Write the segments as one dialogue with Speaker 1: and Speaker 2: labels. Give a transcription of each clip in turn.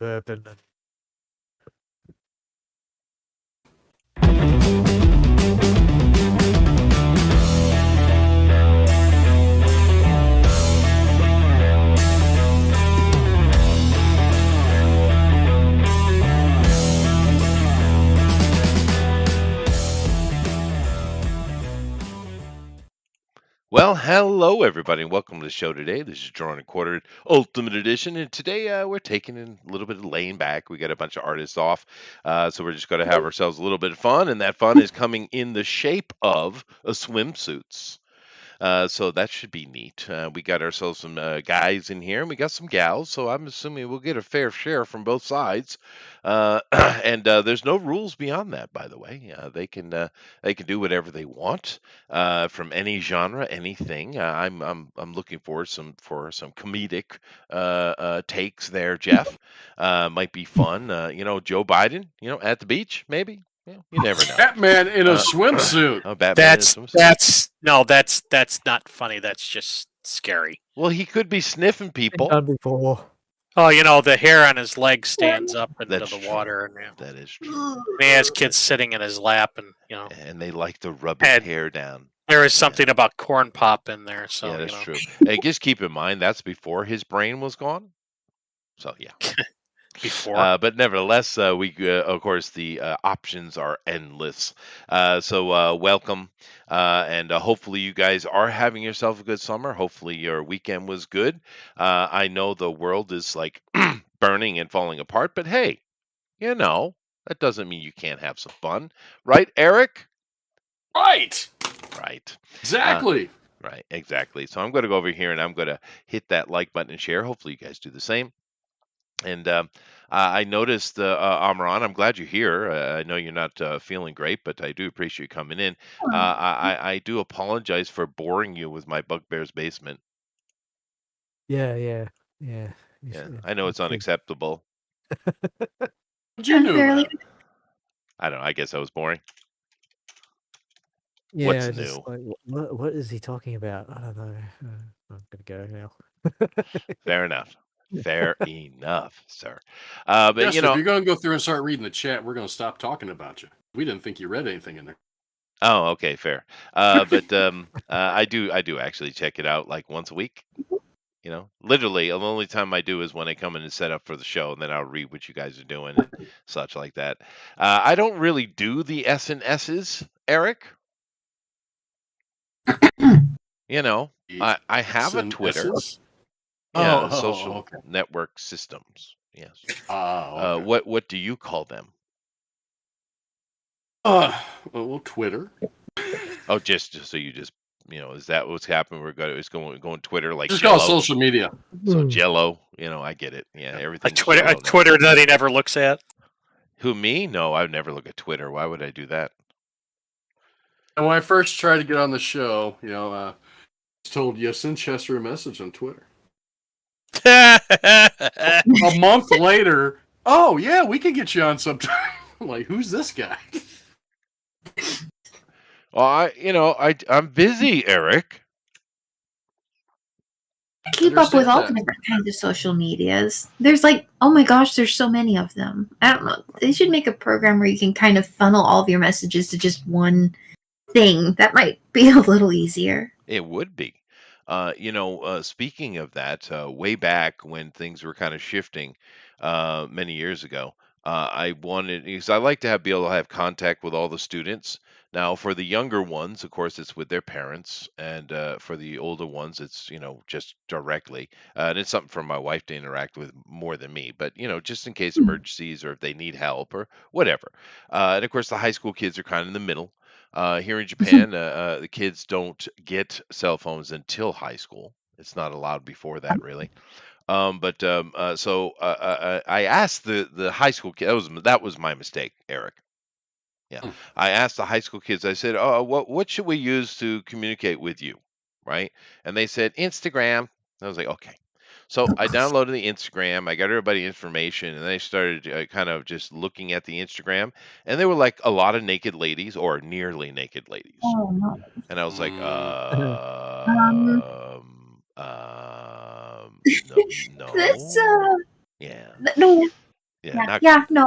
Speaker 1: burping.
Speaker 2: Well, hello everybody, and welcome to the show today. This is Drawn and Quartered Ultimate Edition, and today we're taking in a little bit of laying back. We got a bunch of artists off, so we're just going to have ourselves a little bit of fun, and that fun is coming in the shape of swimsuits. So that should be neat. We got ourselves some guys in here, and we got some gals. So I'm assuming we'll get a fair share from both sides. And there's no rules beyond that, by the way. They can do whatever they want from any genre, anything. I'm looking for some comedic takes there, Jeff. Might be fun. Joe Biden. At the beach, maybe. You never know.
Speaker 3: Batman in a swimsuit.
Speaker 2: Oh, Batman in a swimsuit.
Speaker 4: That's not funny. That's just scary.
Speaker 2: Well, he could be sniffing people.
Speaker 1: Done before.
Speaker 4: Oh, the hair on his leg stands up into
Speaker 2: That's
Speaker 4: the
Speaker 2: true.
Speaker 4: water, and
Speaker 2: That is true.
Speaker 4: he has kids sitting in his lap, and
Speaker 2: And they like to rub his
Speaker 4: And-
Speaker 2: hair down.
Speaker 4: there is something about corn pop in there. So
Speaker 2: Yeah, that's true. Hey, just keep in mind that's before his brain was gone. So yeah.
Speaker 4: Before,
Speaker 2: But nevertheless, of course the options are endless. So welcome, and hopefully you guys are having yourself a good summer. Hopefully your weekend was good. I know the world is like burning and falling apart, but hey, that doesn't mean you can't have some fun, right, Eric?
Speaker 3: Right.
Speaker 2: Right.
Speaker 3: Exactly.
Speaker 2: Right, exactly. So I'm going to go over here and I'm going to hit that like button and share. Hopefully you guys do the same. And I noticed, Amran, I'm glad you're here. I know you're not feeling great, but I do appreciate you coming in. I do apologize for boring you with my Bugbear's Basement.
Speaker 1: Yeah.
Speaker 2: Yeah, I know it's unacceptable.
Speaker 3: How'd you know
Speaker 5: Fairly-
Speaker 3: that?
Speaker 2: I don't know. I guess I was boring.
Speaker 1: Yeah,
Speaker 2: What's
Speaker 1: it's just
Speaker 2: new?
Speaker 1: like, what is he talking about? I don't know. I'm gonna go now.
Speaker 2: Fair enough. Fair enough, sir. But
Speaker 3: Yes, if you're going to go through and start reading the chat, we're going to stop talking about you. We didn't think you read anything in there.
Speaker 2: Oh, okay, fair. But I do actually check it out like once a week. Literally, the only time I do is when I come in and set up for the show, and then I'll read what you guys are doing and such like that. I don't really do the S and S's, Eric. I have a Twitter.
Speaker 3: S&Ss?
Speaker 2: Yeah,
Speaker 3: Oh,
Speaker 2: social
Speaker 3: okay.
Speaker 2: network systems. Yes.
Speaker 3: Okay.
Speaker 2: What do you call them?
Speaker 3: Well, Twitter.
Speaker 2: Oh, just so you just is that what's happening? It's going Twitter like
Speaker 3: Just call it
Speaker 2: Jell-O?
Speaker 3: social media.
Speaker 2: So Jello, I get it. Yeah, everything.
Speaker 4: a Twitter that he never looks at.
Speaker 2: Who, me? No, I've never looked at Twitter. Why would I do that?
Speaker 3: And when I first tried to get on the show, I was told, send Chester a message on Twitter. A month later, oh, yeah, we can get you on sometime. I'm like, who's this guy?
Speaker 2: Well, I'm busy, Eric.
Speaker 5: Keep up with all the
Speaker 3: Understand
Speaker 5: different kinds of social medias. There's oh my gosh, there's so many of them. I don't know. They should make a program where you can kind of funnel all of your messages to just one thing. That might be a little easier.
Speaker 2: It would be. Speaking of that, way back when things were kind of shifting, many years ago, I wanted because I like to be able to have contact with all the students. Now, for the younger ones, of course, it's with their parents, and for the older ones, it's just directly. And it's something for my wife to interact with more than me, but just in case emergencies or if they need help or whatever. And of course, the high school kids are kind of in the middle. Here in Japan, the kids don't get cell phones until high school. It's not allowed before that, really. I asked the high school kid. That was my mistake, Eric. Yeah, I asked the high school kids. I said, "Oh, what should we use to communicate with you?" Right? And they said Instagram. I was like, "Okay." So I downloaded the Instagram. I got everybody information, and then I started kind of just looking at the Instagram, and there were like a lot of naked ladies or nearly naked ladies,
Speaker 5: Oh no.
Speaker 2: and I was like, no,
Speaker 5: That's
Speaker 2: yeah.
Speaker 5: no.
Speaker 2: Yeah,
Speaker 5: No.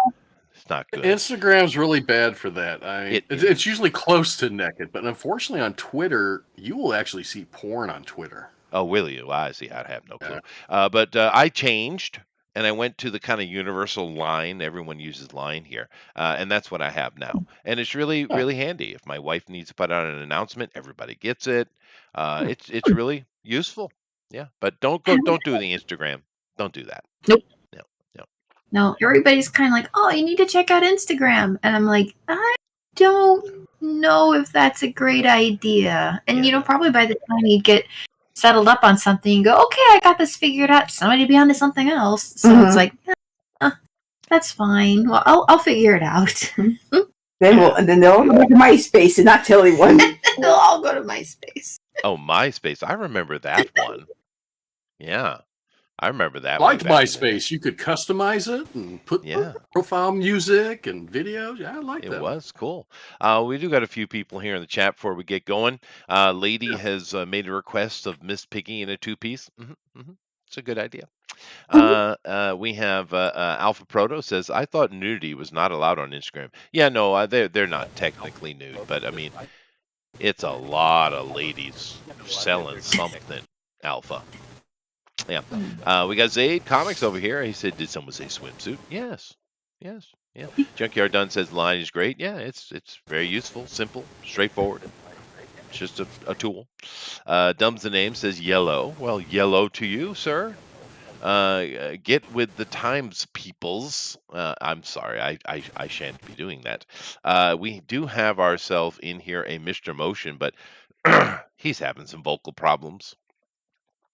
Speaker 2: it's not good.
Speaker 3: Instagram's really bad for that. I mean,
Speaker 2: It
Speaker 3: it's usually close to naked, but unfortunately on Twitter, you will actually see porn on Twitter.
Speaker 2: Oh, will you? I see. I have no clue.
Speaker 3: Yeah.
Speaker 2: But I changed and I went to the kind of universal line. Everyone uses line here, and that's what I have now. And it's really,
Speaker 3: Yeah.
Speaker 2: really handy. If my wife needs to put out an announcement, everybody gets it. It's really useful. Yeah, but don't do the Instagram. Don't do that.
Speaker 5: Nope.
Speaker 2: No.
Speaker 5: No, everybody's kind of like, oh, you need to check out Instagram. And I'm like, I don't know if that's a great idea. And,
Speaker 2: Yeah, no.
Speaker 5: probably by the time you get settled up on something, you go, okay, I got this figured out. Somebody be onto something else. So it's like, that's fine. Well, I'll figure it out.
Speaker 6: Then they'll go to MySpace and not tell anyone.
Speaker 5: They'll all go to MySpace.
Speaker 2: Oh, MySpace. I remember that one. Yeah, I remember that.
Speaker 3: I liked
Speaker 2: one back in the day.
Speaker 3: MySpace. You could customize it and put
Speaker 2: Yeah.
Speaker 3: profile music and videos. Yeah, I like that.
Speaker 2: It was cool. We do got a few people here in the chat before we get going. Lady has made a request of Miss Piggy in a two-piece. It's a good idea. We have Alpha Proto says, I thought nudity was not allowed on Instagram. Yeah, no, they're not technically nude, but I mean, it's a lot of ladies selling something. Alpha. Yeah. We got Zaid Comics over here. He said, did someone say swimsuit? Yes. Yeah. Junkyard Dunn says the line is great. Yeah, it's very useful, simple, straightforward. It's just a tool. Dumbs the Name says yellow. Well, yellow to you, sir. Get with the times, peoples. I'm sorry, I shan't be doing that. We do have ourselves in here a Mr. Motion, but he's having some vocal problems.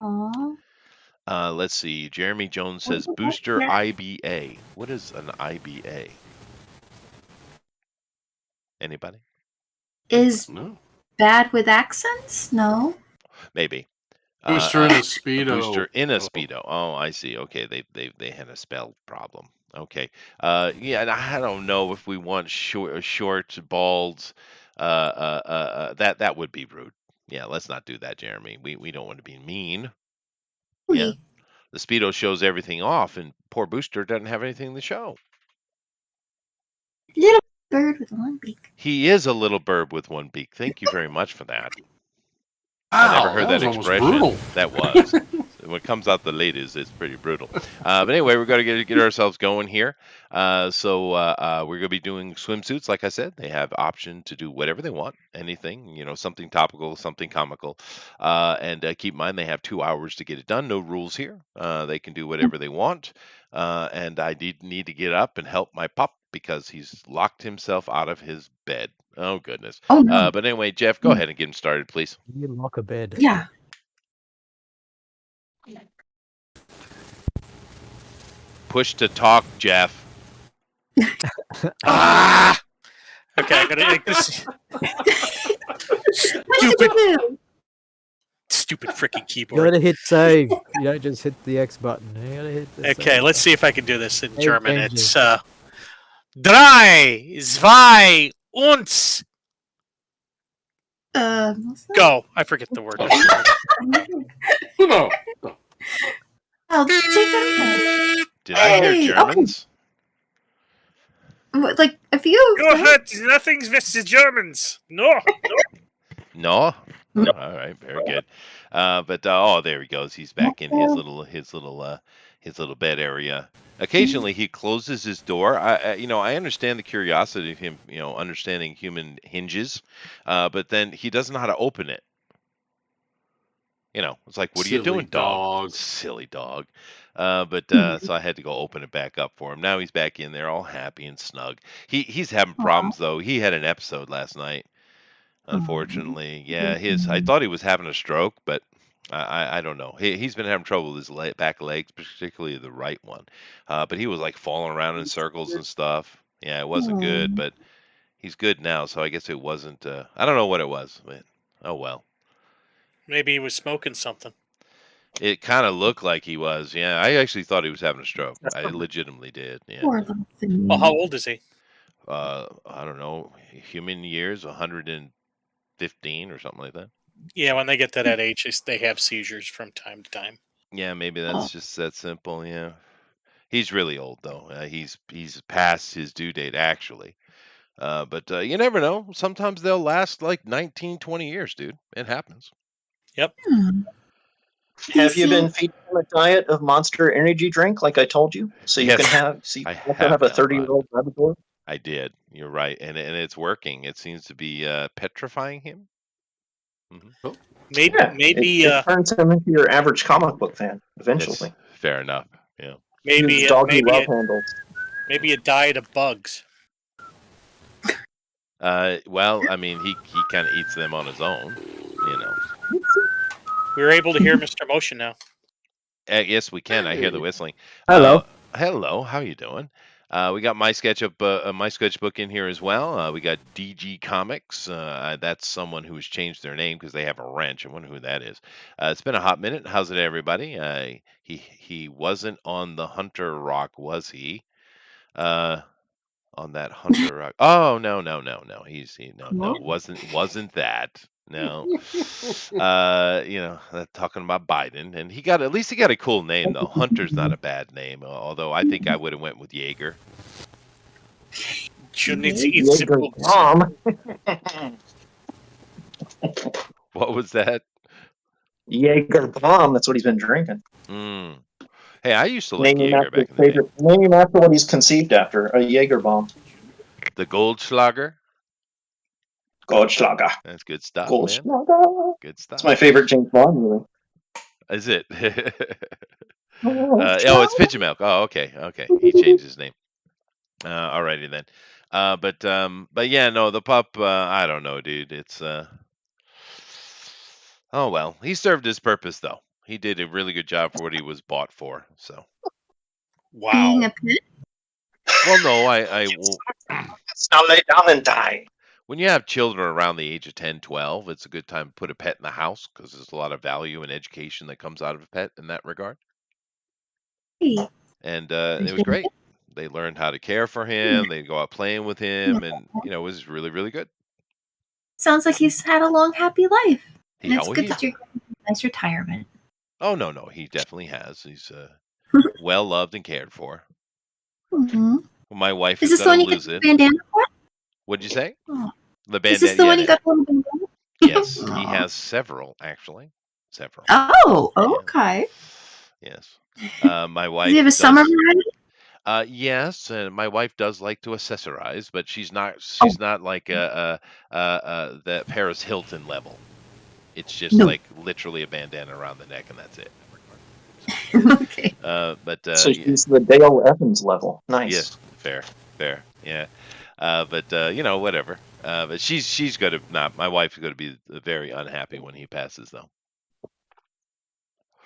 Speaker 5: Aww.
Speaker 2: Let's see. Jeremy Jones says booster IBA. What is an IBA? Anybody?
Speaker 5: Is
Speaker 3: No.
Speaker 5: bad with accents? No.
Speaker 2: Maybe.
Speaker 3: Booster in a Speedo.
Speaker 2: Booster in a Speedo. Oh, I see. Okay, they had a spell problem. Okay. Yeah, and I don't know if we want short, bald. That would be rude. Yeah, let's not do that, Jeremy. We don't want to be mean. Yeah. The Speedo shows everything off, and poor Booster doesn't have anything to show.
Speaker 5: Little bird with one beak.
Speaker 2: He is a little bird with one beak. Thank you very much for that.
Speaker 3: Wow,
Speaker 2: I never heard that
Speaker 3: was almost
Speaker 2: expression.
Speaker 3: brutal.
Speaker 2: That was. When it comes out the ladies, it's pretty brutal. But anyway, we're going to get ourselves going here. So we're going to be doing swimsuits. Like I said, they have option to do whatever they want, anything, something topical, something comical. And keep in mind, they have 2 hours to get it done. No rules here. They can do whatever they want. And I need to get up and help my pup because he's locked himself out of his bed. Oh, goodness.
Speaker 5: Oh, no.
Speaker 2: But anyway, Jeff, go ahead and get him started, please.
Speaker 1: You lock a bed.
Speaker 5: Yeah.
Speaker 2: Push to talk, Jeff.
Speaker 4: Ah! Okay, I'm gonna make this stupid freaking
Speaker 1: You
Speaker 4: keyboard.
Speaker 1: gotta hit save. You don't just hit the X button. You gotta hit the
Speaker 4: Okay,
Speaker 1: save
Speaker 4: let's see if I can do this in
Speaker 1: Hey,
Speaker 4: German.
Speaker 1: Benji.
Speaker 4: It's 3, 2, 1,
Speaker 5: what's that?
Speaker 4: go. I forget the word.
Speaker 3: No.
Speaker 5: Oh, take that
Speaker 2: Did I hear
Speaker 5: Hey,
Speaker 2: Germans?
Speaker 5: out. Like a few.
Speaker 4: Go ahead. Nothing's with the Germans. No.
Speaker 2: No. All right, very good. But there he goes. He's back in his little bed area. Occasionally, he closes his door. I understand the curiosity of him, understanding human hinges, but then he doesn't know how to open it. It's like, what are you
Speaker 3: Silly
Speaker 2: doing, dog?
Speaker 3: dog.
Speaker 2: Silly dog. So I had to go open it back up for him. Now he's back in there, all happy and snug. He's having problems though. He had an episode last night. Unfortunately, yeah. I thought he was having a stroke, but I don't know. He's been having trouble with his back legs, particularly the right one. But he was like falling around in circles and stuff. Yeah, it wasn't good, but he's good now. So I guess it wasn't. I don't know what it was, but oh well.
Speaker 4: Maybe he was smoking something.
Speaker 2: It kind of looked like he was. Yeah, I actually thought he was having a stroke. I legitimately did. Yeah.
Speaker 5: Poor little thing.
Speaker 4: Well, how old is he?
Speaker 2: I don't know. Human years, 115 or something like that.
Speaker 4: Yeah, when they get to that age, they have seizures from time to time.
Speaker 2: Yeah, maybe that's just that simple. Yeah. He's really old though. He's past his due date actually. But you never know. Sometimes they'll last like 19, 20 years, dude. It happens.
Speaker 4: Yep.
Speaker 7: Have you been
Speaker 5: DC.
Speaker 7: feeding them a diet of Monster Energy drink like I told you? So you can
Speaker 2: Yes,
Speaker 7: have, so you
Speaker 2: I
Speaker 7: can also
Speaker 2: have
Speaker 7: have a
Speaker 2: done, Ron.
Speaker 7: 30-year-old Labrador.
Speaker 2: I did. You're right, and it's working. It seems to be petrifying him.
Speaker 3: Oh,
Speaker 4: Maybe
Speaker 7: Yeah,
Speaker 4: maybe
Speaker 7: it turns him into your average comic book fan
Speaker 2: That's
Speaker 7: eventually.
Speaker 2: fair enough. Yeah.
Speaker 7: Use doggy love handles.
Speaker 4: maybe a diet of bugs.
Speaker 2: Well, I mean, he kind of eats them on his own, you know.
Speaker 4: We were able to hear Mr. Motion now.
Speaker 2: Yes, we can. I hear the whistling.
Speaker 6: Hello.
Speaker 2: Hello. How you doing? We got my sketchbook in here as well. We got DG Comics. That's someone who's changed their name because they have a wrench. I wonder who that is. It's been a hot minute. How's it, everybody? He wasn't on the Hunter Rock, was he? On that Hunter Rock. Oh no. No. Wasn't that. No. Talking about Biden, and at least he got a cool name though. Hunter's not a bad name, although I think I would have went with Jaeger.
Speaker 4: You need to eat
Speaker 7: Jaeger
Speaker 4: some bugs.
Speaker 7: bomb.
Speaker 2: What was that?
Speaker 7: Jaeger bomb. That's what he's been drinking.
Speaker 2: Mm. Hey, I used to like
Speaker 7: Name him
Speaker 2: Jaeger
Speaker 7: after
Speaker 2: back
Speaker 7: his
Speaker 2: in the day.
Speaker 7: favorite. Name him after what he's conceived after. A Jaeger bomb.
Speaker 2: The Goldschlager.
Speaker 7: Goldschlager.
Speaker 2: That's good stuff, man.
Speaker 7: Goldschlager.
Speaker 2: Good stuff.
Speaker 7: It's my favorite James Bond movie.
Speaker 2: Is it? It's Pigeon Milk. Oh, okay. He changed his name. Alrighty then. But yeah, no, the pup. I don't know, dude. It's Oh well, he served his purpose though. He did a really good job for what he was bought for. So.
Speaker 4: Wow.
Speaker 5: Being a pet.
Speaker 2: Well, no,
Speaker 7: Let's now lay down and die.
Speaker 2: when you have children around the age of 10, 12, it's a good time to put a pet in the house because there's a lot of value and education that comes out of a pet in that regard.
Speaker 5: Hey,
Speaker 2: And it was great. They learned how to care for him. They go out playing with him, and it was really, really good.
Speaker 5: sounds like he's had a long, happy life. And it's
Speaker 2: Oh,
Speaker 5: good that you're getting a nice retirement.
Speaker 2: Oh no, he definitely has. He's well loved and cared for.
Speaker 5: Mhm.
Speaker 2: My wife
Speaker 5: Is
Speaker 2: is
Speaker 5: this the one
Speaker 2: gonna
Speaker 5: you got
Speaker 2: lose
Speaker 5: the
Speaker 2: it.
Speaker 5: bandana for?
Speaker 2: What'd you say?
Speaker 5: Oh.
Speaker 2: The
Speaker 5: Is this
Speaker 2: bandana.
Speaker 5: the one
Speaker 2: Yeah,
Speaker 5: you got the little bandana?
Speaker 2: yes, he
Speaker 5: Aw.
Speaker 2: has several actually. Several.
Speaker 5: Oh,
Speaker 2: Yeah.
Speaker 5: okay.
Speaker 2: Yes. My wife.
Speaker 5: Does he have a summer variety?
Speaker 2: Yes, and my wife does like to accessorize, but she's not.
Speaker 5: Oh.
Speaker 2: She's not like the Paris Hilton level. It's just
Speaker 5: No.
Speaker 2: like literally a bandana around the neck, and that's it.
Speaker 5: Okay.
Speaker 7: So he's the Dale Evans level. Nice.
Speaker 2: Yes, fair, yeah. Whatever. But she's gonna not. My wife's gonna be very unhappy when he passes, though,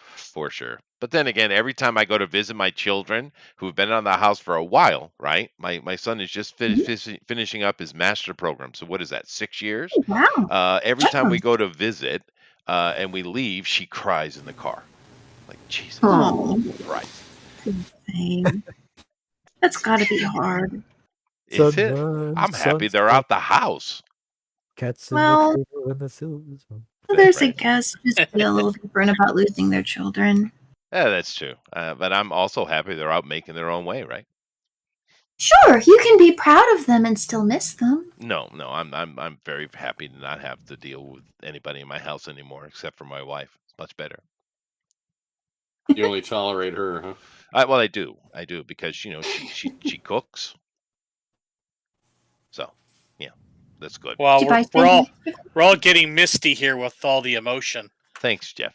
Speaker 2: for sure. But then again, every time I go to visit my children who've been on the house for a while, right? My son is just finishing up his master program. So what is that? 6 years?
Speaker 5: Wow.
Speaker 2: Every time we go to visit and we leave, she cries in the car. Like Jesus
Speaker 5: Oh,
Speaker 2: Christ.
Speaker 5: dang. That's got to be hard.
Speaker 2: Is it? I'm happy they're out the house.
Speaker 1: Cats in
Speaker 5: Well-
Speaker 1: the cradle and the silver spoon.
Speaker 5: Well, there's a
Speaker 2: Right.
Speaker 5: guess just feel a little different about losing their children.
Speaker 2: Yeah, that's true. But I'm also happy they're out making their own way, right?
Speaker 5: Sure, you can be proud of them and still miss them.
Speaker 2: No, I'm very happy to not have to deal with anybody in my house anymore except for my wife. It's much better.
Speaker 3: you only tolerate her, huh?
Speaker 2: Well, I do because she cooks. So, yeah, that's good.
Speaker 4: Well,
Speaker 5: Did you buy
Speaker 4: we're all getting misty here with all the emotion.
Speaker 2: Thanks, Jeff.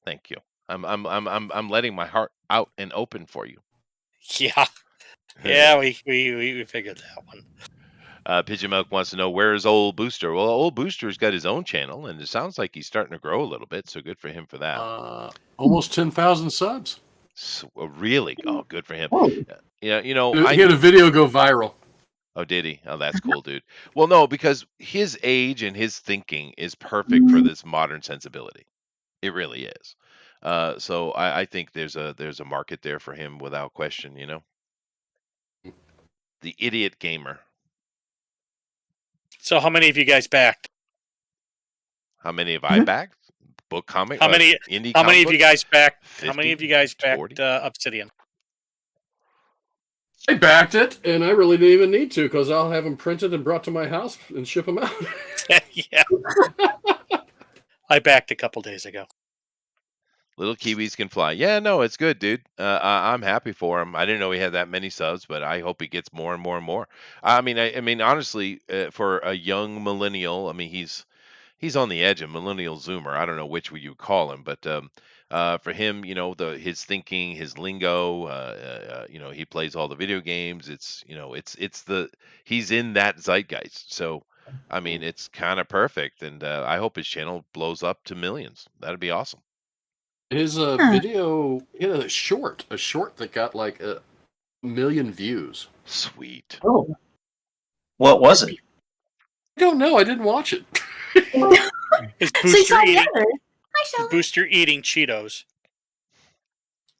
Speaker 2: Thank you. I'm letting my heart out and open for you.
Speaker 4: Yeah, we figured that one.
Speaker 2: Pigeon Milk wants to know, where is old Booster? Well, old Booster's got his own channel, and it sounds like he's starting to grow a little bit. So good for him for that.
Speaker 3: Almost 10,000 subs.
Speaker 2: So, really? Oh, good for him.
Speaker 6: Oh.
Speaker 3: He had a video go viral.
Speaker 2: Oh, did he? Oh, that's cool, dude. Well, no, because his age and his thinking is perfect for this modern sensibility. It really is. So I think there's a market there for him without question. The idiot gamer.
Speaker 4: So, how many of you guys backed?
Speaker 2: How many have I backed? Book comic.
Speaker 4: How many?
Speaker 2: Indie.
Speaker 4: How many of you
Speaker 2: comic
Speaker 4: guys backed?
Speaker 2: 50?
Speaker 4: How many of you guys backed
Speaker 2: 40?
Speaker 4: Obsidian?
Speaker 3: I backed it, and I really didn't even need to because I'll have them printed and brought to my house and ship them out.
Speaker 4: Yeah. I backed a couple days ago.
Speaker 2: Little Kiwis can fly. Yeah, no, it's good, dude. I'm happy for him. I didn't know he had that many subs, but I hope he gets more and more and more. I mean, honestly, for a young millennial, I mean, he's on the edge of millennial zoomer. I don't know which you would call him, but for him, his thinking, his lingo, he plays all the video games. It's he's in that zeitgeist. So, I mean, it's kind of perfect, and I hope his channel blows up to millions. That'd be awesome.
Speaker 3: His video, he had a short that got like 1 million views.
Speaker 2: Sweet.
Speaker 6: Oh,
Speaker 7: What was it?
Speaker 3: I don't know. I didn't watch it.
Speaker 4: His
Speaker 5: So you
Speaker 4: booster
Speaker 5: saw the
Speaker 4: eating,
Speaker 5: others. Hi,
Speaker 4: his
Speaker 5: Sheldon.
Speaker 4: booster eating Cheetos.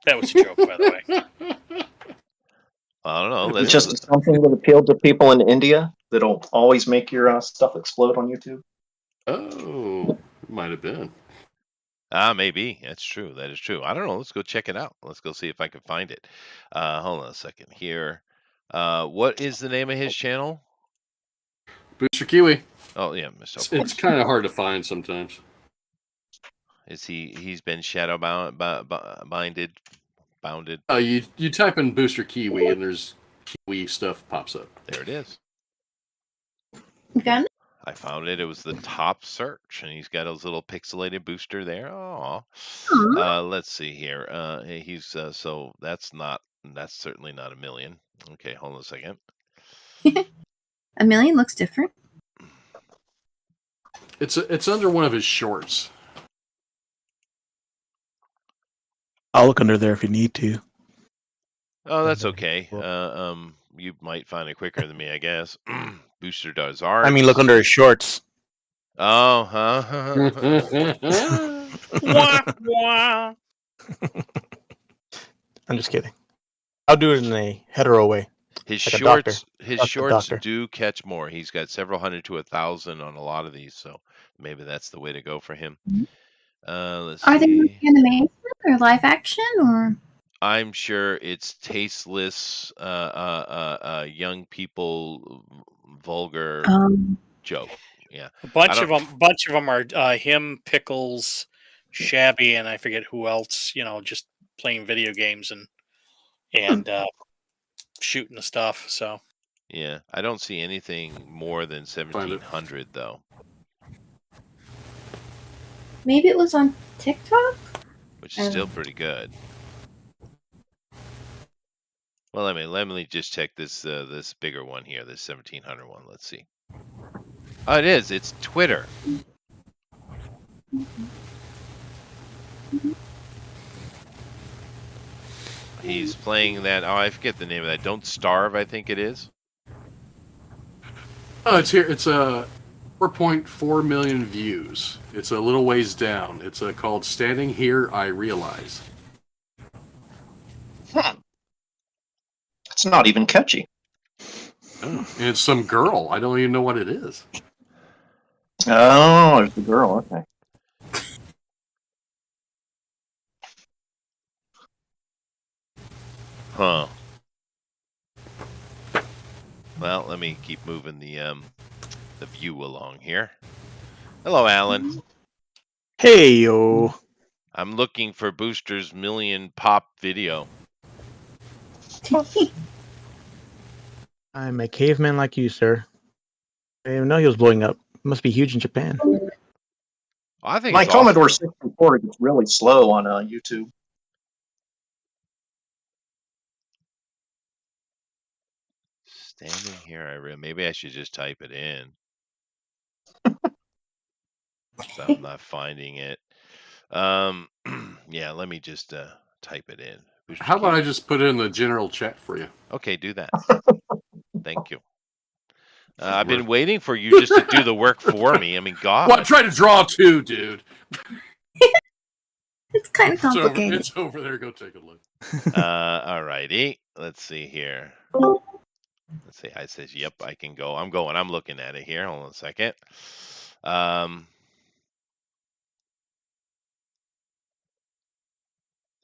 Speaker 4: That was a joke, by the way.
Speaker 2: I don't know.
Speaker 7: It's just something that appealed to people in India that'll always make your stuff explode on YouTube.
Speaker 3: Oh, might have been.
Speaker 2: Maybe that's true. That is true. I don't know. Let's go check it out. Let's go see if I can find it. Hold on a second here. What is the name of his channel?
Speaker 3: Booster Kiwi.
Speaker 2: Oh yeah, Mr. Of
Speaker 3: It's
Speaker 2: course.
Speaker 3: kind of hard to find sometimes.
Speaker 2: Is he's been shadow bounded?
Speaker 3: You type in Booster Kiwi and there's Kiwi stuff pops up.
Speaker 2: There it is.
Speaker 5: You got it?
Speaker 2: I found it. It was the top search, and he's got his little pixelated booster there. Oh, let's see here. He's so that's certainly not 1 million. Okay, hold on a second.
Speaker 5: 1 million looks different.
Speaker 3: It's under one of his shorts.
Speaker 8: I'll look under there if you need to.
Speaker 2: Oh, that's okay. You might find it quicker than me, I guess. Booster does art.
Speaker 8: I mean, look under his shorts.
Speaker 2: Oh, huh?
Speaker 4: Wah, wah.
Speaker 8: I'm just kidding. I'll do it in a hetero way.
Speaker 2: His
Speaker 8: Like a
Speaker 2: shorts,
Speaker 8: doctor.
Speaker 2: his
Speaker 8: Like a
Speaker 2: shorts
Speaker 8: doctor.
Speaker 2: do catch more. He's got several hundred to 1,000 on a lot of these, so maybe that's the way to go for him. Let's
Speaker 5: Are they
Speaker 2: see.
Speaker 5: animation or live action or?
Speaker 2: I'm sure it's tasteless, young people, vulgar joke. Yeah,
Speaker 4: A bunch of them are him, Pickles, Shabby, and I forget who else. Just playing video games and shooting the stuff. So
Speaker 2: yeah. I don't see anything more than 1,700 though,
Speaker 5: Maybe it was on TikTok.
Speaker 2: which is still pretty good. Well, let me just check this this bigger one here, this 1,700 one. Let's see. Oh, it is. It's Twitter. He's playing that. Oh, I forget the name of that. Don't Starve, I think it is.
Speaker 3: Oh, it's here. It's 4.4 million views. It's a little ways down. It's called "Standing Here, I Realize."
Speaker 7: It's not even catchy.
Speaker 3: Oh, and it's some girl. I don't even know what it is.
Speaker 7: Oh, there's the girl. Okay.
Speaker 2: Huh. Well, let me keep moving the view along here. Hello, Alan.
Speaker 8: Hey, yo.
Speaker 2: I'm looking for Booster's million pop video.
Speaker 8: I'm a caveman like you, sir. I didn't even know he was blowing up. He must be huge in Japan.
Speaker 2: I think
Speaker 7: My
Speaker 2: it's
Speaker 7: Commodore
Speaker 2: awesome.
Speaker 7: 64 gets really slow on YouTube.
Speaker 2: Standing here, maybe I should just type it in. So I'm not finding it. Yeah, let me just type it in. Booster
Speaker 3: How about
Speaker 2: Key.
Speaker 3: I just put it in the general chat for you?
Speaker 2: Okay, do that. Thank you. I've been waiting for you just to do the work for me. I mean, God.
Speaker 3: Well, I tried to draw too, dude.
Speaker 5: It's kind of complicated.
Speaker 3: It's over there. Go take a look.
Speaker 2: Alrighty. Let's see here. Let's see. I says, yep, I can go. I'm going. I'm looking at it here. Hold on a second.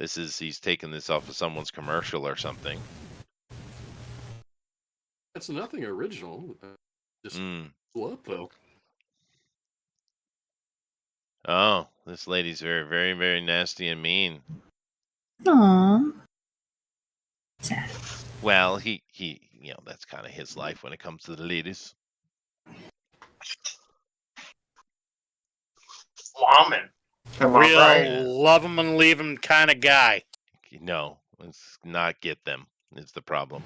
Speaker 2: He's taking this off of someone's commercial or something.
Speaker 3: That's nothing original. Just blew up though.
Speaker 2: Oh, this lady's very, very, very nasty and mean.
Speaker 5: Aww.
Speaker 2: Well, he, that's kind of his life when it comes to the ladies.
Speaker 7: Woman.
Speaker 4: Real love them and leave them kind of guy.
Speaker 2: No, let's not get them. Is the problem.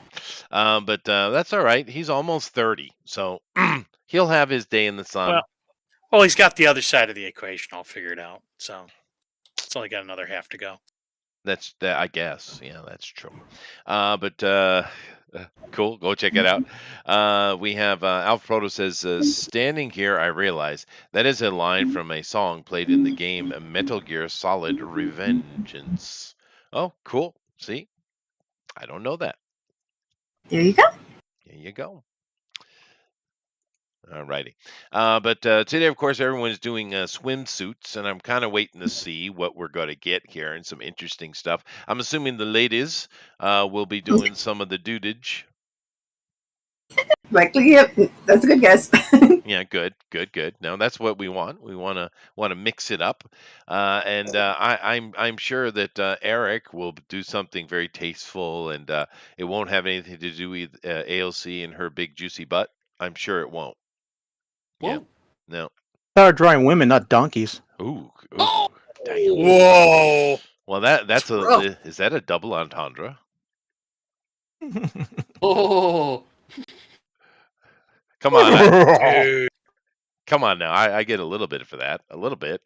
Speaker 2: But that's all right. He's almost 30, so he'll have his day in the sun.
Speaker 4: Well, he's got the other side of the equation all figured out. So it's only got another half to go.
Speaker 2: That's that, I guess. Yeah, that's true. But cool. Go check it out. We have Alf Proto says, "Standing here, I realize that is a line from a song played in the game Metal Gear Solid Revengeance." Oh, cool. See, I don't know that.
Speaker 5: There you go.
Speaker 2: There you go. Alrighty. But today, of course, everyone's doing swimsuits, and I'm kind of waiting to see what we're going to get here and some interesting stuff. I'm assuming the ladies will be doing some of the dudage.
Speaker 6: Likely, yep. That's a good guess.
Speaker 2: Yeah, good. No, that's what we want. We want to mix it up, and I'm sure that Eric will do something very tasteful, and it won't have anything to do with AOC and her big juicy butt. I'm sure it won't. Yeah. No.
Speaker 8: Start drawing women, not donkeys.
Speaker 2: Ooh.
Speaker 4: Oh!
Speaker 2: Damn.
Speaker 4: Whoa.
Speaker 2: Well, that's is that a double entendre?
Speaker 3: Oh.
Speaker 2: Come on.
Speaker 4: Dude.
Speaker 2: Come on now. I get a little bit for that. A little bit.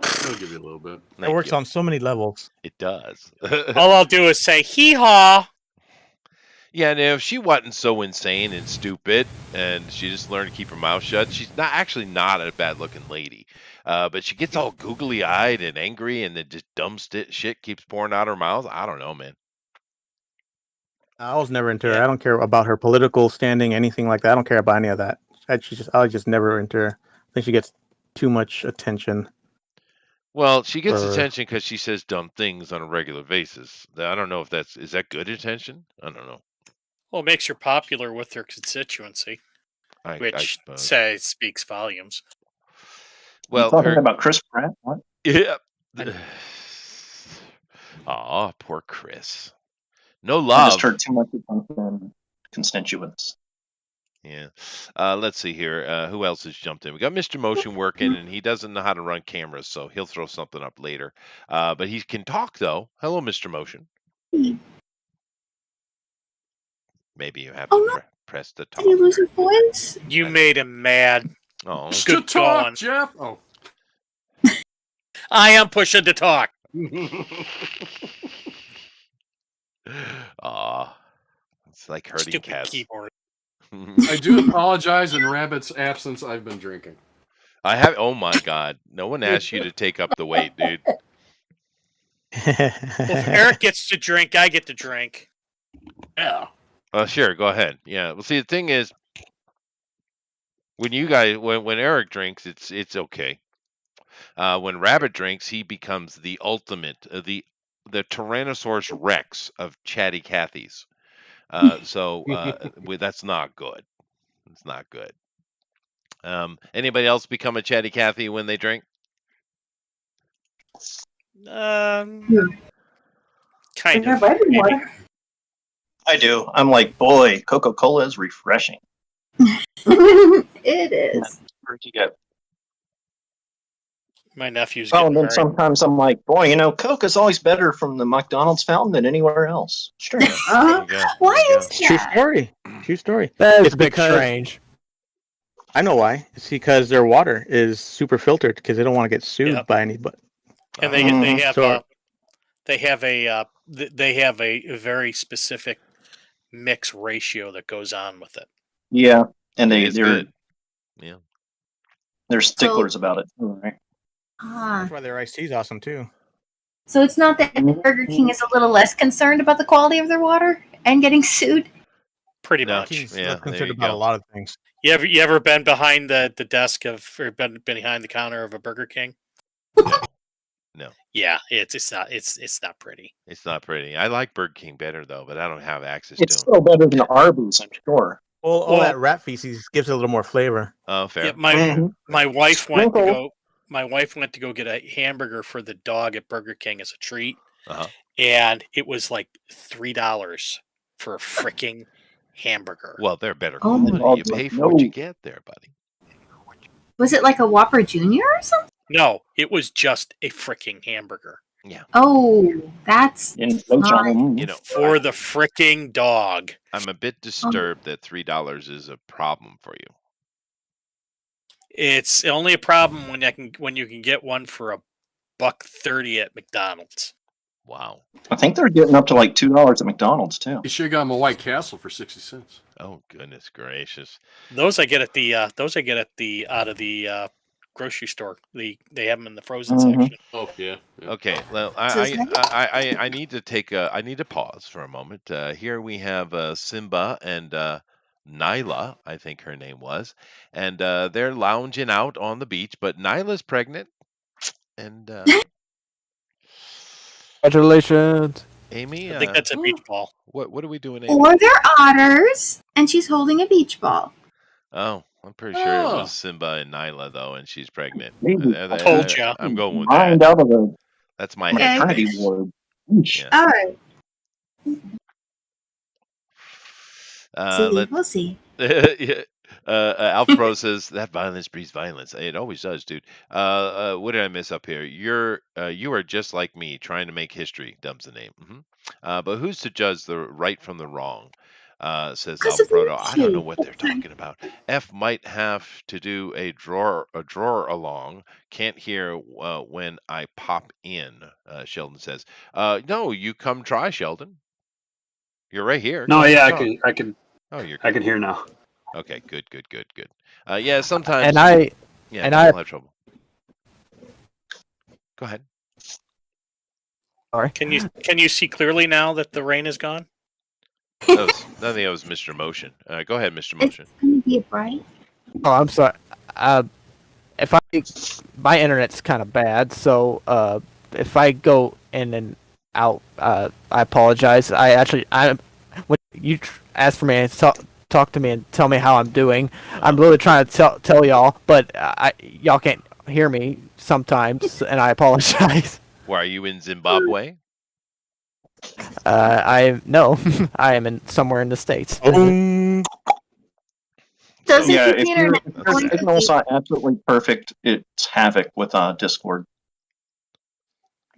Speaker 3: I'll give you a little bit.
Speaker 8: It works on so many levels.
Speaker 2: It does.
Speaker 4: All I'll do is say hee-haw.
Speaker 2: Yeah, now if she wasn't so insane and stupid, and she just learned to keep her mouth shut, she's not a bad-looking lady. But she gets all googly-eyed and angry, and then just dumb shit keeps pouring out her mouth. I don't know, man.
Speaker 8: I was never into her. I don't care about her political standing, anything like that. I don't care about any of that. I was just never into her. I think she gets too much attention.
Speaker 2: Well, she gets attention because she says dumb things on a regular basis. I don't know if is that good attention? I don't know.
Speaker 4: Well, it makes her popular with her constituency, which speaks volumes.
Speaker 7: Well, you're talking about Chris Pratt? What?
Speaker 2: Yeah. Aw, poor Chris. No love.
Speaker 7: I just heard too much from constituents.
Speaker 2: Yeah. Let's see here. Who else has jumped in? We got Mr. Motion working, and he doesn't know how to run cameras, so he'll throw something up later. But he can talk, though. Hello, Mr. Motion. Maybe you have to press the talk.
Speaker 5: Did you lose your voice?
Speaker 4: You made him mad.
Speaker 2: Oh,
Speaker 3: good talk, Jeff. Oh,
Speaker 4: I am pushing to talk.
Speaker 2: Aw, it's like hurting
Speaker 4: Stupid
Speaker 2: cats.
Speaker 4: Keyboard.
Speaker 3: I do apologize. In Rabbit's absence, I've been drinking.
Speaker 2: I have. Oh my God! No one asked you to take up the weight, dude.
Speaker 4: Well, if Eric gets to drink, I get to drink.
Speaker 3: Yeah.
Speaker 2: Sure. Go ahead. Yeah. Well, see, the thing is, when Eric drinks, it's okay. When Rabbit drinks, he becomes the ultimate, the Tyrannosaurus Rex of chatty Cathys. So that's not good. It's not good. Anybody else become a chatty Cathy when they drink?
Speaker 4: Kind
Speaker 6: Yeah,
Speaker 4: of.
Speaker 6: but I didn't want
Speaker 7: I do. I'm like, boy, Coca-Cola is refreshing.
Speaker 5: It is.
Speaker 7: Where'd you get?
Speaker 4: My nephew's
Speaker 7: Oh,
Speaker 4: getting
Speaker 7: and then
Speaker 4: married.
Speaker 7: sometimes I'm like, boy, Coke is always better from the McDonald's fountain than anywhere else. Strange.
Speaker 2: There you go.
Speaker 5: Why
Speaker 2: There you
Speaker 5: is
Speaker 2: go.
Speaker 8: True
Speaker 5: that?
Speaker 8: story. True story.
Speaker 1: That is
Speaker 8: It's
Speaker 1: a bit
Speaker 8: because-
Speaker 1: strange.
Speaker 8: I know why. It's because their water is super filtered because they don't want to get sued
Speaker 4: Yep.
Speaker 8: by anybody.
Speaker 4: And they have
Speaker 8: So-
Speaker 4: they have a very specific mix ratio that goes on with it.
Speaker 7: Yeah, and
Speaker 2: It's good. Yeah.
Speaker 7: they're sticklers about it, too, right?
Speaker 8: That's why their iced tea's awesome too.
Speaker 5: So it's not that Burger King is a little less concerned about the quality of their water and getting sued?
Speaker 4: Pretty
Speaker 2: No.
Speaker 4: much.
Speaker 8: King's
Speaker 2: Yeah,
Speaker 8: less
Speaker 2: there
Speaker 8: concerned
Speaker 2: you
Speaker 8: about
Speaker 2: go.
Speaker 8: a lot of things.
Speaker 4: You ever been behind the desk or been behind the counter of a Burger King?
Speaker 2: No,
Speaker 4: Yeah, it's not pretty.
Speaker 2: it's not pretty. I like Burger King better though, but I don't have access
Speaker 7: It's
Speaker 2: to them.
Speaker 7: still better than Arby's, I'm sure.
Speaker 8: Well, all
Speaker 4: Well,
Speaker 8: that rat feces gives it a little more flavor.
Speaker 2: Oh,
Speaker 4: yeah,
Speaker 2: fair.
Speaker 4: my wife went to
Speaker 7: Sprinkle.
Speaker 4: go. My wife went to go get a hamburger for the dog at Burger King as a treat,
Speaker 2: Uh-huh.
Speaker 4: and it was like $3 for a freaking hamburger.
Speaker 2: Well, they're better
Speaker 5: Oh my
Speaker 2: quality. You
Speaker 7: God.
Speaker 2: pay for what you
Speaker 7: No.
Speaker 2: get there, buddy.
Speaker 5: Was it like a Whopper Junior or something?
Speaker 4: No, it was just a freaking hamburger
Speaker 5: Oh, that's
Speaker 7: In
Speaker 5: not.
Speaker 2: You know,
Speaker 4: for the freaking dog.
Speaker 2: I'm a bit disturbed that $3 is a problem for you.
Speaker 4: It's only a problem when you can get one for $1.30 at McDonald's.
Speaker 2: Wow.
Speaker 7: I think they're getting up to like $2 at McDonald's too.
Speaker 3: You should have got him a White Castle for 60 cents.
Speaker 2: Oh goodness gracious.
Speaker 4: Those I get at the out of the grocery store. They have them in the frozen
Speaker 7: Mhm.
Speaker 4: section.
Speaker 3: Oh yeah.
Speaker 2: Okay, well,
Speaker 5: Does
Speaker 2: I need to take I need to pause for a moment. Here we have Simba and Nyla, I think her name was, and they're lounging out on the beach. But Nyla's pregnant, and
Speaker 1: Congratulations.
Speaker 2: Amy,
Speaker 4: I think that's a beach ball.
Speaker 2: what are we doing, Amy?
Speaker 5: Or they're otters, and she's holding a beach ball.
Speaker 2: Oh, I'm pretty sure it
Speaker 3: Oh.
Speaker 2: was Simba and Nyla though, and she's pregnant.
Speaker 7: Maybe.
Speaker 4: Told ya.
Speaker 2: I'm going with
Speaker 7: Mind
Speaker 2: that.
Speaker 7: out of the
Speaker 2: That's my
Speaker 5: Okay.
Speaker 2: head
Speaker 7: maternity
Speaker 2: space.
Speaker 7: ward. Eesh.
Speaker 2: Yeah.
Speaker 5: All right. See,
Speaker 2: Let
Speaker 5: we'll see.
Speaker 2: yeah. Alpro says that violence breeds violence. It always does, dude. What did I miss up here? You are just like me, trying to make history. Dumb's the name. But who's to judge the right from the wrong? Says
Speaker 5: Because of
Speaker 2: Alfredo. I don't know
Speaker 5: YouTube.
Speaker 2: what they're talking about. F might have to do a drawer along. Can't hear when I pop in. Sheldon says. No, you come try, Sheldon. You're right here.
Speaker 9: No,
Speaker 2: Go ahead
Speaker 9: yeah,
Speaker 2: and talk.
Speaker 9: I can
Speaker 2: Oh, you're
Speaker 9: I can hear now.
Speaker 2: okay. Good. Yeah, sometimes.
Speaker 1: And I
Speaker 2: Yeah,
Speaker 1: and
Speaker 2: people
Speaker 1: I-
Speaker 2: have trouble. Go ahead.
Speaker 1: Sorry.
Speaker 4: Can you see clearly now that the rain is gone?
Speaker 2: I think that was Mr. Motion. Go ahead, Mr. Motion.
Speaker 5: It's going to be bright.
Speaker 1: Oh, I'm sorry. My internet's kind of bad, so if I go in and out, I apologize. When you ask for me and talk to me and tell me how I'm doing, I'm really trying to tell y'all, but y'all can't hear me sometimes, and I apologize.
Speaker 2: Why are you in Zimbabwe?
Speaker 1: No, I am somewhere in the States.
Speaker 5: Doesn't
Speaker 7: Yeah,
Speaker 5: the
Speaker 7: if your
Speaker 5: internet
Speaker 2: That's
Speaker 5: going to
Speaker 7: signal's
Speaker 5: be-
Speaker 7: not absolutely perfect, it's havoc with Discord.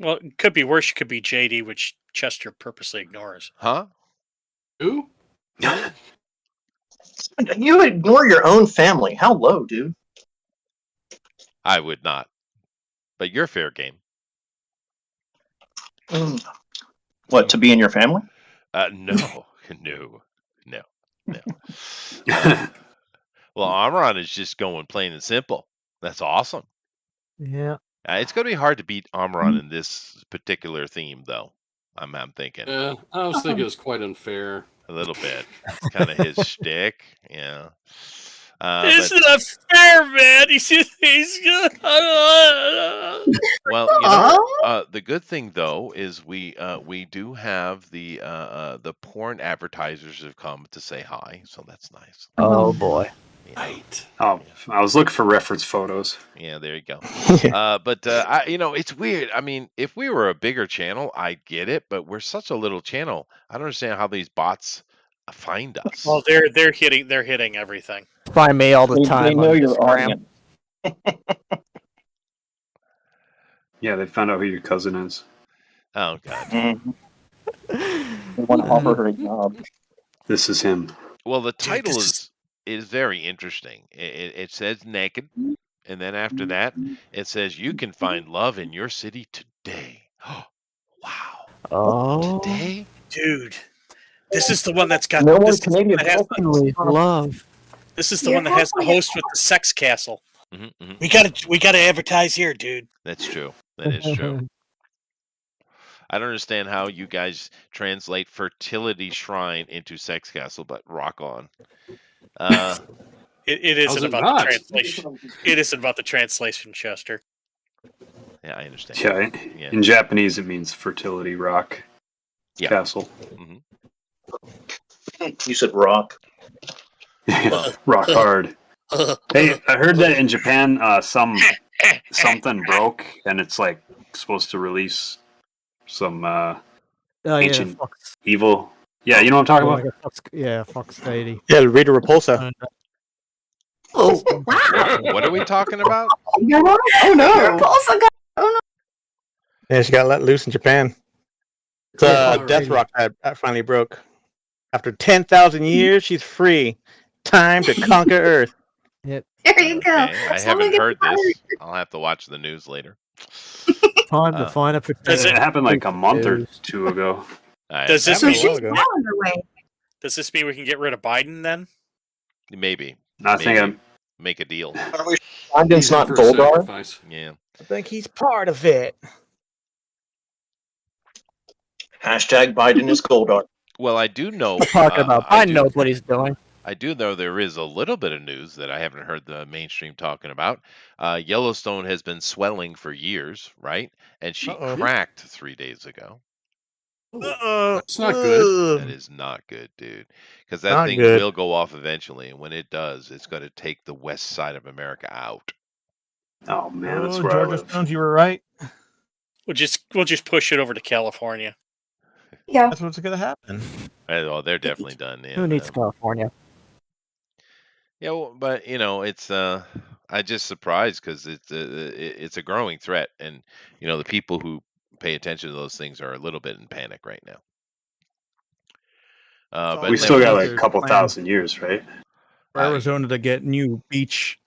Speaker 4: Well, it could be worse. It could be JD, which Chester purposely ignores.
Speaker 2: Huh?
Speaker 3: Who?
Speaker 7: You ignore your own family. How low, dude?
Speaker 2: I would not. But you're fair game.
Speaker 7: What, to be in your family?
Speaker 2: No. No. Well, Amron is just going plain and simple. That's awesome.
Speaker 1: Yeah.
Speaker 2: It's going to be hard to beat Amron in this particular theme, though. I'm thinking
Speaker 3: Yeah, I was thinking it's quite unfair.
Speaker 2: a little bit. Kind of his shtick, yeah.
Speaker 4: It's
Speaker 2: But,
Speaker 4: not fair, man. He's
Speaker 2: well, you know, the good thing though is we do have the porn advertisers have come to say hi, so that's nice.
Speaker 1: Oh boy.
Speaker 2: Yeah.
Speaker 3: Right.
Speaker 9: Oh, I was looking for reference photos.
Speaker 2: Yeah, there you go. But it's weird. I mean, if we were a bigger channel, I get it, but we're such a little channel. I don't understand how these bots find us.
Speaker 4: Well, they're hitting everything.
Speaker 1: Find me all the time.
Speaker 7: They know
Speaker 1: on
Speaker 7: your
Speaker 1: Instagram.
Speaker 7: audience.
Speaker 9: Yeah, they found out who your cousin is.
Speaker 2: Oh god.
Speaker 7: Mhm. They want to offer her a job.
Speaker 9: This is him.
Speaker 2: Well, the
Speaker 4: Dude,
Speaker 2: title
Speaker 4: this
Speaker 2: is very interesting. It says naked, and then after that, it says you can find love in your city today. Wow.
Speaker 1: Oh.
Speaker 2: Today?
Speaker 4: Dude, this is the one that's got
Speaker 7: No more
Speaker 4: this is the one
Speaker 7: Canadian
Speaker 4: that has
Speaker 1: Holy love.
Speaker 4: this is the one that has the host with the sex castle.
Speaker 2: Hmm.
Speaker 4: We gotta advertise here, dude.
Speaker 2: That's true. That is true. I don't understand how you guys translate fertility shrine into sex castle, but rock on.
Speaker 4: It
Speaker 3: How's
Speaker 4: isn't
Speaker 3: it
Speaker 4: about
Speaker 3: not?
Speaker 4: the translation. It isn't about the translation, Chester.
Speaker 2: Yeah, I understand.
Speaker 9: Yeah,
Speaker 2: Yeah.
Speaker 9: in Japanese it means fertility rock
Speaker 2: Yeah.
Speaker 9: castle.
Speaker 2: hmm
Speaker 7: You said rock.
Speaker 2: Well,
Speaker 9: Rock hard. Hey, I heard that in Japan, something broke, and it's like supposed to release some
Speaker 1: Oh yeah,
Speaker 9: ancient
Speaker 1: Fox.
Speaker 9: evil. Yeah, you know what I'm talking
Speaker 1: Yeah,
Speaker 9: about?
Speaker 1: like a Fox. Yeah, Fox deity.
Speaker 8: Yeah, Rita Repulsa.
Speaker 1: And,
Speaker 5: Oh,
Speaker 2: what are we talking about?
Speaker 6: Oh no!
Speaker 5: Repulsa got. Oh
Speaker 8: Yeah, she got let loose in Japan. It's
Speaker 3: Yeah.
Speaker 8: Death Rock that finally broke. After 10,000 years, she's free. Time to conquer Earth.
Speaker 1: yep.
Speaker 5: no! There you go.
Speaker 2: Okay, I
Speaker 5: Someone
Speaker 2: haven't
Speaker 5: get
Speaker 2: heard
Speaker 5: the
Speaker 2: this. I'll have to watch the news later.
Speaker 1: Time to
Speaker 2: Uh,
Speaker 1: find a
Speaker 4: Does
Speaker 9: It
Speaker 4: it-
Speaker 9: happened like a month or
Speaker 1: news.
Speaker 9: two ago.
Speaker 4: Does this
Speaker 5: So
Speaker 8: happened a
Speaker 4: mean
Speaker 5: she's
Speaker 8: while ago.
Speaker 5: well on her way.
Speaker 4: does this mean we can get rid of Biden then?
Speaker 2: maybe
Speaker 9: I think
Speaker 2: Maybe. Make a deal?
Speaker 7: Biden's
Speaker 3: He's in
Speaker 7: not
Speaker 3: for a
Speaker 7: Goldar.
Speaker 3: sacrifice.
Speaker 2: Yeah.
Speaker 8: I think he's part of it.
Speaker 7: Hashtag Biden is Goldar.
Speaker 2: Well, I do know.
Speaker 1: Talking about
Speaker 2: I
Speaker 1: Biden
Speaker 2: do.
Speaker 1: knows what he's doing.
Speaker 2: I do know there is a little bit of news that I haven't heard the mainstream talking about. Yellowstone has been swelling for years, right? And she
Speaker 8: Uh-oh.
Speaker 2: cracked 3 days ago.
Speaker 3: That's not good.
Speaker 2: That is not good, dude. Because that
Speaker 8: Not
Speaker 2: thing
Speaker 8: good.
Speaker 2: will go off eventually, and when it does, it's going to take the west side of America out.
Speaker 9: Oh man, that's
Speaker 8: Oh,
Speaker 9: where I
Speaker 8: Georgia
Speaker 9: live.
Speaker 8: Stones, you were right.
Speaker 4: We'll just push it over to California.
Speaker 5: Yeah.
Speaker 8: That's what's gonna happen.
Speaker 2: Oh, they're definitely done. Yeah,
Speaker 1: Who needs California?
Speaker 2: yeah, well, but it's I just surprised because it's a growing threat, and the people who pay attention to those things are a little bit in panic right now.
Speaker 8: all
Speaker 2: But
Speaker 9: We
Speaker 8: the
Speaker 9: still got
Speaker 2: nevertheless,
Speaker 9: like a
Speaker 8: ranchers
Speaker 9: couple
Speaker 8: plan
Speaker 9: thousand years, right?
Speaker 8: for Arizona to get new beach.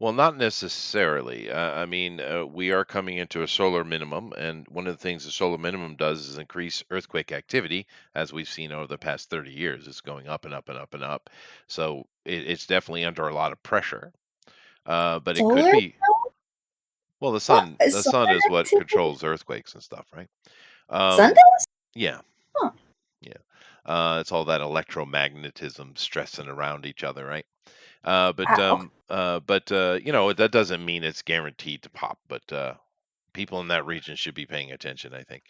Speaker 2: well, not necessarily. I mean, we are coming into a solar minimum, and one of the things the solar minimum does is increase earthquake activity, as we've seen over the past 30 years. It's going up and up and up and up. So it's definitely under a lot of pressure. But it could
Speaker 5: Solar?
Speaker 2: be. Well, the sun is
Speaker 5: solar
Speaker 2: what
Speaker 5: activity?
Speaker 2: controls earthquakes and stuff, right?
Speaker 5: Sun
Speaker 2: Um,
Speaker 5: does?
Speaker 2: yeah,
Speaker 5: Huh.
Speaker 2: yeah. It's all that electromagnetism stressing around each other, right?
Speaker 5: Wow.
Speaker 2: That doesn't mean it's guaranteed to pop. But people in that region should be paying attention, I think.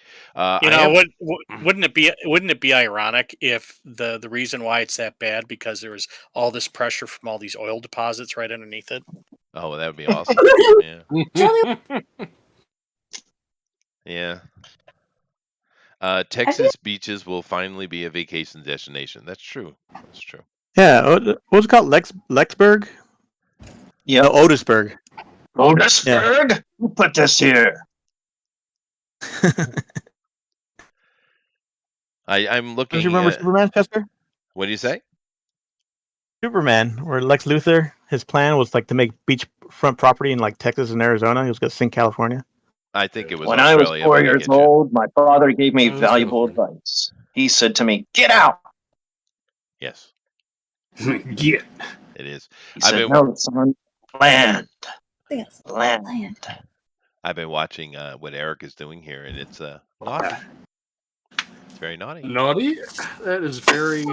Speaker 4: Wouldn't it be ironic if the reason why it's that bad because there was all this pressure from all these oil deposits right underneath it?
Speaker 2: Oh, well, that would be awesome. Yeah, yeah. Texas beaches will finally be a vacation destination. That's true. That's true.
Speaker 8: Yeah, what was it called? Lexburg?
Speaker 7: Yeah.
Speaker 8: No, Otisburg.
Speaker 7: Otisburg? Who put this here?
Speaker 2: I'm
Speaker 8: Don't
Speaker 2: looking.
Speaker 8: you remember Superman, Chester?
Speaker 2: What do you say?
Speaker 8: Superman, where Lex Luthor, his plan was like to make beachfront property in like Texas and Arizona. He was gonna sink California.
Speaker 2: I think it was
Speaker 7: When I was
Speaker 2: Australia.
Speaker 7: 4
Speaker 2: but I
Speaker 7: years
Speaker 2: get you.
Speaker 7: old, my father gave me
Speaker 3: Oh, that's
Speaker 7: valuable
Speaker 3: California.
Speaker 7: advice. He said to me, "Get out."
Speaker 2: Yes,
Speaker 9: Yeah.
Speaker 2: it is.
Speaker 7: He
Speaker 2: I've
Speaker 7: said,
Speaker 2: been
Speaker 7: "No, son, land,
Speaker 5: Yes.
Speaker 7: land."
Speaker 5: Land.
Speaker 2: I've been watching what Eric is doing here, and it's naughty. It's very naughty.
Speaker 3: Naughty? That is very.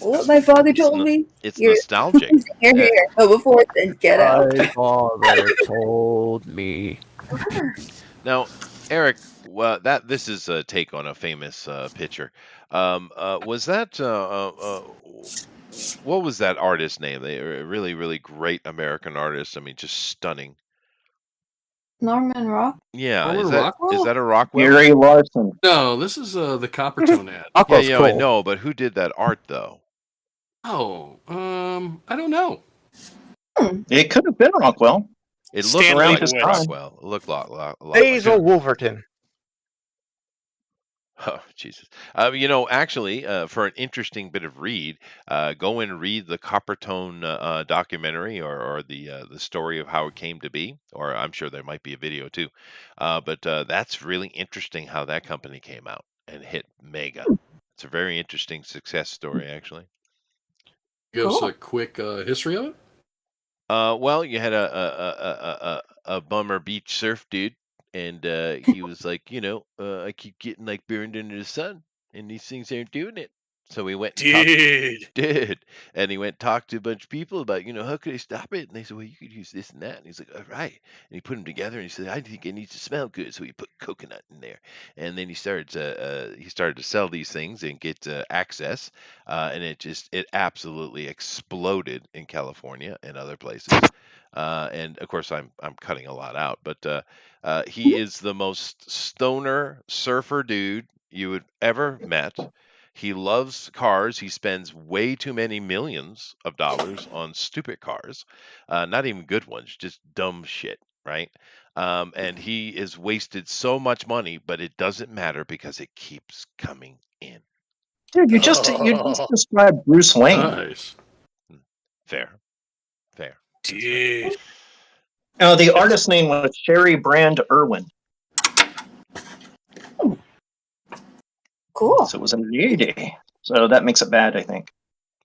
Speaker 5: What my father
Speaker 2: It's
Speaker 5: told
Speaker 2: no-
Speaker 5: me.
Speaker 2: It's
Speaker 5: You're-
Speaker 2: nostalgic.
Speaker 5: Here. But before then, get out.
Speaker 1: My father told me.
Speaker 2: Now, Eric, well, this is a take on a famous pitcher. Was that what was that artist's name? They were a really, really great American artist. I mean, just stunning.
Speaker 5: Norman Rock.
Speaker 2: Yeah,
Speaker 3: Norman
Speaker 2: is that
Speaker 3: Rockwell?
Speaker 2: a Rockwell?
Speaker 7: Gary Larson.
Speaker 3: No, this is the Coppertone ad.
Speaker 2: Yeah,
Speaker 1: Aqua's
Speaker 2: I
Speaker 1: cool.
Speaker 2: know, but who did that art though?
Speaker 3: Oh, I don't know.
Speaker 7: It could have been Rockwell.
Speaker 2: It looked
Speaker 4: Stanley
Speaker 2: like
Speaker 7: Witch.
Speaker 2: Rockwell. It looked a lot
Speaker 8: Basil
Speaker 2: like
Speaker 8: Wolverton.
Speaker 2: Oh, Jesus. Actually, for an interesting bit of read, go and read the Coppertone documentary or the story of how it came to be. Or I'm sure there might be a video too. But that's really interesting how that company came out and hit mega. It's a very interesting success story, actually.
Speaker 3: Give us
Speaker 5: Cool.
Speaker 3: a quick history of it.
Speaker 2: Well, you had a bummer beach surf dude, and he was like, I keep getting like burned into the sun, and these things aren't doing it. So we went and talked.
Speaker 4: Dude.
Speaker 2: Did. And he went and talked to a bunch of people about, how could I stop it? And they said, well, you could use this and that. And he's like, all right. And he put them together and he said, I think it needs to smell good. So he put coconut in there. And then he started to sell these things and get access. And it absolutely exploded in California and other places. And of course, I'm cutting a lot out, but he is the most stoner surfer dude you would ever met. He loves cars. He spends way too many millions of dollars on stupid cars, not even good ones, just dumb shit, right? And he is wasted so much money, but it doesn't matter because it keeps coming in.
Speaker 7: Dude, you just described Bruce Wayne.
Speaker 3: Nice.
Speaker 2: Fair.
Speaker 4: Dude.
Speaker 7: The artist's name was Sherry Brand Irwin.
Speaker 6: Cool.
Speaker 7: So it was a lady. So that makes it bad, I think.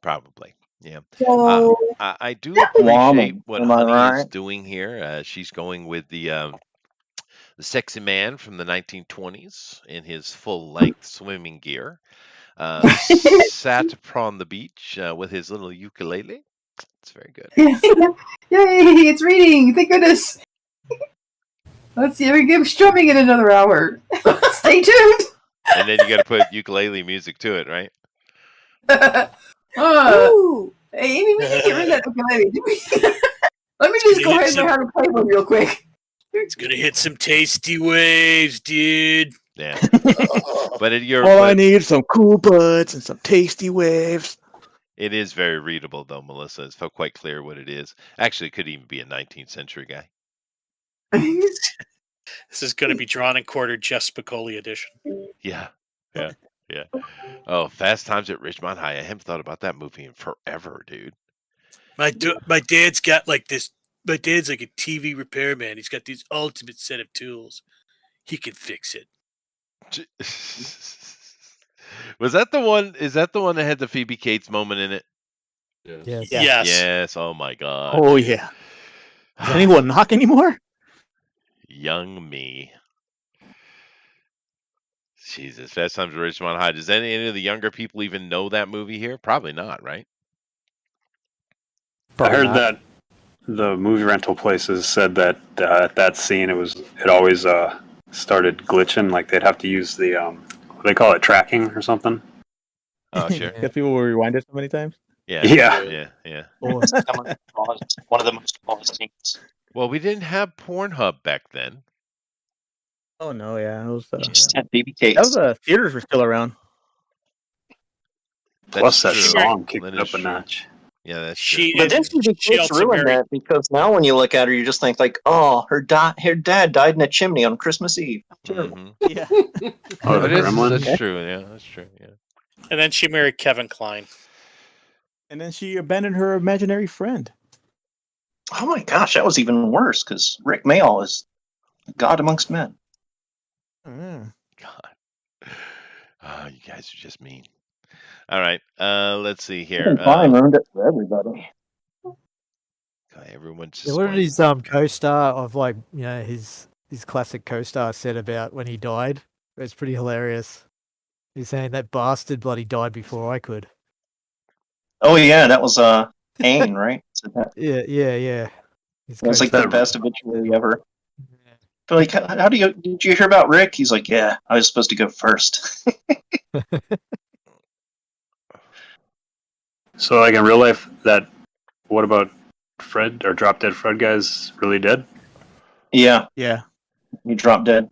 Speaker 2: Probably. Yeah.
Speaker 6: So,
Speaker 2: I do
Speaker 7: Mom,
Speaker 2: appreciate what
Speaker 7: am I
Speaker 2: Honey is
Speaker 7: right?
Speaker 2: doing here. She's going with the sexy man from the 1920s in his full-length swimming gear. Sat upon the beach with his little ukulele. It's very good.
Speaker 6: yay! It's reading. Thank goodness. Let's see. We get strumming in another hour. Stay tuned.
Speaker 2: And then you got to put ukulele music to it, right?
Speaker 6: Ooh. Hey, Amy, we can get rid of that ukulele. Let me just go ahead and learn how to play one real quick.
Speaker 4: It's gonna hit some tasty waves, dude.
Speaker 2: Yeah. But
Speaker 8: I need is some cool buds and some tasty waves.
Speaker 2: It is very readable, though, Melissa. It's quite clear what it is. Actually, it could even be a 19th century guy.
Speaker 4: This is going to be drawn and quartered Jeff Spicoli edition.
Speaker 2: Yeah. Oh, Fast Times at Ridgemont High. I haven't thought about that movie in forever, dude.
Speaker 4: My dad's got like this. My dad's like a TV repairman. He's got this ultimate set of tools. He can fix it.
Speaker 2: Was that the one? Is that the one that had the Phoebe Cates moment in it?
Speaker 3: Yes.
Speaker 4: Yes.
Speaker 2: Yes. Oh my God.
Speaker 8: Oh yeah. Does anyone knock anymore?
Speaker 2: Young me. Jesus, Fast Times at Ridgemont High. Does any of the younger people even know that movie here? Probably not, right?
Speaker 9: I heard that the movie rental places said that at that scene it always started glitching, like they'd have to use the what they call it, tracking or something.
Speaker 2: Oh, sure.
Speaker 8: Because people will rewind it so many times.
Speaker 2: Yeah.
Speaker 7: One of the most flawless scenes.
Speaker 2: Well, we didn't have Pornhub back then.
Speaker 8: Oh no, yeah, it was.
Speaker 7: Just had BB Cates.
Speaker 8: That was theaters were still around.
Speaker 9: Plus that
Speaker 2: true.
Speaker 9: song kicked
Speaker 2: That
Speaker 9: it up
Speaker 2: is
Speaker 9: a
Speaker 2: true.
Speaker 9: notch.
Speaker 2: Yeah, that's
Speaker 4: She
Speaker 2: true.
Speaker 7: But then BB Cates ruined that because now when you look at her, you just think like, oh, her dad died in a chimney on Christmas Eve. Terrible.
Speaker 2: Mm-hmm.
Speaker 8: Yeah.
Speaker 9: Oh, the gremlin.
Speaker 2: That's true. Yeah, that's true. Yeah.
Speaker 4: And then she married Kevin Kline.
Speaker 8: And then she abandoned her imaginary friend.
Speaker 7: Oh my gosh, that was even worse because Rick Mayall is God amongst men.
Speaker 8: Mm.
Speaker 2: God. Oh, you guys are just mean. All right. Let's see here.
Speaker 7: Fine ruined it for everybody.
Speaker 2: Everyone's
Speaker 1: Yeah,
Speaker 2: just
Speaker 1: what did his co-star of his classic co-star said about when he died? It's pretty hilarious. He's saying that bastard bloody died before I could.
Speaker 7: Oh yeah, that was Ain, right? So that
Speaker 1: Yeah. His
Speaker 7: was like
Speaker 1: co-star.
Speaker 7: the best obituary ever. But like, did you hear about Rick? He's like, yeah, I was supposed to go first.
Speaker 9: So like in real life, what about Fred or Drop Dead Fred guy's really dead?
Speaker 7: Yeah,
Speaker 8: He
Speaker 7: dropped dead.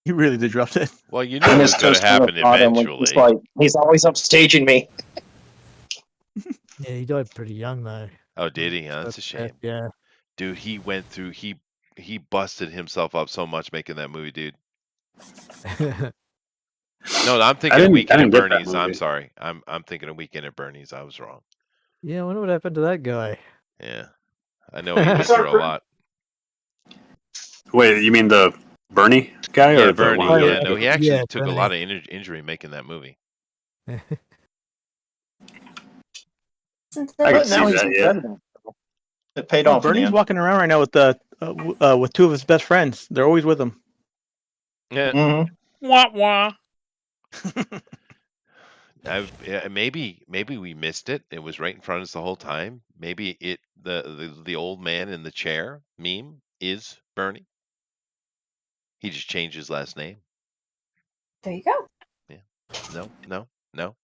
Speaker 8: He really did drop dead.
Speaker 2: Well, you knew it was going to happen eventually.
Speaker 7: It's like he's always upstaging me.
Speaker 1: Yeah, he died pretty young though.
Speaker 2: Oh, did he? That's a shame.
Speaker 1: Yeah.
Speaker 2: Dude, he went through. He busted himself up so much making that movie, dude. No, I'm thinking of Weekend at Bernie's. I'm sorry. I'm thinking of Weekend at Bernie's. I was wrong.
Speaker 1: Yeah, I wonder what happened to that guy.
Speaker 2: Yeah, I know he went through a lot.
Speaker 9: Wait, you mean the Bernie guy
Speaker 2: Yeah,
Speaker 9: or
Speaker 2: Bernie.
Speaker 9: the one?
Speaker 2: Yeah, no, he actually took
Speaker 1: Bernie.
Speaker 2: a lot of injury making that movie.
Speaker 9: I can see that. Yeah.
Speaker 7: It paid off.
Speaker 8: Bernie's walking around right now with two of his best friends. They're always with him.
Speaker 2: Yeah.
Speaker 7: Mm-hmm.
Speaker 4: Wah wah.
Speaker 2: Maybe we missed it. It was right in front of us the whole time. Maybe the old man in the chair meme is Bernie. He just changed his last name.
Speaker 5: There you go.
Speaker 2: Yeah. No.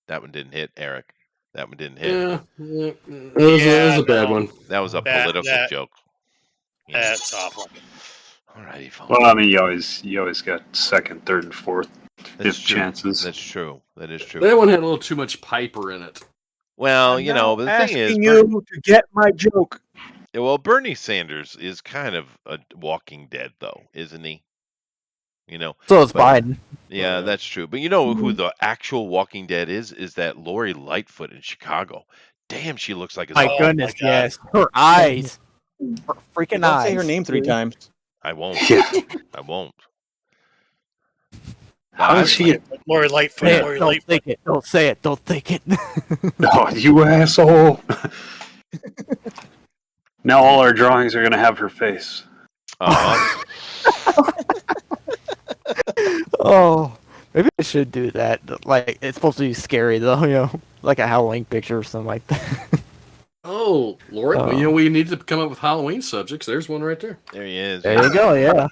Speaker 2: That one didn't hit, Eric. That one didn't hit.
Speaker 3: Yeah, it was a bad one.
Speaker 2: That was a
Speaker 4: That-
Speaker 2: political
Speaker 4: that-
Speaker 2: joke. Yeah.
Speaker 4: That's awful.
Speaker 2: Alrighty, folks.
Speaker 9: Well, I mean, you always got second, third, and fourth,
Speaker 2: That's
Speaker 9: fifth
Speaker 2: true.
Speaker 9: chances.
Speaker 2: That's true. That is true.
Speaker 3: That one had a little too much Piper in it.
Speaker 2: Well,
Speaker 8: I'm
Speaker 2: but the thing is,
Speaker 8: asking you to get my joke.
Speaker 2: well, Bernie Sanders is kind of a Walking Dead, though, isn't he?
Speaker 1: So is
Speaker 2: But-
Speaker 1: Biden.
Speaker 2: Yeah,
Speaker 3: yeah.
Speaker 2: that's true. But you know who the actual Walking Dead is? Is that Lori Lightfoot in Chicago? Damn, she looks like a
Speaker 1: My
Speaker 2: zombie.
Speaker 1: goodness,
Speaker 4: God.
Speaker 1: yes. Her eyes. Her freaking
Speaker 8: Don't
Speaker 1: eyes.
Speaker 8: say her name 3 times.
Speaker 2: I won't.
Speaker 9: Yeah.
Speaker 2: I won't.
Speaker 9: How does she?
Speaker 4: Lori Lightfoot.
Speaker 1: Say it,
Speaker 4: Lori
Speaker 1: don't
Speaker 4: Lightfoot.
Speaker 1: think it. Don't say it. Don't think it.
Speaker 9: Oh, you asshole! Now all our drawings are gonna have her face.
Speaker 1: Oh, maybe I should do that. Like, it's supposed to be scary, though, like a Halloween picture or something like that.
Speaker 3: Oh, Lord.
Speaker 1: Oh.
Speaker 3: Well, we need to come up with Halloween subjects. There's one right there.
Speaker 2: There he is.
Speaker 1: There you go, yeah.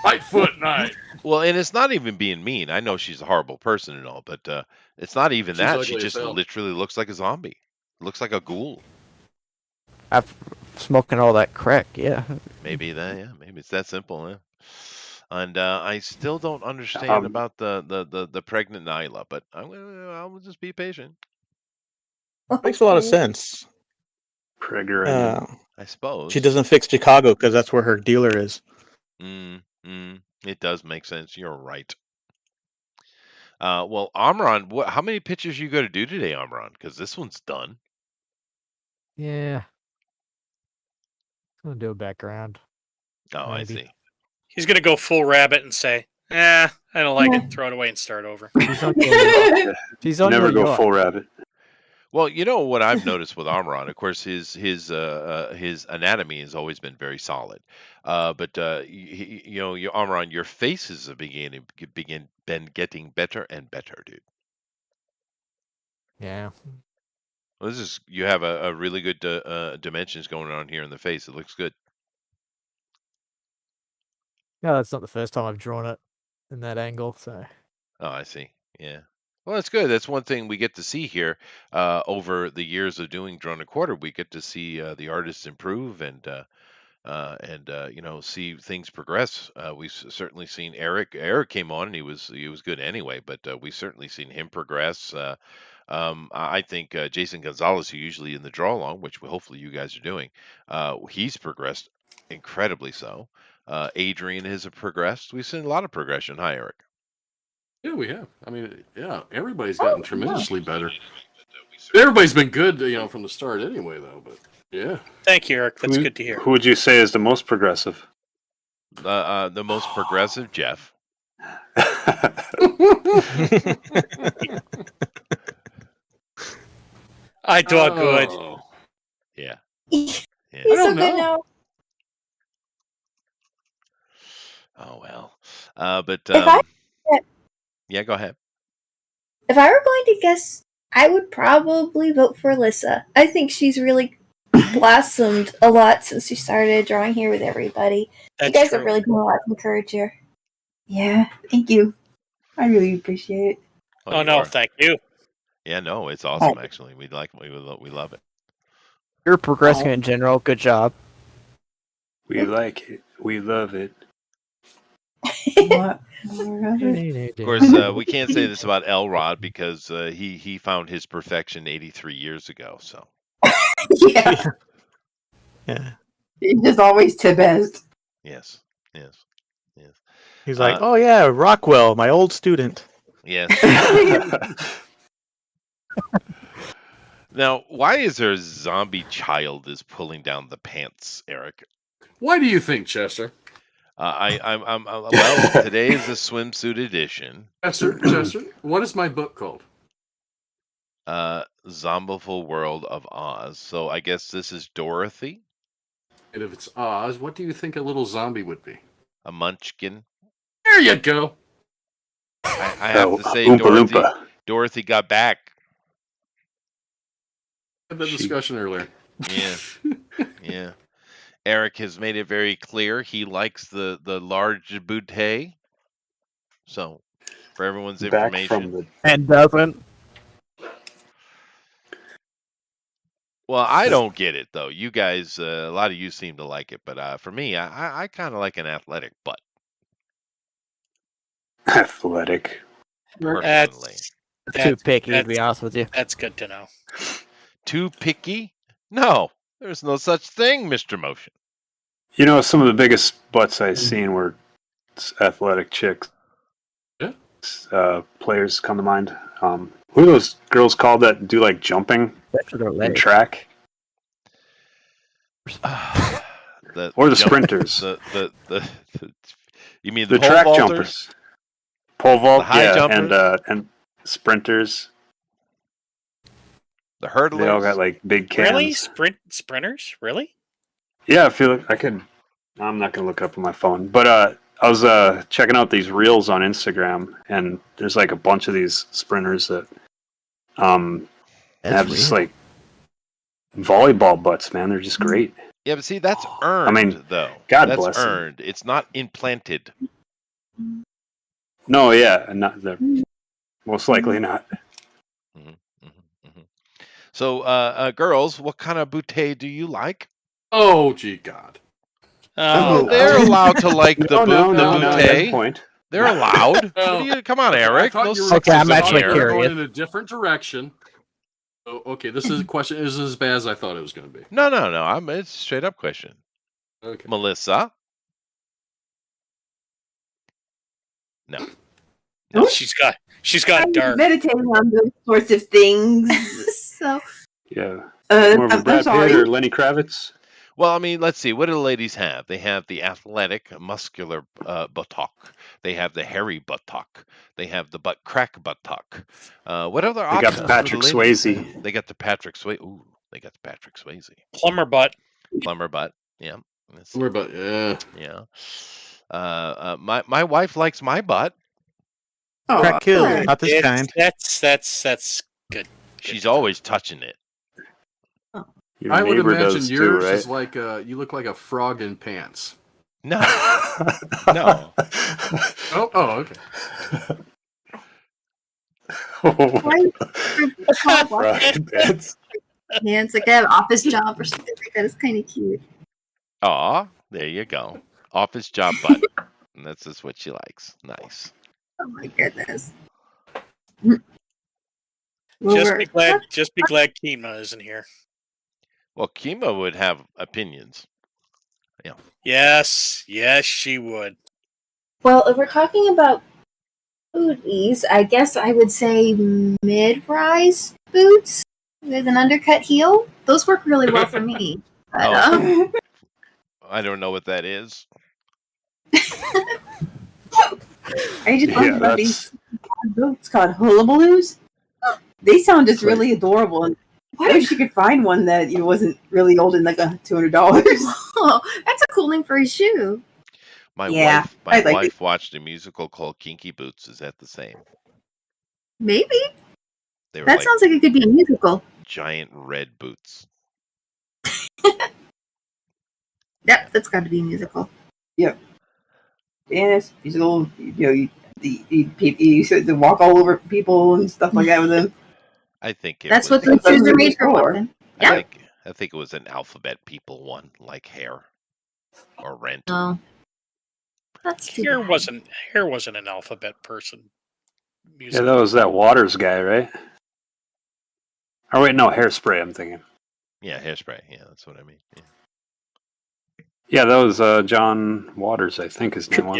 Speaker 3: Lightfoot night.
Speaker 2: Well, and it's not even being mean. I know she's a horrible person and all, but it's not even
Speaker 3: She's
Speaker 2: that.
Speaker 3: ugly
Speaker 2: She
Speaker 3: as
Speaker 2: just
Speaker 3: hell.
Speaker 2: literally looks like a zombie. Looks like a ghoul.
Speaker 1: After smoking all that crack, yeah.
Speaker 2: Maybe it's that simple. Yeah. And I still don't understand about the pregnant Nyla, but I'll just be patient.
Speaker 8: Makes a lot of sense.
Speaker 9: Pregnant.
Speaker 2: I suppose
Speaker 8: She doesn't fix Chicago because that's where her dealer is.
Speaker 2: It does make sense. You're right. Well, Amron, how many pictures you got to do today, Amron? Because this one's done.
Speaker 10: Yeah. I'm gonna do a background.
Speaker 2: Oh, I
Speaker 10: Maybe.
Speaker 2: see.
Speaker 4: He's gonna go full rabbit and say, I don't like it. Throw it away and start over.
Speaker 10: She's on your, she's on
Speaker 9: Never
Speaker 10: your
Speaker 9: go
Speaker 10: yacht.
Speaker 9: full rabbit.
Speaker 2: Well, you know what I've noticed with Amron, of course, his anatomy has always been very solid. But Amron, your faces have been getting better and better, dude.
Speaker 10: Yeah.
Speaker 2: Well, you have a really good dimensions going on here in the face. It looks good.
Speaker 10: No, that's not the first time I've drawn it in that angle, so
Speaker 2: Oh, I see. Yeah. Well, that's good. That's one thing we get to see here over the years of doing Drone a Quarter. We get to see the artists improve and see things progress. We've certainly seen Eric. Eric came on and he was good anyway, but we've certainly seen him progress. I think Jason Gonzalez, who usually in the draw along, which hopefully you guys are doing, he's progressed incredibly so. Adrian has progressed. We've seen a lot of progression. Hi, Eric.
Speaker 3: Yeah, we have. I mean, yeah, everybody's gotten tremendously better. Everybody's been good, from the start anyway, though. But yeah,
Speaker 4: Thank you, Eric. That's good to hear.
Speaker 9: Who would you say is the most progressive?
Speaker 2: The most progressive, Jeff.
Speaker 4: I do good.
Speaker 3: Oh.
Speaker 2: Yeah.
Speaker 5: He's
Speaker 2: Yeah.
Speaker 3: I don't
Speaker 5: so good
Speaker 3: know.
Speaker 5: now.
Speaker 2: Oh well. But
Speaker 5: I-
Speaker 2: yeah, go ahead.
Speaker 5: If I were going to guess, I would probably vote for Alyssa. I think she's really blossomed a lot since she started drawing here with everybody.
Speaker 4: That's
Speaker 5: you guys
Speaker 4: true.
Speaker 5: have really done a lot to encourage her. Yeah, thank you. I really appreciate it.
Speaker 4: Oh
Speaker 2: you
Speaker 4: no,
Speaker 2: are.
Speaker 4: thank you.
Speaker 2: Yeah, no, it's awesome. Actually, we love it.
Speaker 1: You're progressing in general. Good job.
Speaker 9: We like it. We love it.
Speaker 6: What?
Speaker 2: Of course, we can't say this about Elrod because he found his perfection 83 years ago. So
Speaker 6: Yeah,
Speaker 8: Yeah.
Speaker 6: he's just always to best.
Speaker 2: yes.
Speaker 8: He's like, oh yeah, Rockwell, my old student.
Speaker 2: Yes. Now, why is there a zombie child is pulling down the pants, Eric?
Speaker 3: Why do you think, Chester?
Speaker 2: Well, today is the swimsuit edition.
Speaker 3: Chester, what is my book called?
Speaker 2: Zombiful World of Oz. So I guess this is Dorothy,
Speaker 3: And if it's Oz, what do you think a little zombie would be?
Speaker 2: a munchkin.
Speaker 3: There you go.
Speaker 2: I have to say,
Speaker 9: Oompa
Speaker 2: Dorothy.
Speaker 9: Loompa.
Speaker 2: Dorothy got back.
Speaker 3: Had that discussion earlier.
Speaker 2: Yeah. Yeah. Eric has made it very clear he likes the large bouteille. So, for everyone's
Speaker 9: Back from
Speaker 2: information.
Speaker 9: the
Speaker 1: And doesn't.
Speaker 2: Well, I don't get it though. You guys, a lot of you seem to like it, but for me, I kind of like an athletic butt
Speaker 9: athletic.
Speaker 2: personally.
Speaker 1: Too picky, to be honest with you.
Speaker 4: That's good to know.
Speaker 2: Too picky? No, there's no such thing, Mr. Motion.
Speaker 9: You know, some of the biggest butts I've seen were athletic chicks.
Speaker 3: Yeah.
Speaker 9: Players come to mind. Who are those girls called that do like jumping and track? Or the sprinters.
Speaker 2: You mean
Speaker 9: the
Speaker 2: pole
Speaker 9: track
Speaker 2: vaulters?
Speaker 9: jumpers? Pole vault,
Speaker 2: The high
Speaker 9: yeah,
Speaker 2: jumpers?
Speaker 9: and sprinters.
Speaker 2: The hurdlers?
Speaker 9: They all got like big cans.
Speaker 4: Really? Sprinters? Really?
Speaker 9: Yeah, I feel like I could. I'm not gonna look up on my phone, but I was checking out these reels on Instagram, and there's like a bunch of these sprinters that have just like volleyball butts, man. They're just great.
Speaker 2: Yeah, but see, that's earned, though.
Speaker 9: God
Speaker 2: that's
Speaker 9: bless 'em.
Speaker 2: earned. It's not implanted.
Speaker 9: No, yeah, and not the most likely not.
Speaker 2: So, girls, what kind of bouteille do you like?
Speaker 3: Oh, gee, God.
Speaker 2: Oh, they're allowed to like the bouteille.
Speaker 9: Point.
Speaker 2: They're allowed. Come on, Eric.
Speaker 3: I
Speaker 2: No
Speaker 3: thought
Speaker 2: such
Speaker 3: you were
Speaker 2: thing here.
Speaker 3: going in a different direction. Oh, okay, this is a question. Is as bad as I thought it was going to be?
Speaker 2: No. It's a straight up question.
Speaker 3: Okay.
Speaker 2: Melissa? No.
Speaker 5: Nope.
Speaker 4: She's got dark.
Speaker 5: Meditating on those sorts of things. So
Speaker 9: Yeah. More of a
Speaker 5: I'm
Speaker 9: Brad
Speaker 5: sorry.
Speaker 9: Pitt or Lenny Kravitz.
Speaker 2: Well, I mean, let's see. What do the ladies have? They have the athletic, muscular buttock. They have the hairy buttock. They have the butt crack buttock. What other
Speaker 9: They
Speaker 2: options?
Speaker 9: got the
Speaker 2: for
Speaker 9: Patrick
Speaker 2: ladies?
Speaker 9: Swayze.
Speaker 2: They got the Patrick Swayze. Ooh, they got the Patrick Swayze.
Speaker 4: Plumber butt.
Speaker 2: Plumber butt. Yeah.
Speaker 3: Plumber butt. Yeah.
Speaker 2: Yeah. My wife likes my butt.
Speaker 5: Oh,
Speaker 8: Crack kill,
Speaker 5: good.
Speaker 8: not this kind.
Speaker 4: That's good.
Speaker 2: She's always touching it.
Speaker 9: Your
Speaker 3: I would
Speaker 9: neighbor
Speaker 3: imagine
Speaker 9: does
Speaker 3: yours
Speaker 9: too, right?
Speaker 3: is like you look like a frog in pants.
Speaker 2: No. No.
Speaker 3: Oh, okay.
Speaker 5: Frog
Speaker 9: pants.
Speaker 5: Yeah, it's like an office job or something like that. It's kind of cute.
Speaker 2: Aw, there you go. Office job butt. And that's just what she likes. Nice.
Speaker 5: Oh my goodness.
Speaker 4: Just be glad Kima isn't here.
Speaker 2: Well, Kima would have opinions. Yeah.
Speaker 4: Yes, she would.
Speaker 5: Well, if we're talking about booties, I guess I would say mid-rise boots with an undercut heel. Those work really well for me. But,
Speaker 2: Oh. I don't know what that is.
Speaker 6: I just learned about these boots called hullabaloos. They sound just really adorable, and I wish you could find one that wasn't really old and like $200.
Speaker 5: Oh, that's a cool name for a shoe.
Speaker 2: My
Speaker 6: Yeah,
Speaker 2: wife watched a musical called Kinky Boots. Is that the same?
Speaker 5: Maybe.
Speaker 2: They were
Speaker 5: That
Speaker 2: like
Speaker 5: sounds like it could be a musical.
Speaker 2: giant red boots.
Speaker 5: Yep, that's got to be a musical.
Speaker 6: Yep. And it's musical. You used to walk all over people and stuff like that with them.
Speaker 2: I think
Speaker 5: That's
Speaker 2: was,
Speaker 5: what the shoes are made for. Walking.
Speaker 2: I
Speaker 5: Yeah.
Speaker 2: think it was an alphabet people one, like Hair or Rent.
Speaker 5: Oh. That's too
Speaker 4: Hair
Speaker 5: bad.
Speaker 4: wasn't an alphabet person.
Speaker 9: Yeah, that was that Waters guy, right? Oh wait, no, Hairspray. I'm thinking.
Speaker 2: Yeah, Hairspray. Yeah, that's what I mean. Yeah.
Speaker 9: Yeah, that was John Waters, I think his name was.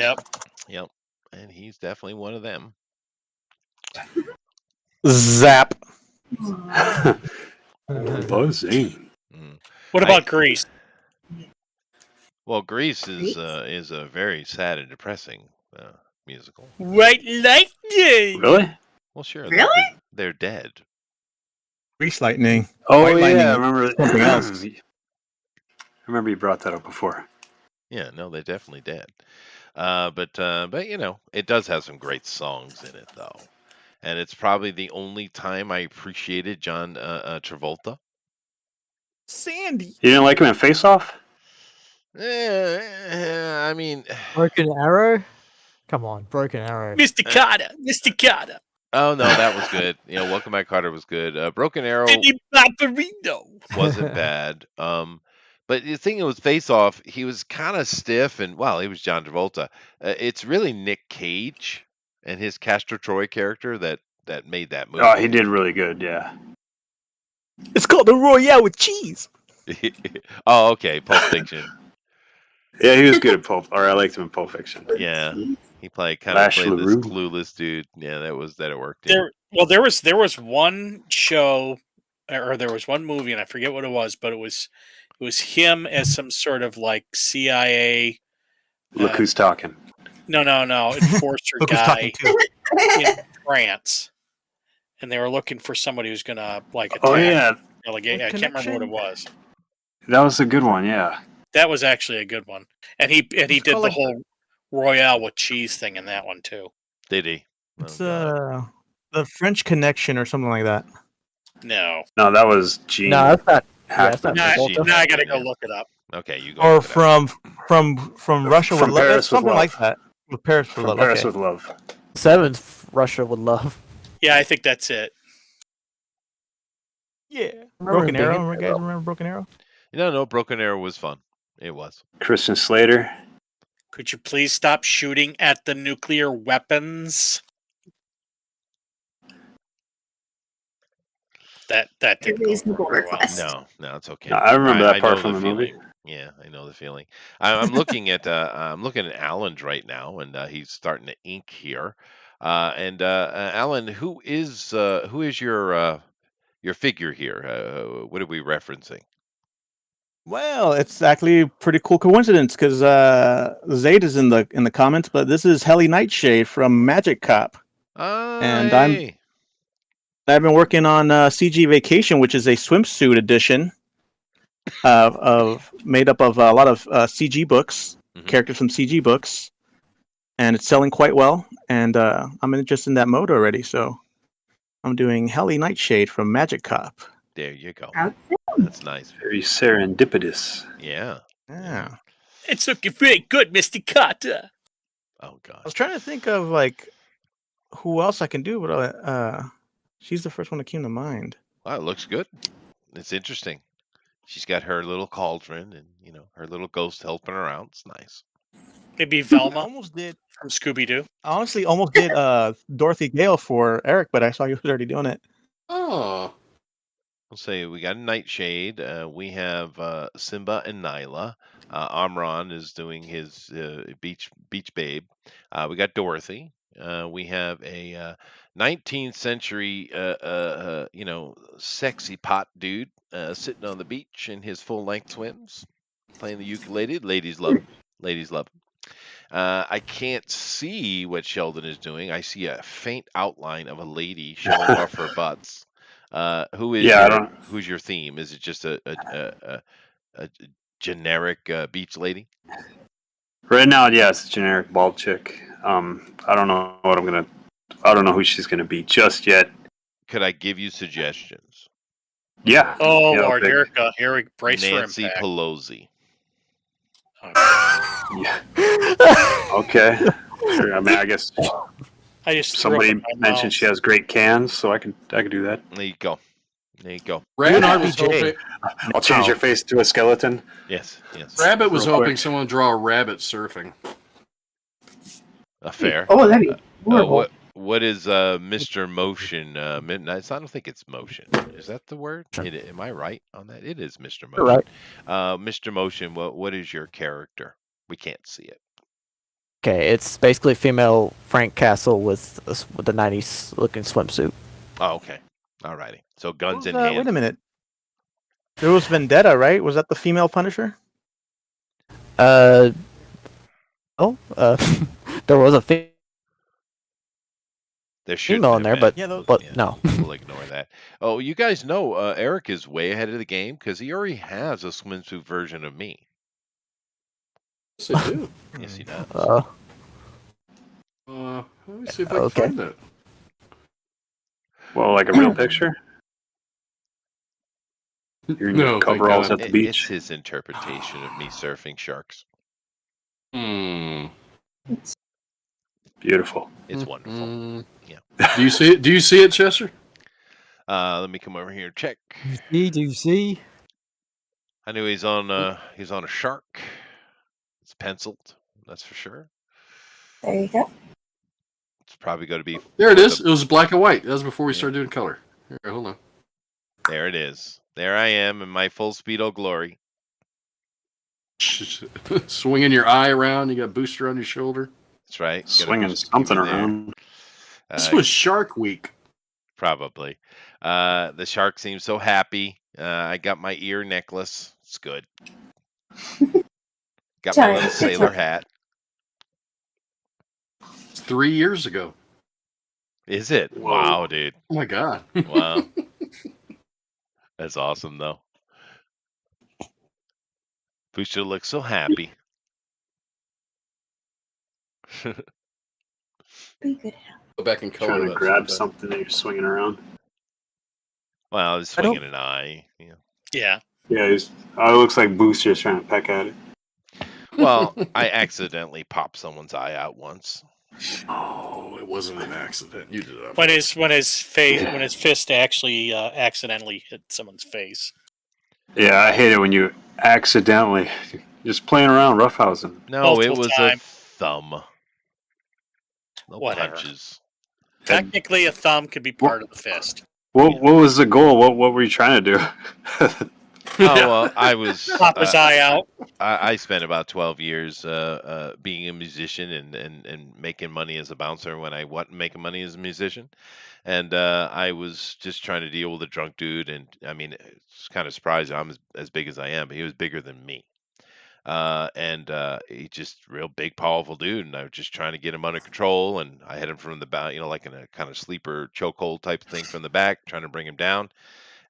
Speaker 2: Yep. And he's definitely one of them.
Speaker 8: Zap.
Speaker 9: Buzzing.
Speaker 4: What about Grease?
Speaker 2: Well, Grease is a very sad and depressing musical.
Speaker 4: White Lightning.
Speaker 9: Really?
Speaker 2: Well, sure.
Speaker 5: Really?
Speaker 2: They're dead.
Speaker 8: Grease lightning.
Speaker 9: Oh
Speaker 8: White
Speaker 9: yeah,
Speaker 8: lightning
Speaker 9: I
Speaker 8: is
Speaker 9: remember
Speaker 8: something else.
Speaker 9: I remember you brought that up before.
Speaker 2: Yeah, no, they're definitely dead. But it does have some great songs in it, though. and it's probably the only time I appreciated John Travolta.
Speaker 8: Sandy.
Speaker 9: You didn't like him in Face Off?
Speaker 2: I mean,
Speaker 10: Broken Arrow. Come on, Broken Arrow.
Speaker 4: Mr. Carter, Mr. Carter,
Speaker 2: oh no, that was good. Welcome Back, Carter was good. Broken Arrow
Speaker 4: Vinny Barbarino.
Speaker 2: wasn't bad. But the thing was, Face Off, he was kind of stiff, and well, he was John Travolta. It's really Nick Cage and his Castor Troy character that made that movie.
Speaker 9: Oh, he did really good. Yeah.
Speaker 8: It's called the Royale with cheese.
Speaker 2: Oh, okay, Pulp Fiction.
Speaker 9: Yeah, he was good at Pulp. Or I liked him in Pulp Fiction.
Speaker 2: Yeah, he played this
Speaker 9: Lash LaRue.
Speaker 2: clueless dude. Yeah, that it worked. In.
Speaker 4: There was one show, or there was one movie, and I forget what it was, but it was him as some sort of like CIA.
Speaker 9: Look who's talking.
Speaker 4: No, enforcer
Speaker 8: Look who's
Speaker 4: guy
Speaker 8: talking too.
Speaker 4: in France, and they were looking for somebody who's gonna like attack.
Speaker 9: Oh yeah,
Speaker 4: I can't remember what it was.
Speaker 9: that was a good one. Yeah.
Speaker 4: That was actually a good one, and he did the
Speaker 8: called, like,
Speaker 4: whole Royale with cheese thing in that one too.
Speaker 2: Did he?
Speaker 8: It's
Speaker 2: Oh,
Speaker 8: the French Connection or something like that.
Speaker 4: No,
Speaker 9: No, that was Gene.
Speaker 1: No, that's not. Yeah,
Speaker 9: Hackman.
Speaker 1: that's not
Speaker 4: now,
Speaker 1: Travolta.
Speaker 4: now I gotta go look it up.
Speaker 2: okay, you go.
Speaker 8: Or
Speaker 2: look it up.
Speaker 8: from Russia
Speaker 9: From
Speaker 8: with Love.
Speaker 9: Paris with
Speaker 8: Something
Speaker 9: Love.
Speaker 8: like that. With Paris with
Speaker 9: From
Speaker 8: Love.
Speaker 9: Paris
Speaker 8: Okay.
Speaker 9: with Love.
Speaker 1: Seventh, Russia would love.
Speaker 4: Yeah, I think that's it.
Speaker 8: Yeah.
Speaker 1: Remember
Speaker 8: Broken
Speaker 1: him being
Speaker 8: Arrow.
Speaker 1: in
Speaker 8: Remember,
Speaker 1: there,
Speaker 8: guys?
Speaker 1: though.
Speaker 8: Remember Broken Arrow?
Speaker 2: No, Broken Arrow was fun. It was.
Speaker 9: Christian Slater.
Speaker 4: Could you please stop shooting at the nuclear weapons? That
Speaker 5: A
Speaker 4: didn't go
Speaker 5: reasonable
Speaker 4: very well.
Speaker 5: request.
Speaker 2: No, it's okay.
Speaker 9: No, I remember that part
Speaker 2: know
Speaker 9: from the movie.
Speaker 2: feeling. Yeah, I know the feeling. I'm looking at Alan's right now, and he's starting to ink here. Alan, who is your figure here? What are we referencing?
Speaker 8: Well, it's actually a pretty cool coincidence because Zayd is in the comments, but this is Helly Nightshade from Magic Cop. And
Speaker 2: Hey.
Speaker 8: I've been working on CG Vacation, which is a swimsuit edition of made up of a lot of CG books,
Speaker 2: Mhm.
Speaker 8: characters from CG books, and it's selling quite well. And I'm just in that mode already, so I'm doing Helly Nightshade from Magic Cop.
Speaker 2: There you go.
Speaker 5: Proud
Speaker 2: That's nice.
Speaker 9: Very serendipitous.
Speaker 2: Yeah.
Speaker 8: Yeah.
Speaker 4: It's looking very good, Mr. Carter.
Speaker 2: Oh
Speaker 8: I
Speaker 2: gosh.
Speaker 8: was trying to think of like who else I can do, but she's the first one that came to mind.
Speaker 2: Wow, it looks good. It's interesting. She's got her little cauldron and her little ghost helping her out. It's nice.
Speaker 4: Maybe
Speaker 8: I
Speaker 4: Velma
Speaker 8: almost did.
Speaker 4: from Scooby Doo.
Speaker 8: I honestly almost did Dorothy Gale for Eric, but I saw you was already doing it.
Speaker 3: Oh,
Speaker 2: We'll say we got a Nightshade. We have Simba and Nyla. Amron is doing his beach babe. We got Dorothy. We have a 19th century, sexy pot dude sitting on the beach in his full length swims, playing the ukulele. Ladies love him. Ladies love him. I can't see what Sheldon is doing. I see a faint outline of a lady showing off her butts. Who's your theme? Is it just a generic beach lady?
Speaker 9: Right now, yeah, it's a generic bald chick. I don't know I don't know who she's gonna be just yet.
Speaker 2: Could I give you suggestions?
Speaker 9: Yeah.
Speaker 4: Oh
Speaker 9: Yeah,
Speaker 4: Lord,
Speaker 9: big-
Speaker 4: here we brace
Speaker 2: Nancy
Speaker 4: for impact.
Speaker 2: Pelosi.
Speaker 9: Yeah. Okay. Sure. I mean, I guess
Speaker 4: I just
Speaker 9: somebody
Speaker 4: threw up in my
Speaker 9: mentioned
Speaker 4: mouth.
Speaker 9: she has great cans, so I could do that.
Speaker 2: There you go. There you go.
Speaker 3: Rabbit
Speaker 8: an
Speaker 3: was
Speaker 8: RBJ.
Speaker 3: hoping,
Speaker 9: I'll change your face to a skeleton.
Speaker 2: Yes.
Speaker 3: Rabbit was
Speaker 9: Real
Speaker 3: hoping
Speaker 9: quick.
Speaker 3: someone would draw a rabbit surfing.
Speaker 2: Fair.
Speaker 6: Oh, that'd be horrible.
Speaker 2: What is Mr. Motion? I don't think it's Motion. Is that the word? Am I right on that? It is Mr. Motion.
Speaker 1: You're right.
Speaker 2: Mr. Motion. What is your character? We can't see it.
Speaker 1: Okay, it's basically female Frank Castle with the '90s looking swimsuit.
Speaker 2: Oh, okay. Alrighty. So guns in
Speaker 8: Wait
Speaker 2: hand.
Speaker 8: a minute. There was Vendetta, right? Was that the female Punisher?
Speaker 1: There was a
Speaker 2: There should
Speaker 1: female in there, but
Speaker 8: Yeah, those.
Speaker 1: no.
Speaker 2: We'll ignore that. Oh, you guys know Eric is way ahead of the game because he already has a swimsuit version of me.
Speaker 3: Yes, I do.
Speaker 2: Yes, he does.
Speaker 3: Let me see if I can
Speaker 1: Okay.
Speaker 3: find that.
Speaker 9: Well, like a real picture? You're in your
Speaker 3: No, thank
Speaker 9: coveralls
Speaker 3: God.
Speaker 9: at the
Speaker 2: It's
Speaker 9: beach.
Speaker 2: his interpretation of me surfing sharks.
Speaker 3: Hmm.
Speaker 9: Beautiful.
Speaker 2: It's wonderful.
Speaker 3: Mm.
Speaker 2: Yeah.
Speaker 3: Do you see it? Do you see it, Chester?
Speaker 2: Let me come over here and check.
Speaker 10: Do you see?
Speaker 2: I knew he's on a shark. It's penciled, that's for sure.
Speaker 6: There you go.
Speaker 2: It's probably going to be
Speaker 3: There it
Speaker 2: for
Speaker 3: is. It was black and white. That was before we
Speaker 2: Yeah.
Speaker 3: started doing color. Here, hold on.
Speaker 2: There it is. There I am in my full speedo glory.
Speaker 3: Swinging your eye around. You got a booster on your shoulder.
Speaker 2: That's right. Got a
Speaker 9: Swinging
Speaker 2: booster
Speaker 9: something
Speaker 2: kiwi there.
Speaker 9: around.
Speaker 3: This was Shark Week.
Speaker 2: Probably. The shark seems so happy. I got my ear necklace. It's good. Got my little sailor hat.
Speaker 3: It's 3 years ago.
Speaker 2: Is it?
Speaker 9: Whoa.
Speaker 2: Wow, dude.
Speaker 3: Oh my God.
Speaker 2: Wow. That's awesome, though. Booster looks so happy.
Speaker 6: Pretty good.
Speaker 3: Go back and color
Speaker 9: Trying to
Speaker 3: that
Speaker 9: grab
Speaker 3: sometime.
Speaker 9: something that you're swinging around.
Speaker 2: Well, I was swinging an eye. Yeah.
Speaker 4: Yeah.
Speaker 9: Yeah, it looks like Booster's trying to peck at it.
Speaker 2: Well, I accidentally popped someone's eye out once.
Speaker 3: Oh, it wasn't an accident. You did that.
Speaker 4: When his fist actually accidentally hit someone's face.
Speaker 9: Yeah, I hate it when you accidentally just playing around roughhousing.
Speaker 2: No,
Speaker 4: Multiple
Speaker 2: it was
Speaker 4: time.
Speaker 2: a thumb. No
Speaker 4: Whatever.
Speaker 2: punches.
Speaker 4: Technically, a thumb could be part of the fist.
Speaker 9: What was the goal? What were you trying to do?
Speaker 2: Oh well, I was.
Speaker 4: Pop his eye out.
Speaker 2: I spent about 12 years being a musician and making money as a bouncer when I wasn't making money as a musician. And I was just trying to deal with a drunk dude. And I mean, it's kind of surprising. I'm as big as I am, but he was bigger than me. And he just real big, powerful dude. And I was just trying to get him under control. And I had him from the back, like in a kind of sleeper chokehold type thing from the back, trying to bring him down.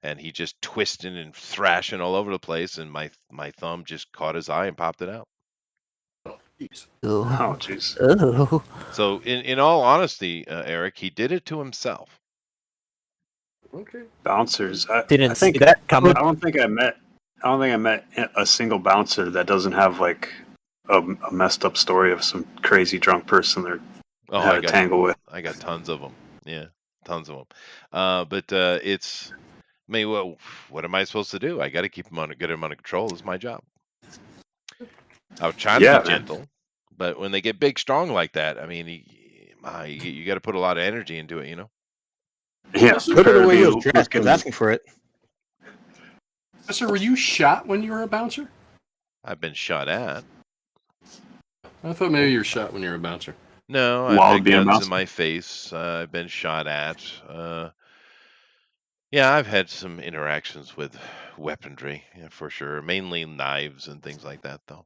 Speaker 2: And he just twisting and thrashing all over the place, and my thumb just caught his eye and popped it out.
Speaker 9: Oh, jeez.
Speaker 10: Oh.
Speaker 2: So, in all honesty, Eric, he did it to himself.
Speaker 3: Okay.
Speaker 9: Bouncers. I
Speaker 10: Didn't
Speaker 9: think
Speaker 10: see that coming.
Speaker 9: I don't think I met a single bouncer that doesn't have like a messed up story of some crazy drunk person they're had a tangle with.
Speaker 2: I got tons of them. Yeah, tons of them. But it's. I mean, what am I supposed to do? I got to keep him get him under control. It's my job. I was trying to be gentle, but when they get big, strong like that, I mean, you got to put a lot of energy into it,
Speaker 9: Yeah,
Speaker 8: Put it the way he was dressed. He was asking for it.
Speaker 3: So, were you shot when you were a bouncer?
Speaker 2: I've been shot at.
Speaker 3: I thought maybe you were shot when you were a bouncer.
Speaker 2: No,
Speaker 9: While
Speaker 2: I've had
Speaker 9: being a
Speaker 2: guns
Speaker 9: bouncer?
Speaker 2: in my face. I've been shot at. Yeah, I've had some interactions with weaponry, for sure. Mainly knives and things like that, though.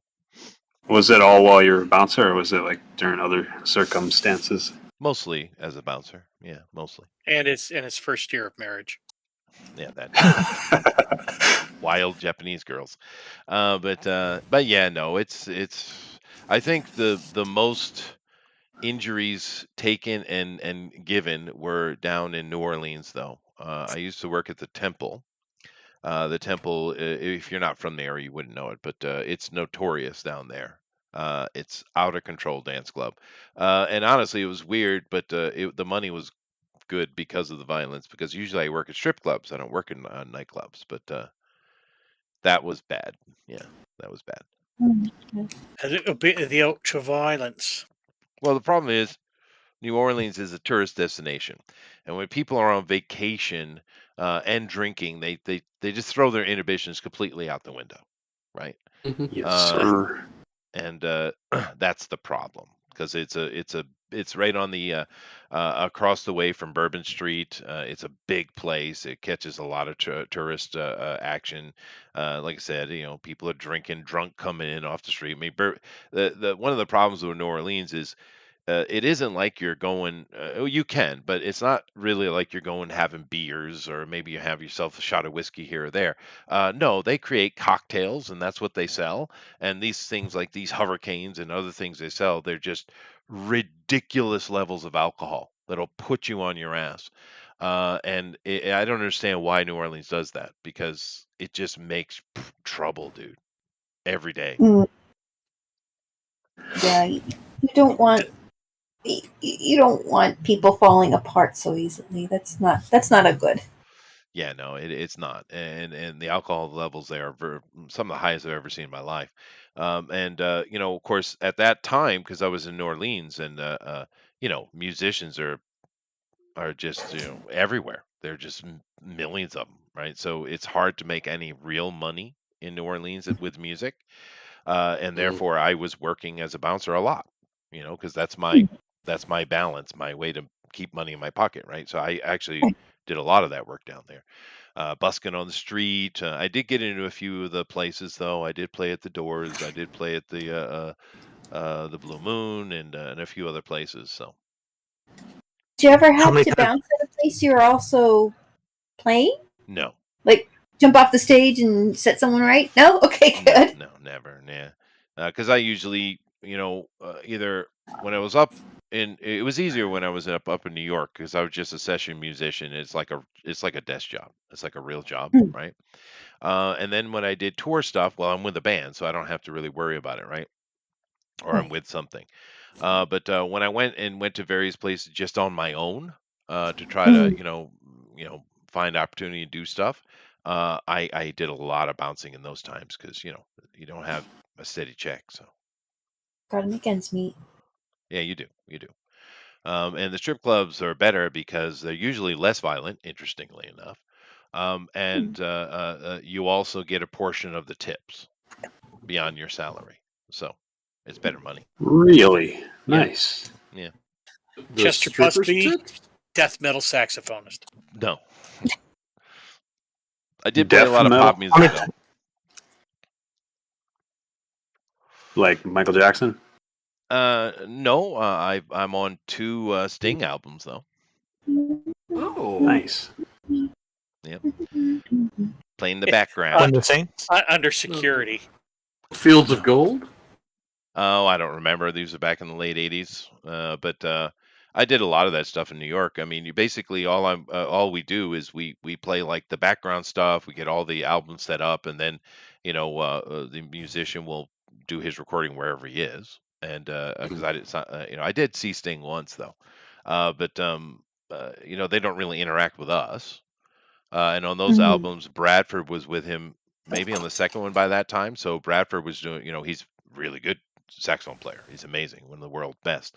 Speaker 9: Was it all while you were a bouncer, or was it like during other circumstances?
Speaker 2: Mostly as a bouncer. Yeah, mostly.
Speaker 4: And it's in his first year of marriage.
Speaker 2: Yeah, that wild Japanese girls. But yeah, no, it's. I think the most injuries taken and given were down in New Orleans, though. I used to work at the Temple. The Temple, if you're not from there, you wouldn't know it, but it's notorious down there. It's out of control dance club, and honestly, it was weird, but the money was good because of the violence. Because usually I work at strip clubs, I don't work in nightclubs, but that was bad. Yeah, that was bad.
Speaker 4: A bit of the ultra violence.
Speaker 2: Well, the problem is New Orleans is a tourist destination, and when people are on vacation and drinking, they just throw their inhibitions completely out the window, right?
Speaker 9: Yes, sir.
Speaker 2: And that's the problem because it's right on the across the way from Bourbon Street. It's a big place. It catches a lot of tourist action. Like I said, people are drinking, drunk coming in off the street. I mean, the one of the problems with New Orleans is it isn't like you're going. You can, but it's not really like you're going having beers or maybe you have yourself a shot of whiskey here or there. No, they create cocktails and that's what they sell. And these things like these hurricanes and other things they sell, they're just ridiculous levels of alcohol that'll put you on your ass. And I don't understand why New Orleans does that, because it just makes trouble, dude, every day.
Speaker 6: Yeah, you don't want you don't want people falling apart so easily. That's not a good.
Speaker 2: Yeah, no, it's not, and the alcohol levels there are some of the highest I've ever seen in my life. And of course, at that time, because I was in New Orleans, and musicians are just everywhere. They're just millions of them, right? So it's hard to make any real money in New Orleans with music, and
Speaker 3: Mm.
Speaker 2: therefore I was working as a bouncer a lot, because that's my balance, my way to keep money in my pocket, right? So I actually did a lot of that work down there, busking on the street. I did get into a few of the places, though. I did play at the Doors. I did play at the Blue Moon, and a few other places. So
Speaker 6: Did you ever
Speaker 7: How
Speaker 6: have
Speaker 7: many
Speaker 6: to
Speaker 7: times?
Speaker 6: bounce at a place you were also playing?
Speaker 2: no,
Speaker 6: Like jump off the stage and set someone right? No? Okay,
Speaker 2: no,
Speaker 6: good.
Speaker 2: no, never, nah. Because I usually, either when I was up it was easier when I was up in New York, because I was just a session musician. It's like a desk job. It's like a real job, right? And then when I did tour stuff, well, I'm with a band, so I don't have to really worry about it, right? Or I'm
Speaker 6: Right.
Speaker 2: with something. But when I went to various places just on my own, to try to find opportunity to do stuff, I did a lot of bouncing in those times, because you don't have a steady check. So
Speaker 6: Gotta make ends meet.
Speaker 2: yeah, you do. And the strip clubs are better because they're usually less violent, interestingly enough. And you also get a portion of the tips beyond your salary, so it's better money.
Speaker 9: Really
Speaker 2: Yeah.
Speaker 9: nice.
Speaker 2: Yeah.
Speaker 3: The
Speaker 4: Chester
Speaker 3: strippers
Speaker 4: Busby,
Speaker 3: tips?
Speaker 4: death metal saxophonist.
Speaker 2: No, I did play a
Speaker 9: Death
Speaker 2: lot of
Speaker 9: metal,
Speaker 2: pop music, though.
Speaker 9: like Michael Jackson.
Speaker 2: No, I'm on 2 Sting albums, though.
Speaker 3: Oh,
Speaker 9: Nice.
Speaker 2: Yep. Playing the background.
Speaker 8: When the Saints.
Speaker 4: Under security.
Speaker 3: Fields of Gold.
Speaker 2: Oh, I don't remember. These were back in the late '80s. But I did a lot of that stuff in New York. I mean, you basically all we do is we play like the background stuff. We get all the albums set up, and then the musician will do his recording wherever he is. And because I did see Sting once, though, but they don't really interact with us. And on those albums, Bradford was with him, maybe on the second one by that time. So Bradford was doing, he's really good saxophone player. He's amazing, one of the world's best.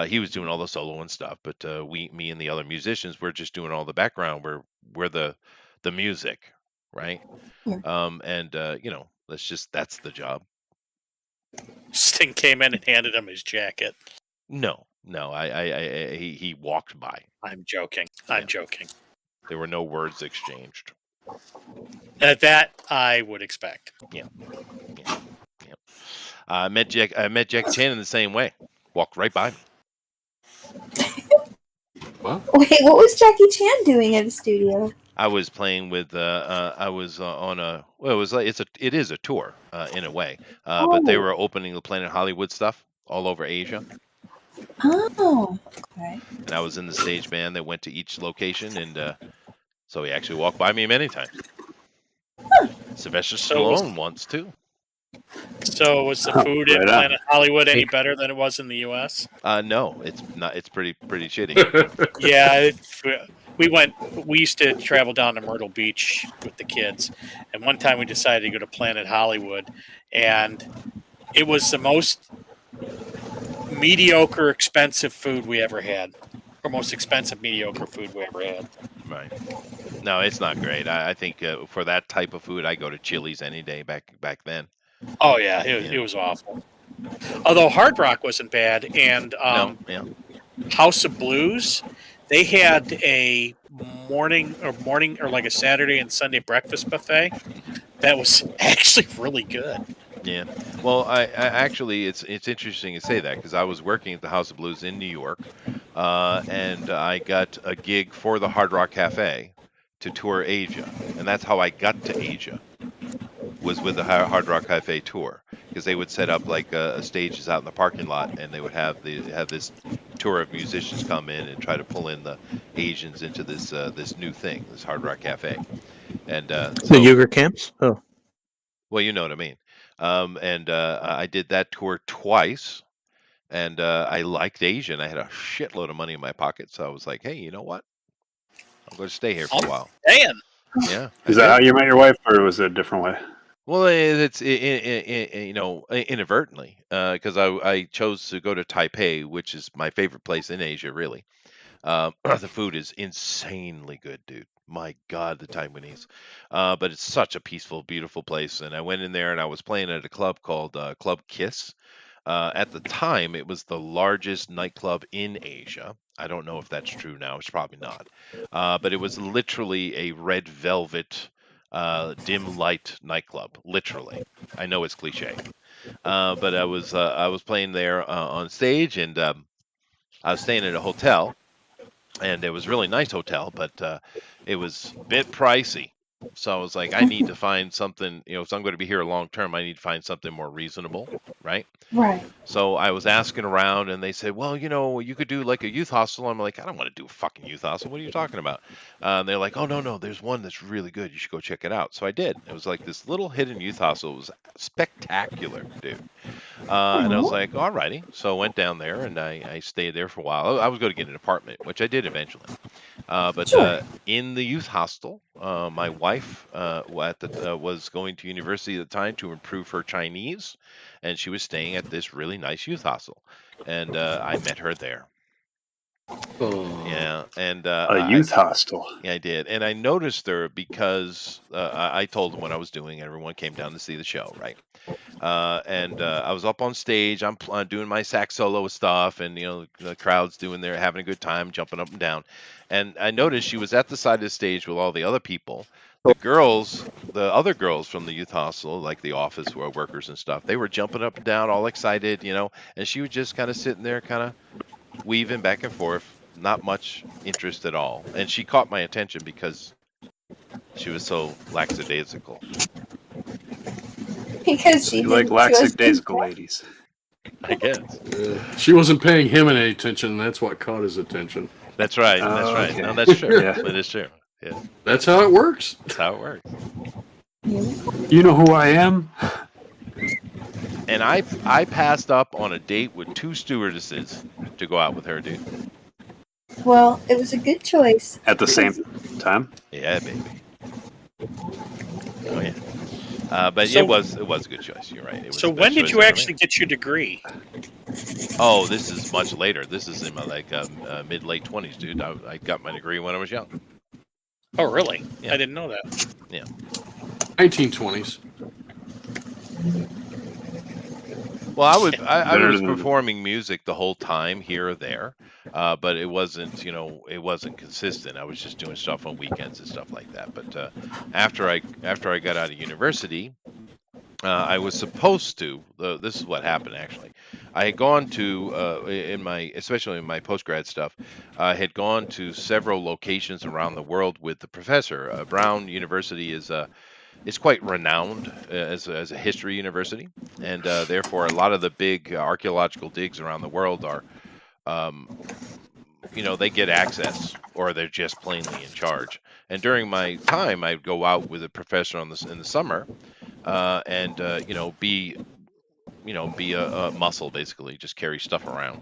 Speaker 2: He was doing all the solo and stuff, but me and the other musicians, we're just doing all the background. We're the music, right?
Speaker 6: Yeah.
Speaker 2: And that's the job.
Speaker 4: Sting came in and handed him his jacket.
Speaker 2: No, he walked by.
Speaker 4: I'm joking.
Speaker 2: Yeah.
Speaker 4: I'm joking.
Speaker 2: There were no words exchanged.
Speaker 4: That I would expect.
Speaker 2: Yeah. I met Jackie Chan in the same way. Walked right by me.
Speaker 3: What?
Speaker 6: Wait, what was Jackie Chan doing at the studio?
Speaker 2: I was playing with. I was on a. Well, it is a tour in a way. But they were opening the Planet Hollywood stuff all over Asia,
Speaker 6: Oh, okay.
Speaker 2: and I was in the stage band that went to each location, and so he actually walked by me many times. Sylvester Stallone once too.
Speaker 4: So was the food in
Speaker 9: right on.
Speaker 4: Planet Hollywood any better than it was in the U.S.?
Speaker 2: No, it's not. It's pretty shitty.
Speaker 4: Yeah, we used to travel down to Myrtle Beach with the kids, and one time we decided to go to Planet Hollywood, and it was the most mediocre, expensive food we ever had, or most expensive, mediocre food we ever had.
Speaker 2: Right. No, it's not great. I think for that type of food, I go to Chili's any day back then.
Speaker 4: Oh yeah, it was awful. Although Hard Rock wasn't bad, and
Speaker 2: No, yeah.
Speaker 4: House of Blues, they had a morning or like a Saturday and Sunday breakfast buffet that was actually really good.
Speaker 2: Yeah. Well, I actually, it's interesting to say that, because I was working at the House of Blues in New York, and I got a gig for the Hard Rock Cafe to tour Asia, and that's how I got to Asia. Was with the Hard Rock Cafe tour, because they would set up like stages out in the parking lot, and they would have this tour of musicians come in and try to pull in the Asians into this new thing, this Hard Rock Cafe. And
Speaker 8: The
Speaker 2: so,
Speaker 8: yogurt camps. Oh,
Speaker 2: well, you know what I mean. And I did that tour twice, and I liked Asia, and I had a shitload of money in my pocket. So I was like, hey, you know what? I'm going to stay here for a while.
Speaker 4: Damn.
Speaker 2: Yeah,
Speaker 9: Is
Speaker 2: I
Speaker 9: that how
Speaker 2: did.
Speaker 9: you met your wife, or was it a different way?
Speaker 2: Well, it's you know, inadvertently, because I chose to go to Taipei, which is my favorite place in Asia, really. The food is insanely good, dude. My God, the Taiwanese. But it's such a peaceful, beautiful place. And I went in there and I was playing at a club called Club Kiss. At the time, it was the largest nightclub in Asia. I don't know if that's true now. It's probably not. But it was literally a red velvet, dim light nightclub. Literally. I know it's cliche. But I was playing there on stage, and I was staying at a hotel, and it was a really nice hotel, but it was a bit pricey. So I was like, I need to find something, you know, if I'm going to be here long term, I need to find something more reasonable, right?
Speaker 6: Right.
Speaker 2: So I was asking around, and they said, well, you know, you could do like a youth hostel. I'm like, I don't want to do a fucking youth hostel. What are you talking about? And they're like, oh, no, there's one that's really good. You should go check it out. So I did. It was like this little hidden youth hostel. It was spectacular, dude. And I was like, all righty. So I went down there, and I stayed there for a while. I was going to get an apartment, which I did eventually. But in the youth hostel, my wife was going to university at the time to improve her Chinese, and she was staying at this really nice youth hostel, and I met her there.
Speaker 3: Oh.
Speaker 2: Yeah, and
Speaker 9: A youth hostel.
Speaker 2: yeah, I did, and I noticed her because I told them what I was doing, and everyone came down to see the show, right? And I was up on stage. I'm doing my sax solo stuff, and you know the crowd's doing their having a good time, jumping up and down. And I noticed she was at the side of the stage with all the other people. The other girls from the youth hostel, like the office workers and stuff, they were jumping up and down, all excited, you know. And she was just kind of sitting there, kind of weaving back and forth, not much interest at all. And she caught my attention because she was so lackadaisical.
Speaker 6: Because she
Speaker 9: You like lackadaisical ladies.
Speaker 2: I guess.
Speaker 3: She wasn't paying him any attention. That's what caught his attention.
Speaker 2: That's right. That's
Speaker 9: Oh,
Speaker 2: right.
Speaker 9: okay.
Speaker 2: No, that's true.
Speaker 9: Yeah.
Speaker 2: That is true. Yeah,
Speaker 3: That's how it works.
Speaker 2: that's how it works.
Speaker 9: You know who I am?
Speaker 2: And I passed up on a date with 2 stewardesses to go out with her, dude.
Speaker 6: Well, it was a good choice.
Speaker 9: At the same time?
Speaker 2: Yeah, baby. Oh yeah. But
Speaker 4: So-
Speaker 2: it was a good choice. You're right. It was
Speaker 4: So
Speaker 2: the best
Speaker 4: when did
Speaker 2: choice
Speaker 4: you
Speaker 2: I ever
Speaker 4: actually get your degree?
Speaker 2: made. Oh, this is much later. This is in my mid late 20s, dude. I got my degree when I was young.
Speaker 4: Oh, really?
Speaker 2: Yeah.
Speaker 4: I didn't know that.
Speaker 3: 1920s.
Speaker 2: Well, I was
Speaker 9: Mm.
Speaker 2: performing music the whole time here or there, but it wasn't, you know, it wasn't consistent. I was just doing stuff on weekends and stuff like that. But after I got out of university, I was supposed to. This is what happened actually. I had gone to especially in my postgrad stuff. I had gone to several locations around the world with the professor. Brown University is quite renowned as a history university, and therefore a lot of the big archaeological digs around the world are, you know, they get access or they're just plainly in charge. And during my time, I'd go out with a professor in the summer, and you know, be a muscle basically, just carry stuff around,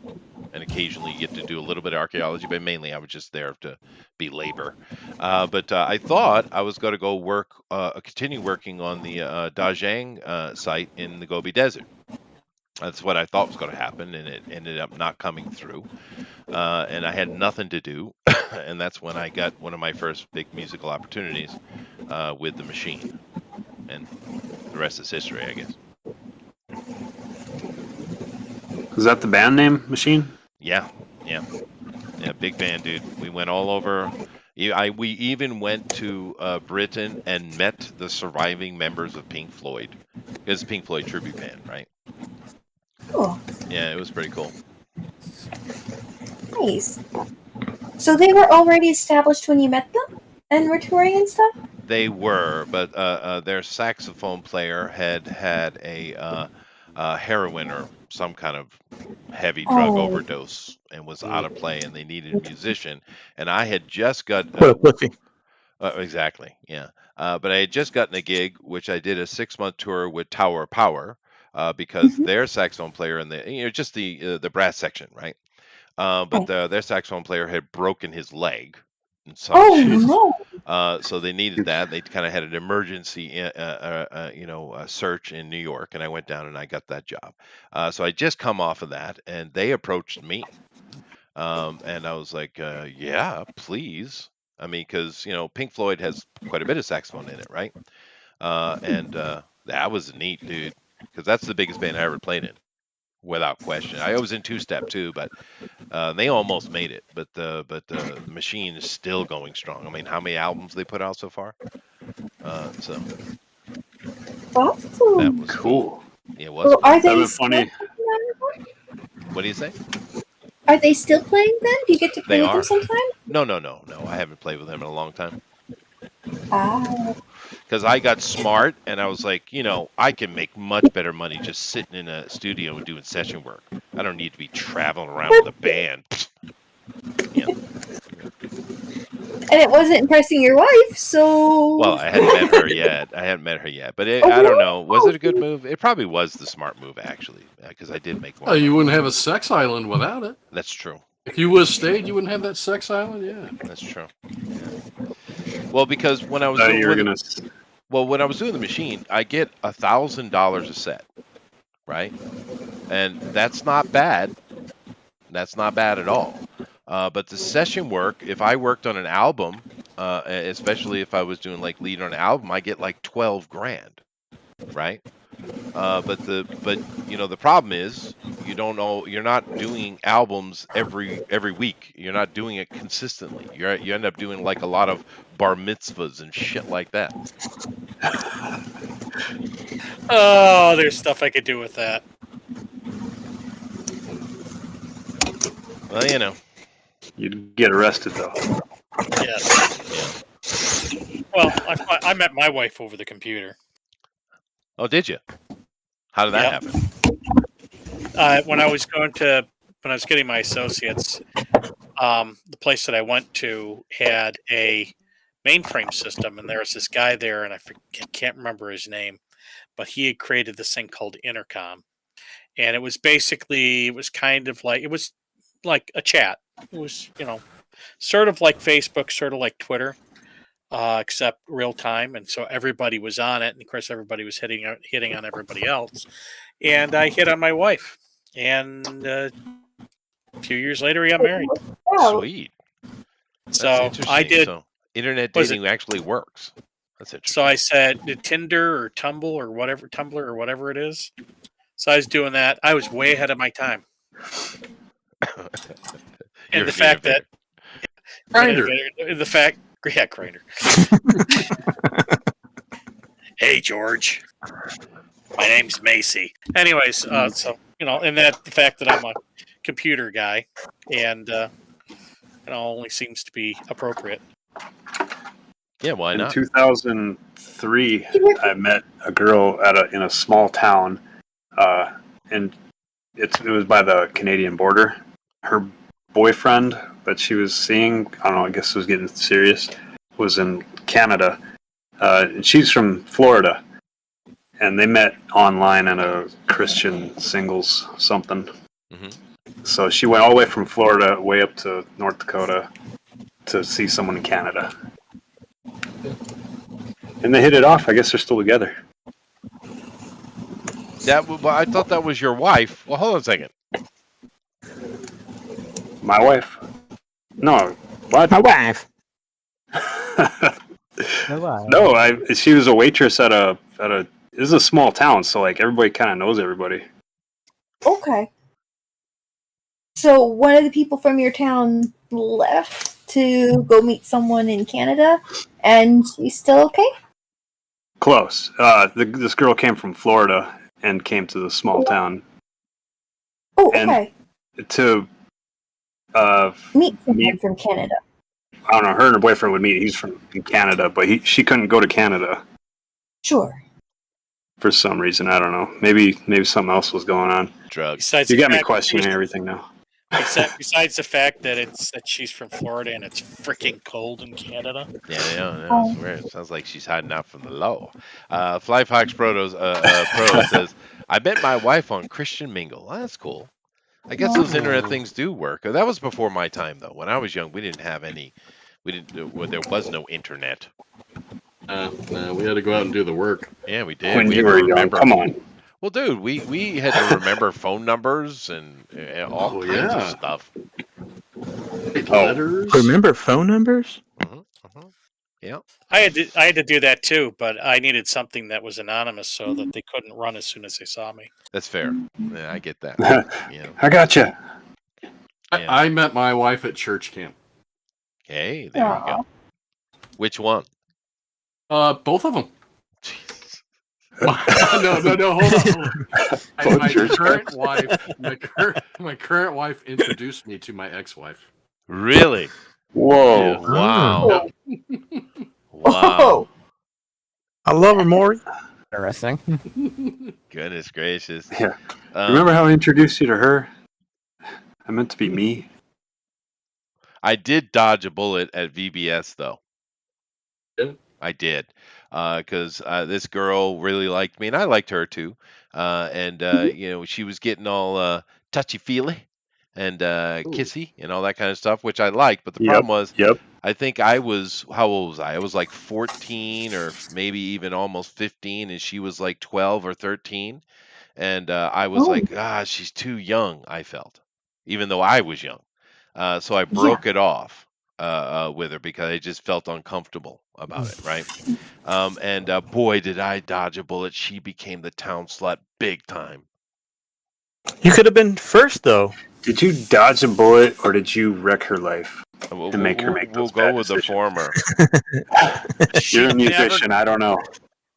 Speaker 2: and occasionally you get to do a little bit of archaeology, but mainly I was just there to be labor. But I thought I was going to go continue working on the Dajang site in the Gobi Desert. That's what I thought was going to happen, and it ended up not coming through. And I had nothing to do, and that's when I got one of my first big musical opportunities with the Machine, and the rest is history, I guess.
Speaker 9: Is that the band name, Machine?
Speaker 2: Yeah, big band, dude. We went all over. We even went to Britain and met the surviving members of Pink Floyd. It's a Pink Floyd tribute band, right?
Speaker 6: Cool.
Speaker 2: Yeah, it was pretty cool.
Speaker 6: Nice. So they were already established when you met them and were touring and stuff?
Speaker 2: They were, but their saxophone player had heroin or some kind of heavy drug
Speaker 5: Oh.
Speaker 2: overdose and was out of play, and they needed a musician. And I had just got
Speaker 8: What a pussy.
Speaker 2: exactly, yeah. But I had just gotten a gig, which I did a 6-month tour with Tower of Power, because
Speaker 5: Mhm.
Speaker 2: their saxophone player and just the brass section, right? But their saxophone player had broken his leg in some
Speaker 5: Oh
Speaker 2: shape.
Speaker 5: no!
Speaker 2: So they needed that. They kind of had an emergency, search in New York, and I went down and I got that job. So I just come off of that, and they approached me, and I was like, "Yeah, please." I mean, because Pink Floyd has quite a bit of saxophone in it, right? And that was neat, dude, because that's the biggest band I ever played in, without question. I was in Two Step too, but they almost made it. But the machine is still going strong. I mean, how many albums they put out so far? So that was
Speaker 9: Cool.
Speaker 2: neat. It was
Speaker 5: So
Speaker 2: cool.
Speaker 5: are
Speaker 9: That
Speaker 5: they
Speaker 9: was
Speaker 5: still
Speaker 9: funny.
Speaker 5: playing
Speaker 2: What do you say?
Speaker 5: then? Are they still playing then? Do you get to play
Speaker 2: They
Speaker 5: with them
Speaker 2: are.
Speaker 5: sometime?
Speaker 2: No. I haven't played with them in a long time.
Speaker 5: Ah.
Speaker 2: Because I got smart and I was like, I can make much better money just sitting in a studio and doing session work. I don't need to be traveling around with a band. Yeah.
Speaker 5: And it wasn't impressing your wife, so.
Speaker 2: Well, I hadn't met her yet. But I don't know. Was it a good move? It probably was the smart move, actually, because I did make more
Speaker 3: Oh, you
Speaker 2: money.
Speaker 3: wouldn't have a sex island without it.
Speaker 2: That's true.
Speaker 3: If you would have stayed, you wouldn't have that sex island. Yeah.
Speaker 2: That's true. Yeah. Well, because when I was
Speaker 9: You were
Speaker 2: doing
Speaker 9: gonna.
Speaker 2: when I was doing the machine, I get $1,000 a set, right? And that's not bad. That's not bad at all. But the session work, if I worked on an album, especially if I was doing like lead on an album, I get like 12 grand, right? But the problem is you don't know, you're not doing albums every week. You're not doing it consistently. You end up doing like a lot of bar mitzvahs and shit like that.
Speaker 4: Oh, there's stuff I could do with that.
Speaker 2: Well,
Speaker 9: You'd get arrested though.
Speaker 4: Yes.
Speaker 2: yeah.
Speaker 4: Well, I met my wife over the computer.
Speaker 2: Oh, did you? How did that happen?
Speaker 4: When I was getting my associates, the place that I went to had a mainframe system, and there was this guy there, and I can't remember his name, but he had created this thing called Intercom, and it was like a chat. It was sort of like Facebook, sort of like Twitter, except real time, and so everybody was on it, and of course everybody was hitting on everybody else, and I hit on my wife, and a few years later we got married.
Speaker 2: Sweet. That's
Speaker 4: So
Speaker 2: interesting.
Speaker 4: I did.
Speaker 2: So internet dating actually works. That's interesting.
Speaker 4: So I said Tinder or Tumblr or whatever it is. So I was doing that. I was way ahead of my time. And the fact that
Speaker 3: Grindr.
Speaker 4: Grindr. Hey George, my name's Macy. Anyways, so and that the fact that I'm a computer guy, and only seems to be appropriate.
Speaker 2: Yeah, why not?
Speaker 9: In 2003, I met a girl in a small town, and it was by the Canadian border. Her boyfriend that she was seeing, I don't know, I guess it was getting serious, was in Canada, and she's from Florida, and they met online in a Christian singles something.
Speaker 2: Mm-hmm.
Speaker 9: So she went all the way from Florida way up to North Dakota to see someone in Canada. And they hit it off. I guess they're still together.
Speaker 2: I thought that was your wife. Well, hold on a second.
Speaker 9: My wife? No. What?
Speaker 8: My wife.
Speaker 9: No, she was a waitress at a. This is a small town, so like everybody kind of knows everybody.
Speaker 5: Okay. So one of the people from your town left to go meet someone in Canada, and she's still okay?
Speaker 9: Close. This girl came from Florida and came to the small town.
Speaker 5: Oh, okay.
Speaker 9: And to
Speaker 5: meet someone from Canada.
Speaker 9: I don't know. Her and her boyfriend would meet. He's from Canada, but she couldn't go to Canada.
Speaker 5: Sure.
Speaker 9: for some reason. I don't know. Maybe something else was going on.
Speaker 2: Drugs.
Speaker 4: Besides
Speaker 9: You
Speaker 4: the
Speaker 9: got me
Speaker 4: fact that
Speaker 9: questioning
Speaker 4: she's-
Speaker 9: everything now.
Speaker 4: Besides the fact that she's from Florida and it's freaking cold in Canada.
Speaker 2: Yeah, I swear. It sounds like she's hiding out from the law. Fly Fox Pro says, I met my wife on Christian Mingle. Well, that's cool. I guess those internet things do work. That was before my time, though. When I was young, we didn't have any. There was no internet.
Speaker 3: No, we had to go out and do the work.
Speaker 2: Yeah, we did.
Speaker 9: When
Speaker 2: we
Speaker 9: you
Speaker 2: had to
Speaker 9: were young,
Speaker 2: remember.
Speaker 9: come on.
Speaker 2: Well, dude, we had to remember phone numbers and all kinds of stuff.
Speaker 3: Letters.
Speaker 8: Remember phone numbers?
Speaker 2: Yeah.
Speaker 4: I had to do that too, but I needed something that was anonymous so that they couldn't run as soon as they saw me.
Speaker 2: That's fair. Yeah, I get that. Yeah.
Speaker 9: I gotcha.
Speaker 3: I met my wife at church camp.
Speaker 2: Hey, there you go. Which one?
Speaker 3: Both of them. no, hold on. My current wife introduced me to my ex-wife.
Speaker 2: Really?
Speaker 9: Whoa.
Speaker 2: Yeah. Wow.
Speaker 8: Wow. I love her, Maury.
Speaker 1: Interesting.
Speaker 2: Goodness gracious.
Speaker 9: Yeah. Remember how I introduced you to her? I meant to be me.
Speaker 2: I did dodge a bullet at VBS, though.
Speaker 3: Yeah.
Speaker 2: I did. Because this girl really liked me, and I liked her too. She was getting all touchy-feely and kissy and all that kind of stuff, which I liked. But the problem was, I think I was, how old was I? I was like 14 or maybe even almost 15, and she was like 12 or 13. And I was like, she's too young, I felt, even though I was young. So I broke it off with her because I just felt uncomfortable about it, right? Boy, did I dodge a bullet. She became the town slut big time.
Speaker 8: You could have been first, though.
Speaker 9: Did you dodge a bullet or did you wreck her life and make her make those
Speaker 2: We'll go
Speaker 9: bad
Speaker 2: with the
Speaker 9: decisions?
Speaker 2: former.
Speaker 9: You're a musician. I don't know.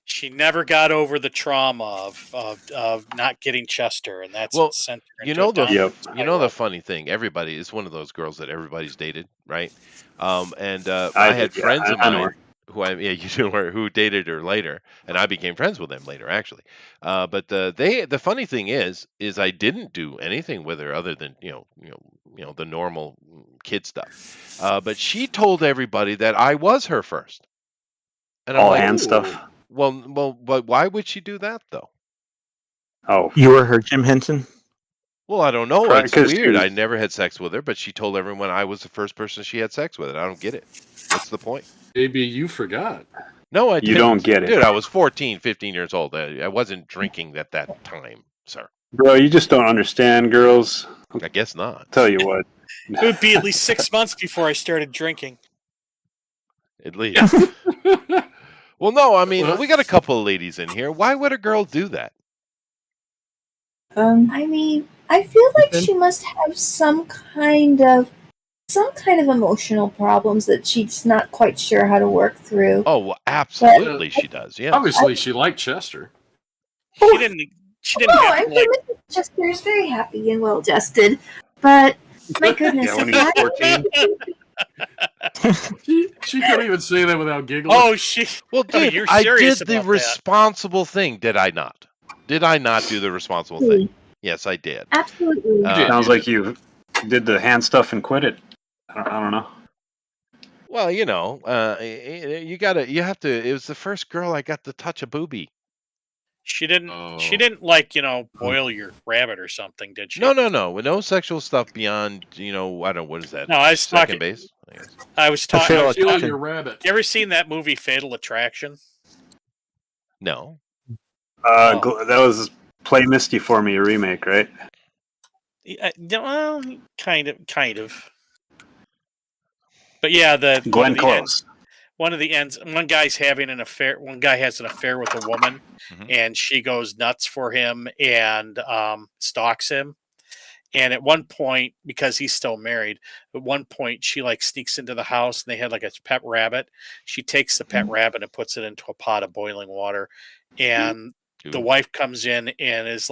Speaker 4: She never got over the trauma of not getting Chester, and that's what sent her
Speaker 2: you
Speaker 4: into
Speaker 2: know
Speaker 4: a
Speaker 2: the
Speaker 4: down-
Speaker 2: funny thing. Everybody is one of those girls that everybody's dated, right? I
Speaker 9: I
Speaker 2: had
Speaker 9: did, yeah.
Speaker 2: friends of
Speaker 9: I know
Speaker 2: mine
Speaker 9: her.
Speaker 2: who dated her later, and I became friends with them later, actually. But the funny thing is I didn't do anything with her other than the normal kid stuff. But she told everybody that I was her first, and I'm
Speaker 9: All
Speaker 2: like,
Speaker 9: hand stuff.
Speaker 2: Well, but why would she do that though?
Speaker 9: Oh,
Speaker 8: You were her Jim Henson?
Speaker 2: Well, I don't know.
Speaker 9: Right,
Speaker 2: It's
Speaker 9: 'cause she
Speaker 2: weird.
Speaker 9: was-
Speaker 2: I never had sex with her, but she told everyone I was the first person she had sex with. And I don't get it. What's the point?
Speaker 3: Maybe you forgot.
Speaker 2: No, I didn't.
Speaker 9: You don't get it.
Speaker 2: Dude, I was 14, 15 years old. I wasn't drinking at that time, sir.
Speaker 9: Bro, you just don't understand, girls.
Speaker 2: I guess not.
Speaker 9: Tell you what.
Speaker 4: It would be at least 6 months before I started drinking.
Speaker 2: At least. Well, no, I mean, we got a couple of ladies in here. Why would a girl do that?
Speaker 11: I mean, I feel like she must have some kind of emotional problems that she's not quite sure how to work through.
Speaker 2: Oh, well, absolutely she does. Yeah.
Speaker 3: Obviously, she liked Chester.
Speaker 4: She didn't.
Speaker 11: Oh, I'm sure Mrs. Chester is very happy and well adjusted, but my goodness,
Speaker 9: Yeah, when he was 14.
Speaker 3: She couldn't even say that without giggling.
Speaker 4: Oh, she.
Speaker 2: Well, dude,
Speaker 4: you're
Speaker 2: I
Speaker 4: serious
Speaker 2: did the
Speaker 4: about that.
Speaker 2: responsible thing, did I not? Did I not do the responsible thing? Yes, I did.
Speaker 11: Absolutely.
Speaker 9: Sounds like you did the hand stuff and quit it. I don't know.
Speaker 2: Well, you have to. It was the first girl I got to touch a boobie.
Speaker 4: She didn't.
Speaker 3: Oh.
Speaker 4: She didn't boil your rabbit or something, did she?
Speaker 2: No. No sexual stuff beyond, I don't know, what is that?
Speaker 4: No, I was
Speaker 2: Second
Speaker 4: talking.
Speaker 2: base? I guess.
Speaker 4: I was talking.
Speaker 8: Fatal
Speaker 3: Feel
Speaker 8: Attraction.
Speaker 3: your rabbit.
Speaker 4: You ever seen that movie Fatal Attraction?
Speaker 2: No.
Speaker 9: That was Play Misty for Me, a remake, right?
Speaker 4: Well, kind of. But yeah,
Speaker 9: Glenn Close.
Speaker 4: one of the ends. One guy's having an affair. One guy has an affair with a woman, and she goes nuts for him and stalks him. And at one point, because he's still married, at one point she sneaks into the house and they had a pet rabbit. She takes the pet rabbit and puts it into a pot of boiling water, and the wife comes in and is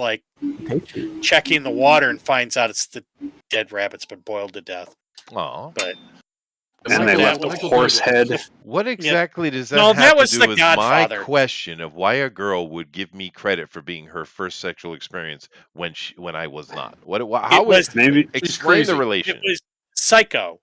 Speaker 4: checking the water and finds out it's the dead rabbit's been boiled to death.
Speaker 2: Oh.
Speaker 4: But
Speaker 9: And they left a horse head.
Speaker 2: What exactly does that
Speaker 4: No,
Speaker 2: have
Speaker 4: that was
Speaker 2: to do
Speaker 4: The
Speaker 2: with
Speaker 4: Godfather.
Speaker 2: my question of why a girl would give me credit for being her first sexual experience when I was not? How would
Speaker 9: maybe
Speaker 2: explain the
Speaker 4: It
Speaker 2: relation?
Speaker 4: was Psycho.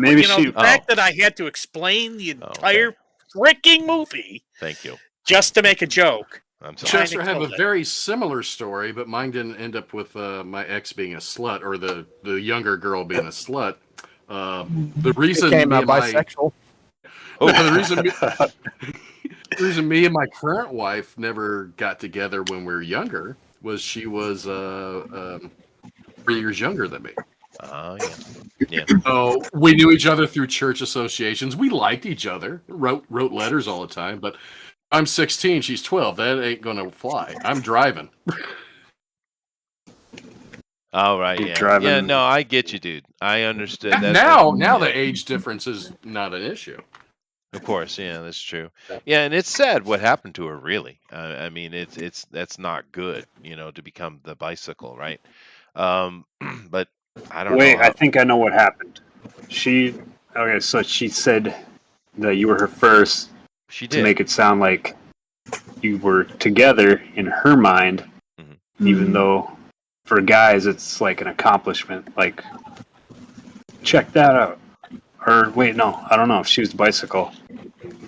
Speaker 9: Maybe
Speaker 4: But
Speaker 9: she-
Speaker 4: the fact that I had to explain the entire
Speaker 2: okay.
Speaker 4: freaking movie
Speaker 2: Thank you.
Speaker 4: just to make a joke.
Speaker 2: I'm sorry.
Speaker 3: Chester, I have a
Speaker 4: killed it.
Speaker 3: very similar story, but mine didn't end up with my ex being a slut or the younger girl being a slut. The reason
Speaker 1: Became
Speaker 3: me and my
Speaker 1: bisexual.
Speaker 3: no, the reason me and my current wife never got together when we were younger was she was 3 years younger than me.
Speaker 2: Oh, yeah.
Speaker 3: So we knew each other through church associations. We liked each other, wrote letters all the time. But I'm 16, she's 12. That ain't gonna fly. I'm driving.
Speaker 2: All right.
Speaker 9: You're
Speaker 2: Yeah.
Speaker 9: driving-
Speaker 2: Yeah. No, I get you, dude. I understood. That's
Speaker 3: Now
Speaker 2: yeah.
Speaker 3: the age difference is not an issue.
Speaker 2: Of course, yeah, that's true. Yeah, and it's sad what happened to her. Really, I mean, that's not good, to become the bicycle, right? But I don't
Speaker 9: Wait,
Speaker 2: know.
Speaker 9: I think I know what happened. So she said that you were her first
Speaker 2: She
Speaker 9: to
Speaker 2: did.
Speaker 9: make it sound like you were together in her mind, even though for guys it's like an accomplishment. Like, check that out. Or wait, no, I don't know if she was bicycle.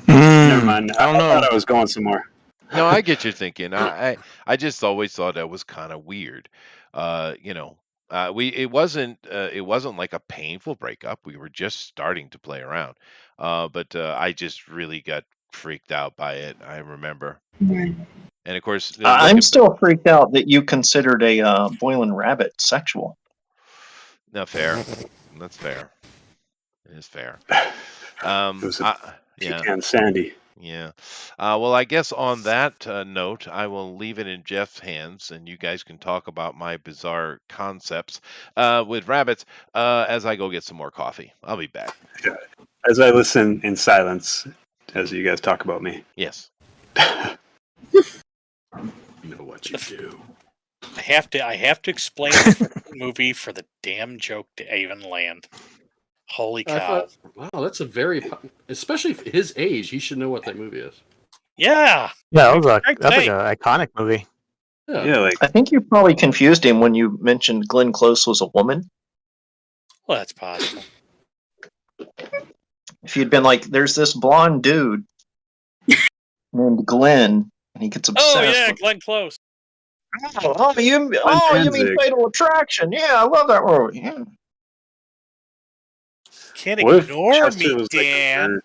Speaker 9: Never mind.
Speaker 8: I don't know.
Speaker 9: thought I was going somewhere.
Speaker 2: No, I get your thinking. I just always thought that was kind of weird. It wasn't like a painful breakup. We were just starting to play around. But I just really got freaked out by it. I remember.
Speaker 11: Right.
Speaker 2: And of course,
Speaker 7: I'm still freaked out that you considered a boiling rabbit sexual.
Speaker 2: no, fair. That's fair. It is fair.
Speaker 9: It was
Speaker 2: Yeah.
Speaker 9: Pecan Sandy.
Speaker 2: Yeah. Well, I guess on that note, I will leave it in Jeff's hands, and you guys can talk about my bizarre concepts with rabbits as I go get some more coffee. I'll be back.
Speaker 9: As I listen in silence as you guys talk about me.
Speaker 2: Yes.
Speaker 3: You know what you do.
Speaker 4: I have to explain the movie for the damn joke to even land. Holy
Speaker 3: I
Speaker 4: cow!
Speaker 3: thought, wow, that's a very, especially for his age, he should know what that movie is.
Speaker 4: Yeah.
Speaker 8: Yeah, that's like
Speaker 4: Great
Speaker 8: an iconic movie.
Speaker 9: Yeah, like
Speaker 7: I think you probably confused him when you mentioned Glenn Close was a woman.
Speaker 4: Well, that's possible.
Speaker 7: If you'd been like, there's this blonde dude named Glenn, and he gets obsessed
Speaker 4: Oh yeah,
Speaker 7: with...
Speaker 4: Glenn Close.
Speaker 7: you mean
Speaker 9: Danzig.
Speaker 7: Fatal Attraction? Yeah, I love that movie. Yeah.
Speaker 4: Can't
Speaker 9: what if
Speaker 4: ignore
Speaker 9: Chester
Speaker 4: me,
Speaker 9: was like a
Speaker 4: Dan.
Speaker 9: nerd?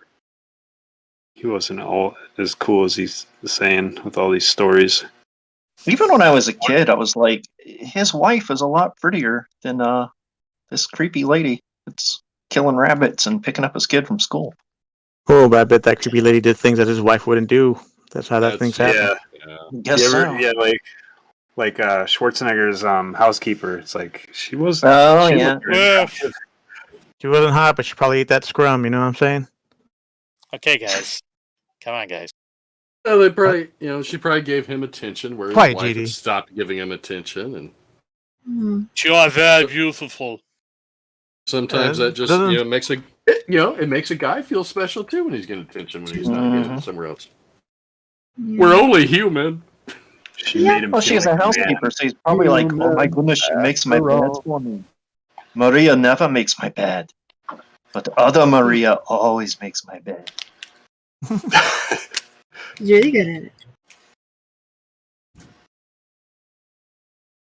Speaker 9: He wasn't all as cool as he's saying with all these stories.
Speaker 7: Even when I was a kid, I was like, his wife is a lot prettier than this creepy lady that's killing rabbits and picking up his kid from school.
Speaker 8: Oh, but I bet that creepy lady did things that his wife wouldn't do. That's how that
Speaker 3: That's-
Speaker 8: thing's happening.
Speaker 7: Guess so.
Speaker 9: Yeah, like Schwarzenegger's housekeeper. It's like she was.
Speaker 7: Oh,
Speaker 9: she
Speaker 7: yeah.
Speaker 9: looked very attractive.
Speaker 8: She wasn't hot, but she probably ate that scrum. You know what I'm saying?
Speaker 4: Okay, guys. Come on, guys.
Speaker 3: Well, they probably, she probably gave him attention where his
Speaker 10: Quiet,
Speaker 3: wife had
Speaker 10: GD.
Speaker 3: stopped giving him attention, and
Speaker 4: You are very beautiful.
Speaker 3: sometimes that just
Speaker 8: doesn't-
Speaker 3: makes it makes a guy feel special too when he's getting attention when he's not getting it somewhere else. We're only human.
Speaker 9: She made him.
Speaker 7: Well,
Speaker 9: feel
Speaker 7: she's
Speaker 9: like
Speaker 7: a
Speaker 9: man.
Speaker 7: housekeeper, so he's probably like, oh my goodness, she makes my bed for me. Maria never makes my bed, but the other Maria always makes my bed.
Speaker 11: He's really good at it.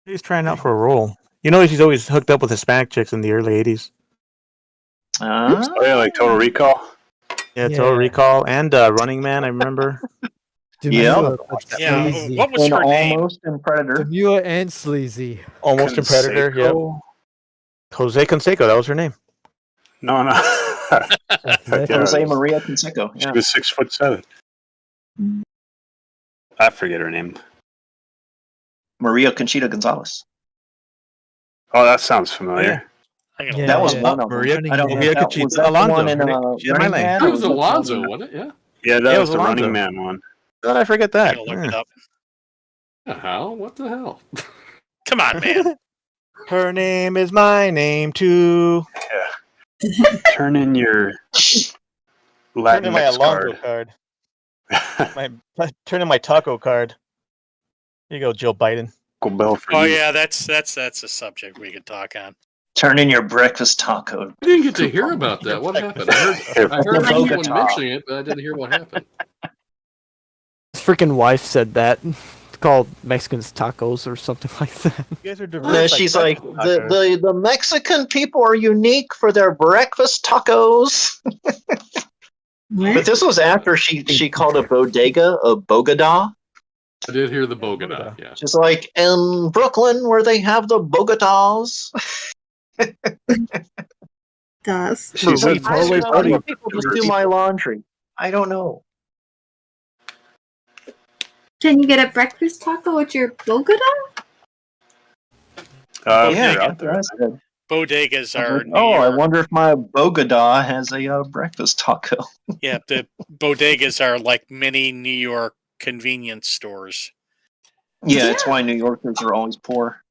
Speaker 8: He's trying out for a role. You know, he's always hooked up with Hispanic chicks in the early '80s.
Speaker 7: Ah,
Speaker 9: Oh yeah, like Total Recall.
Speaker 8: Yeah, Total Recall and Running Man. I remember.
Speaker 7: Yeah.
Speaker 4: Yeah.
Speaker 10: Sleazy.
Speaker 4: What was
Speaker 7: and
Speaker 4: her name?
Speaker 7: almost in Predator.
Speaker 10: Demure and sleazy.
Speaker 8: Almost in Predator. Yeah.
Speaker 9: Canseco?
Speaker 8: Jose Canseco. That was her name.
Speaker 9: No.
Speaker 10: Athletic.
Speaker 9: Yeah,
Speaker 7: Jose
Speaker 9: it was-
Speaker 7: Maria Canseco.
Speaker 9: She
Speaker 7: Yeah.
Speaker 9: was 6'7". I forget her name.
Speaker 7: Maria Conchita Gonzalez.
Speaker 9: Oh, that sounds familiar.
Speaker 4: I'm gonna
Speaker 10: Yeah,
Speaker 7: That was
Speaker 10: yeah.
Speaker 7: one of them.
Speaker 8: Maria,
Speaker 10: Running
Speaker 7: I don't know
Speaker 10: Man.
Speaker 7: if that
Speaker 8: Conchita
Speaker 7: was that the
Speaker 8: Alonso.
Speaker 7: one in
Speaker 8: Her name- she's in my
Speaker 7: Running
Speaker 8: lane.
Speaker 7: Man,
Speaker 3: That
Speaker 7: or
Speaker 3: was
Speaker 7: that
Speaker 3: Alonzo,
Speaker 7: one-
Speaker 3: wasn't it? Yeah.
Speaker 9: Yeah, that
Speaker 8: Yeah, it
Speaker 9: was
Speaker 8: was
Speaker 9: the Running
Speaker 8: Alonzo.
Speaker 9: Man one.
Speaker 8: How did I forget
Speaker 4: I'm
Speaker 8: that?
Speaker 4: gonna look
Speaker 8: Yeah.
Speaker 4: it up.
Speaker 3: The hell? What the hell?
Speaker 4: Come on, man.
Speaker 8: Her name is my name too.
Speaker 9: Yeah. Turn in your
Speaker 8: Turn in my
Speaker 9: Latinx
Speaker 8: Alonso
Speaker 9: card.
Speaker 8: card. Turn in my taco card. Here you go, Joe Biden.
Speaker 9: Bell for
Speaker 4: Oh
Speaker 9: you.
Speaker 4: yeah, that's a subject we could talk on.
Speaker 7: Turn in your breakfast taco.
Speaker 3: I didn't get to hear about that. What happened? I heard
Speaker 7: In
Speaker 3: someone
Speaker 7: Bogota.
Speaker 3: mentioning it, but I didn't hear what happened.
Speaker 1: His freaking wife said that. Called Mexicans tacos or something like that.
Speaker 8: You guys are diverse.
Speaker 7: She's like,
Speaker 8: tacos.
Speaker 7: the Mexican people are unique for their breakfast tacos. But this was after she called a bodega a Bogota.
Speaker 3: I did hear the Bogota. Yeah.
Speaker 7: She's like, in Brooklyn where they have the Bogotas.
Speaker 5: Does.
Speaker 9: She's
Speaker 7: I
Speaker 9: a
Speaker 7: don't know,
Speaker 8: buddy.
Speaker 7: why people just do my laundry. I don't know.
Speaker 5: Can you get a breakfast taco at your Bogota?
Speaker 7: Yeah,
Speaker 9: out there.
Speaker 7: that's good.
Speaker 4: Bodegas are New
Speaker 7: Oh, I
Speaker 4: York.
Speaker 7: wonder if my Bogota has a breakfast taco.
Speaker 4: Yeah, the bodegas are like mini New York convenience stores.
Speaker 7: Yeah, it's why New Yorkers are always poor.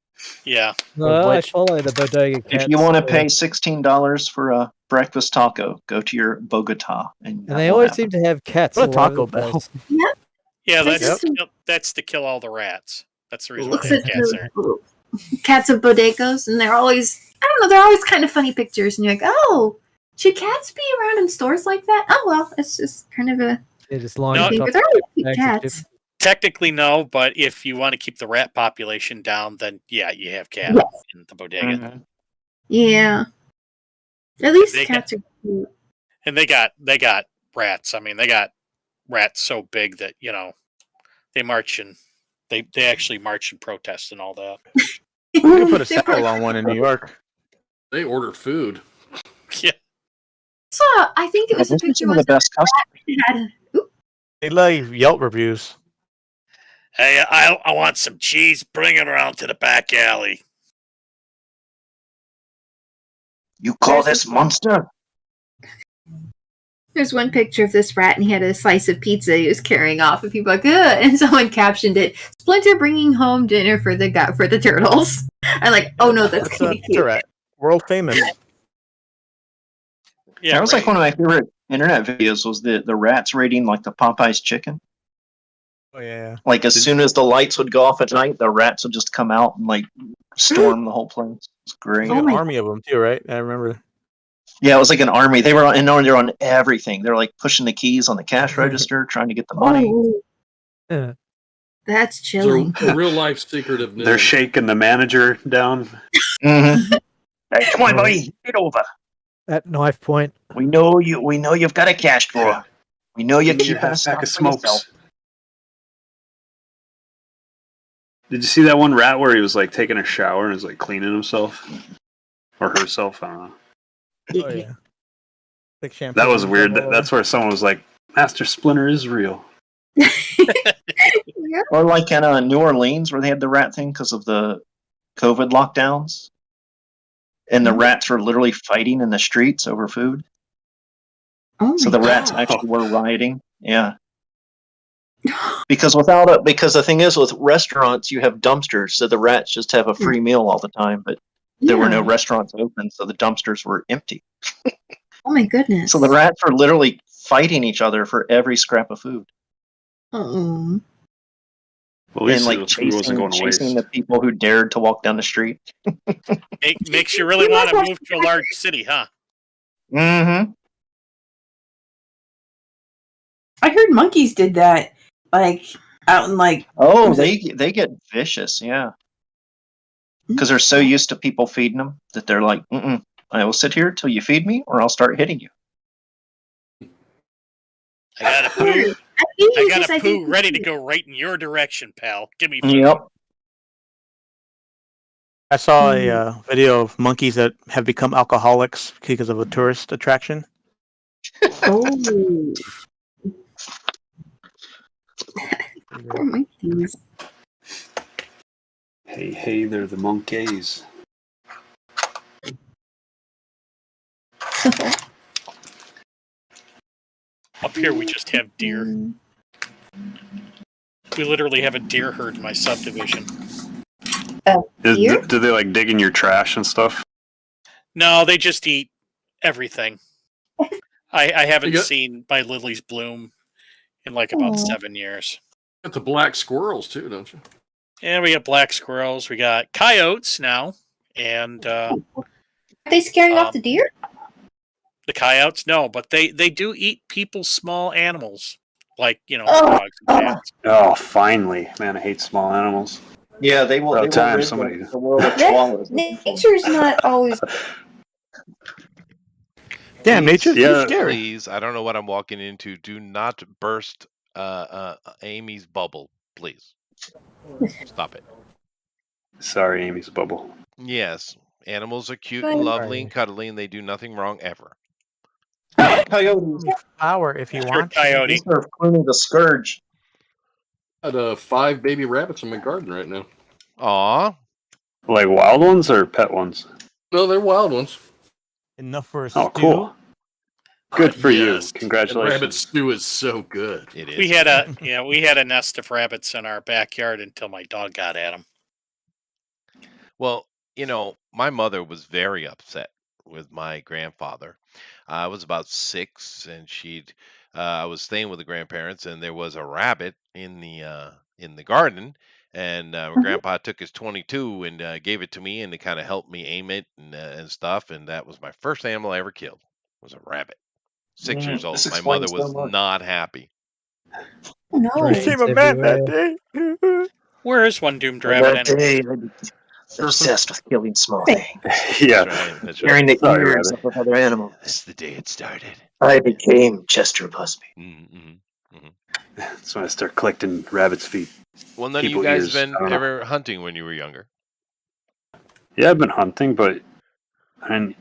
Speaker 4: Yeah.
Speaker 10: No, I follow the bodega cats.
Speaker 7: If you want to pay $16 for a breakfast taco, go to your Bogota, and
Speaker 10: And they always seem to have cats.
Speaker 1: What a
Speaker 10: all over
Speaker 1: Taco
Speaker 10: the
Speaker 1: Bell.
Speaker 10: place.
Speaker 4: Yeah,
Speaker 5: That's
Speaker 4: that's to kill all the rats. That's the reason why
Speaker 5: Looks
Speaker 4: the
Speaker 5: at
Speaker 4: cats there.
Speaker 5: the cats of bodegas, and they're always, I don't know, they're always kind of funny pictures, and you're like, oh, should cats be around in stores like that? Oh, well, it's just kind of a
Speaker 10: They're just lying
Speaker 4: No,
Speaker 10: on
Speaker 5: thing,
Speaker 10: top
Speaker 5: but they're always
Speaker 10: of
Speaker 5: cute
Speaker 10: bags of
Speaker 5: cats.
Speaker 10: chips.
Speaker 4: Technically, no, but if you want to keep the rat population down, then yeah, you have cats
Speaker 5: Yes.
Speaker 4: in the bodega.
Speaker 5: Yeah. At least
Speaker 4: They
Speaker 5: cats are cute.
Speaker 4: And they got rats. I mean, they got rats so big that, they march and they actually march and protest and all that.
Speaker 8: We could put a
Speaker 5: They
Speaker 8: saddle
Speaker 5: were-
Speaker 8: on one in New York.
Speaker 3: They order food.
Speaker 4: Yeah.
Speaker 5: So I think it was a
Speaker 7: Those are
Speaker 5: picture
Speaker 7: some of the
Speaker 5: was
Speaker 7: best customers.
Speaker 5: that had oop,
Speaker 8: They leave Yelp reviews.
Speaker 4: Hey, I want some cheese. Bring it around to the back alley.
Speaker 7: You call this monster?
Speaker 5: there's one picture of this rat, and he had a slice of pizza he was carrying off, and people were like, ugh, and someone captioned it, Splinter bringing home dinner for the turtles. I'm like, oh no, that's
Speaker 8: That's
Speaker 5: gonna
Speaker 8: a
Speaker 5: be
Speaker 8: pizza
Speaker 5: cute.
Speaker 8: rat. World famous.
Speaker 4: Yeah,
Speaker 7: That was like one of my favorite internet videos. Was the rats raiding like the Popeyes chicken?
Speaker 8: Oh yeah.
Speaker 7: Like as soon as the lights would go off at night, the rats would just come out and like storm the whole place. It's great.
Speaker 8: Like
Speaker 5: Oh
Speaker 8: an
Speaker 5: my-
Speaker 8: army of them too, right? I remember.
Speaker 7: Yeah, it was like an army. They were they're on everything. They're like pushing the keys on the cash register, trying to get the money.
Speaker 5: Oh,
Speaker 10: Yeah.
Speaker 5: that's
Speaker 3: It's
Speaker 5: chilling.
Speaker 3: a real life secret of
Speaker 9: They're
Speaker 3: news.
Speaker 9: shaking the manager down.
Speaker 7: Mhm. Hey, come on, buddy, get over.
Speaker 10: At knife point.
Speaker 7: We know you've got a cash drawer. We know you
Speaker 9: Give me
Speaker 7: keep
Speaker 9: your
Speaker 7: a
Speaker 9: half
Speaker 7: stock
Speaker 9: pack of
Speaker 7: for yourself.
Speaker 9: smokes. Did you see that one rat where he was like taking a shower and was like cleaning himself or herself? I don't know.
Speaker 8: Oh yeah. Big shampoo.
Speaker 9: That was weird. That's where someone was like, "Master Splinter is real."
Speaker 5: Yeah.
Speaker 7: Or like in New Orleans where they had the rat thing because of the COVID lockdowns. And the rats were literally fighting in the streets over food.
Speaker 5: Oh
Speaker 7: So
Speaker 5: my
Speaker 7: the rats
Speaker 5: God.
Speaker 7: actually were rioting. Yeah. Because because the thing is with restaurants you have dumpsters, so the rats just have a free meal all the time, but there were no
Speaker 5: Yeah.
Speaker 7: restaurants open, so the dumpsters were empty.
Speaker 5: Oh my goodness.
Speaker 7: So the rats were literally fighting each other for every scrap of food.
Speaker 5: Oh.
Speaker 9: Well, at least
Speaker 7: And like
Speaker 9: the food wasn't going to
Speaker 7: chasing
Speaker 9: waste.
Speaker 7: the people who dared to walk down the street.
Speaker 4: Makes you really want to move to a large city, huh?
Speaker 7: Mm-hmm.
Speaker 6: I heard monkeys did that, like out in like.
Speaker 7: Oh,
Speaker 6: Was
Speaker 7: they get vicious, yeah. Because they're so used to people feeding them that they're like, mm-mm, I will sit here till you feed me, or I'll start hitting you.
Speaker 4: I got a poo. I got a poo ready to go right in your direction, pal. Give me food.
Speaker 7: Yep.
Speaker 8: I saw a video of monkeys that have become alcoholics because of a tourist attraction.
Speaker 5: Oh. Poor monkeys.
Speaker 9: Hey, they're the monkeys.
Speaker 4: Up here, we just have deer. We literally have a deer herd in my subdivision.
Speaker 6: Deer?
Speaker 9: Do they like dig in your trash and stuff?
Speaker 4: No, they just eat everything. I haven't
Speaker 3: You got-
Speaker 4: seen my lilies bloom in like about 7 years.
Speaker 3: Got the black squirrels too, don't you?
Speaker 4: And we got black squirrels. We got coyotes now, and
Speaker 5: Are they scaring off the deer?
Speaker 4: the coyotes. No, but they do eat people's small animals, like
Speaker 5: Oh.
Speaker 4: dogs and cats.
Speaker 9: Oh, finally, man! I hate small animals.
Speaker 7: Yeah, they will.
Speaker 9: About
Speaker 7: They will
Speaker 9: time
Speaker 7: rid
Speaker 9: somebody-
Speaker 7: the world of
Speaker 5: That-
Speaker 7: chihuahuas.
Speaker 5: Nature's not always.
Speaker 8: Damn, nature,
Speaker 9: Yeah,
Speaker 8: you're scary.
Speaker 2: Please, I don't know what I'm walking into. Do not burst Amy's bubble, please. Stop it.
Speaker 9: Sorry, Amy's bubble.
Speaker 2: Yes, animals are cute and lovely and cuddly, and they do nothing wrong ever.
Speaker 7: Coyotes.
Speaker 10: Flower if you
Speaker 4: Sure,
Speaker 10: want.
Speaker 7: They
Speaker 4: coyote.
Speaker 7: serve Clooney the Scourge.
Speaker 3: I got 5 baby rabbits in my garden right now.
Speaker 2: Aw,
Speaker 9: Like wild ones or pet ones?
Speaker 3: No, they're wild ones.
Speaker 10: Enough for a
Speaker 9: Oh,
Speaker 10: stew.
Speaker 9: cool. Good for
Speaker 3: Yes.
Speaker 9: you.
Speaker 3: And rabbit
Speaker 9: Congratulations.
Speaker 3: stew is so good.
Speaker 2: it is.
Speaker 4: We had a nest of rabbits in our backyard until my dog got at them.
Speaker 2: Well, my mother was very upset with my grandfather. I was about 6, and I was staying with the grandparents, and there was a rabbit in the garden, and my grandpa took his .22 and gave it to me, and it kind of helped me aim it and stuff, and that was my first animal I ever killed. Was a rabbit. 6 years old.
Speaker 7: This
Speaker 2: My mother
Speaker 7: explains so
Speaker 2: was
Speaker 7: much.
Speaker 2: not happy.
Speaker 5: Oh, no.
Speaker 10: Right.
Speaker 8: Became a man that day.
Speaker 4: Where is one doomed
Speaker 7: On
Speaker 4: rabbit?
Speaker 7: that
Speaker 4: Anyway?
Speaker 7: day, I became obsessed with killing small things,
Speaker 9: Yeah.
Speaker 2: That's right. That's right.
Speaker 7: sharing the
Speaker 9: Sorry,
Speaker 7: ears
Speaker 9: rabbit.
Speaker 7: of other animals.
Speaker 2: That's the day it started.
Speaker 7: I became Chester Busby.
Speaker 2: Mm-hmm.
Speaker 9: That's when I start collecting rabbits' feet.
Speaker 2: Well, none of you
Speaker 9: People
Speaker 2: guys
Speaker 9: ears,
Speaker 2: been
Speaker 9: I don't know.
Speaker 2: ever hunting when you were younger?
Speaker 9: Yeah, I've been hunting, but I didn't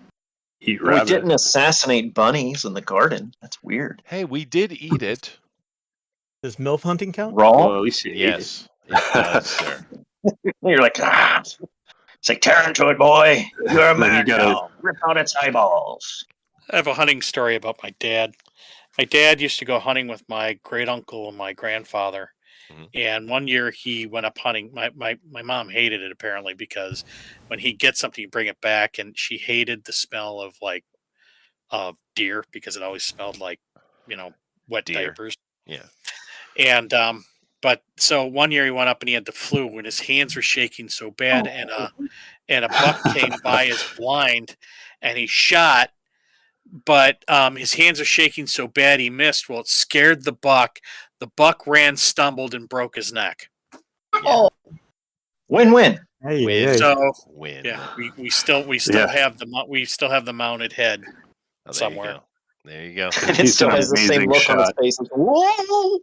Speaker 9: eat
Speaker 7: We
Speaker 9: rabbit.
Speaker 7: didn't assassinate bunnies in the garden. That's weird.
Speaker 2: Hey, we did eat it.
Speaker 8: Does MILF hunting count?
Speaker 9: Well,
Speaker 7: Raw?
Speaker 9: at least you ate it.
Speaker 2: Yes, it does, sir.
Speaker 7: You're like, it's like, tear into it, boy. You're a
Speaker 9: Then you
Speaker 7: man
Speaker 9: gotta-
Speaker 7: now. Rip out its eyeballs.
Speaker 4: I have a hunting story about my dad. My dad used to go hunting with my great uncle and my grandfather.
Speaker 2: Mhm.
Speaker 4: And one year he went up hunting. My mom hated it apparently because when he'd get something, he'd bring it back, and she hated the smell of deer because it always smelled like wet
Speaker 2: Deer.
Speaker 4: diapers.
Speaker 2: Yeah.
Speaker 4: And but so one year he went up and he had the flu and his hands were shaking so bad, and a buck came by his blind and he shot, but his hands are shaking so bad he missed. Well, it scared the buck. The buck ran, stumbled, and broke his neck.
Speaker 5: Oh,
Speaker 7: Win-win.
Speaker 8: Hey,
Speaker 2: Win.
Speaker 8: hey.
Speaker 4: So
Speaker 2: Win.
Speaker 4: yeah, we still
Speaker 9: Yeah.
Speaker 4: have the mounted head.
Speaker 2: Oh, there
Speaker 4: somewhere.
Speaker 2: You go. There you go.
Speaker 7: And it
Speaker 9: He's
Speaker 7: still
Speaker 9: an
Speaker 7: has the same
Speaker 9: amazing
Speaker 7: look on its
Speaker 9: shot.
Speaker 7: face. It's, whoa!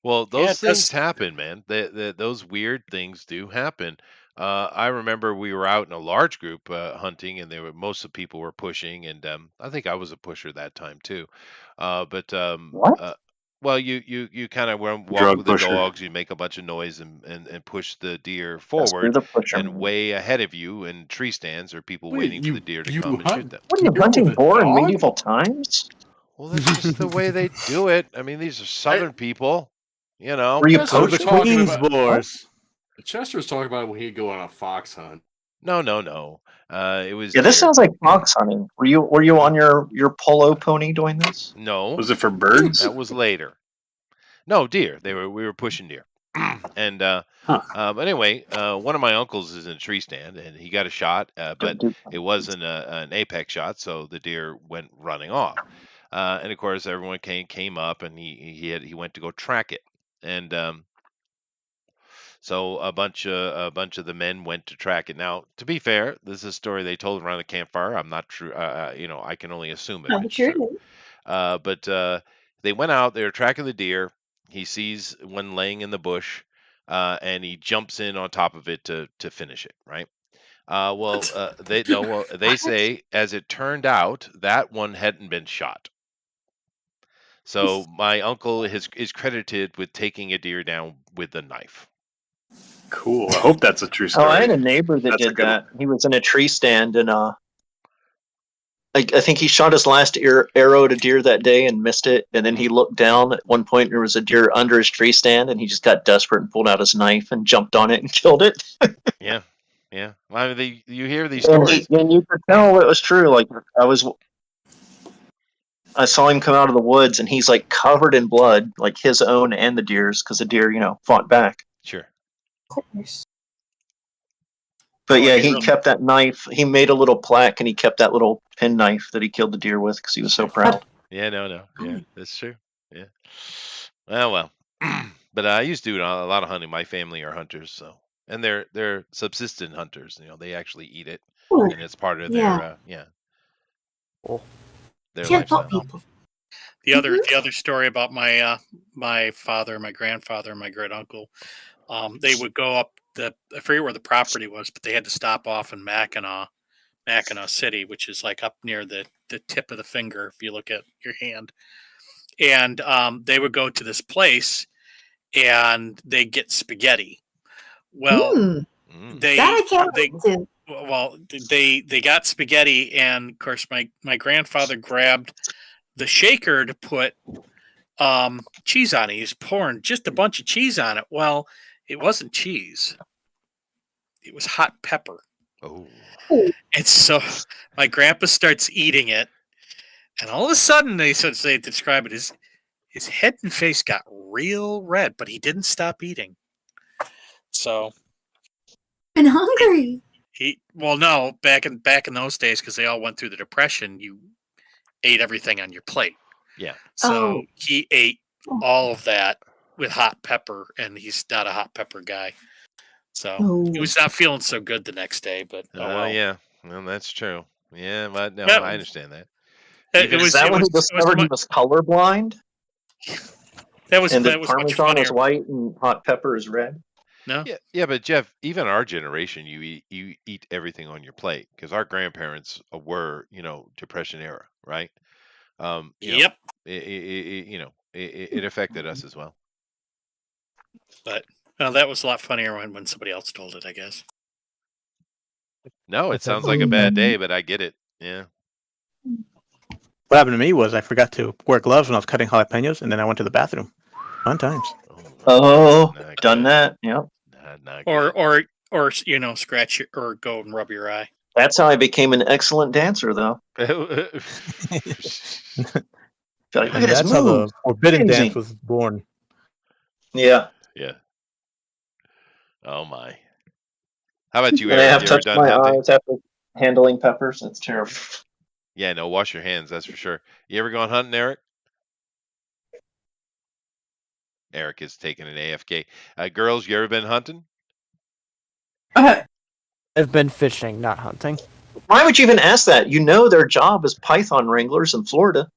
Speaker 2: Well,
Speaker 4: Yeah,
Speaker 2: those
Speaker 4: it
Speaker 2: things
Speaker 4: does.
Speaker 2: happen, man. Those weird things do happen. I remember we were out in a large group hunting, and most of the people were pushing, and I think I was a pusher that time too. But
Speaker 7: What?
Speaker 2: well, you kind of walk
Speaker 9: Drug
Speaker 2: with the
Speaker 9: pusher.
Speaker 2: dogs, you make a bunch of noise and push the deer
Speaker 7: Yes, you're
Speaker 2: forward,
Speaker 7: the pusher.
Speaker 2: and way ahead of you in tree stands are people waiting for the deer to come and shoot
Speaker 3: hunt
Speaker 2: them.
Speaker 7: What are you
Speaker 3: deer
Speaker 7: hunting
Speaker 3: with a
Speaker 7: for in
Speaker 3: dog?
Speaker 7: medieval times?
Speaker 2: Well, that's just the way they do it. I mean, these are Southern people, you know.
Speaker 7: Were you
Speaker 3: That's what
Speaker 8: Oh, the
Speaker 3: we're talking
Speaker 8: Queen's
Speaker 3: about.
Speaker 8: Wars.
Speaker 3: Chester was talking about when he'd go on a fox hunt.
Speaker 2: No. It was
Speaker 7: Yeah, this
Speaker 2: deer.
Speaker 7: sounds like fox hunting. Were you on your polo pony doing this?
Speaker 2: No,
Speaker 9: Was it for birds?
Speaker 2: that was later. No, deer. We were pushing deer. And but anyway, one of my uncles is in a tree stand, and he got a shot, but it wasn't an apex shot, so the deer went running off. And of course, everyone came up, and he went to go track it, and so a bunch of the men went to track it. Now, to be fair, this is a story they told around the campfire. I'm not true. I can only assume it.
Speaker 5: no,
Speaker 2: It's
Speaker 5: sure.
Speaker 2: true. But they went out. They were tracking the deer. He sees one laying in the bush, and he jumps in on top of it to finish it. Right. They say, as it turned out, that one hadn't been shot. So my uncle is credited with taking a deer down with a knife.
Speaker 9: Cool. I hope that's a true story.
Speaker 7: Oh, I had a neighbor that
Speaker 9: That's a
Speaker 7: did
Speaker 9: good
Speaker 7: that. He was in a tree stand, and I think he shot his last arrow at a deer that day and missed it. And then he looked down at one point, and there was a deer under his tree stand, and he just got desperate and pulled out his knife and jumped on it and killed it.
Speaker 2: Yeah. Yeah. Well, I mean, you hear these
Speaker 7: And,
Speaker 2: stories.
Speaker 7: and you could tell it was true. Like I saw him come out of the woods, and he's like covered in blood, like his own and the deer's, because the deer, fought back.
Speaker 2: Sure.
Speaker 11: Of course.
Speaker 7: But
Speaker 4: Oh,
Speaker 7: yeah,
Speaker 4: he
Speaker 7: he
Speaker 4: really-
Speaker 7: kept that knife. He made a little plaque, and he kept that little pen knife that he killed the deer with because he was so proud.
Speaker 2: Yeah, no. Yeah, that's true. Yeah. Well. But I used to do a lot of hunting. My family are hunters, so and they're subsistent hunters. They actually eat it,
Speaker 11: Sure.
Speaker 2: and it's part of
Speaker 11: Yeah.
Speaker 2: their their
Speaker 11: Can't fault
Speaker 2: lifestyle.
Speaker 11: people.
Speaker 4: The other story about my my father, my grandfather, and my great uncle, they would go up I forget where the property was, but they had to stop off in Mackinac City, which is like up near the tip of the finger if you look at your hand. And they would go to this place and they get spaghetti. Well,
Speaker 5: Mm,
Speaker 4: they
Speaker 5: that I can't
Speaker 4: they
Speaker 5: wait to.
Speaker 4: well they got spaghetti, and of course my grandfather grabbed the shaker to put cheese on it. He's pouring just a bunch of cheese on it. Well, it wasn't cheese. It was hot pepper.
Speaker 2: Oh.
Speaker 4: And so my grandpa starts eating it, and all of a sudden they describe it as his head and face got real red, but he didn't stop eating. So
Speaker 5: I'm hungry.
Speaker 4: no, back in those days, because they all went through the Depression, you ate everything on your plate.
Speaker 2: Yeah.
Speaker 4: So he ate all of that with hot pepper, and he's not a hot pepper guy. So he was not feeling so good the next day, but well.
Speaker 2: Yeah. Well, that's true. Yeah, but no,
Speaker 4: Yeah.
Speaker 2: I understand that.
Speaker 7: Is that when he discovered he was colorblind?
Speaker 4: That was
Speaker 7: and that
Speaker 4: much
Speaker 7: Parmesan
Speaker 4: funnier.
Speaker 7: is white and hot pepper is red.
Speaker 4: No.
Speaker 2: Yeah, but Jeff, even our generation, you eat everything on your plate because our grandparents were, Depression era, right?
Speaker 4: Yep.
Speaker 2: It affected us as well.
Speaker 4: But that was a lot funnier when somebody else told it, I guess.
Speaker 2: No, it sounds like a bad day, but I get it. Yeah.
Speaker 8: What happened to me was I forgot to wear gloves when I was cutting jalapenos, and then I went to the bathroom. Fun times.
Speaker 7: Oh, done that. Yep.
Speaker 4: Or scratch it or go and rub your eye.
Speaker 7: That's how I became an excellent dancer, though. Like, look at his
Speaker 8: That's how
Speaker 7: moves.
Speaker 8: the forbidden
Speaker 7: Crazy.
Speaker 8: dance was born.
Speaker 7: Yeah.
Speaker 2: Yeah. Oh my. How about you,
Speaker 7: And I
Speaker 2: Eric?
Speaker 7: have
Speaker 2: You ever
Speaker 7: touched
Speaker 2: done
Speaker 7: my
Speaker 2: hunting?
Speaker 7: eyes after handling peppers. It's terrible.
Speaker 2: Yeah, no, wash your hands, that's for sure. You ever gone hunting, Eric? Eric is taking an AFK. Girls, you ever been hunting?
Speaker 1: I've been fishing, not hunting.
Speaker 7: Why would you even ask that? Their job is python wranglers in Florida.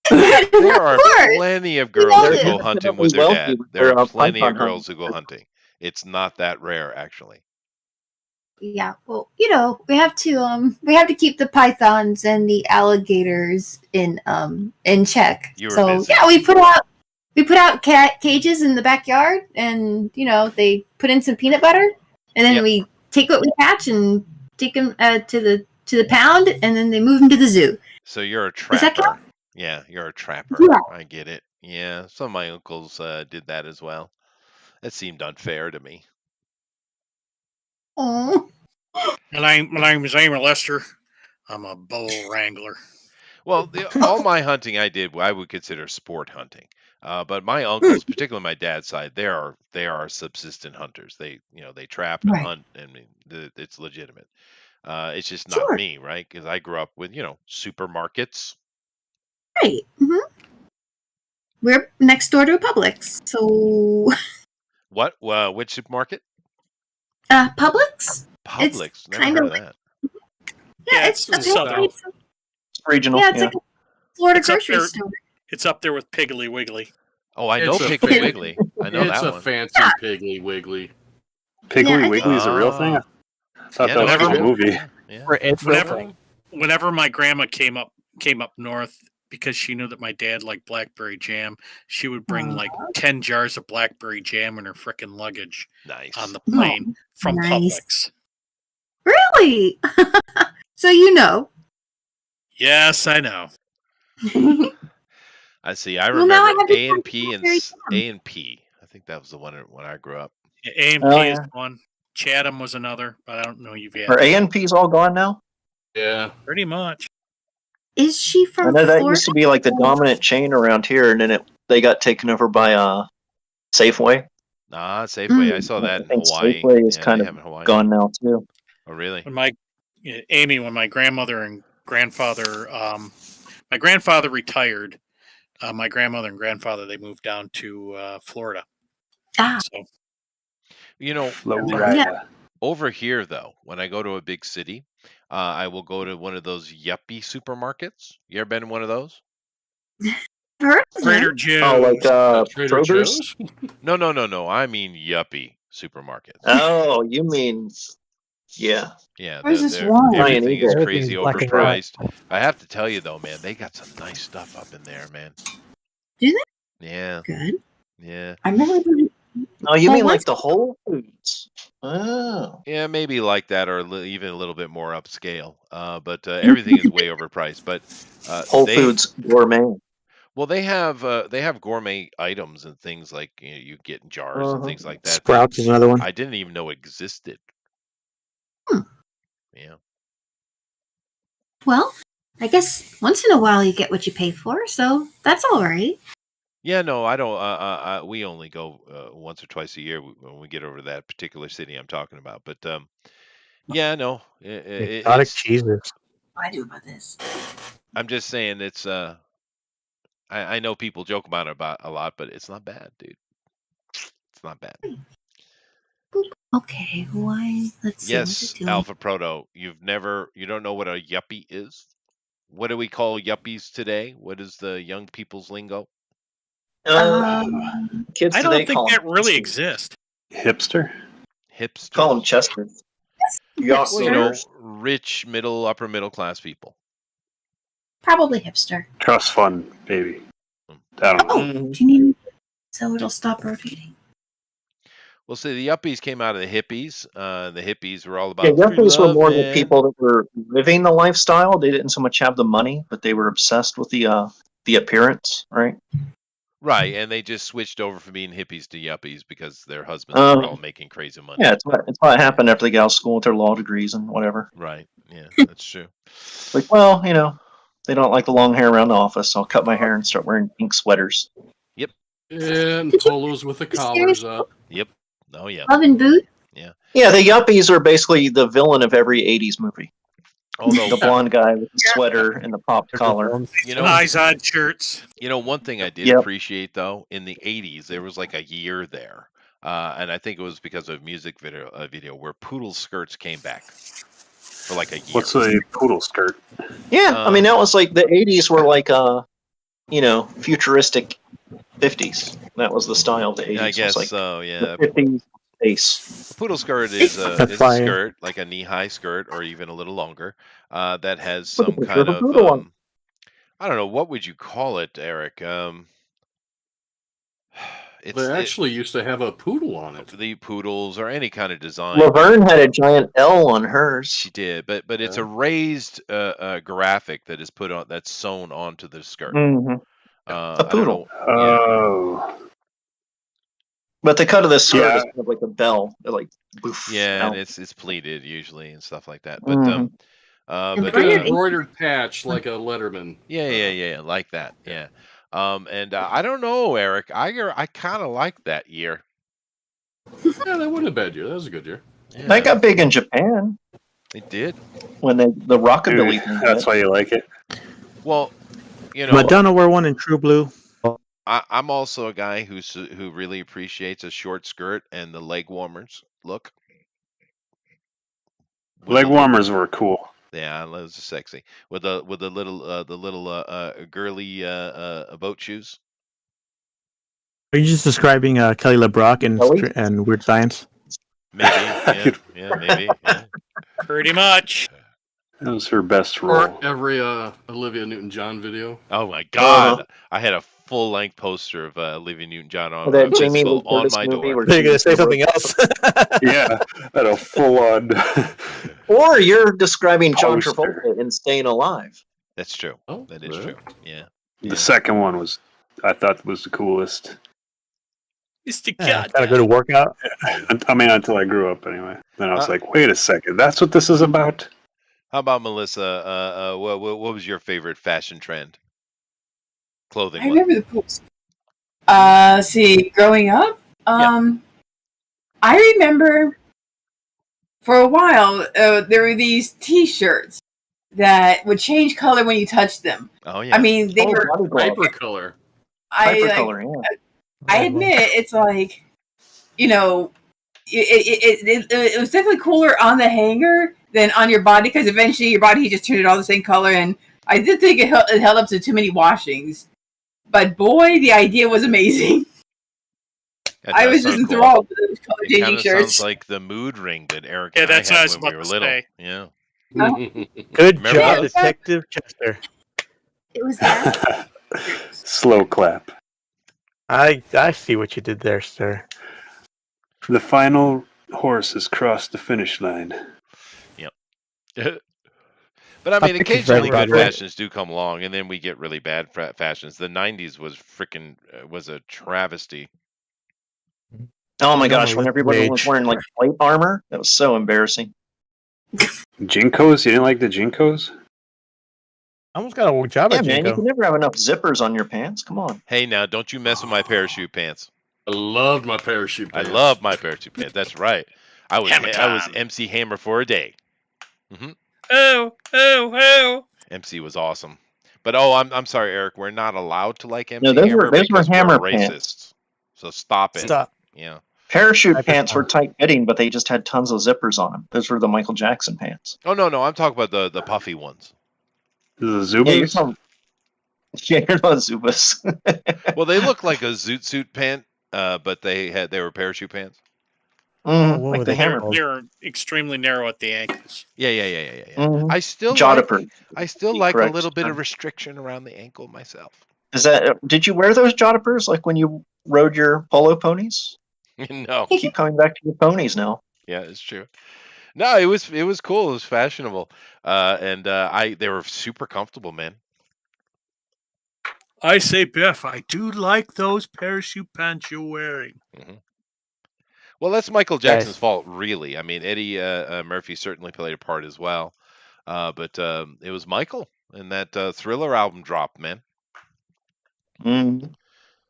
Speaker 2: There are plenty of girls who go hunting with their dad. There are plenty of girls who go hunting. It's not that rare, actually.
Speaker 5: Yeah, well, we have to keep the pythons and the alligators in check.
Speaker 2: You were
Speaker 5: So
Speaker 2: busy.
Speaker 5: yeah, we put out cat cages in the backyard, and they put in some peanut butter, and then we take what we catch and take them to the pound, and then they move them to the zoo.
Speaker 2: So you're a
Speaker 5: Does that
Speaker 2: trapper.
Speaker 5: count?
Speaker 2: Yeah, you're a trapper.
Speaker 5: Yeah.
Speaker 2: I get it. Yeah, some of my uncles did that as well. That seemed unfair to me.
Speaker 5: Oh.
Speaker 4: My name is Amy Lester. I'm a bull wrangler.
Speaker 2: Well, all my hunting I did, I would consider sport hunting. But my uncles, particularly my dad's side, they are subsistent hunters. They trap and hunt, and it's legitimate. It's just not me, right? Because I grew up with supermarkets.
Speaker 5: Right. Mm-hmm. We're next door to a Publix, so.
Speaker 2: What? Which supermarket?
Speaker 5: Publix.
Speaker 2: Publix. Never
Speaker 5: kind
Speaker 2: heard
Speaker 5: of
Speaker 2: of that.
Speaker 5: Yeah, it's
Speaker 7: regional.
Speaker 5: Yeah, it's like a Florida
Speaker 4: It's up
Speaker 5: grocery
Speaker 4: there-
Speaker 5: store.
Speaker 4: It's up there with Piggly Wiggly.
Speaker 2: Oh, I know
Speaker 3: It's a
Speaker 2: Piggly Wiggly. I know
Speaker 3: It's
Speaker 2: that
Speaker 3: a
Speaker 2: one.
Speaker 3: fancy Piggly Wiggly.
Speaker 9: Piggly
Speaker 5: I
Speaker 9: Wiggly is a real thing. I thought
Speaker 2: Yeah,
Speaker 9: that was
Speaker 2: no,
Speaker 9: from a
Speaker 2: it's
Speaker 9: movie.
Speaker 2: Yeah.
Speaker 1: It's
Speaker 4: Whenever my grandma came up north, because she knew that my dad liked blackberry jam, she would bring like 10 jars of blackberry jam in her frickin' luggage
Speaker 2: Nice.
Speaker 4: on the plane from
Speaker 5: nice.
Speaker 4: Publix.
Speaker 5: Really? So
Speaker 4: Yes, I know.
Speaker 2: I see. I
Speaker 5: Well, now I
Speaker 2: remember
Speaker 5: have to
Speaker 2: A and
Speaker 5: find
Speaker 2: P and
Speaker 5: blackberry
Speaker 2: A and P. I think that was the one when I grew up.
Speaker 4: A&P
Speaker 7: Oh,
Speaker 4: is
Speaker 7: yeah.
Speaker 4: one. Chatham was another, but I don't know you've had.
Speaker 7: Are ANPs all gone now?
Speaker 3: Yeah.
Speaker 4: Pretty much.
Speaker 5: Is she
Speaker 7: I
Speaker 5: from
Speaker 7: know that
Speaker 5: Florida?
Speaker 7: used to be like the dominant chain around here, and then they got taken over by Safeway.
Speaker 2: Nah, Safeway. I
Speaker 5: Mm.
Speaker 2: saw
Speaker 7: I
Speaker 2: that in
Speaker 7: think
Speaker 2: Hawaii.
Speaker 7: Safeway is
Speaker 2: Yeah,
Speaker 7: kind
Speaker 2: they
Speaker 7: of
Speaker 2: have in Hawaii.
Speaker 7: gone now too.
Speaker 2: Oh, really?
Speaker 4: When my grandmother and grandfather, my grandfather retired. My grandmother and grandfather, they moved down to Florida.
Speaker 5: Ah,
Speaker 4: So
Speaker 2: You know,
Speaker 9: Florida.
Speaker 2: over here though, when I go to a big city, I will go to one of those yuppie supermarkets. You ever been in one of those?
Speaker 5: heard of
Speaker 4: Trader
Speaker 5: them.
Speaker 4: Joe's.
Speaker 7: Oh, like
Speaker 3: Trader
Speaker 7: Kroger's?
Speaker 3: Joe's?
Speaker 2: No. I mean yuppie supermarkets.
Speaker 7: Oh, you mean yeah.
Speaker 2: Yeah,
Speaker 6: Where's this
Speaker 2: they're-
Speaker 6: one?
Speaker 2: everything is
Speaker 10: Everything's
Speaker 2: crazy
Speaker 10: black and white.
Speaker 2: overpriced. I have to tell you though, man, they got some nice stuff up in there, man.
Speaker 5: Do they?
Speaker 2: Yeah,
Speaker 5: Good.
Speaker 2: yeah,
Speaker 6: I remember.
Speaker 7: Oh, you
Speaker 5: Well,
Speaker 7: mean like
Speaker 5: what's-
Speaker 7: the Whole Foods? Oh,
Speaker 2: yeah. Maybe like that, or even a little bit more upscale. But everything is way overpriced. But
Speaker 7: Whole
Speaker 2: they
Speaker 7: Foods gourmet.
Speaker 2: well, they have gourmet items and things like you get in jars and
Speaker 7: Uh-huh.
Speaker 2: things like that.
Speaker 8: Sprouts is another one.
Speaker 2: I didn't even know existed.
Speaker 5: Hmm.
Speaker 2: Yeah.
Speaker 5: Well, I guess once in a while you get what you pay for, so that's all right.
Speaker 2: Yeah, no, I don't. We only go once or twice a year when we get over to that particular city I'm talking about. But yeah, no,
Speaker 8: Exotic
Speaker 2: it's.
Speaker 8: cheeses.
Speaker 6: I do about this.
Speaker 2: I'm just saying it's. I know people joke about it a lot, but it's not bad, dude. It's not bad.
Speaker 5: Okay, why? Let's see what
Speaker 2: Yes,
Speaker 5: to do.
Speaker 2: Alpha Proto, you don't know what a yuppie is? What do we call yuppies today? What is the young people's lingo?
Speaker 7: Kids
Speaker 4: I
Speaker 7: today
Speaker 4: don't think
Speaker 7: call
Speaker 4: that
Speaker 7: them
Speaker 4: really
Speaker 7: Chesters.
Speaker 4: exists.
Speaker 9: Hipster?
Speaker 2: Hipsters.
Speaker 7: Call them Chesters.
Speaker 2: Well, you know,
Speaker 5: Hipsters.
Speaker 2: rich, upper middle class people.
Speaker 5: Probably hipster.
Speaker 9: Trust fund, baby. I don't know.
Speaker 5: Oh,
Speaker 7: Mhm.
Speaker 5: do you need so it'll stop rotating?
Speaker 2: Well, see, the yuppies came out of the hippies. The hippies were all
Speaker 7: Yeah,
Speaker 2: about free
Speaker 7: yuppies were
Speaker 2: love,
Speaker 7: more the
Speaker 2: man.
Speaker 7: people that were living the lifestyle. They didn't so much have the money, but they were obsessed with the appearance, right?
Speaker 2: Right, and they just switched over from being hippies to yuppies because their husbands were all making crazy money.
Speaker 7: Yeah, it's what happened after they got out of school with their law degrees and whatever.
Speaker 2: Right, yeah, that's true.
Speaker 7: Like, well, they don't like the long hair around the office, so I'll cut my hair and start wearing pink sweaters.
Speaker 3: And polos with the collars up.
Speaker 2: Yep. Oh, yeah.
Speaker 5: Love and boot?
Speaker 7: Yeah, the yuppies are basically the villain of every 80s movie.
Speaker 2: Although,
Speaker 7: The blonde guy with the sweater and the popped collar.
Speaker 2: you know,
Speaker 4: Eyes on shirts.
Speaker 2: one thing I did
Speaker 7: Yep.
Speaker 2: appreciate though, in the '80s, there was like a year there, and I think it was because of music video where poodle skirts came back for like a year.
Speaker 9: What's a poodle skirt?
Speaker 7: Yeah, I mean, that was like the 80s were like, futuristic 50s. That was the style of the 80s.
Speaker 2: I guess
Speaker 7: it was like
Speaker 2: so. Yeah.
Speaker 7: the 50s space.
Speaker 2: A poodle skirt is a
Speaker 8: That's fine.
Speaker 2: skirt, like a knee-high skirt, or even a little longer, that has
Speaker 7: Look
Speaker 2: some
Speaker 7: at the picture
Speaker 2: kind
Speaker 7: of a
Speaker 2: of
Speaker 7: poodle on.
Speaker 2: I don't know, what would you call it, Eric?
Speaker 3: They actually used to have a poodle on it.
Speaker 2: The poodles or any kind of design.
Speaker 7: Laverne had a giant L on hers.
Speaker 2: She did, but it's a raised graphic that is put on, that's sewn onto the skirt.
Speaker 7: Mm-hmm.
Speaker 2: A
Speaker 7: poodle.
Speaker 9: Oh.
Speaker 7: But the cut of the skirt
Speaker 9: Yeah.
Speaker 7: is kind of like a bell. They're like, boof.
Speaker 2: Yeah,
Speaker 7: out.
Speaker 2: and it's pleated usually and stuff like that. But
Speaker 7: Mhm.
Speaker 2: but
Speaker 3: Like an embroidered patch, like a Letterman.
Speaker 2: yeah, like that. Yeah. And I don't know, Eric. I kind of like that year.
Speaker 3: Yeah, that wasn't a bad year. That was a good year.
Speaker 2: Yeah,
Speaker 7: That got big in Japan
Speaker 2: it did.
Speaker 7: when the rockabilly
Speaker 9: Dude,
Speaker 7: thing.
Speaker 9: that's
Speaker 7: hit.
Speaker 9: why you like it.
Speaker 2: Well,
Speaker 8: Madonna wore one in True Blue.
Speaker 2: I'm also a guy who really appreciates a short skirt and the leg warmers look.
Speaker 9: Leg warmers were cool.
Speaker 2: Yeah, those are sexy. With the little girly boat shoes.
Speaker 8: Are you just describing Kelly LeBrock
Speaker 7: Kelly?
Speaker 8: and Weird Science?
Speaker 2: Maybe. Yeah, maybe. Yeah.
Speaker 4: Pretty much.
Speaker 9: That was her best role.
Speaker 3: Or every Olivia Newton-John video.
Speaker 2: Oh my God! I had a full-length poster of Olivia Newton-John on
Speaker 7: That Jamie
Speaker 2: physical
Speaker 7: Lee
Speaker 2: on
Speaker 7: Curtis
Speaker 2: my
Speaker 7: movie
Speaker 2: door.
Speaker 7: where
Speaker 8: Are you
Speaker 7: she
Speaker 8: gonna
Speaker 7: was
Speaker 8: say
Speaker 7: the
Speaker 8: something
Speaker 7: robot.
Speaker 8: else?
Speaker 9: Yeah, at a full-on.
Speaker 7: Or you're describing John
Speaker 9: Poster.
Speaker 7: Travolta in Staying Alive.
Speaker 2: That's true.
Speaker 3: Oh,
Speaker 2: That is
Speaker 3: really?
Speaker 2: true. Yeah.
Speaker 9: The second one I thought was the coolest.
Speaker 4: Mr.
Speaker 8: Yeah,
Speaker 4: God.
Speaker 8: gotta go to workout.
Speaker 9: I mean, until I grew up, anyway. Then I was
Speaker 2: Uh,
Speaker 9: like, wait a second, that's what this is about.
Speaker 2: How about Melissa? What was your favorite fashion trend, clothing
Speaker 6: I
Speaker 2: wise?
Speaker 6: remember the pools. See, growing up,
Speaker 2: Yeah.
Speaker 6: I remember for a while there were these T-shirts that would change color when you touched them.
Speaker 2: Oh yeah.
Speaker 6: I mean, they
Speaker 7: Oh,
Speaker 6: were.
Speaker 7: body glove.
Speaker 3: Hypercolor.
Speaker 6: I
Speaker 7: Yeah.
Speaker 6: admit it's like, you know, it was definitely cooler on the hanger than on your body because eventually your body just turned it all the same color. And I did think it held up to too many washings. But boy, the idea was amazing.
Speaker 2: That
Speaker 6: I
Speaker 2: does
Speaker 6: was just
Speaker 2: sound cool.
Speaker 6: enthralled with those color
Speaker 2: It
Speaker 6: changing
Speaker 2: kind of
Speaker 6: shirts.
Speaker 2: sounds like the mood ring that Eric
Speaker 4: Yeah,
Speaker 2: and I
Speaker 4: that's what I
Speaker 2: had
Speaker 4: was
Speaker 2: when we
Speaker 4: about
Speaker 2: were
Speaker 4: to
Speaker 2: little.
Speaker 4: say.
Speaker 2: Yeah.
Speaker 8: Good
Speaker 2: Remember
Speaker 8: job,
Speaker 2: those?
Speaker 8: Detective Chester.
Speaker 5: It was that.
Speaker 9: Slow clap.
Speaker 8: I see what you did there, sir.
Speaker 9: The final horse has crossed the finish line.
Speaker 2: But I mean,
Speaker 10: picture for
Speaker 2: occasionally good
Speaker 10: everybody.
Speaker 2: fashions do come along, and then we get really bad fashions. The '90s was freaking was a travesty.
Speaker 7: Oh my
Speaker 8: No,
Speaker 7: gosh, when
Speaker 8: with
Speaker 7: everybody was
Speaker 8: age.
Speaker 7: wearing like plate armor, that was so embarrassing.
Speaker 9: Jinkos? You didn't like the Jinkos?
Speaker 8: I almost got a job
Speaker 7: Yeah,
Speaker 8: at
Speaker 7: man, you
Speaker 8: Jinko.
Speaker 7: can never have enough zippers on your pants. Come on.
Speaker 2: Hey, now don't you mess with my parachute pants.
Speaker 3: I loved my parachute
Speaker 2: I
Speaker 3: pants.
Speaker 2: love my parachute pants. That's right. I was
Speaker 4: Hammer
Speaker 2: MC Hammer for a day. Hmm
Speaker 4: Oh.
Speaker 2: MC was awesome. But I'm sorry, Eric. We're not allowed to like
Speaker 7: No,
Speaker 2: MC Hammer
Speaker 7: those were
Speaker 2: because we're
Speaker 7: hammer
Speaker 2: racists.
Speaker 7: pants.
Speaker 2: So stop it.
Speaker 8: Stop.
Speaker 2: Yeah.
Speaker 7: Parachute
Speaker 8: Hyper
Speaker 7: pants were
Speaker 8: fun.
Speaker 7: tight fitting, but they just had tons of zippers on them. Those were the Michael Jackson pants.
Speaker 2: Oh no, I'm talking about the puffy ones.
Speaker 9: The
Speaker 7: Yeah, you're
Speaker 9: Zubas?
Speaker 7: talking. Yeah, you're not Zubas.
Speaker 2: Well, they look like a zoot suit pant, but they were parachute pants.
Speaker 8: What
Speaker 7: Like
Speaker 8: were
Speaker 7: the
Speaker 8: they
Speaker 7: hammer.
Speaker 8: called?
Speaker 4: They're extremely narrow at the ankles.
Speaker 2: Yeah.
Speaker 7: Mhm.
Speaker 2: I still
Speaker 7: Jodhpur.
Speaker 2: like a
Speaker 7: Correct.
Speaker 2: little bit of restriction around the ankle myself.
Speaker 7: Is that? Did you wear those Jodhpurs like when you rode your polo ponies?
Speaker 2: No.
Speaker 7: Keep coming back to your ponies now.
Speaker 2: Yeah, it's true. No, it was cool. It was fashionable, and they were super comfortable, man.
Speaker 4: I say, Biff, I do like those parachute pants you're wearing.
Speaker 2: Hmm Well, that's Michael
Speaker 1: Guys.
Speaker 2: Jackson's fault, really. I mean, Eddie Murphy certainly played a part as well, but it was Michael, and that Thriller album dropped, man.
Speaker 7: Mm.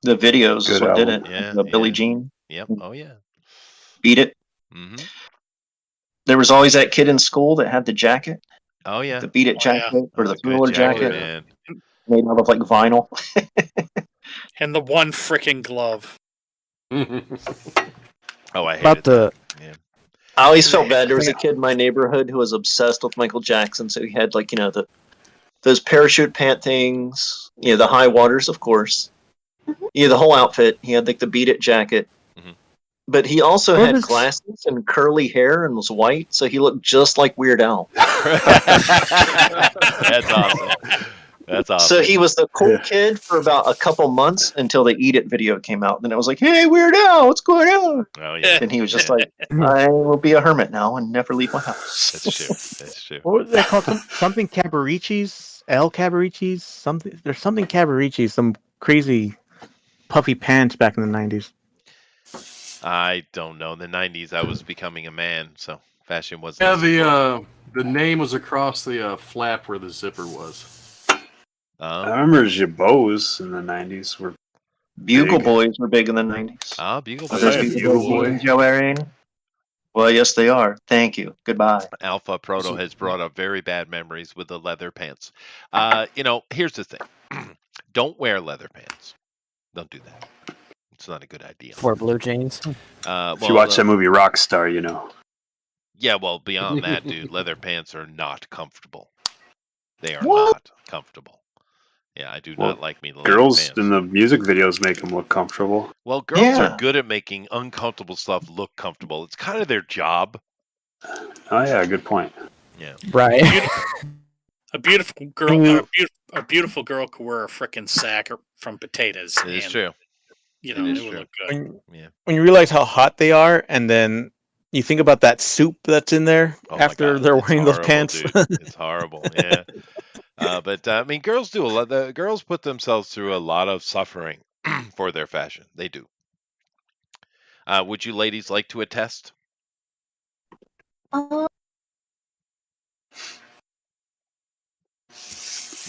Speaker 7: The videos is
Speaker 9: Good
Speaker 7: what did
Speaker 9: album.
Speaker 7: it.
Speaker 2: Yeah,
Speaker 7: The Billie
Speaker 2: yeah.
Speaker 7: Jean.
Speaker 2: Yep. Oh yeah.
Speaker 7: Beat It.
Speaker 2: Hmm
Speaker 7: There was always that kid in school that had the jacket,
Speaker 2: Oh yeah.
Speaker 7: the Beat It
Speaker 4: Oh, yeah.
Speaker 7: jacket, or
Speaker 2: That was
Speaker 7: the
Speaker 2: a good
Speaker 7: Thriller
Speaker 2: jacket,
Speaker 7: jacket,
Speaker 2: man.
Speaker 7: made out of like vinyl.
Speaker 4: And the one freaking glove.
Speaker 2: Oh, I hated
Speaker 1: About the
Speaker 2: Yeah.
Speaker 7: I always felt bad. There was a kid in my neighborhood who was obsessed with Michael Jackson, so he had like those parachute pant things, the high waters, of course. The whole outfit. He had like the Beat It jacket,
Speaker 2: Mhm.
Speaker 7: but he also
Speaker 1: What
Speaker 7: had
Speaker 1: is-
Speaker 7: glasses and curly hair and was white, so he looked just like Weird Al.
Speaker 2: That's awesome. That's awesome.
Speaker 7: So he was the cool kid for about a couple months until the Eat It video came out. Then it was like, "Hey, Weird Al, what's going on?"
Speaker 2: Oh yeah.
Speaker 7: And he was just like, "I will be a hermit now and never leave my house."
Speaker 2: That's true. That's true.
Speaker 8: What was they called? Something Cabaricis? El Cabaricis? Something. There's something Cabaricis. Some crazy puffy pants back in the 90s.
Speaker 2: I don't know. In the '90s, I was becoming a man, so fashion wasn't.
Speaker 3: Yeah, the name was across the flap where the zipper was.
Speaker 9: I remember Jabos in the 90s were
Speaker 7: Bugle
Speaker 9: big.
Speaker 7: Boys were big in the 90s.
Speaker 2: Bugle
Speaker 7: Are
Speaker 2: Boys.
Speaker 7: those
Speaker 3: Yeah,
Speaker 7: Bugle
Speaker 3: Bugle
Speaker 7: Boys
Speaker 3: Boy.
Speaker 7: Joe Arian? Well, yes, they are. Thank you. Goodbye.
Speaker 2: Alpha Proto has brought up very bad memories with the leather pants. Here's the thing. Don't wear leather pants. Don't do that. It's not a good idea.
Speaker 1: for blue jeans.
Speaker 9: If you watch that movie Rockstar, you know.
Speaker 2: Yeah, well, beyond that, dude, leather pants are not comfortable. They are
Speaker 7: What?
Speaker 2: not comfortable. Yeah, I do
Speaker 9: Well,
Speaker 2: not like me leather
Speaker 9: Girls
Speaker 2: pants.
Speaker 9: in the music videos make them look comfortable.
Speaker 2: Well, girls
Speaker 7: Yeah.
Speaker 2: are good at making uncomfortable stuff look comfortable. It's kind of their job.
Speaker 9: Oh yeah, good point.
Speaker 2: Yeah.
Speaker 1: Right.
Speaker 4: A beautiful girl,
Speaker 1: Mm.
Speaker 4: a beautiful girl could wear a frickin' sack from potatoes.
Speaker 2: It is
Speaker 4: and,
Speaker 2: true.
Speaker 4: You know,
Speaker 2: It
Speaker 4: it,
Speaker 2: is
Speaker 4: would
Speaker 2: true.
Speaker 4: look good.
Speaker 8: When you realize how hot they are, and then you think about that soup that's in there
Speaker 2: Oh my
Speaker 8: after
Speaker 2: God,
Speaker 8: they're
Speaker 2: it's
Speaker 8: wearing those
Speaker 2: horrible,
Speaker 8: pants.
Speaker 2: dude. It's horrible. Yeah. But I mean, girls do a lot. The girls put themselves through a lot of suffering for their fashion. They do. Would you ladies like to attest?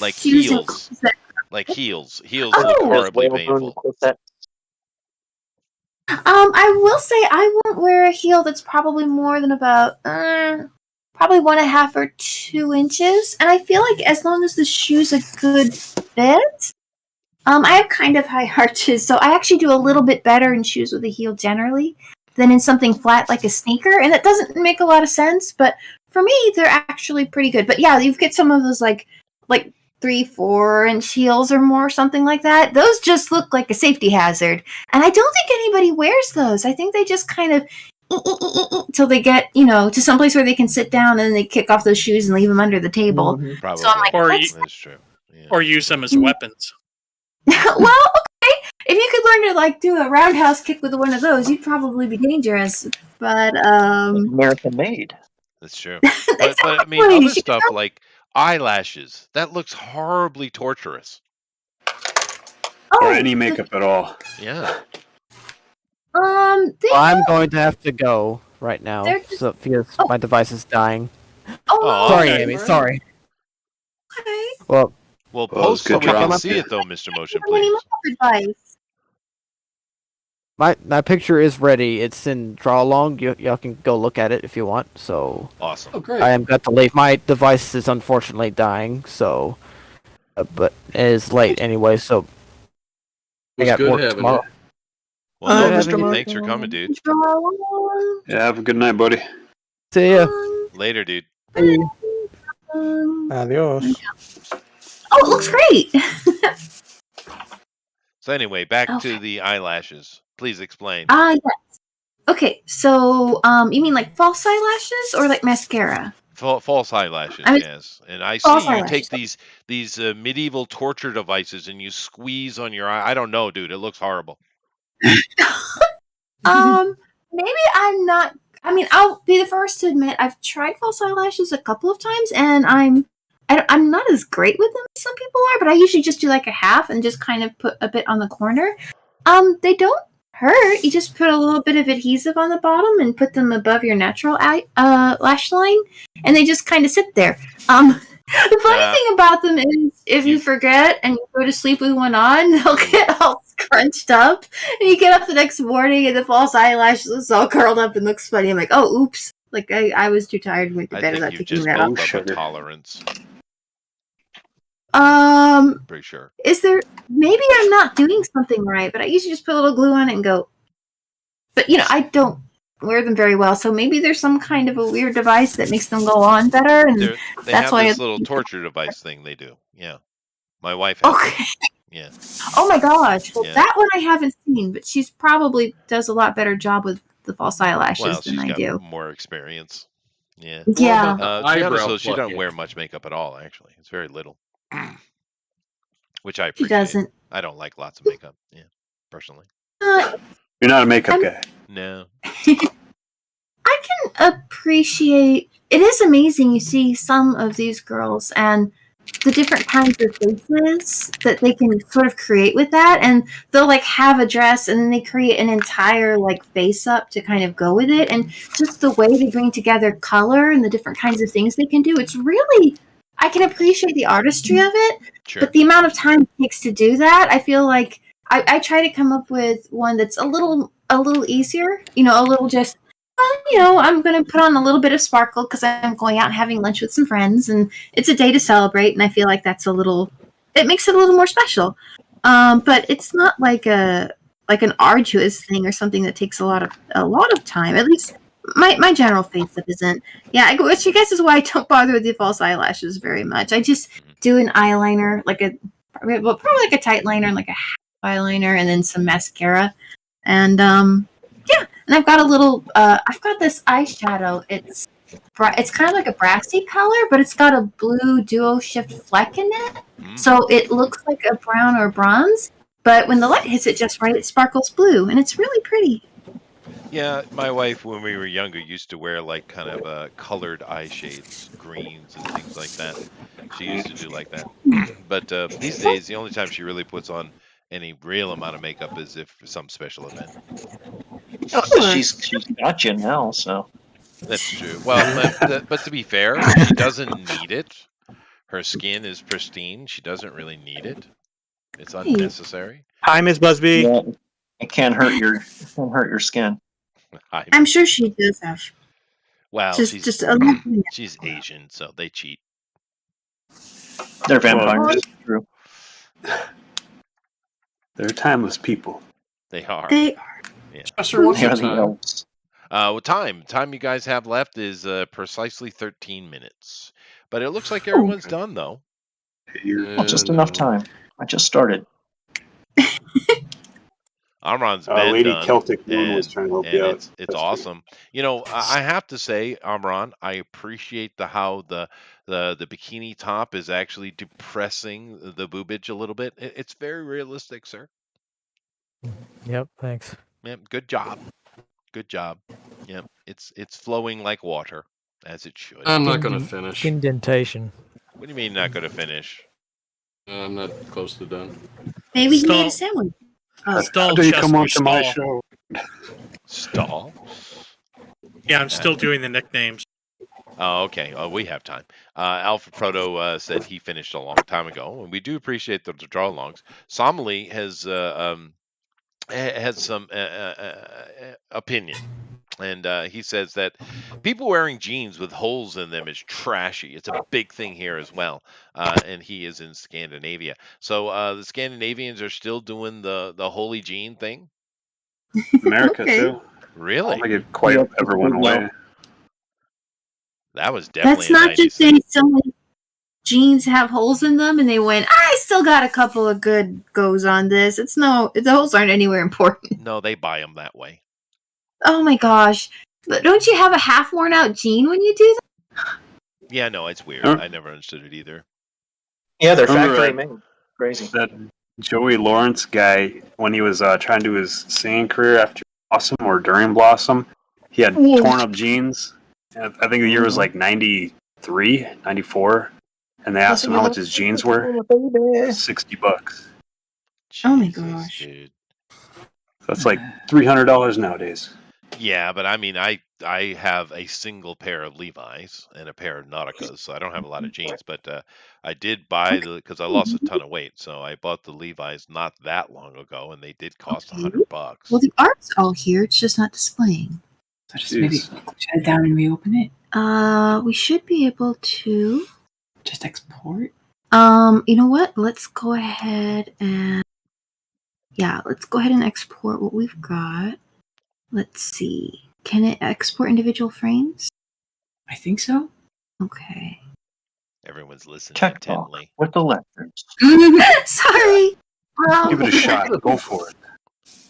Speaker 2: Like
Speaker 5: Shoes and
Speaker 2: heels.
Speaker 5: clothes.
Speaker 2: Like heels. Heels look
Speaker 5: Oh.
Speaker 2: horribly
Speaker 7: Those well-grown
Speaker 2: painful.
Speaker 7: corsettes.
Speaker 5: I will say I won't wear a heel that's probably more than about probably 1.5 or 2 inches, and I feel like as long as the shoe's a good fit. I have kind of high arches, so I actually do a little bit better in shoes with a heel generally than in something flat like a sneaker, and that doesn't make a lot of sense, but for me, they're actually pretty good. But yeah, you get some of those like 3-4 inch heels or more, something like that. Those just look like a safety hazard, and I don't think anybody wears those. I think they just kind of till they get to someplace where they can sit down, and then they kick off those shoes and leave them under the table.
Speaker 7: Mhm.
Speaker 2: Probably.
Speaker 5: So I'm like,
Speaker 4: Or
Speaker 2: That's true. Yeah.
Speaker 4: or use them as weapons.
Speaker 5: well, okay. If you could learn to do a roundhouse kick with one of those, you'd probably be dangerous. But
Speaker 7: American made.
Speaker 2: That's true. But I mean,
Speaker 5: Exactly.
Speaker 2: other stuff like eyelashes, that looks horribly torturous.
Speaker 9: Or
Speaker 5: oh,
Speaker 9: any makeup at all.
Speaker 2: Yeah.
Speaker 1: Well, I'm going to have to go right now,
Speaker 5: They're just-
Speaker 1: so because
Speaker 5: Oh.
Speaker 1: my device is dying.
Speaker 2: Oh,
Speaker 1: Sorry,
Speaker 2: okay.
Speaker 1: Amy. Sorry.
Speaker 5: okay.
Speaker 1: Well,
Speaker 2: Well,
Speaker 9: Well, it was
Speaker 2: post so
Speaker 9: good
Speaker 2: we can
Speaker 9: drama.
Speaker 2: see it though, Mr. Motion,
Speaker 5: Any
Speaker 2: please.
Speaker 5: makeup advice?
Speaker 1: my picture is ready. It's in draw along. Y'all can go look at it if you want. So
Speaker 2: Awesome.
Speaker 3: Oh, great.
Speaker 1: I am got to leave. My device is unfortunately dying. So, but it is late anyway. So I
Speaker 3: It was
Speaker 1: got
Speaker 3: good
Speaker 1: work
Speaker 3: having
Speaker 1: tomorrow.
Speaker 2: Well, no,
Speaker 1: Mr.
Speaker 2: thanks for coming, dude.
Speaker 9: Yeah, have a good night, buddy.
Speaker 1: See ya.
Speaker 2: Later, dude.
Speaker 8: Adios.
Speaker 5: Oh, it looks great.
Speaker 2: So anyway, back
Speaker 5: Okay.
Speaker 2: to the eyelashes. Please explain.
Speaker 5: Yes. Okay, so you mean like false eyelashes or like mascara?
Speaker 2: False eyelashes,
Speaker 5: I was-
Speaker 2: yes. And I
Speaker 5: False
Speaker 2: see you
Speaker 5: eyelashes.
Speaker 2: take these medieval torture devices and you squeeze on your eye. I don't know, dude. It looks horrible.
Speaker 5: Maybe I'm not. I mean, I'll be the first to admit I've tried false eyelashes a couple of times, and I'm not as great with them as some people are. But I usually just do like a half and just kind of put a bit on the corner. They don't hurt. You just put a little bit of adhesive on the bottom and put them above your natural lash line, and they just kind of sit there. The funny thing about them is if you forget and you go to sleep with one on, they'll get all scrunched up, and you get up the next morning and the false eyelashes is all curled up and looks funny. I'm like, oh, oops! Like I was too tired and went to
Speaker 2: I
Speaker 5: bed
Speaker 2: think
Speaker 5: without
Speaker 2: you
Speaker 5: taking
Speaker 2: just
Speaker 5: that
Speaker 2: built
Speaker 5: off.
Speaker 2: up a
Speaker 7: Sugar.
Speaker 2: tolerance. Pretty sure.
Speaker 5: Is there maybe I'm not doing something right, but I usually just put a little glue on it and go. But I don't wear them very well, so maybe there's some kind of a weird device that makes them go on better, and
Speaker 2: They
Speaker 5: that's
Speaker 2: have
Speaker 5: why
Speaker 2: this
Speaker 5: it-
Speaker 2: little torture device thing they do. Yeah. My wife has
Speaker 5: okay.
Speaker 2: it. Yeah.
Speaker 5: Oh my gosh! Well,
Speaker 2: Yeah.
Speaker 5: that one I haven't seen, but she's probably does a lot better job with the false eyelashes
Speaker 2: Well,
Speaker 5: than
Speaker 2: she's
Speaker 5: I
Speaker 2: got
Speaker 5: do.
Speaker 2: more experience. Yeah.
Speaker 5: Yeah.
Speaker 3: What about
Speaker 2: To
Speaker 3: the
Speaker 2: be honest,
Speaker 3: eyebrow
Speaker 2: though, she doesn't
Speaker 3: plucking?
Speaker 2: wear much makeup at all, actually. It's very little. Which I
Speaker 5: She
Speaker 2: appreciate.
Speaker 5: doesn't.
Speaker 2: I don't like lots of makeup. Yeah. Personally.
Speaker 9: You're not a makeup guy.
Speaker 2: No.
Speaker 5: I can appreciate. It is amazing. You see some of these girls and the different kinds of faces that they can sort of create with that, and they'll have a dress and then they create an entire face up to kind of go with it, and just the way they bring together color and the different kinds of things they can do. It's really, I can appreciate the artistry of it,
Speaker 2: Sure.
Speaker 5: but the amount of time it takes to do that, I feel like I try to come up with one that's a little easier, a little just. I'm going to put on a little bit of sparkle because I'm going out and having lunch with some friends, and it's a day to celebrate, and I feel like that's it makes it a little more special. But it's not like an arduous thing or something that takes a lot of time. At least my general face up isn't. Yeah, which I guess is why I don't bother with the false eyelashes very much. I just do an eyeliner, probably like a tight liner, like a half eyeliner, and then some mascara, and yeah. And I've got I've got this eyeshadow. It's kind of like a brassy color, but it's got a blue duo shift fleck in it. So it looks like a brown or bronze, but when the light hits it just right, it sparkles blue, and it's really pretty.
Speaker 2: Yeah, my wife, when we were younger, used to wear kind of colored eye shades, greens and things like that. She used to do like that. But these days, the only time she really puts on any real amount of makeup is if for some special event.
Speaker 7: She's got you now, so.
Speaker 2: That's true. Well, but to be fair, she doesn't need it. Her skin is pristine. She doesn't really need it. It's unnecessary.
Speaker 8: Hi, Miss Busby.
Speaker 7: Yeah, it can't hurt your skin.
Speaker 5: I'm sure she does have.
Speaker 2: Well,
Speaker 5: just a little.
Speaker 2: she's Asian, so they cheat.
Speaker 7: They're vampires. True.
Speaker 9: They're timeless people.
Speaker 2: They are.
Speaker 5: They are.
Speaker 2: Yeah.
Speaker 3: Well,
Speaker 2: time you guys have left is precisely 13 minutes. But it looks like everyone's done though.
Speaker 7: Well, just enough time. I just started.
Speaker 2: Amron's been
Speaker 9: Lady
Speaker 2: done,
Speaker 9: Celtic Moon was trying to help you out.
Speaker 2: It's awesome. You know, I have to say, Amron, I appreciate how the bikini top is actually depressing the boobage a little bit. It's very realistic, sir.
Speaker 10: Yep, thanks.
Speaker 2: Yep, good job. Good job. Yep, it's flowing like water, as it should.
Speaker 3: I'm not going to finish.
Speaker 10: Indentation.
Speaker 2: What do you mean not going to finish?
Speaker 3: I'm not close to done.
Speaker 5: Maybe he made a sandwich.
Speaker 4: Stall,
Speaker 9: do you
Speaker 4: Chester,
Speaker 9: come on to my
Speaker 4: stall.
Speaker 9: show?
Speaker 2: Stall?
Speaker 4: Yeah, I'm still doing the nicknames.
Speaker 2: Oh, okay. We have time. Alpha Proto said he finished a long time ago, and we do appreciate the draw-alongs. Somali has some opinion, and he says that people wearing jeans with holes in them is trashy. It's a big thing here as well, and he is in Scandinavia. So the Scandinavians are still doing the holy jean thing?
Speaker 9: America,
Speaker 5: Okay.
Speaker 9: too.
Speaker 2: Really?
Speaker 9: I don't think it quite ever went away.
Speaker 2: That was definitely
Speaker 5: That's not
Speaker 2: a
Speaker 5: just
Speaker 2: 90s
Speaker 5: say
Speaker 2: thing.
Speaker 5: so many jeans have holes in them, and they went. I still got a couple of good goes on this. The holes aren't anywhere important.
Speaker 2: No, they buy them that way.
Speaker 5: Oh my gosh! But don't you have a half worn out jean when you do that?
Speaker 2: Yeah, no, it's weird.
Speaker 9: Huh?
Speaker 2: I never understood it either.
Speaker 7: Yeah, they're
Speaker 9: Remember
Speaker 7: factory
Speaker 9: that-
Speaker 7: made. Crazy.
Speaker 9: That Joey Lawrence guy, when he was trying to do his singing career after Blossom or during Blossom, he had torn up jeans. And I think the year was like 93, 94. And they asked him how much his jeans were. $60.
Speaker 5: Oh my
Speaker 2: Jesus,
Speaker 5: gosh.
Speaker 2: dude.
Speaker 9: That's like $300 nowadays.
Speaker 2: Yeah, but I mean, I have a single pair of Levi's and a pair of Nauticas, so I don't have a lot of jeans. But I did buy because I lost a ton of weight, so I bought the Levi's not that long ago, and they did cost $100.
Speaker 5: Well, the art's all here. It's just not displaying.
Speaker 6: So just maybe
Speaker 9: Jeez.
Speaker 6: shut it down and reopen it.
Speaker 5: We should be able to.
Speaker 6: Just export.
Speaker 5: You know what? Let's go ahead and export what we've got. Let's see. Can it export individual frames?
Speaker 6: I think so.
Speaker 5: Okay.
Speaker 2: Everyone's listening
Speaker 7: Tech talk
Speaker 2: intently.
Speaker 7: with the lectures.
Speaker 5: Sorry.
Speaker 9: Give it a shot. Go for it.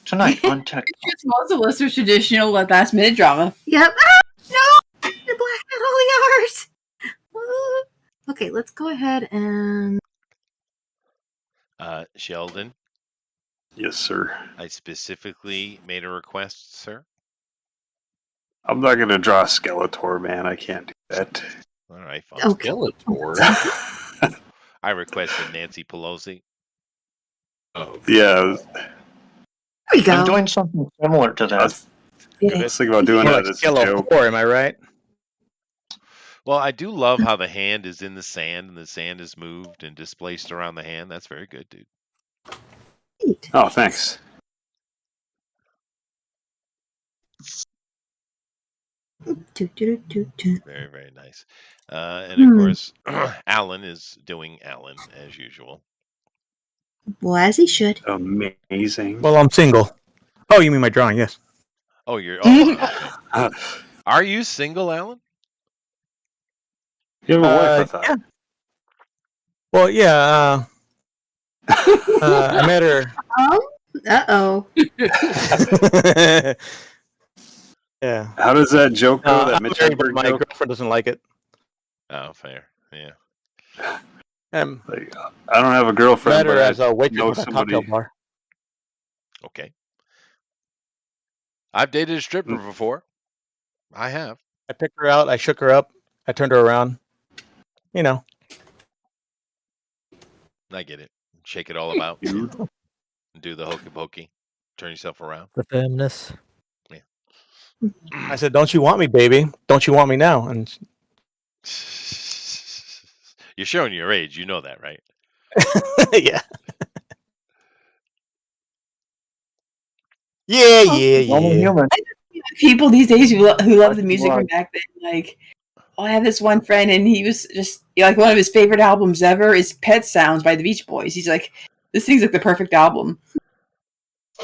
Speaker 7: Tonight on Tech.
Speaker 6: It's most of us are traditional last minute drama.
Speaker 5: Yep. Ah, no! The Black and Holy Art! Okay, let's go ahead and...
Speaker 2: Sheldon,
Speaker 9: Yes, sir.
Speaker 2: I specifically made a request, sir.
Speaker 9: I'm not going to draw a Skeletor, man. I can't do that.
Speaker 2: All right, fine.
Speaker 5: Okay.
Speaker 3: Skeletor.
Speaker 2: I requested Nancy Pelosi.
Speaker 3: Oh,
Speaker 9: Yeah,
Speaker 5: There we go.
Speaker 7: I'm doing something similar to
Speaker 9: I
Speaker 7: that.
Speaker 9: was thinking about doing
Speaker 8: More
Speaker 9: that
Speaker 8: like
Speaker 9: as a joke.
Speaker 8: Skeletor, am I right?
Speaker 2: Well, I do love how the hand is in the sand and the sand is moved and displaced around the hand. That's very good, dude.
Speaker 5: Neat.
Speaker 9: Oh, thanks.
Speaker 2: Very, very nice. And of course, Alan is doing Alan as usual.
Speaker 5: Well, as he should.
Speaker 9: Amazing.
Speaker 8: Well, I'm single. Oh, you mean my drawing? Yes.
Speaker 2: Oh, you're. Oh, okay. Are you single, Alan?
Speaker 9: You have a wife, I thought.
Speaker 8: Yeah. Well, yeah. I met her.
Speaker 5: Uh-oh.
Speaker 8: Yeah.
Speaker 9: How does that joke go? That
Speaker 8: I'm
Speaker 9: Mitch
Speaker 8: married, but
Speaker 9: Hedberg
Speaker 8: my
Speaker 9: joke?
Speaker 8: girlfriend doesn't like it.
Speaker 2: Oh, fair. Yeah.
Speaker 9: Like, I don't have a girlfriend,
Speaker 8: Met her
Speaker 9: but
Speaker 8: as a
Speaker 9: I
Speaker 8: waitress
Speaker 9: know
Speaker 8: at a cocktail
Speaker 9: somebody.
Speaker 8: bar.
Speaker 2: Okay. I've dated a stripper before. I have.
Speaker 8: I picked her out. I shook her up. I turned her around. You know.
Speaker 2: I get it. Shake it all about. Do the hokey pokey. Turn yourself around.
Speaker 10: The firmness.
Speaker 8: I said, "Don't you want me, baby? Don't you want me now?" And
Speaker 2: You're showing your age. You know that, right?
Speaker 8: yeah,
Speaker 7: Only
Speaker 8: yeah.
Speaker 7: human.
Speaker 6: People these days who love the
Speaker 7: Life is
Speaker 6: music from
Speaker 7: blind.
Speaker 6: back then. Like, I have this one friend, and he was just like one of his favorite albums ever is Pet Sounds by the Beach Boys. He's like, this thing's like the perfect album.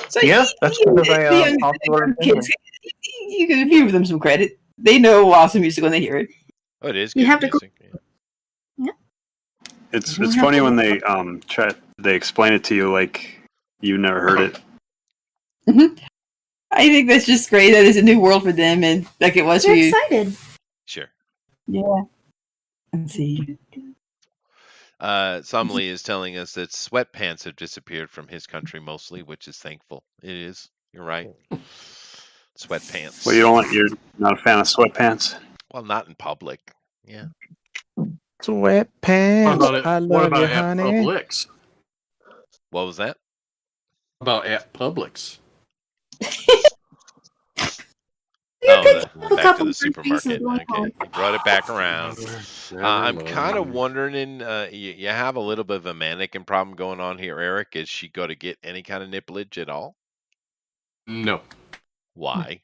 Speaker 6: So
Speaker 7: Yeah, that's kind of
Speaker 6: the
Speaker 7: a
Speaker 6: young
Speaker 7: popular opinion.
Speaker 6: kids, you can give them some credit. They know awesome music when they hear it.
Speaker 2: Oh, it is
Speaker 5: You
Speaker 2: good
Speaker 5: have to go-
Speaker 2: music. Yeah.
Speaker 9: It's
Speaker 5: We'll have
Speaker 9: funny
Speaker 5: to
Speaker 9: when
Speaker 5: look
Speaker 9: they explain it to you like you never heard it.
Speaker 6: I think that's just great. That is a new world for them, and like it was for
Speaker 5: They're
Speaker 6: you.
Speaker 5: excited.
Speaker 2: Sure.
Speaker 6: Yeah. Let's see.
Speaker 2: Somley is telling us that sweatpants have disappeared from his country mostly, which is thankful. It is. You're right. Sweatpants.
Speaker 9: Well, you're not a fan of sweatpants?
Speaker 2: Well, not in public. Yeah.
Speaker 3: What
Speaker 8: Sweatpants.
Speaker 3: about it?
Speaker 8: I
Speaker 3: What
Speaker 8: love
Speaker 3: about
Speaker 8: you,
Speaker 3: at
Speaker 8: honey.
Speaker 3: Publix?
Speaker 2: What was that?
Speaker 3: About at Publix?
Speaker 2: Oh,
Speaker 5: pick up a
Speaker 2: back to
Speaker 5: couple
Speaker 2: the
Speaker 5: more
Speaker 2: supermarket.
Speaker 5: pieces going
Speaker 2: Okay,
Speaker 5: home.
Speaker 2: you brought it back around. I'm
Speaker 3: Never
Speaker 2: kind of
Speaker 3: mind.
Speaker 2: wondering. You have a little bit of a mannequin problem going on here, Eric. Is she going to get any kind of nipplage at all?
Speaker 3: No.
Speaker 2: Why?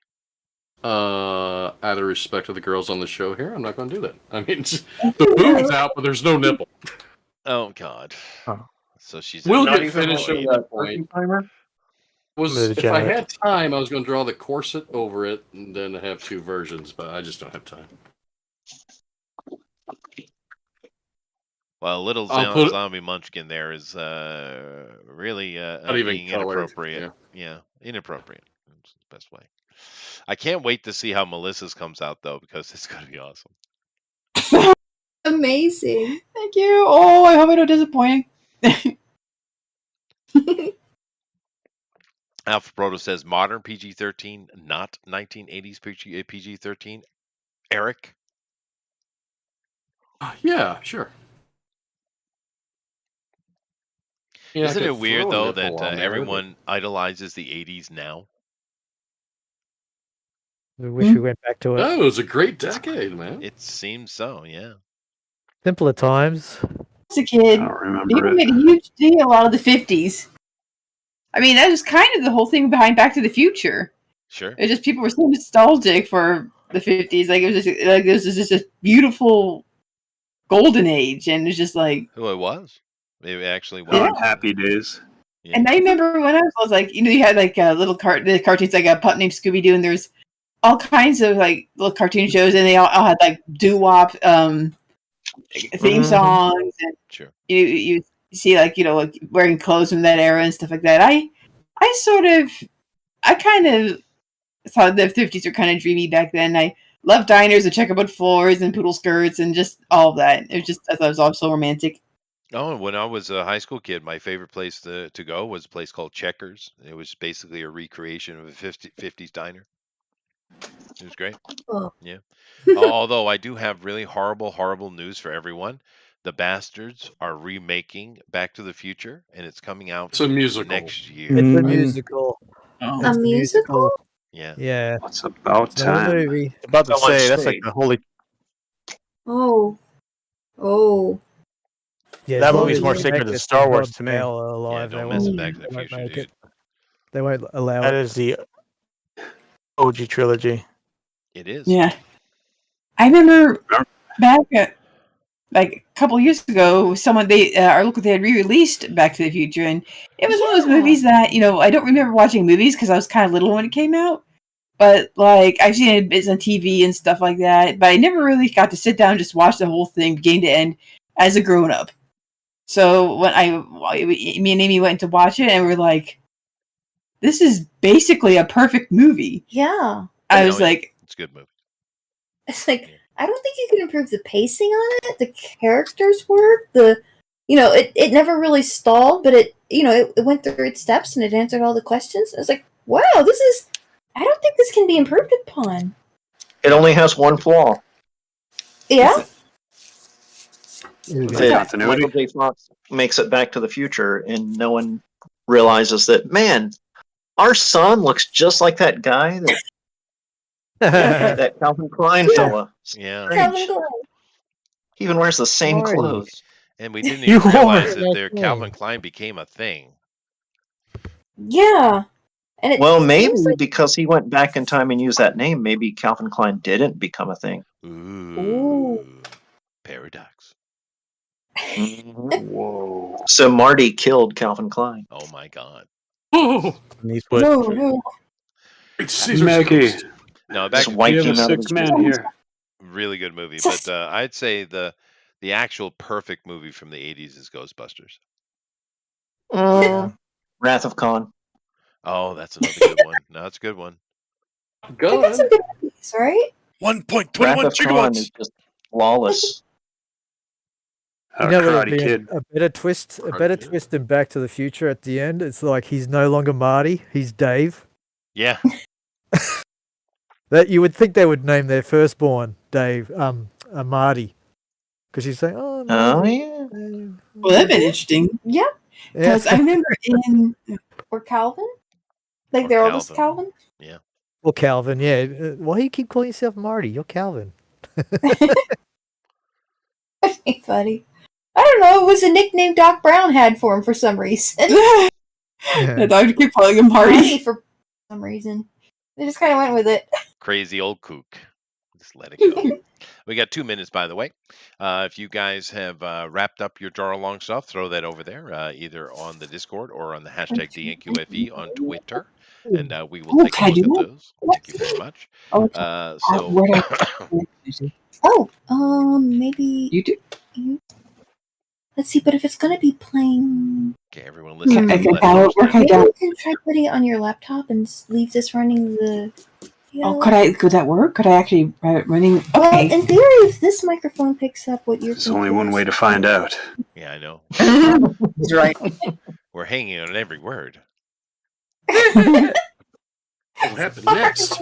Speaker 3: Out of respect to the girls on the show here, I'm not going to do that. I mean, the boob's out, but there's no nipple.
Speaker 2: Oh God.
Speaker 8: Oh.
Speaker 2: So she's
Speaker 3: We'll
Speaker 2: not
Speaker 3: get
Speaker 2: even
Speaker 3: finished
Speaker 2: worried.
Speaker 3: at that point.
Speaker 7: Timer?
Speaker 3: If I had time, I was going to draw the corset over it and then have two versions, but I just don't have time.
Speaker 2: Well, little zombie munchkin there is really
Speaker 3: Not even
Speaker 2: being
Speaker 3: colored,
Speaker 2: inappropriate. Yeah, inappropriate. That's the best way. I can't wait to see how Melissa's comes out though, because it's going to be awesome.
Speaker 5: Amazing.
Speaker 6: Thank you. Oh, I hope I don't disappoint.
Speaker 2: Alpha Proto says modern PG-13, not 1980s PG-13. Eric?
Speaker 3: Yeah, sure. Yeah,
Speaker 2: Isn't
Speaker 3: I
Speaker 2: it
Speaker 3: could
Speaker 2: weird
Speaker 3: throw a
Speaker 2: though
Speaker 3: nipple
Speaker 2: that
Speaker 3: on there,
Speaker 2: everyone idolizes the 80s now?
Speaker 10: I wish we went back to
Speaker 3: but-
Speaker 10: it.
Speaker 3: No, it was a great decade, man.
Speaker 2: It seems so, yeah.
Speaker 10: Simpler times.
Speaker 6: As a kid,
Speaker 9: I don't remember
Speaker 6: people
Speaker 9: it.
Speaker 6: made a huge deal out of the 50s. I mean, that was kind of the whole thing behind Back to the Future.
Speaker 2: Sure.
Speaker 6: It's just people were so nostalgic for the 50s. Like, it was just a beautiful golden age. And it's just like,
Speaker 2: Who it was? It actually was.
Speaker 6: Yeah.
Speaker 9: Happy Days.
Speaker 2: Yeah.
Speaker 6: and I remember when I was like, you had like little the cartoons, like a pup named Scooby Doo, and there's all kinds of like little cartoon shows, and they all had like doo-wop theme songs, and
Speaker 2: Sure.
Speaker 6: you see like like wearing clothes from that era and stuff like that. I kind of thought the 50s were kind of dreamy back then. I loved diners and checkerboard floors and poodle skirts and just all of that. It was just, I thought it was all so romantic.
Speaker 2: Oh, when I was a high school kid, my favorite place to go was a place called Checkers. It was basically a recreation of a 50s diner. It was great.
Speaker 5: Oh.
Speaker 2: Yeah. Although I do have really horrible news for everyone. The Bastards are remaking Back to the Future, and it's coming out
Speaker 3: It's a musical.
Speaker 2: next year.
Speaker 10: It's a
Speaker 8: Mm.
Speaker 10: musical.
Speaker 6: Oh.
Speaker 10: It's
Speaker 5: A musical?
Speaker 2: Yeah.
Speaker 10: Yeah.
Speaker 9: It's about
Speaker 10: The whole
Speaker 9: time.
Speaker 10: movie.
Speaker 8: About to
Speaker 7: So much
Speaker 8: say that's like
Speaker 7: shade.
Speaker 8: the holy.
Speaker 5: Oh. Oh.
Speaker 10: Yeah,
Speaker 8: That
Speaker 10: as long
Speaker 8: movie's
Speaker 10: as
Speaker 8: more
Speaker 10: they
Speaker 8: sacred
Speaker 10: make
Speaker 8: than
Speaker 10: this
Speaker 8: Star
Speaker 10: Rod
Speaker 8: Wars to me.
Speaker 10: Bell
Speaker 2: Yeah,
Speaker 10: alive,
Speaker 2: don't
Speaker 10: they
Speaker 2: mess
Speaker 10: won't,
Speaker 2: with Back to the
Speaker 10: they won't
Speaker 2: Future,
Speaker 10: make
Speaker 2: dude.
Speaker 10: it. They won't allow
Speaker 8: That
Speaker 10: it.
Speaker 8: is the OG trilogy.
Speaker 2: It is.
Speaker 6: Yeah. I remember back like a couple years ago, they had re-released Back to the Future, and it was one of those
Speaker 5: Yeah.
Speaker 6: movies that I don't remember watching movies because I was kind of little when it came out, but like I've seen it bits on TV and stuff like that, but I never really got to sit down and just watch the whole thing beginning to end as a grown up. So when me and Amy went to watch it, and we're like, "This is basically a perfect movie."
Speaker 5: Yeah.
Speaker 6: I was like,
Speaker 2: It's a good movie.
Speaker 5: It's like, I don't think you can improve the pacing on it. The characters work. It never really stalled, but it went through its steps and it answered all the questions. I was like, wow, I don't think this can be improved upon.
Speaker 7: It only has one flaw.
Speaker 5: Yeah.
Speaker 7: That
Speaker 9: Continuity?
Speaker 7: Michael J. Fox makes it Back to the Future, and no one realizes that, man, our son looks just like that guy that That Calvin Klein fella.
Speaker 2: Yeah.
Speaker 11: Calvin Klein.
Speaker 7: He even wears the same
Speaker 8: Marty.
Speaker 7: clothes.
Speaker 2: And we didn't
Speaker 8: You
Speaker 2: even realize
Speaker 10: are.
Speaker 2: that their
Speaker 10: Nice
Speaker 2: Calvin
Speaker 10: name.
Speaker 2: Klein became a thing.
Speaker 11: Yeah. And it
Speaker 7: Well, maybe
Speaker 11: seems like
Speaker 7: because he went back in time and used that name, maybe Calvin Klein didn't become a thing.
Speaker 2: Ooh. Paradox.
Speaker 7: Mhm.
Speaker 9: Whoa.
Speaker 7: So Marty killed Calvin Klein.
Speaker 2: Oh my God.
Speaker 3: Oh,
Speaker 8: Eastwood.
Speaker 11: no.
Speaker 3: it's Caesar's
Speaker 9: Maggie,
Speaker 3: Ghost.
Speaker 2: No, back
Speaker 7: Just
Speaker 2: to
Speaker 7: wiped
Speaker 9: we have a
Speaker 7: him out of
Speaker 9: sick
Speaker 7: his
Speaker 9: man
Speaker 7: memory.
Speaker 9: here.
Speaker 2: really good movie, but I'd say the actual perfect movie from the 80s is Ghostbusters.
Speaker 7: Wrath of Khan.
Speaker 2: Oh, that's another good one. No, that's a good one.
Speaker 11: They got some
Speaker 3: Gun.
Speaker 11: good movies, right?
Speaker 4: 1.21
Speaker 7: Wrath of Khan is
Speaker 4: gigawatts.
Speaker 7: just flawless.
Speaker 10: You know, would
Speaker 9: Karate
Speaker 10: it be
Speaker 9: Kid.
Speaker 10: a better twist? A better
Speaker 3: Kid.
Speaker 10: twist than Back to the Future at the end. It's like he's no longer Marty. He's Dave.
Speaker 2: Yeah.
Speaker 10: That you would think they would name their firstborn Dave, Marty, because he's saying, "Oh,
Speaker 7: Oh,
Speaker 10: Marty,
Speaker 7: yeah.
Speaker 10: Dave."
Speaker 6: Well, that'd been interesting.
Speaker 11: Yeah.
Speaker 10: Yeah.
Speaker 6: Because I remember in
Speaker 11: Or Calvin? Like
Speaker 2: Or
Speaker 11: their oldest
Speaker 2: Calvin.
Speaker 11: Calvin?
Speaker 10: Or Calvin. Yeah. Why do you keep calling yourself Marty? You're Calvin.
Speaker 11: Hey, buddy. I don't know. It was a nickname Doc Brown had for him for some reason.
Speaker 6: the doctor kept calling him
Speaker 11: Marty
Speaker 6: Marty.
Speaker 11: for some reason. They just kind of went with it.
Speaker 2: Crazy old kook. Just let it go. We got 2 minutes, by the way. If you guys have wrapped up your jar along stuff, throw that over there, either on the Discord or on the hashtag DNQFE on Twitter, and we will
Speaker 6: Oh,
Speaker 2: take a
Speaker 6: can I
Speaker 2: look
Speaker 6: do
Speaker 2: at
Speaker 6: that?
Speaker 2: those. Thank you very much.
Speaker 6: Oh,
Speaker 2: So,
Speaker 6: where do
Speaker 11: Maybe
Speaker 6: you do?
Speaker 11: let's see. But if it's gonna be playing,
Speaker 2: okay, everyone listen.
Speaker 6: I
Speaker 2: to
Speaker 6: can
Speaker 2: let
Speaker 6: download.
Speaker 2: us
Speaker 6: Where can I
Speaker 11: maybe
Speaker 6: download?
Speaker 11: you can try putting it on your laptop and leave this running the.
Speaker 6: Oh, could that work? Could I actually have it running?
Speaker 11: Well,
Speaker 6: Okay.
Speaker 11: in theory, if this microphone picks up what you're.
Speaker 9: There's only one way to find out.
Speaker 2: Yeah, I know.
Speaker 6: He's right.
Speaker 2: We're hanging on every word.
Speaker 3: What happened next?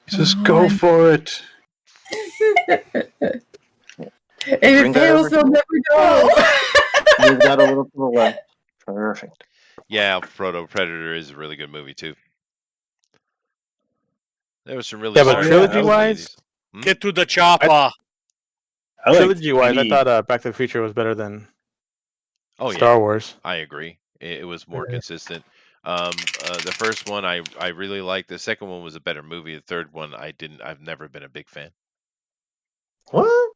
Speaker 9: Just go for it.
Speaker 6: If
Speaker 7: Bring
Speaker 6: it
Speaker 7: that
Speaker 6: fails,
Speaker 7: over
Speaker 6: they'll
Speaker 7: here.
Speaker 6: never know.
Speaker 7: Move that a little to the left. Perfect.
Speaker 2: Yeah, Proto Predator is a really good movie too. There was some really
Speaker 8: Yeah, but
Speaker 2: smart
Speaker 9: trilogy
Speaker 2: movies in the
Speaker 8: wise?
Speaker 2: 80s.
Speaker 4: Get to the chopper.
Speaker 9: I like
Speaker 8: Trilogy-wise, I
Speaker 9: any-
Speaker 8: thought Back to the Future was better than
Speaker 2: Oh yeah,
Speaker 8: Star Wars.
Speaker 2: I agree. It was more consistent. The first one I really liked. The second one was a better movie. The third one I didn't. I've never been a big fan.
Speaker 7: What?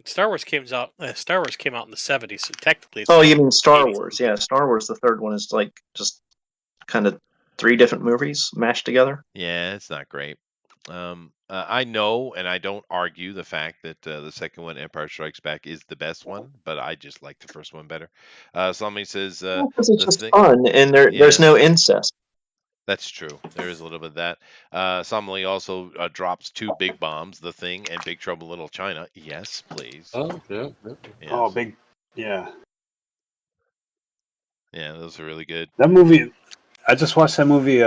Speaker 4: Star Wars came out in the 70s, so technically it's
Speaker 7: Oh,
Speaker 4: still
Speaker 7: you mean Star
Speaker 4: 80s.
Speaker 7: Wars? Yeah, Star Wars. The third one is like just kind of 3 different movies mashed together.
Speaker 2: Yeah, it's not great. I know, and I don't argue the fact that the second one, Empire Strikes Back, is the best one, but I just like the first one better. Somebody says
Speaker 7: Because it's
Speaker 2: the
Speaker 7: just
Speaker 2: thing.
Speaker 7: fun, and there's no incest.
Speaker 2: That's true. There is a little bit of that. Somebody also drops 2 big bombs, The Thing and Big Trouble in Little China. Yes, please.
Speaker 3: Oh, yeah.
Speaker 2: Yes.
Speaker 9: Oh, big. Yeah.
Speaker 2: Yeah, those are really good.
Speaker 9: That movie, I just watched that movie,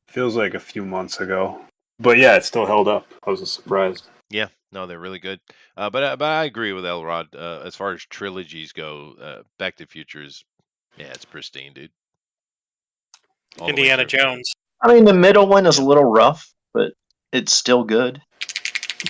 Speaker 9: feels like a few months ago. But yeah, it still held up. I was surprised.
Speaker 2: Yeah, no, they're really good. But I agree with Elrod. As far as trilogies go, Back to the Future is, yeah, it's pristine, dude. All the way
Speaker 4: Indiana
Speaker 2: through.
Speaker 4: Jones.
Speaker 7: I mean, the middle one is a little rough, but it's still good.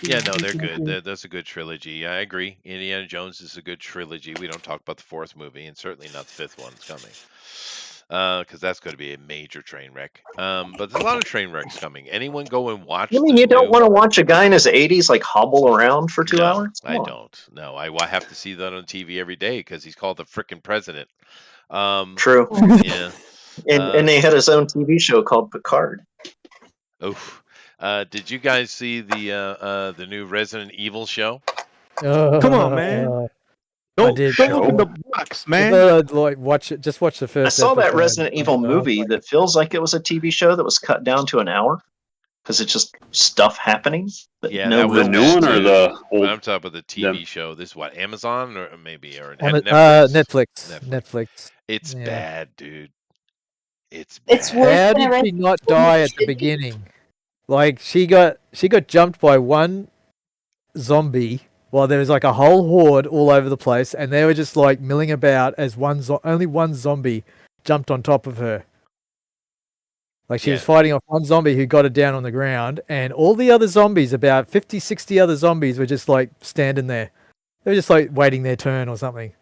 Speaker 2: Yeah, no, they're good. That's a good trilogy. I agree. Indiana Jones is a good trilogy. We don't talk about the 4th movie, and certainly not the 5th one that's coming, because that's going to be a major train wreck. But there's a lot of train wrecks coming. Anyone go and watch?
Speaker 7: You mean
Speaker 2: the
Speaker 7: you don't
Speaker 2: new-
Speaker 7: want to watch a guy in his 80s like hobble around for 2
Speaker 2: No,
Speaker 7: hours? Come
Speaker 2: I
Speaker 7: on.
Speaker 2: don't. No, I have to see that on TV every day because he's called the frickin' president.
Speaker 7: True.
Speaker 2: Yeah.
Speaker 7: And they had his own TV show called Picard.
Speaker 2: Oof. Did you guys see the new Resident Evil show?
Speaker 8: Come on, man. Don't
Speaker 10: did.
Speaker 8: open the box, man.
Speaker 10: Like watch it. Just watch the
Speaker 7: I
Speaker 10: first.
Speaker 7: saw that
Speaker 10: episode.
Speaker 7: Resident Evil
Speaker 10: Oh,
Speaker 7: movie
Speaker 10: like-
Speaker 7: that feels like it was a TV show that was cut down to an hour because it's just stuff happening. But
Speaker 2: Yeah,
Speaker 7: no
Speaker 2: that was
Speaker 9: The
Speaker 7: real
Speaker 9: new one or
Speaker 2: too.
Speaker 9: the
Speaker 2: But
Speaker 9: old?
Speaker 2: I'm talking about the TV show. This is what, Amazon or maybe or
Speaker 10: Netflix.
Speaker 2: Netflix.
Speaker 10: Netflix.
Speaker 2: It's
Speaker 10: Yeah.
Speaker 2: bad, dude. It's
Speaker 11: It's
Speaker 2: bad.
Speaker 11: worse
Speaker 10: How
Speaker 11: than a
Speaker 10: did she
Speaker 11: Resident
Speaker 10: not
Speaker 11: Evil
Speaker 10: die at
Speaker 11: should
Speaker 10: the
Speaker 11: be.
Speaker 10: beginning? Like she got jumped by one zombie while there was like a whole horde all over the place, and they were just like milling about as only one zombie jumped on top of her. Like she was
Speaker 2: Yeah.
Speaker 10: fighting off one zombie who got her down on the ground, and all the other zombies, about 50, 60 other zombies, were just like standing there. They were just like waiting their turn or something.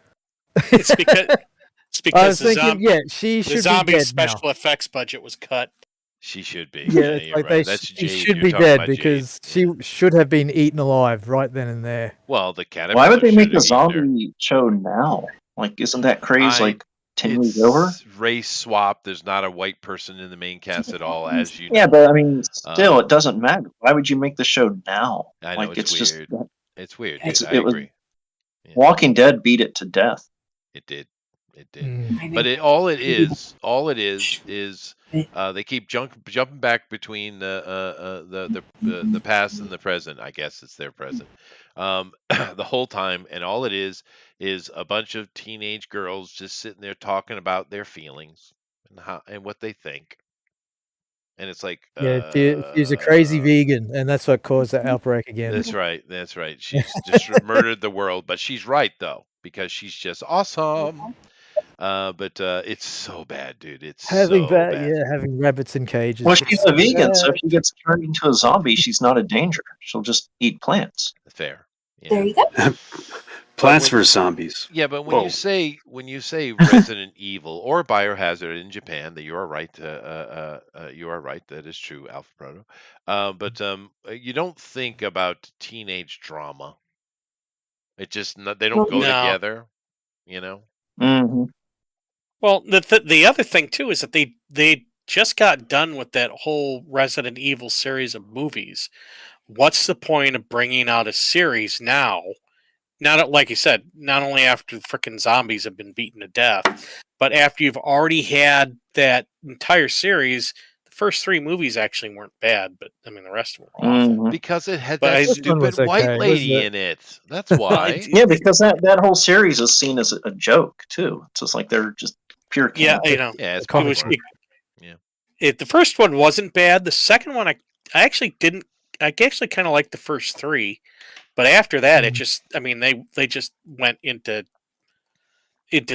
Speaker 4: It's because
Speaker 10: I was
Speaker 4: the
Speaker 10: thinking, yeah, she
Speaker 4: the
Speaker 10: should be
Speaker 4: zombie
Speaker 10: dead now.
Speaker 4: special effects budget was cut.
Speaker 2: She should be.
Speaker 10: Yeah,
Speaker 2: Yeah,
Speaker 10: it's
Speaker 2: you're
Speaker 10: like
Speaker 2: right. That's
Speaker 10: she
Speaker 2: Jade.
Speaker 10: should
Speaker 2: You're
Speaker 10: be
Speaker 2: talking
Speaker 10: dead
Speaker 2: about Jade.
Speaker 10: because she should have been eaten alive right then and there.
Speaker 2: Well, the caterpillar
Speaker 7: Why would they make
Speaker 2: should
Speaker 7: a
Speaker 2: have eaten her.
Speaker 7: zombie show now? Like, isn't that craze
Speaker 2: I-
Speaker 7: like 10 years over?
Speaker 2: It's race swap. There's not a white person in the main cast at all, as you know.
Speaker 7: Yeah, but I mean, still, it doesn't matter. Why would you make the show now?
Speaker 2: I know
Speaker 7: Like,
Speaker 2: it's
Speaker 7: just
Speaker 2: weird. It's weird.
Speaker 7: It's-
Speaker 2: I
Speaker 7: it was-
Speaker 2: agree. Yeah.
Speaker 7: Walking Dead beat it to death.
Speaker 2: It did. It did.
Speaker 10: Mm.
Speaker 2: But all it is they keep jumping back between the past and the present. I guess it's their present the whole time, and all it is a bunch of teenage girls just sitting there talking about their feelings and what they think. And it's like,
Speaker 10: Yeah, she's a crazy vegan, and that's what caused the outbreak again.
Speaker 2: That's right. That's right. She's just murdered the world, but she's right though, because she's just awesome. But it's so bad, dude. It's
Speaker 10: Having
Speaker 2: so bad.
Speaker 10: having rabbits in cages.
Speaker 7: Well,
Speaker 10: it's
Speaker 7: she's
Speaker 10: so
Speaker 7: a vegan, so
Speaker 10: bad.
Speaker 7: if she gets turned into a zombie, she's not a danger. She'll just eat plants.
Speaker 2: Fair. Yeah.
Speaker 11: There you go.
Speaker 9: Plants vs Zombies.
Speaker 2: Yeah, but when
Speaker 9: Whoa.
Speaker 2: you say Resident Evil or Biohazard in Japan, that you are right. You are right. That is true, Alpha Proto. But you don't think about teenage drama. It just they don't go
Speaker 4: No.
Speaker 2: together. You know.
Speaker 7: Mm-hmm.
Speaker 4: Well, the other thing too is that they just got done with that whole Resident Evil series of movies. What's the point of bringing out a series now? Not like you said, not only after the freaking zombies have been beaten to death, but after you've already had that entire series. The first 3 movies actually weren't bad, but I mean the rest of them were awful.
Speaker 7: Mhm.
Speaker 2: Because it had
Speaker 4: But
Speaker 2: that
Speaker 4: I-
Speaker 10: This one was
Speaker 2: stupid white
Speaker 10: okay,
Speaker 2: lady
Speaker 10: wasn't
Speaker 2: in it. That's why.
Speaker 7: Yeah, because that whole series is seen as a joke too. It's just like they're just pure.
Speaker 4: Yeah,
Speaker 7: camp.
Speaker 4: you know,
Speaker 2: Yeah, it's
Speaker 4: it was.
Speaker 2: popcorn.
Speaker 4: The first one wasn't bad. The second one, I actually didn't. I actually kind of liked the first 3, but after that, it just. I mean, they just went into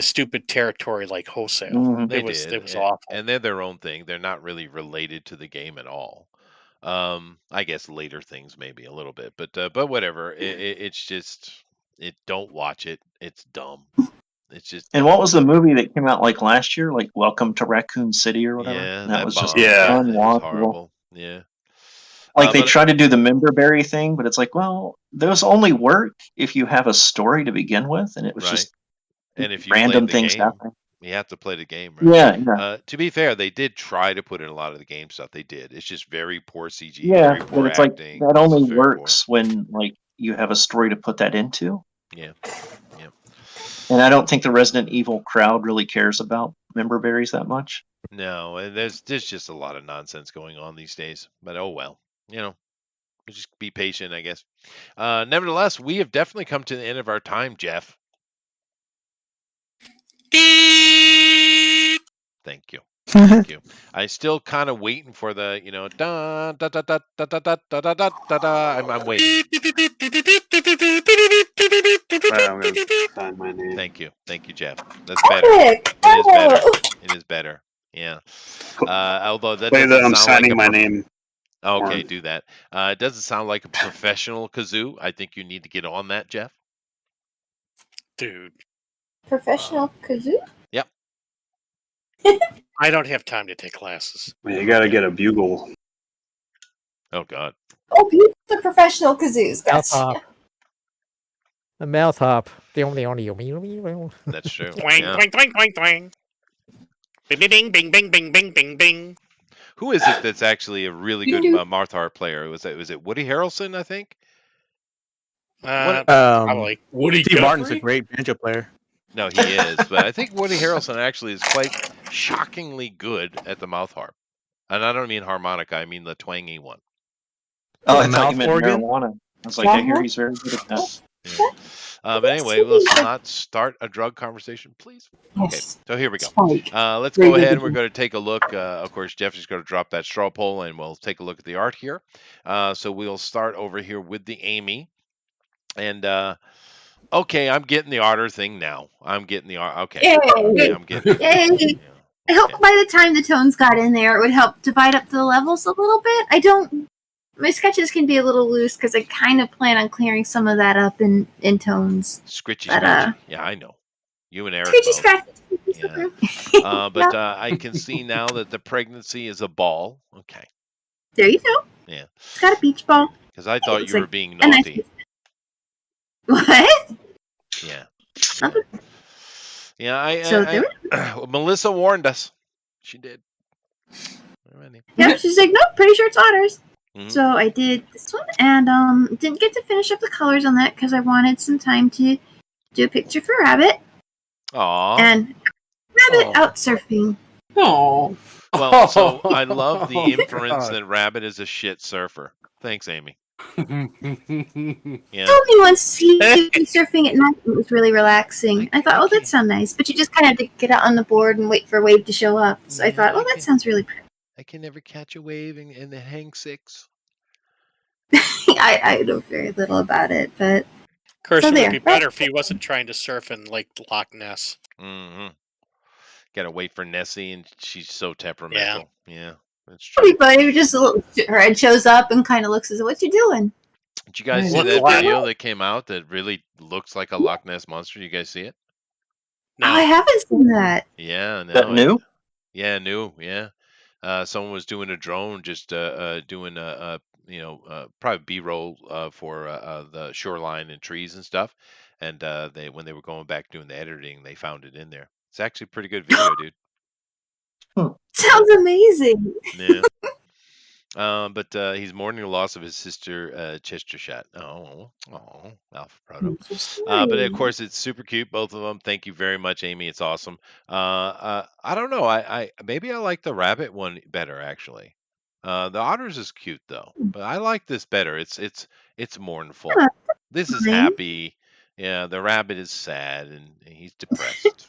Speaker 4: stupid territory like wholesale.
Speaker 7: Mhm.
Speaker 4: It was awful.
Speaker 2: And they're their own thing. They're not really related to the game at all. I guess later things maybe a little bit, but whatever. It's just don't watch it. It's dumb. It's just.
Speaker 7: And what was the movie that came out like last year? Like Welcome to Raccoon City or whatever.
Speaker 2: Yeah,
Speaker 7: that was just
Speaker 2: bombed.
Speaker 9: Yeah.
Speaker 2: It was
Speaker 7: unwatchable.
Speaker 2: horrible. Yeah.
Speaker 7: Like they
Speaker 2: but-
Speaker 7: try to do the memberberry thing, but it's like, well, those only work if you have a story to begin with, and it was
Speaker 2: Right.
Speaker 7: just
Speaker 2: And if you
Speaker 7: random
Speaker 2: played the
Speaker 7: things
Speaker 2: game,
Speaker 7: happening.
Speaker 2: you have to play the game, right?
Speaker 7: Yeah, yeah.
Speaker 2: To be fair, they did try to put in a lot of the game stuff. They did. It's just very poor CG,
Speaker 7: Yeah,
Speaker 2: very poor
Speaker 7: but it's
Speaker 2: acting.
Speaker 7: like that
Speaker 2: It's
Speaker 7: only
Speaker 2: very poor.
Speaker 7: works when like you have a story to put that into.
Speaker 2: Yeah. Yeah.
Speaker 7: And I don't think the Resident Evil crowd really cares about memberberries that much.
Speaker 2: No, and there's just a lot of nonsense going on these days. But oh well, just be patient, I guess. Nevertheless, we have definitely come to the end of our time, Jeff. Thank you. Thank you. I still kind of waiting for the, da da da da da da da da da da da da. I'm waiting.
Speaker 9: I'm going to sign my name.
Speaker 2: Thank you, Jeff. That's better.
Speaker 11: Epic!
Speaker 2: It is better.
Speaker 11: Bravo!
Speaker 2: It is better. Yeah. Although that
Speaker 9: Play
Speaker 2: doesn't
Speaker 9: that I'm
Speaker 2: sound like
Speaker 9: signing
Speaker 2: a
Speaker 9: my name.
Speaker 2: Okay,
Speaker 9: Warren.
Speaker 2: do that. It doesn't sound like a professional kazoo. I think you need to get on that, Jeff.
Speaker 4: Dude,
Speaker 11: Professional kazoo?
Speaker 4: I don't have time to take classes.
Speaker 9: Man, you got to get a bugle.
Speaker 2: Oh God.
Speaker 11: Oh, beautiful professional kazoos.
Speaker 10: Mouth
Speaker 11: Gotcha.
Speaker 10: harp. A mouth harp.
Speaker 2: That's true.
Speaker 4: Twang,
Speaker 2: Yeah.
Speaker 4: twang, twang, twang, twang. Bing, bing, bing, bing, bing, bing, bing, bing.
Speaker 2: Who is it that's actually a really good Marthar player? Was it Woody Harrelson? I think.
Speaker 4: Probably.
Speaker 3: Woody
Speaker 8: Steve Martin's a
Speaker 3: Guthrie?
Speaker 8: great banjo player.
Speaker 2: No, he is, but I think Woody Harrelson actually is quite shockingly good at the mouth harp. And I don't mean harmonica; I mean the twangy one.
Speaker 7: Oh, I
Speaker 8: The
Speaker 7: thought
Speaker 8: mouth
Speaker 7: you meant
Speaker 8: organ?
Speaker 7: marijuana. I was like, I hear he's very good at that.
Speaker 2: Yeah. But anyway, let's not start a drug conversation, please. Okay,
Speaker 11: Yes.
Speaker 2: so here we go.
Speaker 11: Spike.
Speaker 2: Let's
Speaker 11: Very
Speaker 2: go
Speaker 11: good.
Speaker 2: ahead and we're going to take a look. Of course, Jeff is going to drop that straw poll and we'll take a look at the art here. So we'll start over here with the Amy. And, okay, I'm getting the otter thing now. I'm getting the art. Okay.
Speaker 11: Yay!
Speaker 2: Okay, I'm getting it.
Speaker 11: Yay!
Speaker 2: Yeah.
Speaker 5: I hope by the time the tones got in there, it would help divide up the levels a little bit. My sketches can be a little loose because I kind of plan on clearing some of that up in tones.
Speaker 2: Scritchy,
Speaker 5: But
Speaker 2: scratchy. Yeah, I know. You and Eric
Speaker 5: scratchy
Speaker 2: both.
Speaker 5: scratchy.
Speaker 2: Yeah. But I can see now that the pregnancy is a ball. Okay.
Speaker 5: There you go.
Speaker 2: Yeah.
Speaker 5: It's got a beach ball.
Speaker 2: Because I thought
Speaker 5: It's
Speaker 2: you were
Speaker 5: like
Speaker 2: being
Speaker 5: a nice.
Speaker 2: naughty.
Speaker 5: What?
Speaker 2: Yeah.
Speaker 5: Nothing.
Speaker 2: Yeah.
Speaker 5: So there.
Speaker 2: Melissa warned us. She did. Alrighty.
Speaker 5: Yeah, she's like, nope, pretty sure it's otters.
Speaker 2: Mhm.
Speaker 5: So I did this one, and didn't get to finish up the colors on that because I wanted some time to do a picture for Rabbit.
Speaker 2: Aw.
Speaker 5: And Rabbit
Speaker 3: Aw.
Speaker 5: out surfing.
Speaker 3: Oh.
Speaker 2: Well, so I love the
Speaker 3: Oh,
Speaker 2: inference
Speaker 3: God.
Speaker 2: that Rabbit is a shit surfer. Thanks, Amy. Yeah.
Speaker 5: Told me once he was surfing at night. It was really relaxing. I thought, oh,
Speaker 2: Okay.
Speaker 5: that sounds nice. But you just kind of have to get out on the board and wait for a wave to show up. So I
Speaker 2: Yeah,
Speaker 5: thought, oh, that sounds really pretty.
Speaker 2: I can never catch a wave and then hang six.
Speaker 5: I know very little about it, but
Speaker 4: Of course,
Speaker 5: So
Speaker 4: it would
Speaker 5: there.
Speaker 4: be better if he wasn't trying to surf in Lake Loch Ness.
Speaker 2: Mm-hmm. Gotta wait for Nessie, and she's so temperamental. Yeah, that's true.
Speaker 5: everybody just her head shows up and kind of looks as what you doing.
Speaker 2: Did you guys see
Speaker 3: What's
Speaker 2: that
Speaker 3: that?
Speaker 2: video that came out that really looks like a Loch Ness monster? You guys see it?
Speaker 4: No,
Speaker 5: Oh, I haven't seen that.
Speaker 2: Yeah, no.
Speaker 7: That new?
Speaker 2: Yeah, new. Yeah. Someone was doing a drone, just doing probably B-roll for the shoreline and trees and stuff. And they when they were going back doing the editing, they found it in there. It's actually a pretty good video, dude.
Speaker 5: Sounds amazing.
Speaker 2: Yeah. But he's mourning the loss of his sister, Chester Shot. Alpha Proto. But of course, it's super cute, both of them. Thank you very much, Amy. It's awesome. I don't know. I maybe I like the rabbit one better, actually. The otters is cute though, but I like this better. It's mournful.
Speaker 5: Yeah,
Speaker 2: This is
Speaker 5: fine.
Speaker 2: happy. Yeah, the rabbit is sad and he's depressed.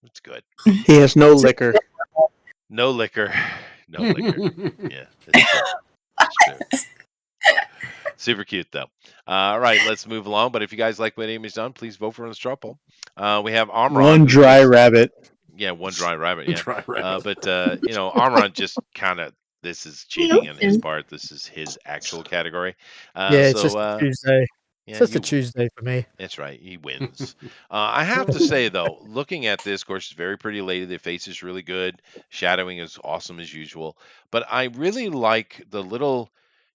Speaker 2: It's good.
Speaker 8: He has no liquor.
Speaker 2: No liquor. No liquor. Yeah, it's true. It's true. Super cute though. All right, let's move along. But if you guys like what Amy's done, please vote for her on the straw poll. We have Amron.
Speaker 8: One
Speaker 2: who
Speaker 8: dry
Speaker 2: just-
Speaker 8: rabbit.
Speaker 2: Yeah, one dry rabbit. Yeah.
Speaker 3: Dry rabbit.
Speaker 2: But Amron just kind of. This is cheating on his part. This is his actual category.
Speaker 10: Yeah, it's just a Tuesday.
Speaker 2: Yeah,
Speaker 10: It's just
Speaker 2: you-
Speaker 10: a Tuesday for me.
Speaker 2: That's right. He wins. I have to say, though, looking at this, of course, it's a very pretty lady. The face is really good. Shadowing is awesome as usual. But I really like the little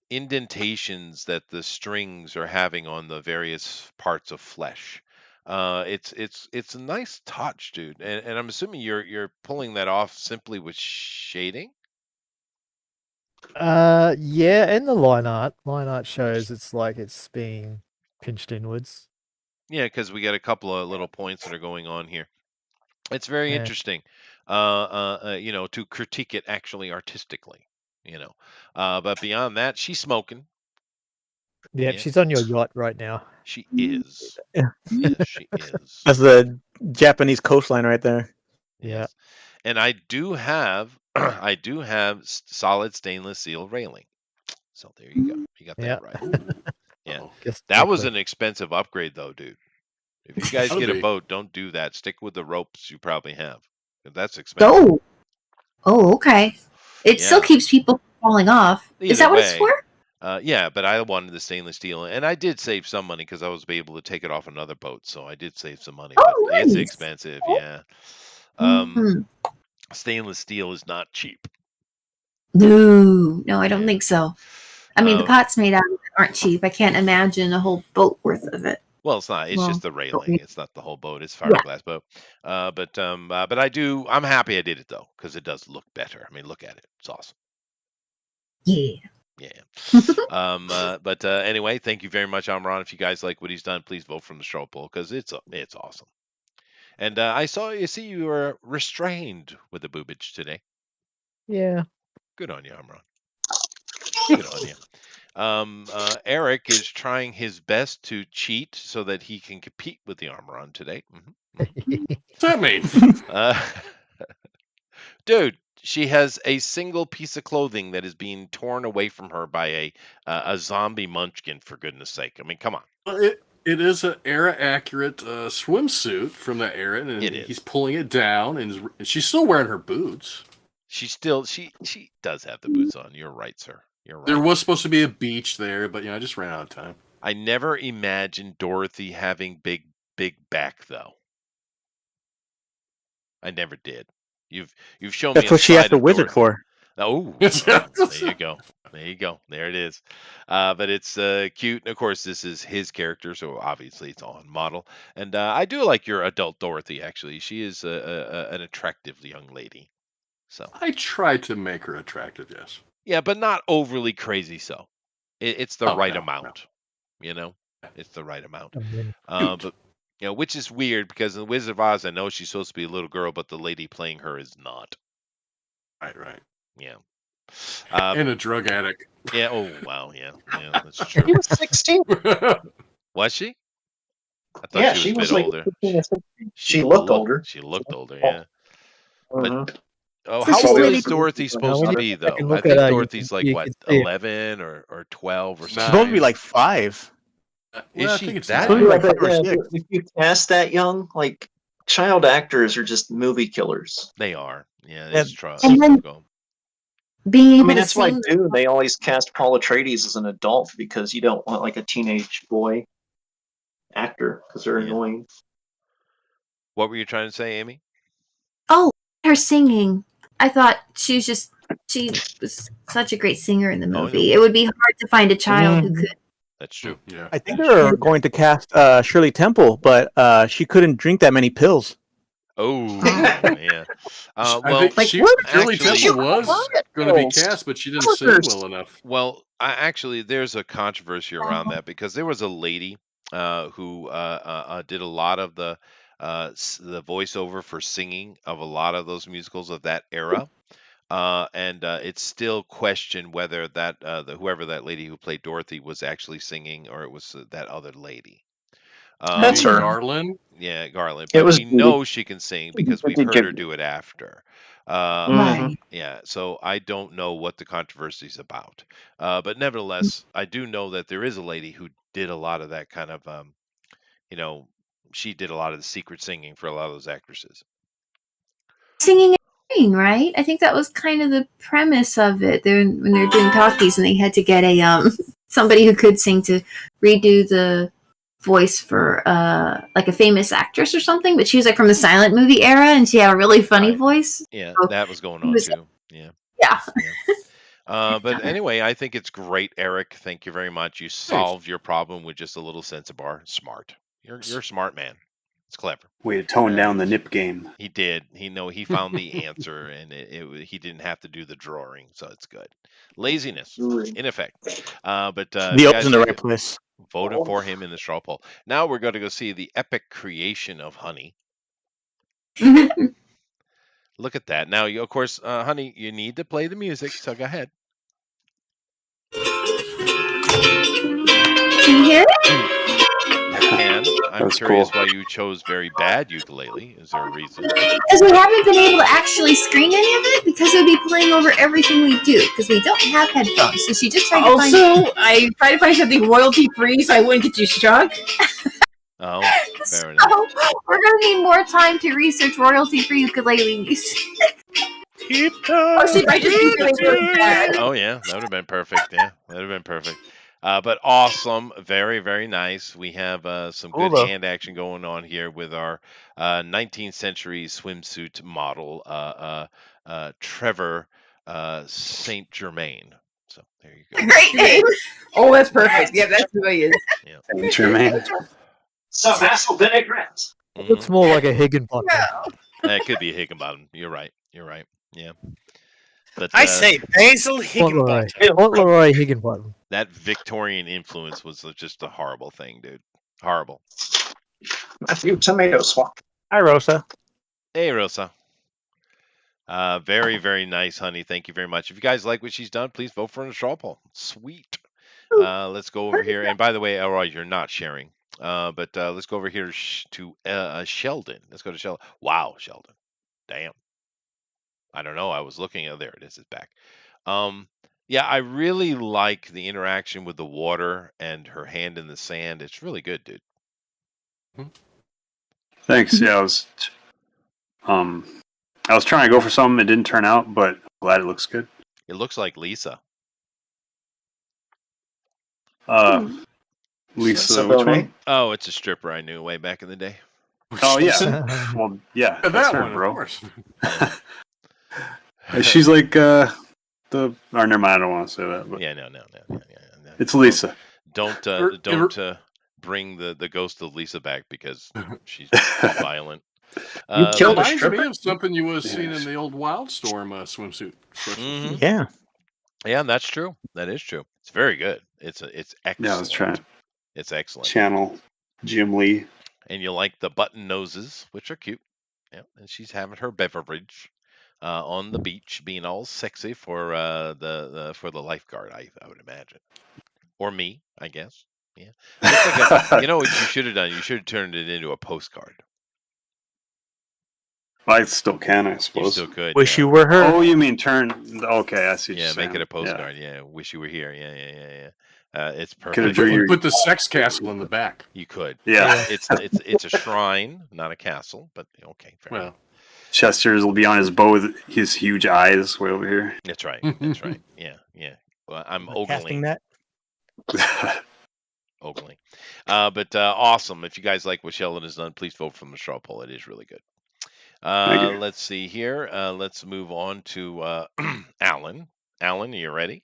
Speaker 2: indentations that the strings are having on the various parts of flesh. It's a nice touch, dude. And I'm assuming you're pulling that off simply with shading.
Speaker 10: Yeah, in the line art shows it's like it's being pinched inwards.
Speaker 2: Yeah, because we got a couple of little points that are going on here. It's very
Speaker 10: Yeah.
Speaker 2: interesting, to critique it actually artistically, But beyond that, she's smoking.
Speaker 10: Yep,
Speaker 2: Yeah.
Speaker 10: she's on your yacht right now.
Speaker 2: She is.
Speaker 10: Yeah.
Speaker 2: She is.
Speaker 8: That's the Japanese coastline right there.
Speaker 10: Yeah.
Speaker 2: Yes. And I do have, solid stainless steel railing. So there you go. You got that
Speaker 10: Yeah.
Speaker 2: right. Yeah.
Speaker 10: Guess
Speaker 2: That was
Speaker 10: exactly.
Speaker 2: an expensive upgrade, though, dude. If you guys
Speaker 3: Gotta
Speaker 2: get a
Speaker 3: be.
Speaker 2: boat, don't do that. Stick with the ropes you probably have. 'Cause that's expensive.
Speaker 5: Oh, okay. It still
Speaker 2: Yeah.
Speaker 5: keeps people from falling off. Is
Speaker 2: Either
Speaker 5: that what it's
Speaker 2: way,
Speaker 5: for?
Speaker 2: Yeah, but I wanted the stainless steel, and I did save some money because I was able to take it off another boat, so I did save some money.
Speaker 5: Oh,
Speaker 2: But it's
Speaker 5: nice.
Speaker 2: expensive, yeah.
Speaker 5: Mhm.
Speaker 2: Stainless steel is not cheap.
Speaker 5: No, I don't
Speaker 2: Yeah.
Speaker 5: think so. I mean, the
Speaker 2: Um,
Speaker 5: pots made out of it aren't cheap. I can't imagine a whole boat worth of it.
Speaker 2: Well, it's not. It's
Speaker 5: Well,
Speaker 2: just the railing.
Speaker 5: yeah.
Speaker 2: It's not the whole boat. It's
Speaker 5: Yeah.
Speaker 2: fiberglass boat. But I'm happy I did it though because it does look better. I mean, look at it. It's awesome.
Speaker 5: Yeah.
Speaker 2: Yeah. But anyway, thank you very much, Amron. If you guys like what he's done, please vote from the straw poll because it's awesome. And I see you were restrained with the boobage today.
Speaker 10: Yeah.
Speaker 2: Good on you, Amron. Good on you. Eric is trying his best to cheat so that he can compete with the Armoron today.
Speaker 3: What's that mean?
Speaker 2: Dude, she has a single piece of clothing that is being torn away from her by a zombie munchkin. For goodness sake! I mean, come on.
Speaker 3: It is an era-accurate swimsuit from that era, and
Speaker 2: It is.
Speaker 3: he's pulling it down, and she's still wearing her boots.
Speaker 2: She does have the boots on. You're right, sir. You're
Speaker 3: There
Speaker 2: right.
Speaker 3: was supposed to be a beach there, but I just ran out of time.
Speaker 2: I never imagined Dorothy having big back though. I never did. You've shown me
Speaker 8: That's
Speaker 2: a
Speaker 8: what she
Speaker 2: side
Speaker 8: asked the
Speaker 2: of
Speaker 8: wizard
Speaker 2: Dorothy.
Speaker 8: for.
Speaker 2: Oh, well, there you go. There you go. There it is. But it's cute. And of course, this is his character, so obviously it's on model. And I do like your adult Dorothy, actually. She is an attractive young lady. So
Speaker 3: I tried to make her attractive, yes.
Speaker 2: yeah, but not overly crazy. So it's the
Speaker 3: Oh,
Speaker 2: right
Speaker 3: no,
Speaker 2: amount. You know, it's the right amount.
Speaker 10: I mean,
Speaker 2: But which is weird because in the Wizard of Oz, I know she's supposed to be a little girl, but the lady playing her is not.
Speaker 3: Right.
Speaker 2: Yeah.
Speaker 3: And a drug addict.
Speaker 2: Yeah. Oh wow. Yeah. That's true.
Speaker 7: She was 16.
Speaker 2: Was she? I thought
Speaker 7: Yeah,
Speaker 2: she
Speaker 7: she
Speaker 2: was
Speaker 7: was
Speaker 2: a bit
Speaker 7: like
Speaker 2: older.
Speaker 7: 15 or 16. She looked older.
Speaker 2: She looked older. Yeah. But
Speaker 7: Mhm.
Speaker 2: oh,
Speaker 5: So
Speaker 2: how
Speaker 5: she's
Speaker 2: old
Speaker 5: really
Speaker 2: is Dorothy
Speaker 10: now
Speaker 2: supposed
Speaker 10: when
Speaker 2: to
Speaker 10: you
Speaker 2: be
Speaker 10: take a
Speaker 2: though? I
Speaker 10: look
Speaker 2: think
Speaker 10: at her,
Speaker 2: Dorothy's like
Speaker 10: you
Speaker 2: what,
Speaker 10: can see it.
Speaker 2: 11 or 12 or
Speaker 8: She's
Speaker 2: something.
Speaker 8: supposed to be like 5.
Speaker 2: Is
Speaker 3: I
Speaker 2: she
Speaker 3: think it's
Speaker 2: that
Speaker 8: Supposed to be
Speaker 3: nine.
Speaker 8: like
Speaker 7: But
Speaker 8: 5 or
Speaker 7: yeah,
Speaker 8: 6.
Speaker 7: if you cast that young, like child actors are just movie killers.
Speaker 2: They are. Yeah,
Speaker 8: Yeah,
Speaker 2: it's true.
Speaker 5: And then being
Speaker 7: I
Speaker 5: able
Speaker 7: mean,
Speaker 5: to
Speaker 7: that's why
Speaker 5: sing.
Speaker 7: they always cast Paul Atreides as an adult because you don't want like a teenage boy actor because they're
Speaker 2: Yeah.
Speaker 7: annoying.
Speaker 2: What were you trying to say, Amy?
Speaker 5: Oh, her singing. I thought she was such a great singer in the
Speaker 2: Oh,
Speaker 5: movie.
Speaker 2: no.
Speaker 5: It would be hard to find a child who
Speaker 7: Mhm.
Speaker 5: could.
Speaker 2: That's true.
Speaker 3: Yeah.
Speaker 8: I think they were going to cast Shirley Temple, but she couldn't drink that many pills.
Speaker 2: Oh, yeah.
Speaker 3: I
Speaker 2: Well,
Speaker 3: think
Speaker 7: Like,
Speaker 3: Shirley
Speaker 2: actually,
Speaker 3: Temple was going to be cast, but she didn't sing well enough.
Speaker 2: well, actually, there's a controversy around that because there was a lady who did a lot of the voiceover for singing of a lot of those musicals of that era. And it's still questioned whether that whoever that lady who played Dorothy was actually singing or it was that other lady.
Speaker 7: That's her.
Speaker 3: Garland.
Speaker 2: Yeah, Garland.
Speaker 7: It
Speaker 2: But
Speaker 7: was
Speaker 2: we know she can sing because we've
Speaker 7: Judy
Speaker 2: heard her
Speaker 7: Gibbons.
Speaker 2: do it after.
Speaker 7: Mhm.
Speaker 2: Yeah, so I don't know what the controversy is about. But nevertheless, I do know that there is a lady who did a lot of that kind of, you know, she did a lot of the secret singing for a lot of those actresses.
Speaker 5: Singing and singing, right? I think that was kind of the premise of it. When they're doing talkies, and they had to get a somebody who could sing to redo the voice for like a famous actress or something. But she was like from the silent movie era, and she had a really funny
Speaker 2: Right.
Speaker 5: voice.
Speaker 2: Yeah,
Speaker 5: So
Speaker 2: that was going
Speaker 5: he
Speaker 2: on
Speaker 5: was,
Speaker 2: too. Yeah.
Speaker 5: yeah.
Speaker 2: But anyway, I think it's great, Eric. Thank you very much. You solved your problem with just a little sense of bar. Smart. You're a smart man. It's clever.
Speaker 9: Way to tone down the nip game.
Speaker 2: He did. He found the answer, and he didn't have to do the drawing, so it's good. Laziness, in effect. But
Speaker 8: The
Speaker 2: you
Speaker 8: O's
Speaker 2: guys
Speaker 8: in the
Speaker 2: like
Speaker 8: right
Speaker 2: it,
Speaker 8: place.
Speaker 2: voted for him in the straw poll. Now we're going to go see the epic creation of Honey. Look at that. Now, of course, Honey, you need to play the music, so go ahead.
Speaker 5: Can you hear it?
Speaker 2: I can. I'm
Speaker 9: was
Speaker 2: curious
Speaker 9: cool.
Speaker 2: why you chose very bad ukulele. Is there a reason?
Speaker 5: Because we haven't been able to actually screen any of it because it would be playing over everything we do because we don't have headphones. So she just tried to find.
Speaker 6: Also, I tried to find something royalty free so I wouldn't get you struck.
Speaker 2: Oh, fair enough.
Speaker 5: So we're gonna need more time to research royalty free ukulele music.
Speaker 6: Or she might just be feeling really bad.
Speaker 2: Oh yeah, that would have been perfect. Yeah, that would have been perfect. But awesome, very very nice. We have some
Speaker 8: Cool,
Speaker 2: good
Speaker 8: though.
Speaker 2: hand action going on here with our 19th century swimsuit model, Trevor Saint Germain. So there you go.
Speaker 5: Great name.
Speaker 6: Oh, that's perfect. Yeah, that's who he is.
Speaker 2: Yeah.
Speaker 9: Saint Germain.
Speaker 7: Some hassle vinaigrette.
Speaker 2: Mhm.
Speaker 10: Looks more like a Higginbottom.
Speaker 2: It could be a Higginbottom. You're right. You're right. Yeah. But
Speaker 4: I say Basil
Speaker 10: Fauntleroy.
Speaker 4: Higginbottom.
Speaker 10: Fauntleroy Higginbottom.
Speaker 2: that Victorian influence was just a horrible thing, dude. Horrible.
Speaker 7: Matthew Tomato Swap.
Speaker 8: Hi, Rosa.
Speaker 2: Hey, Rosa. Very, very nice, Honey. Thank you very much. If you guys like what she's done, please vote for her in the straw poll. Sweet. Let's go over here. And by the way, Elroy, you're not sharing. But let's go over here to Sheldon. Let's go to Sheldon. Wow, Sheldon. Damn. I don't know. I was looking. Oh, there it is. It's back. Yeah, I really like the interaction with the water and her hand in the sand. It's really good, dude.
Speaker 9: Thanks. Yeah, I was trying to go for something. It didn't turn out, but I'm glad it looks good.
Speaker 2: It looks like Lisa.
Speaker 9: Lisa, which one?
Speaker 2: Oh, it's a stripper I knew way back in the day.
Speaker 9: Oh yeah. Well, yeah,
Speaker 3: Yeah,
Speaker 9: that's
Speaker 3: that
Speaker 9: her,
Speaker 3: one,
Speaker 9: bro.
Speaker 3: of course.
Speaker 9: She's like the. Or never mind. I don't want to say that, but
Speaker 2: Yeah, no.
Speaker 9: it's Lisa.
Speaker 2: Don't bring the ghost of Lisa back because she's violent.
Speaker 7: You killed a
Speaker 3: Reminds
Speaker 7: stripper?
Speaker 3: me of something you would have seen in the old Wildstorm swimsuit.
Speaker 2: Mhm.
Speaker 8: Yeah.
Speaker 2: Yeah, that's true. That is true. It's very good. It's excellent.
Speaker 9: Yeah, I was trying to
Speaker 2: It's excellent.
Speaker 9: channel Jim Lee.
Speaker 2: And you like the button noses, which are cute. Yeah, and she's having her beverage on the beach, being all sexy for the lifeguard. I would imagine, or me, I guess. Yeah, it's like you know what you should have done? You should have turned it into a postcard.
Speaker 9: I still can, I
Speaker 2: You
Speaker 9: suppose.
Speaker 2: still could.
Speaker 8: Wish
Speaker 2: yeah.
Speaker 8: you were her.
Speaker 9: Oh, you mean turn? Okay, I see. What
Speaker 2: Yeah,
Speaker 9: you're
Speaker 2: make
Speaker 9: saying.
Speaker 2: it a postcard. Yeah. Wish you were here. Yeah. It's
Speaker 9: Could've
Speaker 2: perfect.
Speaker 9: drew your-
Speaker 3: Put the sex castle in the back.
Speaker 2: You could.
Speaker 9: Yeah.
Speaker 2: It's a shrine, not a castle, but okay. Fair enough.
Speaker 3: Well,
Speaker 9: Chester's will be on his bow with his huge eyes way over here.
Speaker 2: That's right. That's right. Yeah. Well, I'm
Speaker 8: Casting
Speaker 2: ogling.
Speaker 8: that.
Speaker 2: Ogling. But awesome. If you guys like what Sheldon has done, please vote for the straw poll. It is really good.
Speaker 9: Thank you.
Speaker 2: Let's see here. Let's move on to Alan. Alan, are you ready?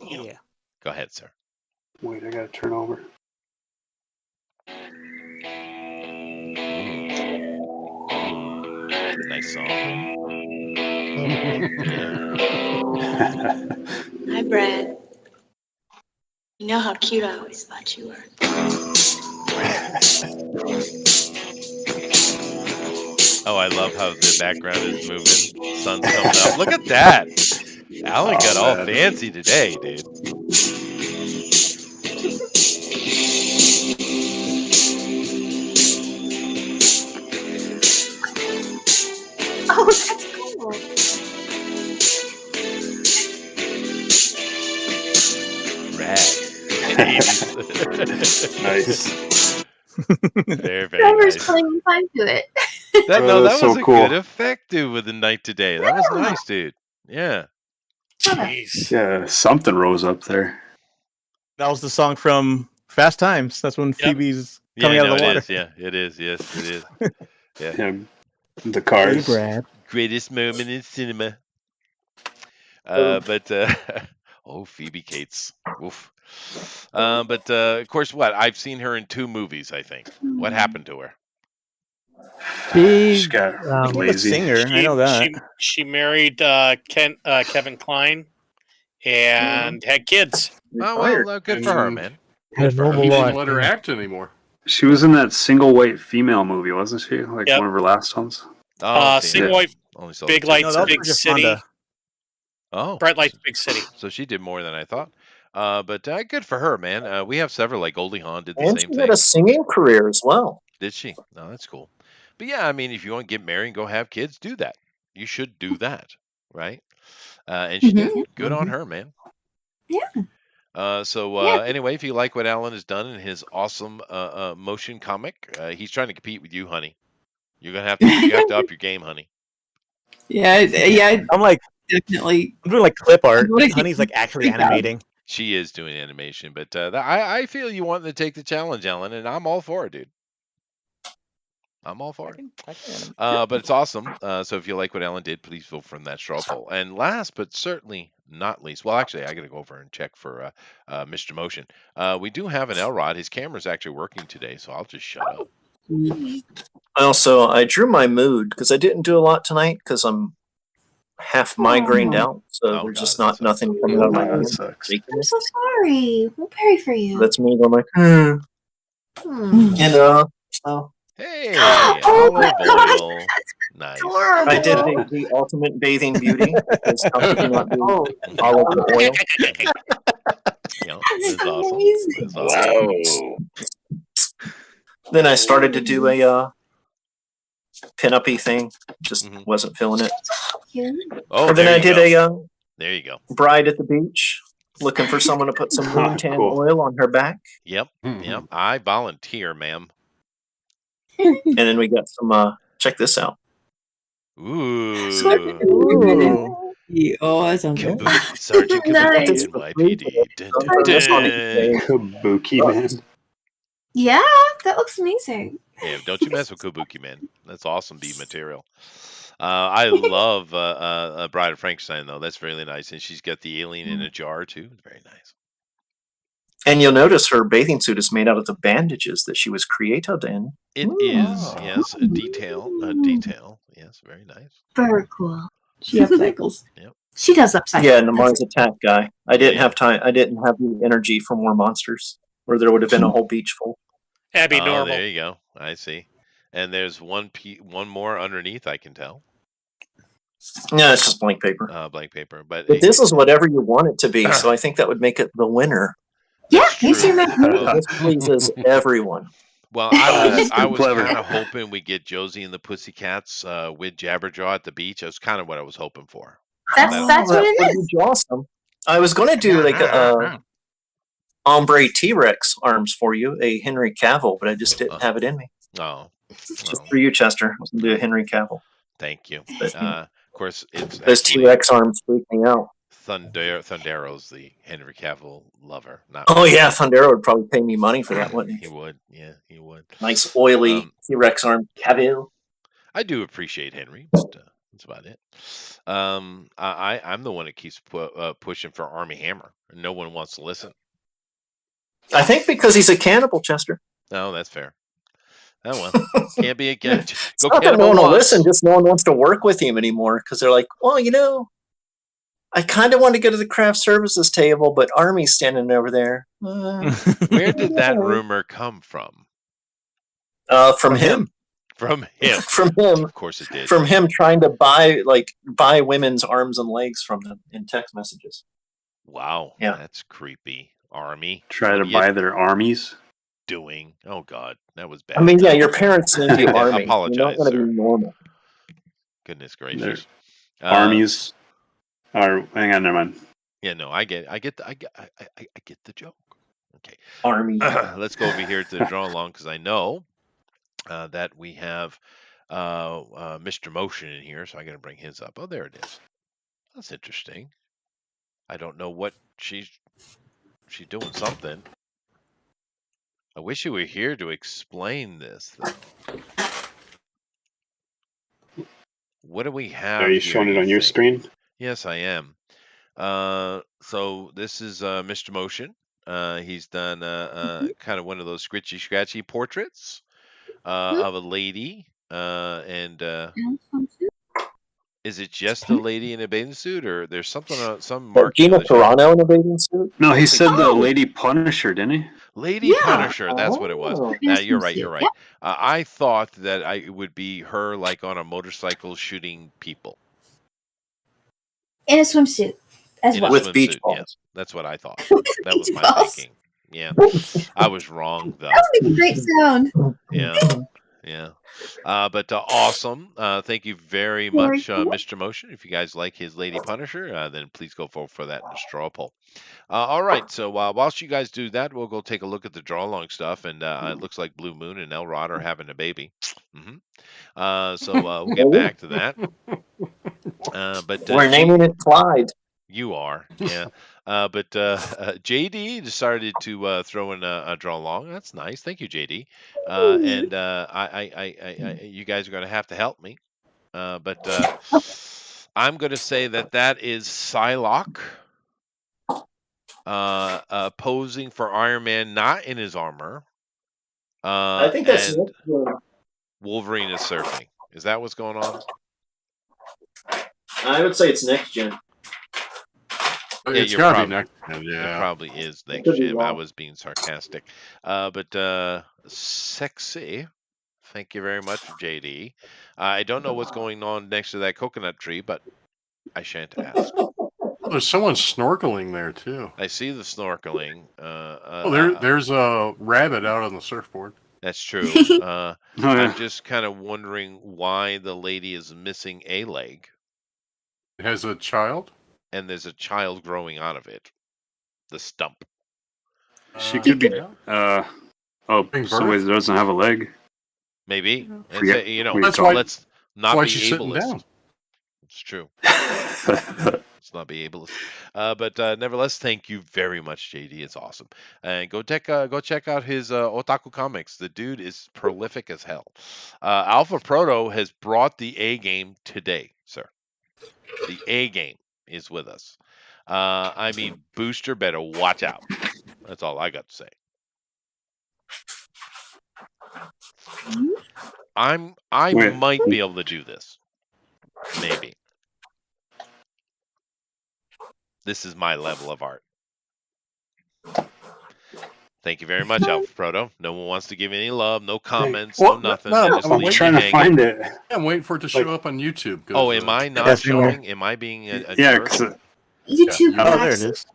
Speaker 10: Yeah.
Speaker 2: Go ahead, sir.
Speaker 9: Wait, I gotta turn over.
Speaker 2: Nice song.
Speaker 12: Hi, Brad. You know how cute I always thought you were.
Speaker 2: Oh, I love how the background is moving. Sun's coming up. Look at that. Alan got all
Speaker 9: man.
Speaker 2: fancy today, dude.
Speaker 5: Oh, that's cool.
Speaker 2: Rad.
Speaker 9: Nice.
Speaker 2: Very
Speaker 5: Trevor's
Speaker 2: nice.
Speaker 5: playing time to it.
Speaker 2: That
Speaker 9: Oh,
Speaker 2: that
Speaker 9: that's
Speaker 2: was
Speaker 9: so
Speaker 2: a
Speaker 9: cool.
Speaker 2: good effect, dude, with the night today. That was nice, dude. Yeah.
Speaker 4: Jeez.
Speaker 9: Yeah, something rose up there.
Speaker 8: That was the song from Fast Times. That's when
Speaker 4: Yep.
Speaker 8: Phoebe's coming out of the
Speaker 2: it
Speaker 8: water.
Speaker 2: is. Yeah, it is. Yes, it is. Yeah.
Speaker 9: Yeah, the
Speaker 8: Hey,
Speaker 9: cars.
Speaker 8: Brad.
Speaker 2: Greatest moment in cinema. But oh, Phoebe Cates. Oof. But of course, what I've seen her in 2 movies. I think. What happened to her?
Speaker 9: She got
Speaker 8: The
Speaker 9: lazy.
Speaker 8: singer, I know that.
Speaker 4: She married Kevin Kline and had kids.
Speaker 2: Oh well, good for her, man.
Speaker 10: Had a normal
Speaker 3: he didn't
Speaker 10: life.
Speaker 3: let her act anymore.
Speaker 9: She was in that single white female movie, wasn't she? Like
Speaker 4: Yep.
Speaker 9: one of her last ones.
Speaker 2: Oh,
Speaker 4: Single
Speaker 9: yeah.
Speaker 4: White,
Speaker 2: only saw
Speaker 4: Big
Speaker 2: the
Speaker 4: Lights,
Speaker 8: No, that was
Speaker 4: Big
Speaker 8: Bridget
Speaker 4: City.
Speaker 8: Fonda.
Speaker 2: Oh,
Speaker 4: Bright Lights, Big City.
Speaker 2: so she did more than I thought. But good for her, man. We have several, like Goldie Hawn did the
Speaker 7: And
Speaker 2: same
Speaker 7: she
Speaker 2: thing.
Speaker 7: had a singing career as well.
Speaker 2: Did she? No, that's cool. But yeah, I mean, if you want to get married and go have kids, do that. You should do that, right? And she did. Good on her, man.
Speaker 5: Yeah.
Speaker 2: So
Speaker 5: Yeah.
Speaker 2: anyway, if you like what Alan has done in his awesome motion comic, he's trying to compete with you, honey. You're gonna have to up your game, honey.
Speaker 6: Yeah,
Speaker 8: I'm like,
Speaker 6: definitely.
Speaker 8: I'm doing like clip art.
Speaker 6: What is he-
Speaker 8: Honey's like actually
Speaker 6: Freak out.
Speaker 8: animating.
Speaker 2: She is doing animation, but I feel you want to take the challenge, Alan, and I'm all for it, dude. I'm all for it.
Speaker 8: I can animate.
Speaker 2: But it's awesome. So if you like what Alan did, please vote from that straw poll. And last but certainly not least, well, actually, I got to go over and check for Mr. Motion. We do have an Elrod. His camera's actually working today, so I'll just shut up.
Speaker 7: I drew my mood because I didn't do a lot tonight because I'm half migrained out. So
Speaker 2: Oh,
Speaker 7: there's
Speaker 2: God,
Speaker 7: just
Speaker 2: that
Speaker 7: not
Speaker 2: sucks.
Speaker 7: nothing coming out of my
Speaker 9: That
Speaker 7: hand.
Speaker 9: sucks.
Speaker 5: I'm so sorry. We'll pray for you.
Speaker 7: That's me going like,
Speaker 5: Hmm.
Speaker 7: So
Speaker 2: Hey,
Speaker 5: Oh my
Speaker 2: olive
Speaker 5: gosh,
Speaker 2: oil. Nice.
Speaker 5: Adorable.
Speaker 7: I did the ultimate bathing beauty. Because how could you not do olive oil?
Speaker 2: Yeah,
Speaker 5: That's
Speaker 2: that's awesome.
Speaker 5: amazing.
Speaker 2: That's awesome.
Speaker 7: Then I started to do a pin-uppy thing. Just
Speaker 2: Mhm.
Speaker 7: wasn't feeling it.
Speaker 5: Cute.
Speaker 2: Oh,
Speaker 7: And then
Speaker 2: there
Speaker 7: I
Speaker 2: you
Speaker 7: did
Speaker 2: go.
Speaker 7: a
Speaker 2: There you go.
Speaker 7: bride at the beach, looking for someone to put some moon tan
Speaker 9: Cool.
Speaker 7: oil on her back.
Speaker 2: Yep. Yep. I volunteer, ma'am.
Speaker 7: And then we got some. Check this out.
Speaker 2: Ooh.
Speaker 6: Oh, that sounds good.
Speaker 2: Sergeant
Speaker 5: Nice.
Speaker 2: Kabuki, NYPD. Dun, dun,
Speaker 7: From this on
Speaker 2: dun.
Speaker 7: eBay.
Speaker 9: Kabuki man.
Speaker 5: Yeah, that looks amazing.
Speaker 2: Yeah, don't you mess with Kabuki, man. That's awesome B material. I love Bride of Frankenstein, though. That's really nice. And she's got the alien in a jar, too. Very nice.
Speaker 7: And you'll notice her bathing suit is made out of the bandages that she was created in.
Speaker 2: It is, yes, a detail. Yes, very nice.
Speaker 5: Very cool.
Speaker 6: She upcycles.
Speaker 2: Yep.
Speaker 5: She does upside.
Speaker 7: Yeah, and the Mars Attack guy. I didn't
Speaker 2: Yeah.
Speaker 7: have time. I didn't have the energy for more monsters, or there would have been a whole beach full.
Speaker 4: That'd be
Speaker 2: Oh,
Speaker 4: normal.
Speaker 2: there you go. I see. And there's one more underneath, I can tell.
Speaker 7: No, it's just blank paper.
Speaker 2: Blank paper. But
Speaker 7: this is whatever you want it to be, so I think that would make it the winner.
Speaker 5: Yeah,
Speaker 2: That's
Speaker 5: thanks
Speaker 2: true.
Speaker 5: for your
Speaker 7: This pleases everyone.
Speaker 2: Well, I was
Speaker 9: Clever.
Speaker 2: kind of hoping we get Josie and the Pussycats with Jabberjaw at the beach. That's kind of what I was hoping for.
Speaker 5: That's
Speaker 7: That
Speaker 5: what it
Speaker 7: would
Speaker 5: is.
Speaker 7: be awesome. I was going to do like a ombre T-Rex arms for you, a Henry Cavill, but I just didn't have it in me.
Speaker 2: Oh,
Speaker 7: Just for you, Chester. I was going to do a Henry Cavill.
Speaker 2: thank you.
Speaker 7: But,
Speaker 2: Of course, it's
Speaker 7: those
Speaker 2: actually
Speaker 7: T-Rex arms freak me out.
Speaker 2: Thundero's the Henry Cavill lover. Not
Speaker 7: Oh yeah, Thundero would probably pay me money for that, wouldn't
Speaker 2: he
Speaker 7: he?
Speaker 2: would. Yeah, he would.
Speaker 7: Nice oily T-Rex arm, Cavill.
Speaker 2: I do appreciate Henry, but that's about it. I'm the one that keeps pushing for Army Hammer, and no one wants to listen.
Speaker 7: I think because he's a cannibal, Chester.
Speaker 2: No, that's fair. Oh well, can't be against.
Speaker 7: It's
Speaker 2: Go
Speaker 7: not that no
Speaker 2: cannibal
Speaker 7: one will
Speaker 2: once.
Speaker 7: listen, just no one wants to work with him anymore because they're like, well, I kind of want to go to the craft services table, but Army's standing over there.
Speaker 2: Where did that rumor come from?
Speaker 7: From him.
Speaker 2: From him.
Speaker 7: From him.
Speaker 2: Of course it did.
Speaker 7: From him trying to buy women's arms and legs from them in text messages.
Speaker 2: Wow.
Speaker 7: Yeah.
Speaker 2: That's creepy. Army.
Speaker 9: Try
Speaker 2: What
Speaker 9: to
Speaker 2: are you
Speaker 9: buy their armies.
Speaker 2: doing? Oh God, that was bad.
Speaker 7: I mean, yeah, your parents named you
Speaker 2: I
Speaker 7: Army.
Speaker 2: apologize,
Speaker 7: You're not going to
Speaker 2: sir.
Speaker 7: be normal.
Speaker 2: Goodness gracious.
Speaker 9: Armies are. Hang on, never mind.
Speaker 2: Yeah, no, I get the joke. Okay.
Speaker 7: Army.
Speaker 2: Let's go over here to the draw along because I know that we have Mr. Motion in here, so I got to bring his up. Oh, there it is. That's interesting. I don't know what she's doing something. I wish you were here to explain this, though. What do we have?
Speaker 9: Are you
Speaker 2: here,
Speaker 9: showing it on your
Speaker 2: think?
Speaker 9: screen?
Speaker 2: Yes, I am. So this is Mr. Motion. He's done kind of one of those scratchy portraits of a lady. And is it just a lady in a bathing suit, or there's something some mark?
Speaker 7: Gina Carano in a bathing suit?
Speaker 9: No, he said the Lady Punisher, didn't he?
Speaker 2: Lady Punisher, that's what it was.
Speaker 7: Oh.
Speaker 2: You're right. You're right. I thought that it would be her, like on a motorcycle shooting people.
Speaker 5: In a swimsuit as
Speaker 2: In a
Speaker 5: well.
Speaker 7: With beach
Speaker 2: swimsuit,
Speaker 7: balls.
Speaker 2: yeah. That's what I thought.
Speaker 5: With
Speaker 2: That was
Speaker 5: beach
Speaker 2: my
Speaker 5: balls.
Speaker 2: thinking. Yeah, I was wrong though.
Speaker 5: That would make a great sound.
Speaker 2: Yeah. But awesome. Thank you very
Speaker 5: Very
Speaker 2: much,
Speaker 5: cool.
Speaker 2: Mr. Motion. If you guys like his Lady Punisher, then please go vote for that in the straw poll. All right. So whilst you guys do that, we'll go take a look at the draw along stuff. And it looks like Blue Moon and Elrod are having a baby. So we'll get back to that. But
Speaker 7: We're naming it Clyde.
Speaker 2: you are, yeah. But JD decided to throw in a draw along. That's nice. Thank you, JD. And you guys are going to have to help me. But I'm going to say that is Psylocke posing for Iron Man, not in his armor.
Speaker 7: I think that's
Speaker 2: and
Speaker 7: it.
Speaker 2: Wolverine is surfing. Is that what's going on?
Speaker 7: I would say it's next gen.
Speaker 2: Yeah,
Speaker 3: It's
Speaker 2: you're
Speaker 3: gotta
Speaker 2: probably-
Speaker 3: be next.
Speaker 2: It
Speaker 3: Yeah.
Speaker 2: probably is next
Speaker 7: Could be
Speaker 2: gen. I
Speaker 7: wrong.
Speaker 2: was being sarcastic. But sexy. Thank you very much, JD. I don't know what's going on next to that coconut tree, but I shan't ask.
Speaker 3: There's someone snorkeling there too.
Speaker 2: I see the snorkeling.
Speaker 3: There's a rabbit out on the surfboard.
Speaker 2: That's true.
Speaker 9: Oh,
Speaker 2: I'm just kind of wondering why the lady is missing a leg,
Speaker 3: It has a child.
Speaker 2: and there's a child growing out of it. The stump.
Speaker 9: She could be.
Speaker 3: Yeah.
Speaker 9: Oh,
Speaker 3: Giving
Speaker 9: so
Speaker 3: birth?
Speaker 9: wait, it doesn't have a leg.
Speaker 2: Maybe. And
Speaker 9: Forget
Speaker 2: say, you know,
Speaker 9: what you
Speaker 3: That's
Speaker 9: call
Speaker 3: why.
Speaker 2: let's
Speaker 3: That's
Speaker 2: not
Speaker 3: why
Speaker 2: be
Speaker 3: she's sitting
Speaker 2: ableist.
Speaker 3: down.
Speaker 2: It's true.
Speaker 9: it.
Speaker 2: Let's not be ableist. But nevertheless, thank you very much, JD. It's awesome. And go check out his Otaku comics. The dude is prolific as hell. Alpha Proto has brought the A game today, sir. The A game is with us. I mean, Booster better watch out. That's all I got to say. I
Speaker 9: Wait.
Speaker 2: might be able to do this. Maybe. This is my level of art. Thank you very much, Alpha Proto. No one wants to give any love, no comments,
Speaker 3: Well,
Speaker 2: no nothing.
Speaker 3: no,
Speaker 2: They just
Speaker 3: I'm
Speaker 2: leave
Speaker 9: trying
Speaker 2: you
Speaker 9: to
Speaker 2: hanging.
Speaker 9: find it.
Speaker 3: I'm waiting for it to show up on YouTube. 'cause,
Speaker 2: Oh, am I not
Speaker 8: Yes, we were.
Speaker 2: showing? Am I being a
Speaker 9: Yeah,
Speaker 2: jerk?
Speaker 9: because
Speaker 5: YouTube
Speaker 9: Oh,
Speaker 8: Oh, there it
Speaker 5: packs.
Speaker 8: is.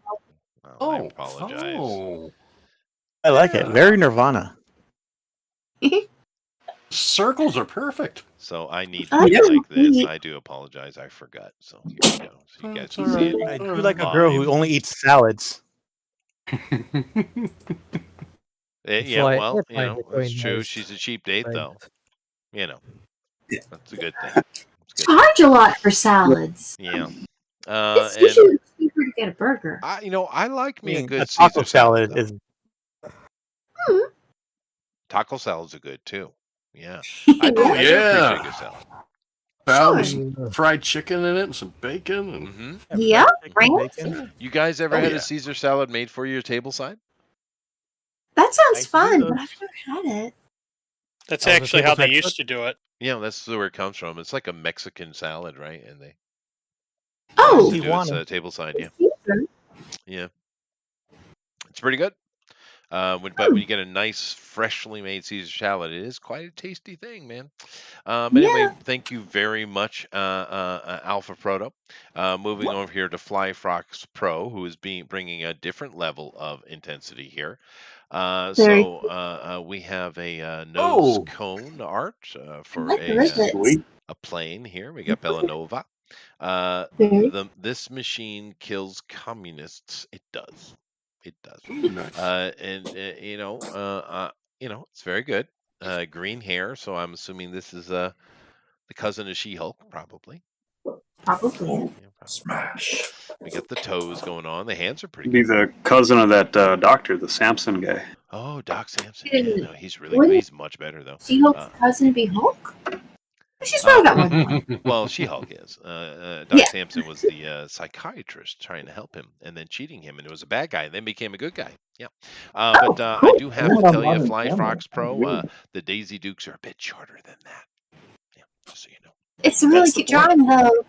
Speaker 2: Oh, I apologize.
Speaker 3: Oh,
Speaker 8: I like it. Very Nirvana.
Speaker 3: circles are perfect.
Speaker 2: So I need
Speaker 5: I
Speaker 2: to
Speaker 5: like
Speaker 2: like this.
Speaker 5: it.
Speaker 2: I do apologize. I forgot. So here we go. So you guys
Speaker 3: It's
Speaker 2: can
Speaker 3: all
Speaker 2: see it.
Speaker 3: right.
Speaker 8: I do like a girl who
Speaker 2: live.
Speaker 8: only eats salads.
Speaker 10: It's
Speaker 2: Yeah,
Speaker 10: like
Speaker 2: well, you
Speaker 10: airplane
Speaker 2: know,
Speaker 10: between
Speaker 2: that's true.
Speaker 10: those
Speaker 2: She's a cheap date, though.
Speaker 10: things.
Speaker 2: You know,
Speaker 9: Yeah.
Speaker 2: that's a good thing. It's good.
Speaker 5: Charge a lot for salads.
Speaker 2: Yeah.
Speaker 5: It's
Speaker 2: And
Speaker 5: usually cheaper to get a burger.
Speaker 2: I like
Speaker 8: I
Speaker 2: me a
Speaker 8: mean,
Speaker 2: good
Speaker 8: a taco
Speaker 2: Caesar salad.
Speaker 8: salad is
Speaker 2: Taco salads are good too. Yeah.
Speaker 3: Oh,
Speaker 2: I do
Speaker 3: yeah.
Speaker 2: appreciate a good salad.
Speaker 3: Salad with
Speaker 5: Sure.
Speaker 3: some fried chicken in it and some bacon. And
Speaker 2: Hmm
Speaker 5: Yeah,
Speaker 8: chicken,
Speaker 5: ranch.
Speaker 8: bacon.
Speaker 2: You guys ever
Speaker 3: Oh,
Speaker 2: had
Speaker 3: yeah.
Speaker 2: a Caesar salad made for your table side?
Speaker 5: That sounds
Speaker 8: I do
Speaker 5: fun,
Speaker 8: those.
Speaker 5: but I've never had it.
Speaker 4: That's
Speaker 10: Oh, the
Speaker 4: actually how they
Speaker 10: tableside
Speaker 4: used to do it.
Speaker 2: Yeah, that's where it comes from. It's like a Mexican salad, right? And they
Speaker 5: Oh,
Speaker 2: used to do its
Speaker 8: Tijuana.
Speaker 2: table side. Yeah.
Speaker 5: Caesar.
Speaker 2: Yeah. It's pretty good. But when you get a nice, freshly made Caesar salad, it is quite a tasty thing, man. Anyway,
Speaker 5: Yeah.
Speaker 2: thank you very much, Alpha Proto. Moving over here to Flyfrox Pro, who is bringing a different level of intensity here.
Speaker 5: Very
Speaker 2: We have a nose cone art for
Speaker 5: like the rivets.
Speaker 9: sweet.
Speaker 2: a plane here. We got Bellanova.
Speaker 5: Very.
Speaker 2: This machine kills communists. It does. It does.
Speaker 3: Ooh, nice.
Speaker 2: It's very good. Green hair, so I'm assuming this is the cousin of She-Hulk, probably.
Speaker 5: Probably.
Speaker 2: Yeah, probably.
Speaker 9: Smash.
Speaker 2: We got the toes going on. The hands are pretty
Speaker 9: Be
Speaker 2: good.
Speaker 9: the cousin of that doctor, the Samson guy.
Speaker 2: Oh, Doc Samson.
Speaker 5: Didn't-
Speaker 2: Yeah, no, he's really
Speaker 5: wouldn't-
Speaker 2: he's much better though.
Speaker 5: She-Hulk's cousin be Hulk? She's probably got more than one.
Speaker 2: Well, She-Hulk is. Doc
Speaker 5: Yeah.
Speaker 2: Samson was the psychiatrist trying to help him and then cheating him, and it was a bad guy, and then became a good guy. Yeah. But I do have to tell you, Fly Frox Pro, the Daisy Dukes are a bit shorter than that. Yeah, just so you know.
Speaker 5: It's a really cute drawing, though.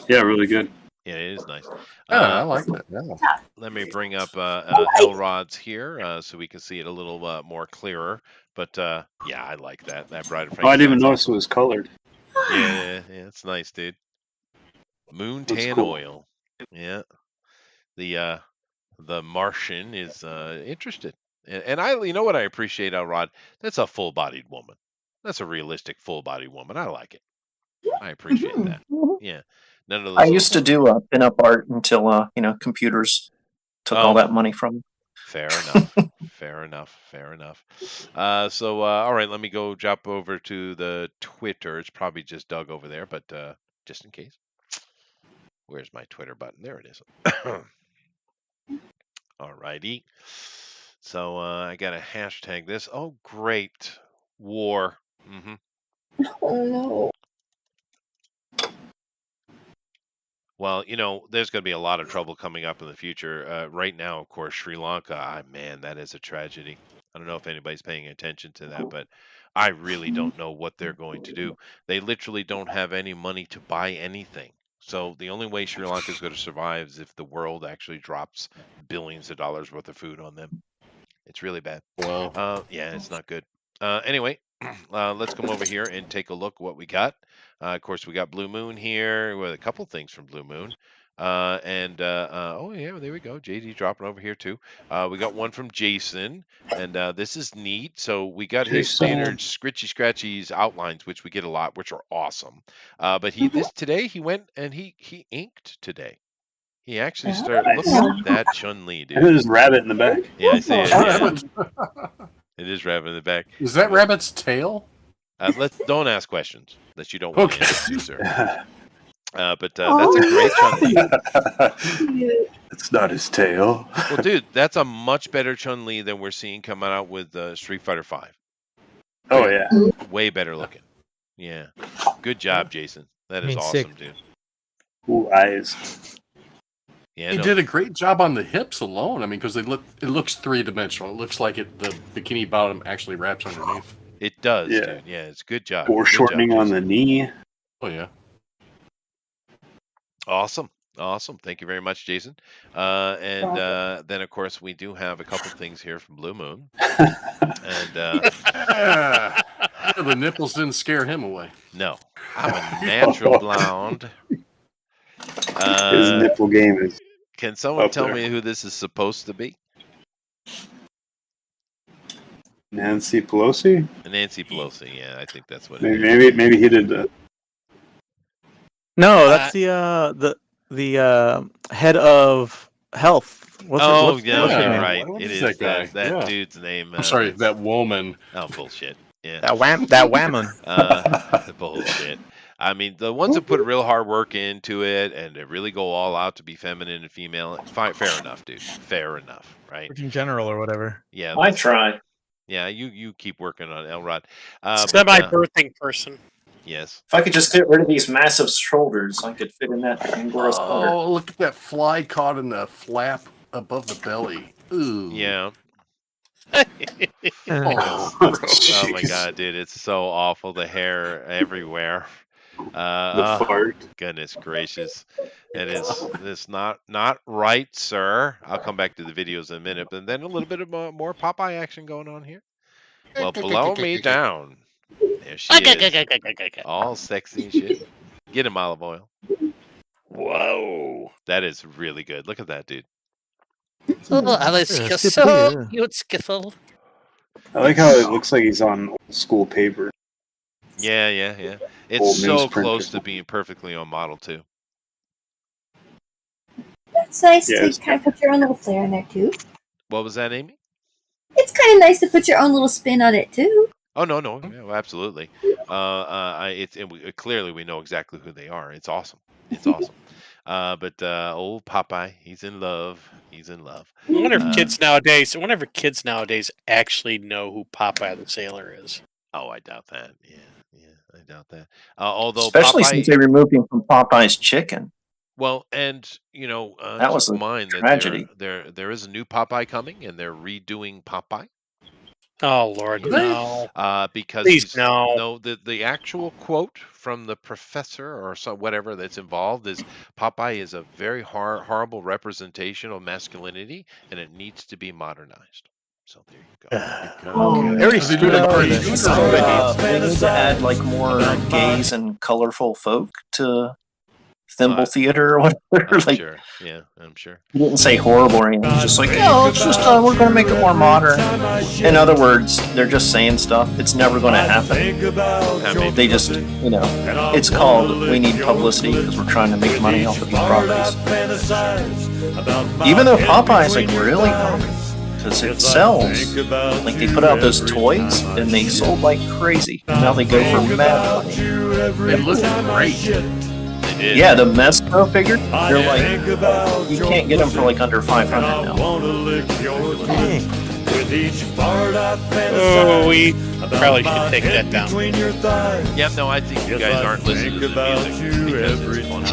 Speaker 9: Yeah, really good.
Speaker 2: Yeah, it is nice.
Speaker 3: Yeah, I like that. Yeah.
Speaker 2: Let me bring up Elrod's here so we can see it a little more clearer. But yeah, I like that. That Bride of
Speaker 9: Oh, I didn't even
Speaker 2: Frankenstein's
Speaker 9: notice
Speaker 2: awesome.
Speaker 9: it was colored.
Speaker 2: Yeah, it's nice, dude. Moon
Speaker 9: That's
Speaker 2: tan
Speaker 9: cool.
Speaker 2: oil. Yeah. The Martian is interested. And you know what I appreciate, Elrod? That's a full-bodied woman. That's a realistic full-bodied woman. I like it. I appreciate that. Yeah. None of those
Speaker 7: I used to do pin-up art until computers took all that money from me.
Speaker 2: Fair enough. Fair enough. Fair enough. All right, let me go jump over to the Twitter. It's probably just Doug over there, but just in case. Where's my Twitter button? There it is. All righty. So I got to hashtag this. Oh, great. War. Mm-hmm.
Speaker 11: Oh no.
Speaker 2: Well, there's going to be a lot of trouble coming up in the future. Right now, of course, Sri Lanka, man, that is a tragedy. I don't know if anybody's paying attention to that, but I really don't know what they're going to do. They literally don't have any money to buy anything. So the only way Sri Lanka is going to survive is if the world actually drops billions of dollars worth of food on them. It's really bad.
Speaker 3: Wow.
Speaker 2: Yeah, it's not good. Anyway, let's come over here and take a look what we got. Of course, we got Blue Moon here with a couple things from Blue Moon. Oh, yeah, there we go. JD dropping over here, too. We got one from Jason, and this is neat. So we got his standard Scratchy's outlines, which we get a lot, which are awesome. But today he went and he inked today. He actually started. Look at that Chun-Li, dude.
Speaker 9: There's a rabbit in the back.
Speaker 2: Yeah, I see it. Yeah. It is rabbit in the back.
Speaker 3: Is that rabbit's tail?
Speaker 2: Don't ask questions that you don't want
Speaker 3: Okay.
Speaker 2: to answer, sir. But that's a great Chun-Li.
Speaker 9: It's not his tail.
Speaker 2: Well, dude, that's a much better Chun-Li than we're seeing coming out with Street Fighter V.
Speaker 9: Oh yeah.
Speaker 2: Way better looking. Yeah. Good job, Jason. That is
Speaker 10: mean,
Speaker 2: awesome,
Speaker 10: sick.
Speaker 2: dude.
Speaker 9: Ooh, eyes.
Speaker 2: Yeah,
Speaker 3: He did a great job on the hips alone. I mean, because it looks 3-dimensional. It looks like the bikini bottom actually wraps underneath.
Speaker 2: It does,
Speaker 9: Yeah.
Speaker 2: dude. Yeah, it's good job.
Speaker 9: Foreshortening
Speaker 2: Good job,
Speaker 9: on
Speaker 2: Jason.
Speaker 9: the knee.
Speaker 3: Oh yeah.
Speaker 2: Awesome. Thank you very much, Jason. And then, of course, we do have a couple things here from Blue Moon. And
Speaker 3: The nipples didn't scare him away.
Speaker 2: no, I'm a natural blonde.
Speaker 9: His nipple game is.
Speaker 2: Can someone
Speaker 9: up
Speaker 2: tell
Speaker 9: there.
Speaker 2: me who this is supposed to be?
Speaker 9: Nancy Pelosi.
Speaker 2: Nancy Pelosi. Yeah, I think that's what it is.
Speaker 9: Maybe he did that.
Speaker 8: No, that's the head of health. What's
Speaker 2: Oh,
Speaker 8: what's
Speaker 2: yeah,
Speaker 8: her
Speaker 2: you're
Speaker 8: name?
Speaker 2: right.
Speaker 3: What
Speaker 2: It
Speaker 3: is
Speaker 2: is
Speaker 3: that guy?
Speaker 2: that
Speaker 3: Yeah.
Speaker 2: dude's name.
Speaker 3: I'm sorry, that woman.
Speaker 2: Oh, bullshit. Yeah.
Speaker 8: That whammon.
Speaker 2: Bullshit. I mean, the ones that put real hard work into it and they really go all out to be feminine and female, fair enough, dude. Fair enough, right?
Speaker 8: In general or whatever.
Speaker 2: Yeah.
Speaker 7: I try.
Speaker 2: Yeah, you keep working on Elrod.
Speaker 4: Semi-birthing person.
Speaker 2: Yes.
Speaker 7: If I could just get rid of these massive shoulders, I could fit in that Pandora's sweater.
Speaker 3: Oh, look at that fly caught in the flap above the belly. Ooh.
Speaker 2: Yeah.
Speaker 3: Oh,
Speaker 2: Oh my god, dude, it's so awful. The hair everywhere.
Speaker 9: The fart.
Speaker 2: Goodness gracious. It's not right, sir. I'll come back to the videos in a minute, but then a little bit of more Popeye action going on here. Well, blow me down. There she is. All sexy and shit. Get him, olive oil.
Speaker 4: Whoa.
Speaker 2: That is really good. Look at that, dude.
Speaker 13: Oh, Alice, you're so beautiful.
Speaker 9: I like how it looks like he's on old school paper.
Speaker 2: Yeah.
Speaker 9: Old
Speaker 2: It's so
Speaker 9: newsprint
Speaker 2: close
Speaker 9: or
Speaker 2: to being perfectly on model too.
Speaker 11: That's nice
Speaker 9: Yes.
Speaker 11: to kind of put your own little flair in there too.
Speaker 2: What was that, Amy?
Speaker 11: It's kind of nice to put your own little spin on it too.
Speaker 2: Oh no, yeah, absolutely. Clearly we know exactly who they are. It's awesome. It's awesome. But old Popeye, he's in love. He's in love.
Speaker 4: I wonder if kids nowadays actually know who Popeye the Sailor is.
Speaker 2: Oh, I doubt that. Yeah, I doubt that. Although
Speaker 7: Especially
Speaker 2: Popeye,
Speaker 7: since they removed him from Popeye's chicken.
Speaker 2: well, and
Speaker 7: That was
Speaker 2: keep in
Speaker 7: a
Speaker 2: mind that
Speaker 7: tragedy.
Speaker 2: there is a new Popeye coming, and they're redoing Popeye.
Speaker 4: Oh Lord, no!
Speaker 2: Because
Speaker 4: Please, no.
Speaker 2: the actual quote from the professor or whatever that's involved is Popeye is a very horrible representation of masculinity, and it needs to be modernized. So there you go.
Speaker 8: They already screwed up for
Speaker 7: We
Speaker 8: this.
Speaker 7: need to add like more gays and colorful folk to Thimble Theater or whatever.
Speaker 2: I'm
Speaker 7: Like,
Speaker 2: sure. Yeah, I'm sure.
Speaker 7: he didn't say horrible or anything. He's just like, yeah, it's just we're going to make it more modern. In other words, they're just saying stuff. It's never going to happen.
Speaker 2: I mean,
Speaker 7: They just, it's called we need publicity because we're trying to make money off of these properties. Even though Popeye is like really popular because it sells. Like they put out those toys and they sold like crazy. And now they go for mad money.
Speaker 3: they look great.
Speaker 2: they did.
Speaker 7: Yeah, the Mezco figure, they're like, you can't get them for like under 500 now.
Speaker 4: Oh, we probably should take that down.
Speaker 2: Yeah, no, I think you guys aren't listening to the music because it's fun.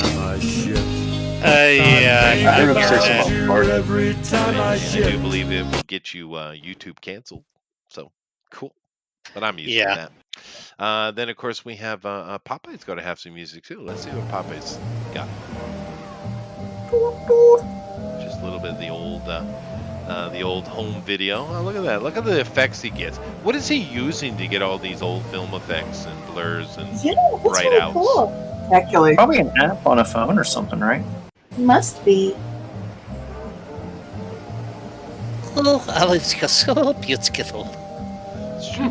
Speaker 4: Yeah,
Speaker 9: They're
Speaker 4: I
Speaker 9: obsessed
Speaker 4: hear
Speaker 9: about fart.
Speaker 2: And I do believe it will get you YouTube canceled. So cool. But I'm used to that. Then of course we have Popeye's got to have some music too. Let's see what Popeye's got. Just a little bit of the old home video. Oh, look at that! Look at the effects he gets. What is he using to get all these old film effects and blurs and
Speaker 11: Yeah, that's
Speaker 2: bright
Speaker 11: really
Speaker 2: outs?
Speaker 11: cool.
Speaker 6: Spectacular.
Speaker 7: Probably an app on a phone or something, right?
Speaker 11: Must be.
Speaker 13: Oh, Alice, you're so beautiful.
Speaker 2: It's true.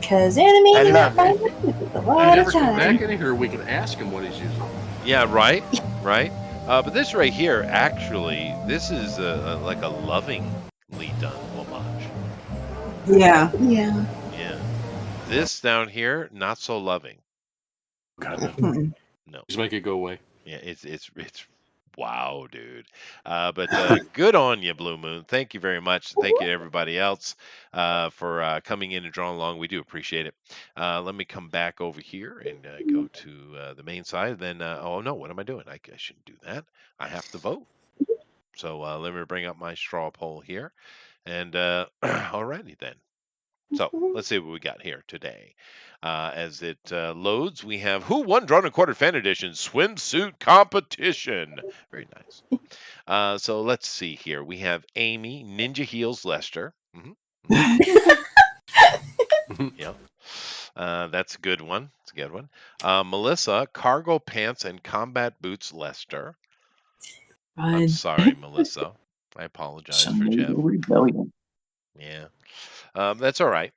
Speaker 11: Because animating
Speaker 7: love
Speaker 11: that with a
Speaker 3: He
Speaker 11: lot
Speaker 3: never
Speaker 11: of
Speaker 3: come back
Speaker 11: time.
Speaker 3: in here. We can ask him what he's using.
Speaker 2: Yeah, right. But this right here, actually, this is like a lovingly done homage.
Speaker 6: Yeah.
Speaker 11: Yeah.
Speaker 2: Yeah. This down here, not so loving.
Speaker 3: God,
Speaker 6: Mm-mm.
Speaker 2: No.
Speaker 3: just make it go away.
Speaker 2: Yeah, it's wow, dude. But good on you, Blue Moon. Thank you very much. Thank you to everybody else for coming in and drawing along. We do appreciate it. Let me come back over here and go to the main side. Then, oh no, what am I doing? I shouldn't do that. I have to vote. So let me bring up my straw poll here. And alrighty then. So let's see what we got here today. As it loads, we have Who Won Drawn and Quartered Fan Edition Swimsuit Competition. Very nice. So let's see here. We have Amy, Ninja Heels Lester. Yep. That's a good one. It's a good one. Melissa, Cargo Pants and Combat Boots Lester. I'm sorry, Melissa. I apologize for Jeff.
Speaker 7: Rebellion.
Speaker 2: Yeah. That's all right.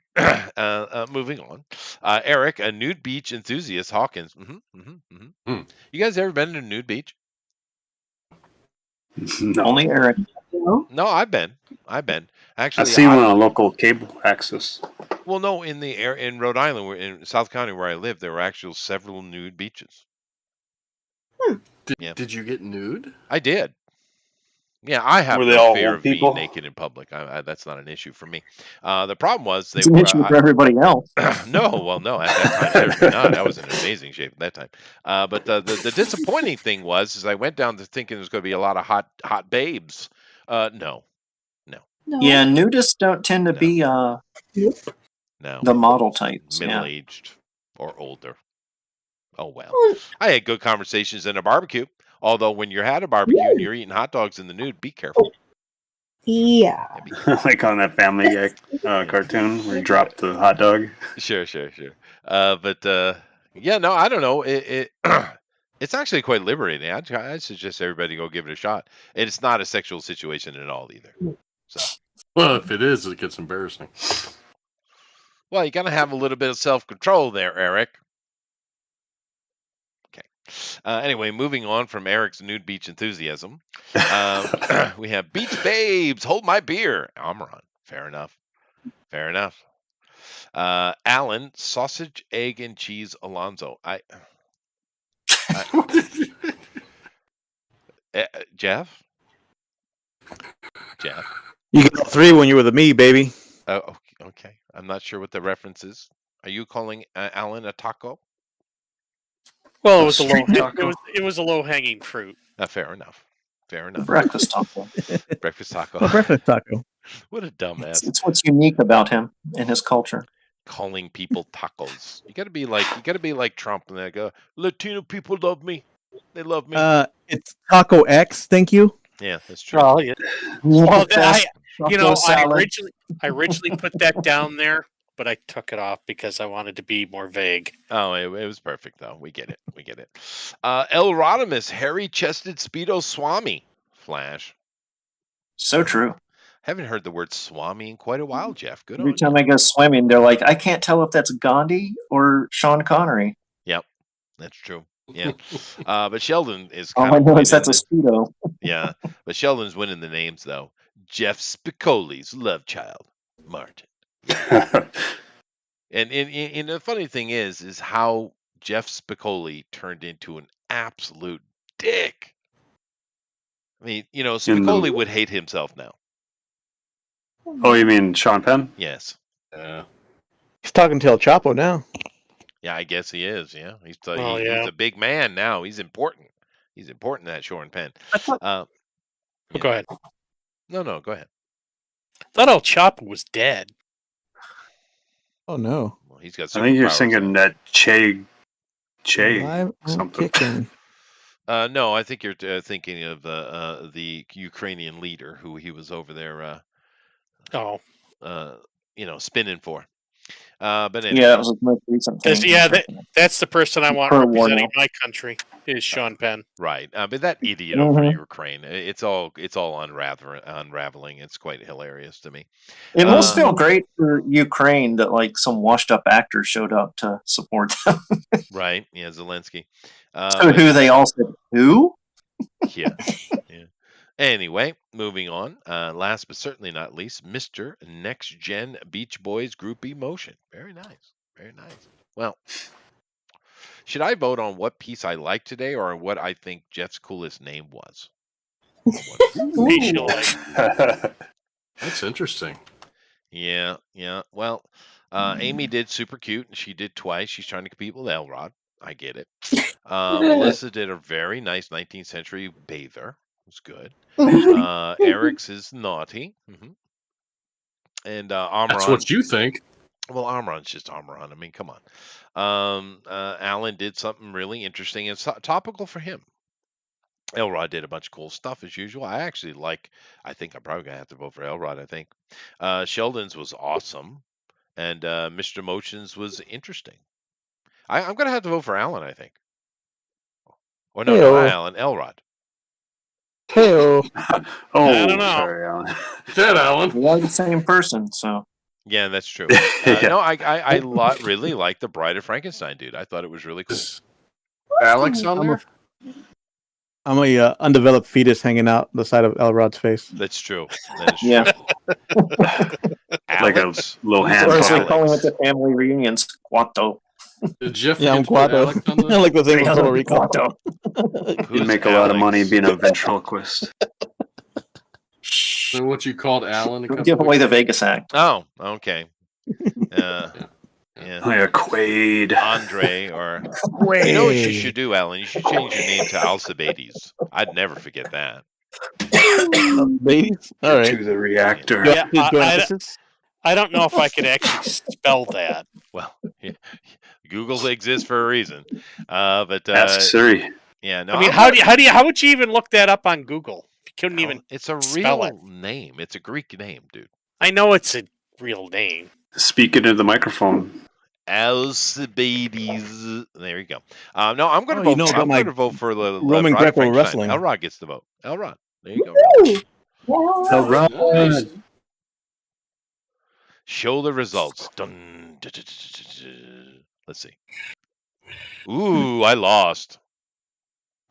Speaker 2: Moving on. Eric, a nude beach enthusiast, Hawkins. You guys ever been to a nude beach?
Speaker 9: No.
Speaker 7: Only Eric.
Speaker 2: No, I've been. Actually,
Speaker 9: I've seen one on a local cable access.
Speaker 2: Well, no, in Rhode Island, in South County where I live, there were actually several nude beaches.
Speaker 3: Did you get nude?
Speaker 2: I did. Yeah, I have
Speaker 9: Were they
Speaker 2: no
Speaker 9: all
Speaker 2: fear
Speaker 9: old
Speaker 2: of
Speaker 9: people?
Speaker 2: being naked in public. That's not an issue for me. The problem was they
Speaker 7: It's an
Speaker 2: were.
Speaker 7: issue for everybody else.
Speaker 2: No. At that time, certainly not. I was in amazing shape at that time. But the disappointing thing was, I went down to thinking there's going to be a lot of hot babes. No.
Speaker 7: Yeah, nudists don't tend to be
Speaker 2: No.
Speaker 7: the model types.
Speaker 2: Middle-aged or older. Oh well. I had good conversations in a barbecue. Although when you're at a barbecue and you're eating hot dogs in the nude, be careful.
Speaker 11: Yeah.
Speaker 9: Like on that Family Guy cartoon where you drop the hot dog.
Speaker 2: Sure. But yeah, no, I don't know. It's actually quite liberating. I suggest everybody go give it a shot. And it's not a sexual situation at all either. So,
Speaker 3: Well, if it is, it gets embarrassing.
Speaker 2: well, you gotta have a little bit of self-control there, Eric. Okay. Anyway, moving on from Eric's nude beach enthusiasm, we have Beach Babes, Hold My Beer, Amron. Fair enough. Alan, Sausage, Egg, and Cheese, Alonzo. Jeff?
Speaker 8: You got 3 when you were the me, baby.
Speaker 2: Oh, okay. I'm not sure what the reference is. Are you calling Alan a taco?
Speaker 4: Well, it was a low hanging fruit.
Speaker 2: Fair enough.
Speaker 7: Breakfast taco.
Speaker 2: Breakfast taco.
Speaker 8: A breakfast taco.
Speaker 2: What a dumbass.
Speaker 7: It's what's unique about him and his culture.
Speaker 2: Calling people tacos. You gotta be like Trump and they go, Latino people love me. They love me.
Speaker 8: It's Taco X, thank you.
Speaker 2: Yeah, that's true.
Speaker 4: Well, yeah. Well, I
Speaker 7: salad.
Speaker 4: originally put that down there, but I took it off because I wanted to be more vague.
Speaker 2: Oh, it was perfect though. We get it. El Rodimus, hairy-chested Speedo Swami. Flash.
Speaker 7: So true.
Speaker 2: Haven't heard the word Swami in quite a while, Jeff. Good
Speaker 7: Every
Speaker 2: on
Speaker 7: time I go swimming, they're like, I can't tell if that's Gandhi or Sean Connery.
Speaker 2: Yep, that's true. Yeah, but Sheldon is
Speaker 7: All
Speaker 2: kind
Speaker 7: I
Speaker 2: of
Speaker 7: know is that's a
Speaker 2: winning
Speaker 7: Speedo.
Speaker 2: yeah, but Sheldon's winning the names though. Jeff Spicoli's love child, Martin. And the funny thing is how Jeff Spicoli turned into an absolute dick. I mean, Spicoli would hate himself now.
Speaker 9: Oh, you mean Sean Penn?
Speaker 2: Yes.
Speaker 8: He's talking to El Chapo now.
Speaker 2: Yeah, I guess he is. Yeah, he's
Speaker 4: yeah.
Speaker 2: a big man now. He's important. He's important, that Sean Penn.
Speaker 4: I thought.
Speaker 2: Yeah.
Speaker 4: Go ahead.
Speaker 2: No, go ahead.
Speaker 4: I thought El Chapo was dead.
Speaker 8: Oh no.
Speaker 2: Well, he's got.
Speaker 9: I think you're
Speaker 2: superpowers,
Speaker 9: singing
Speaker 2: though.
Speaker 9: that Che
Speaker 8: Live and
Speaker 9: something.
Speaker 8: kicking.
Speaker 2: No, I think you're thinking of the Ukrainian leader who he was over there. Spinning for. But anyway.
Speaker 7: Yeah, that was the most recent thing.
Speaker 4: That's the person I want representing my country is Sean Penn.
Speaker 2: Right, but that idiot over Ukraine, it's all unraveling. It's quite hilarious to me.
Speaker 7: It must feel great for Ukraine that like some washed up actor showed up to support them.
Speaker 2: Right? Yeah, Zelensky.
Speaker 7: Who they all said who?
Speaker 2: Yeah. Anyway, moving on. Last but certainly not least, Mr. Next Gen Beach Boys Group Emotion. Very nice. Very nice. Well, should I vote on what piece I like today or on what I think Jeff's coolest name was?
Speaker 4: Facially.
Speaker 3: That's interesting.
Speaker 2: Yeah, yeah. Well, Amy did super cute, and she did twice. She's trying to compete with Elrod. I get it. Melissa did a very nice 19th century bather. It was good. Eric's is naughty. And
Speaker 3: That's
Speaker 2: Amron.
Speaker 3: what you think.
Speaker 2: Well, Amron's just Amron. I mean, come on. Alan did something really interesting and topical for him. Elrod did a bunch of cool stuff as usual. I think I'm probably gonna have to vote for Elrod. I think Sheldon's was awesome, and Mr. Motions was interesting. I'm gonna have to vote for Alan. I think. Or no, not
Speaker 8: Hey-o.
Speaker 2: Alan. Elrod.
Speaker 8: Hey-o.
Speaker 9: Oh,
Speaker 4: I don't know.
Speaker 9: sorry, Alan.
Speaker 3: That Alan.
Speaker 7: We are the same person, so.
Speaker 2: Yeah, that's true.
Speaker 9: Yeah.
Speaker 2: No, I really like the Bride of Frankenstein, dude. I thought it was really cool.
Speaker 3: Alex on there?
Speaker 8: I'm a undeveloped fetus hanging out the side of Elrod's face.
Speaker 2: That's true. That is
Speaker 7: Yeah.
Speaker 2: true.
Speaker 9: Like a
Speaker 2: Alex.
Speaker 9: little
Speaker 7: Or
Speaker 9: hand
Speaker 7: as we
Speaker 9: puppet.
Speaker 7: call it at family reunions, Quato.
Speaker 3: Did Jeff
Speaker 8: Yeah, I'm
Speaker 3: forget to put
Speaker 8: Quato.
Speaker 3: Alex on there?
Speaker 8: Like the thing with Total Recall.
Speaker 7: Quato.
Speaker 9: You'd
Speaker 2: Who's
Speaker 9: make a lot of money
Speaker 2: Alex?
Speaker 9: being a ventriloquist.
Speaker 3: So what you called Alan? a
Speaker 7: Don't
Speaker 3: couple
Speaker 7: give away
Speaker 3: weeks
Speaker 7: the Vegas act.
Speaker 2: Oh, okay. Yeah.
Speaker 9: Like a Quaid.
Speaker 2: Andre or you know what you should do, Alan? You should change your name to Alcibiades. I'd never forget that.
Speaker 8: Ladies? All right.
Speaker 9: To the reactor.
Speaker 4: Yeah,
Speaker 8: Parenthesis?
Speaker 4: I don't know if I could actually spell that.
Speaker 2: Well, Google exists for a reason. But
Speaker 9: Ask Siri.
Speaker 2: yeah, no.
Speaker 4: I mean,
Speaker 2: I'm
Speaker 4: how would you even look that up on Google? You couldn't even.
Speaker 2: It's a
Speaker 4: spell
Speaker 2: real
Speaker 4: it.
Speaker 2: name. It's a Greek name, dude.
Speaker 4: I know it's a real name.
Speaker 9: Speak it into the microphone.
Speaker 2: Alcibiades. There you go. No, I'm going to
Speaker 8: Oh, you
Speaker 2: vote.
Speaker 8: know
Speaker 2: I'm
Speaker 8: about my
Speaker 2: going to vote for the
Speaker 8: Roman
Speaker 2: Bride of
Speaker 8: Greco
Speaker 2: Frankenstein.
Speaker 8: wrestling.
Speaker 2: Elrod gets the vote. Elrod. There you go.
Speaker 11: Woo!
Speaker 3: Nice.
Speaker 2: Show the results. Dun, duh, duh, duh, duh, duh, duh. Let's see. Ooh, I lost.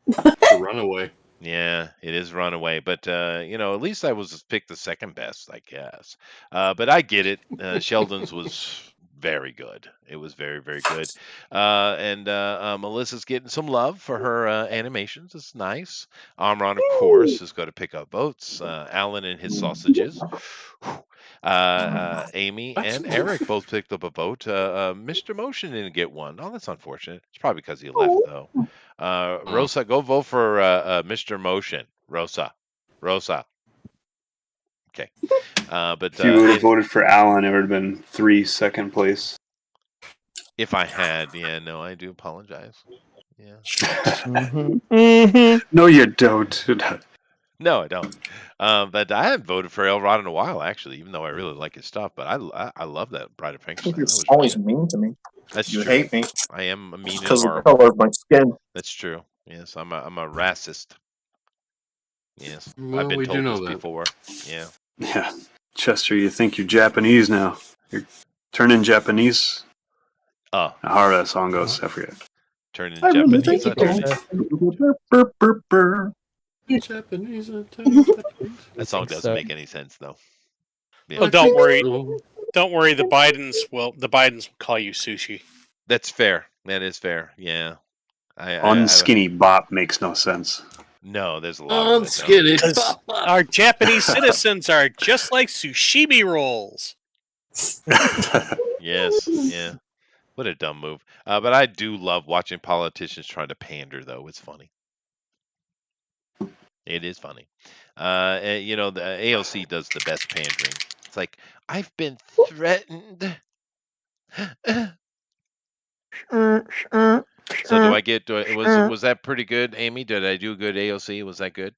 Speaker 3: The runaway.
Speaker 2: Yeah, it is Runaway, but at least I was picked the second best, I guess. But I get it. Sheldon's was very good. It was very, very good. And Melissa's getting some love for her animations. It's nice. Amron, of course, is going to pick up votes. Alan and his sausages. Amy and Eric both picked up a vote. Mr. Motion didn't get one. Oh, that's unfortunate. It's probably because he left, though. Rosa, go vote for Mr. Motion. Rosa. Okay. But
Speaker 9: If you would have voted for Alan, it would have been 3 second place.
Speaker 2: if I had, no, I do apologize. Yeah.
Speaker 9: No, you don't.
Speaker 2: No, I don't. But I haven't voted for Elrod in a while, actually, even though I really like his stuff. But I love that Bride of Frankenstein.
Speaker 7: You're
Speaker 2: That was
Speaker 7: always
Speaker 2: really
Speaker 7: mean to me.
Speaker 2: That's
Speaker 7: You
Speaker 2: true.
Speaker 7: hate me
Speaker 2: I am a mean and
Speaker 7: because of the
Speaker 2: horrible.
Speaker 7: color of my skin.
Speaker 2: That's true. Yes, I'm a racist. Yes,
Speaker 3: Well,
Speaker 2: I've been
Speaker 3: we do
Speaker 2: told
Speaker 3: know
Speaker 2: this
Speaker 3: that.
Speaker 2: before. Yeah.
Speaker 9: Yeah. Chester, you think you're Japanese now. You're turning Japanese.
Speaker 2: Oh,
Speaker 9: How that song goes, I forget.
Speaker 2: turning
Speaker 7: I really
Speaker 2: Japanese.
Speaker 7: think
Speaker 2: turning-
Speaker 3: Japanese.
Speaker 2: That song doesn't
Speaker 10: so.
Speaker 2: make any sense, though. Yeah.
Speaker 4: Oh, don't worry. Don't worry. The Bidens will call you sushi.
Speaker 2: That's fair. That is fair. Yeah.
Speaker 9: Unskinny bop makes no sense.
Speaker 2: No, there's a lot of it.
Speaker 3: Unskinny.
Speaker 4: Because our Japanese citizens are just like sushimi rolls.
Speaker 2: Yes. Yeah. What a dumb move. But I do love watching politicians trying to pander, though. It's funny. It is funny. The AOC does the best pandering. It's like, I've been threatened. So do I get? Was that pretty good, Amy? Did I do good AOC? Was that good?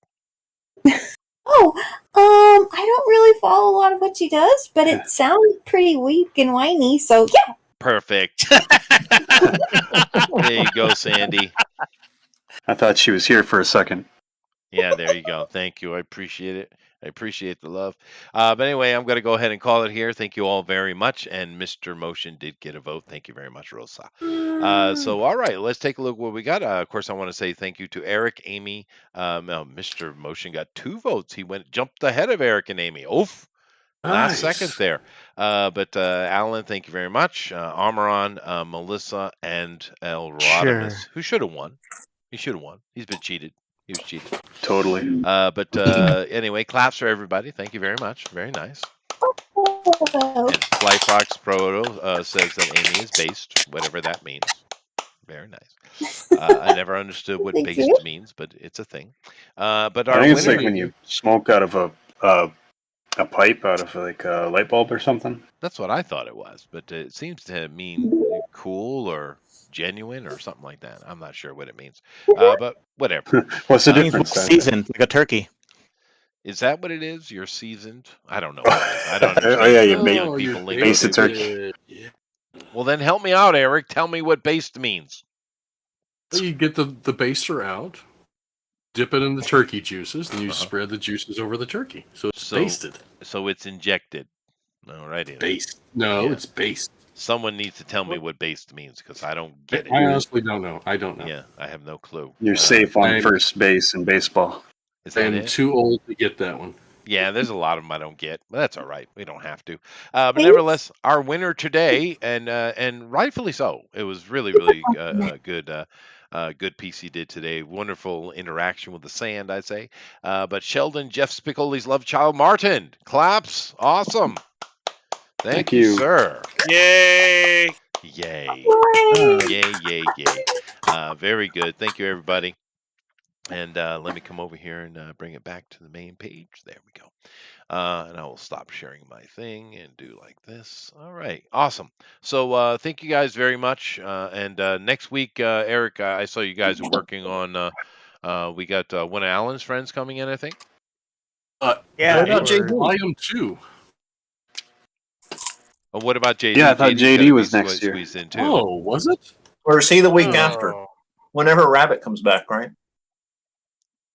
Speaker 11: Oh, I don't really follow a lot of what she does, but it sounds pretty weak and whiny, so yeah.
Speaker 2: Perfect. There you go, Sandy.
Speaker 9: I thought she was here for a second.
Speaker 2: Yeah, there you go. Thank you. I appreciate it. I appreciate the love. But anyway, I'm going to go ahead and call it here. Thank you all very much. And Mr. Motion did get a vote. Thank you very much, Rosa. So, all right, let's take a look what we got. Of course, I want to say thank you to Eric, Amy. Mr. Motion got 2 votes. He jumped ahead of Eric and Amy. Oof. Last second
Speaker 3: Nice.
Speaker 2: there. But Alan, thank you very much. Amaran, Melissa, and El Rodimus,
Speaker 8: Sure.
Speaker 2: who should have won. He should have won. He's been cheated. He was cheated.
Speaker 9: Totally.
Speaker 2: But anyway, claps for everybody. Thank you very much. Very nice. And Flyfox Proto says that Amy is based, whatever that means. Very nice. I never understood what
Speaker 11: Thank
Speaker 2: based
Speaker 11: you.
Speaker 2: means, but it's a thing. But
Speaker 9: I
Speaker 2: our
Speaker 9: think it's
Speaker 2: winner,
Speaker 9: like when you smoke out of a pipe out of like a light bulb or something.
Speaker 2: that's what I thought it was, but it seems to mean cool or genuine or something like that. I'm not sure what it means, but whatever.
Speaker 9: What's the
Speaker 2: Uh,
Speaker 9: difference then?
Speaker 8: Seasoned like a turkey.
Speaker 2: Is that what it is? You're seasoned? I don't know what it is. I don't
Speaker 9: Oh,
Speaker 2: understand
Speaker 9: yeah,
Speaker 2: what
Speaker 9: you
Speaker 2: the
Speaker 9: bait-
Speaker 2: young people lingo.
Speaker 9: base the
Speaker 2: do.
Speaker 9: turkey.
Speaker 3: Yeah.
Speaker 2: Well, then help me out, Eric. Tell me what based means.
Speaker 3: So you get the baster out, dip it in the turkey juices, and you
Speaker 2: Uh-huh.
Speaker 3: spread the juices over the turkey. So it's
Speaker 2: So-
Speaker 3: basted.
Speaker 2: So it's injected. All righty. then.
Speaker 3: Based. No,
Speaker 2: Yeah.
Speaker 3: it's based.
Speaker 2: Someone needs to tell me what based means because I don't get it.
Speaker 3: I honestly don't know. I don't know.
Speaker 2: Yeah, I have no clue.
Speaker 9: You're safe on
Speaker 3: I'm-
Speaker 9: first base in baseball.
Speaker 2: Is that
Speaker 3: I'm
Speaker 2: it?
Speaker 3: too old to get that one.
Speaker 2: Yeah, there's a lot of them I don't get, but that's all right. We don't have to. But nevertheless, our winner today, and rightfully so. It was really good. Good piece he did today. Wonderful interaction with the sand, I'd say. But Sheldon Jeff Spicoli's love child Martin claps. Awesome. Thank you,
Speaker 9: you.
Speaker 2: sir.
Speaker 4: Yay!
Speaker 2: Yay. Yay. Very good. Thank you, everybody. And let me come over here and bring it back to the main page. There we go. And I will stop sharing my thing and do like this. All right. Awesome. So thank you guys very much. And next week, Eric, I saw you guys are working on, we got one of Alan's friends coming in, I think.
Speaker 8: Yeah,
Speaker 3: What about
Speaker 8: we're-
Speaker 3: Volume 2?
Speaker 2: Oh, what about JD?
Speaker 9: Yeah, I thought
Speaker 2: JD's
Speaker 9: JD
Speaker 2: gotta
Speaker 9: was
Speaker 2: be
Speaker 9: next year.
Speaker 2: squeezed in too.
Speaker 3: Oh, was it?
Speaker 7: Or is he the week
Speaker 4: Oh.
Speaker 7: after? Whenever Rabbit comes back, right?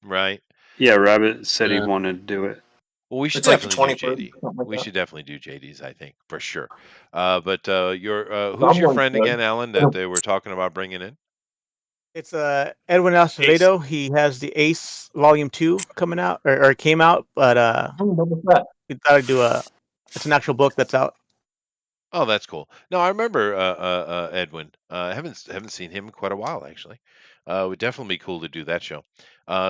Speaker 2: Right.
Speaker 9: Yeah, Rabbit said he
Speaker 3: Yeah.
Speaker 9: wanted to do it.
Speaker 2: Well, we should
Speaker 7: It's like the
Speaker 2: definitely do
Speaker 7: 21st,
Speaker 2: JD.
Speaker 7: something like
Speaker 2: We
Speaker 7: that.
Speaker 2: should definitely do JD's, I think, for sure. But your who's your
Speaker 7: Someone
Speaker 2: friend
Speaker 7: said-
Speaker 2: again, Alan, that they were talking about bringing in?
Speaker 8: It's Edwin Acevedo. He has the Ace Volume 2 coming out or came out, but
Speaker 7: What was that?
Speaker 8: we thought I'd do it's an actual book that's out.
Speaker 2: Oh, that's cool. No, I remember Edwin. I haven't seen him in quite a while actually. Would definitely be cool to do that show.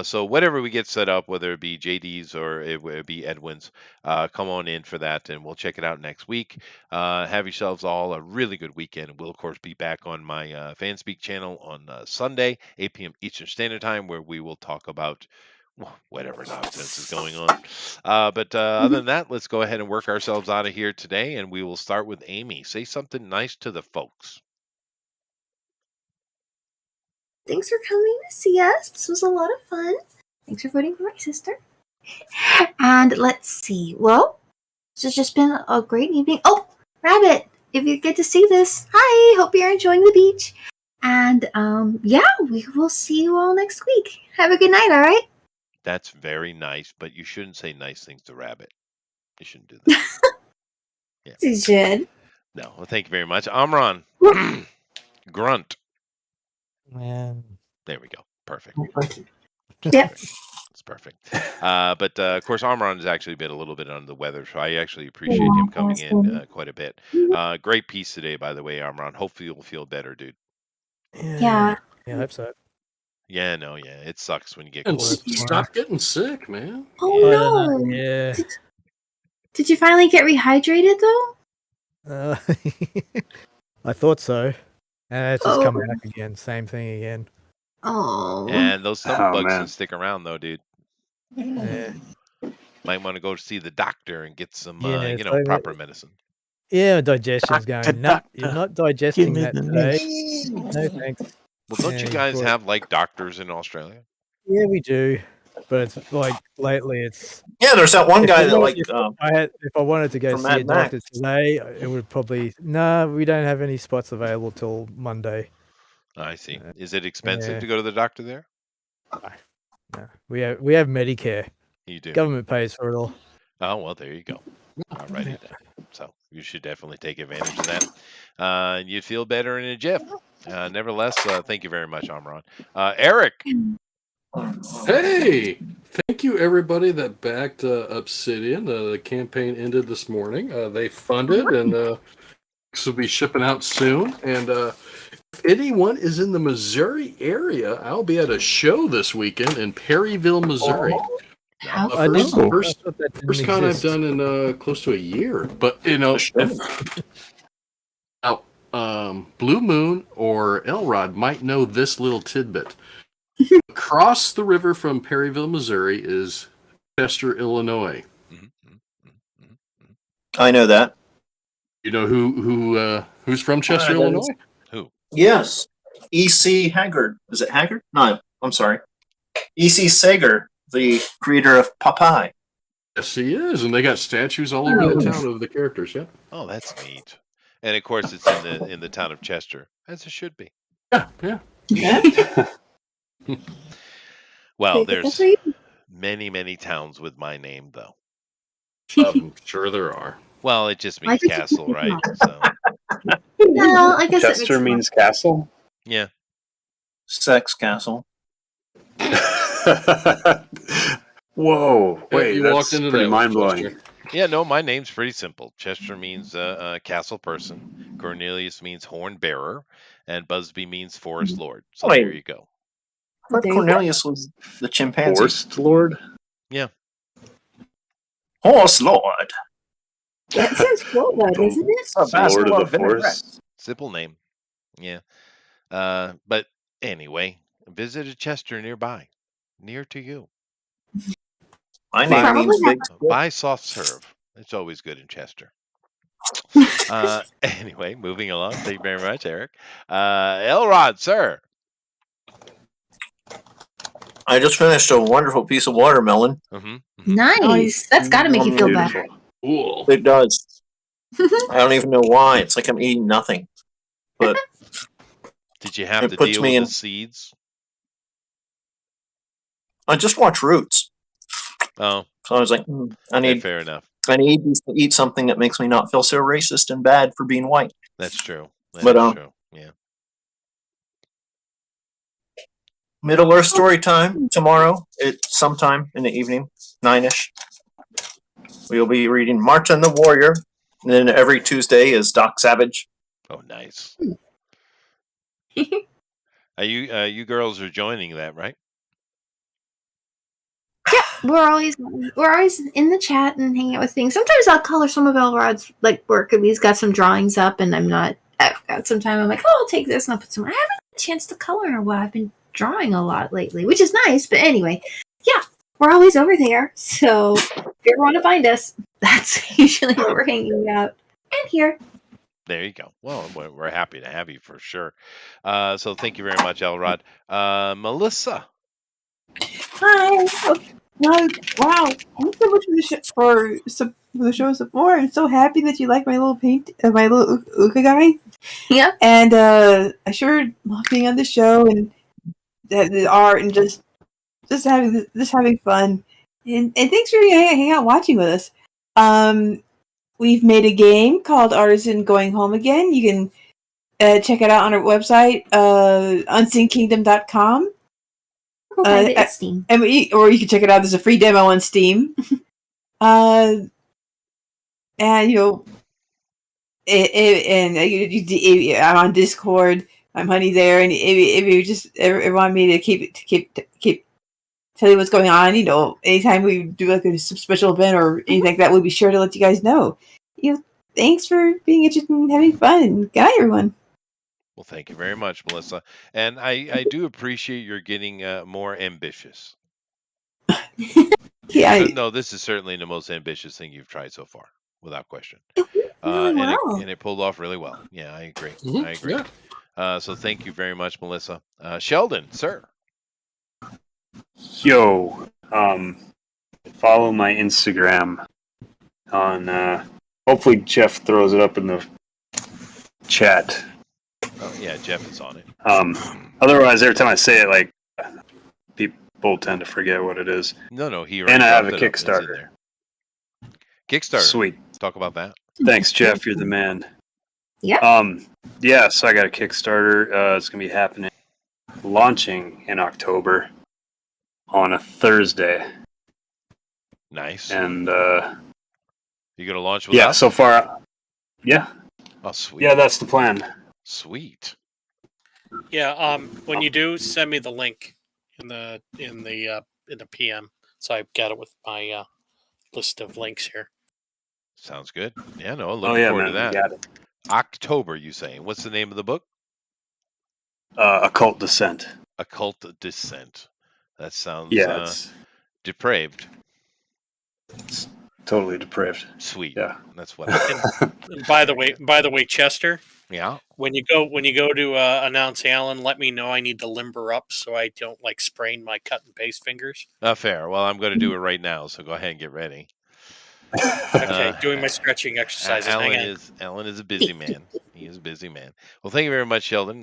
Speaker 2: So whatever we get set up, whether it be JD's or it would be Edwin's, come on in for that, and we'll check it out next week. Have yourselves all a really good weekend. We'll of course be back on my FanSpeak channel on Sunday, 8 p.m. Eastern Standard Time, where we will talk about whatever nonsense is going on. But other than that, let's go ahead and work ourselves out of here today, and we will start with Amy. Say something nice to the folks.
Speaker 5: Thanks for coming to see us. This was a lot of fun. Thanks for voting for my sister. And let's see. Well, this has just been a great evening. Oh, Rabbit, if you get to see this, hi. Hope you're enjoying the beach. And yeah, we will see you all next week. Have a good night, all right?
Speaker 2: That's very nice, but you shouldn't say nice things to Rabbit. You shouldn't do that.
Speaker 11: You should.
Speaker 2: No, well, thank you very much. Amran, grunt.
Speaker 10: Man.
Speaker 2: There we go. Perfect.
Speaker 5: Yep.
Speaker 2: It's perfect. But of course, Amran has actually been a little bit under the weather, so I actually appreciate him coming in quite a bit. Great piece today, by the way, Amran. Hopefully, you'll feel better, dude.
Speaker 5: Yeah.
Speaker 10: Yeah, I hope so.
Speaker 2: Yeah, no, yeah, it sucks when you get
Speaker 3: And
Speaker 2: cold.
Speaker 3: stop getting sick, man.
Speaker 5: Oh
Speaker 10: I don't know.
Speaker 5: no.
Speaker 10: Yeah.
Speaker 5: Did you finally get rehydrated though?
Speaker 10: I thought so. And it's just come
Speaker 5: Oh.
Speaker 10: back again. Same thing again.
Speaker 5: Oh.
Speaker 2: And those stomach
Speaker 9: Oh,
Speaker 2: bugs
Speaker 9: man.
Speaker 2: can stick around, though, dude.
Speaker 10: Yeah.
Speaker 2: Might want to go see the doctor and get some,
Speaker 10: Yeah,
Speaker 2: you know,
Speaker 10: so
Speaker 2: proper medicine.
Speaker 10: Yeah, digestion's going. No, you're not digesting
Speaker 8: me
Speaker 10: that
Speaker 8: the
Speaker 10: today. No thanks.
Speaker 2: Well, don't you
Speaker 10: Yeah,
Speaker 2: guys
Speaker 10: well-
Speaker 2: have like doctors in Australia?
Speaker 10: Yeah, we do. But it's like lately it's
Speaker 7: Yeah, there's that one
Speaker 10: If
Speaker 7: guy
Speaker 10: I
Speaker 7: that
Speaker 10: wanted-
Speaker 7: like
Speaker 10: if I wanted to go
Speaker 7: from
Speaker 10: see
Speaker 7: Mad
Speaker 10: a doctor
Speaker 7: Max.
Speaker 10: today, it would probably no, we don't have any spots available till Monday.
Speaker 2: I see. Is it expensive
Speaker 10: yeah.
Speaker 2: to go to the doctor there?
Speaker 10: We have Medicare.
Speaker 2: You do.
Speaker 10: Government pays for it all.
Speaker 2: Oh, well, there you go. All righty then. So you should definitely take advantage of that. You'd feel better in a jiff. Nevertheless, thank you very much, Amron. Eric.
Speaker 3: Hey, thank you everybody that backed Obsidian. The campaign ended this morning. They funded, and this will be shipping out soon. And if anyone is in the Missouri area, I'll be at a show this weekend in Perryville, Missouri. First con I've done in close to a year. But Blue Moon or Elrod might know this little tidbit. Across the river from Perryville, Missouri is Chester, Illinois.
Speaker 7: I know that.
Speaker 3: You know who's from Chester, Illinois?
Speaker 2: Who?
Speaker 7: Yes. E.C. Haggard. Is it Haggard? No, I'm sorry. E.C. Sager, the creator of Popeye.
Speaker 3: Yes, he is, and they got statues all over the town of the characters. Yeah.
Speaker 2: Oh, that's neat. And of course, it's in the town of Chester, as it should be.
Speaker 3: Yeah.
Speaker 2: Well, there's many towns with my name, though.
Speaker 3: I'm sure there are.
Speaker 2: Well, it just means castle, right? So.
Speaker 5: Well, I guess
Speaker 9: Chester means castle?
Speaker 2: Yeah.
Speaker 7: Sex castle.
Speaker 9: Whoa. Wait,
Speaker 3: you
Speaker 9: that's
Speaker 3: walked into
Speaker 9: pretty
Speaker 3: that,
Speaker 9: mind-blowing.
Speaker 2: Yeah, no, my name's pretty simple. Chester means castle person. Cornelius means horn bearer. And Busby means forest lord. So
Speaker 7: Wait.
Speaker 2: there you go.
Speaker 7: But Cornelius was the chimpanzee.
Speaker 9: Forest lord?
Speaker 2: Yeah.
Speaker 7: Horse lord.
Speaker 11: That sounds cool, though, doesn't it?
Speaker 9: Lord of the Forest.
Speaker 2: Simple name. Yeah. But anyway, visit a Chester nearby. Near to you.
Speaker 7: My name means big.
Speaker 2: Buy soft serve. It's always good in Chester. Anyway, moving along. Thank you very much, Eric. Elrod, sir.
Speaker 7: I just finished a wonderful piece of watermelon.
Speaker 5: Nice. That's got to make you feel better.
Speaker 3: Cool.
Speaker 7: It does. I don't even know why. It's like I'm eating nothing. But
Speaker 2: did you have
Speaker 7: it
Speaker 2: to
Speaker 7: puts
Speaker 2: deal
Speaker 7: me
Speaker 2: with
Speaker 7: in-
Speaker 2: the seeds?
Speaker 7: I just watch Roots.
Speaker 2: Oh,
Speaker 7: So I was like, I need
Speaker 2: fair enough.
Speaker 7: to eat something that makes me not feel so racist and bad for being white.
Speaker 2: That's true.
Speaker 7: But,
Speaker 2: That's true. Yeah.
Speaker 7: Middle Earth story time tomorrow. It's sometime in the evening, 9ish. We'll be reading March on the Warrior. And then every Tuesday is Doc Savage.
Speaker 2: Oh, nice. You girls are joining that, right?
Speaker 5: We're always in the chat and hanging out with things. Sometimes I'll color some of Elrod's work if he's got some drawings up and I've got some time. I'm like, oh, I'll take this and I'll put some. I haven't had a chance to color in a while. I've been drawing a lot lately, which is nice. But anyway, yeah, we're always over there. So if you ever want to find us, that's usually where we're hanging out. And here.
Speaker 2: There you go. Well, we're happy to have you for sure. So thank you very much, Elrod. Melissa.
Speaker 14: Hi. Wow. Thanks so much for the show support. I'm so happy that you like my little my little Uka guy.
Speaker 5: Yeah.
Speaker 14: And I sure love being on the show and the art and just having fun. And thanks for hanging out watching with us. We've made a game called Artisan Going Home Again. You can check it out on our website, unsenkingdom.com.
Speaker 5: Steam.
Speaker 14: Or you can check it out. There's a free demo on Steam. And I'm on Discord. I'm Honey there, and if you just ever want me to keep tell you what's going on, anytime we do a special event or anything like that, we'll be sure to let you guys know. Thanks for being interested in having fun. Good night, everyone.
Speaker 2: Well, thank you very much, Melissa. And I do appreciate your getting more ambitious.
Speaker 14: Yeah.
Speaker 2: No, this is certainly the most ambitious thing you've tried so far, without question.
Speaker 5: Really
Speaker 2: And it pulled off really well. Yeah, I agree.
Speaker 3: Mhm,
Speaker 2: I agree.
Speaker 3: yeah.
Speaker 2: So thank you very much, Melissa. Sheldon, sir.
Speaker 9: Yo, follow my Instagram on, hopefully Jeff throws it up in the chat.
Speaker 2: Oh, yeah, Jeff is on it.
Speaker 9: Otherwise, every time I say it, People tend to forget what it is.
Speaker 2: No, he already
Speaker 9: And I have a
Speaker 2: dropped it up. It's in
Speaker 9: Kickstarter.
Speaker 2: there. Kickstarter.
Speaker 9: Sweet.
Speaker 2: Talk about that.
Speaker 9: Thanks, Jeff. You're the man.
Speaker 5: Yeah.
Speaker 9: Yeah, so I got a Kickstarter. It's gonna be happening, launching in October on a Thursday.
Speaker 2: Nice.
Speaker 9: And
Speaker 2: you gonna launch with
Speaker 9: yeah,
Speaker 2: us?
Speaker 9: so far, yeah.
Speaker 2: Oh, sweet.
Speaker 9: Yeah, that's the plan.
Speaker 2: Sweet.
Speaker 4: Yeah. When you do, send me the link in the PM, so I've got it with my list of links here.
Speaker 2: Sounds good. Yeah, no, looking forward to
Speaker 9: man,
Speaker 2: that.
Speaker 9: got it.
Speaker 2: October, you saying? What's the name of the book?
Speaker 9: Occult Descent.
Speaker 2: Occult Descent. That sounds
Speaker 9: it's
Speaker 2: depraved.
Speaker 9: It's totally depraved.
Speaker 2: Sweet.
Speaker 9: Yeah,
Speaker 2: that's what.
Speaker 4: And by the way, Chester.
Speaker 2: Yeah.
Speaker 4: When you go to announce Alan, let me know. I need to limber up so I don't sprain my cut and paste fingers.
Speaker 2: Fair. Well, I'm going to do it right now, so go ahead and get ready.
Speaker 4: Okay, doing my stretching exercises. Hang on.
Speaker 2: Alan is a busy man. He is a busy man. Well, thank you very much, Sheldon.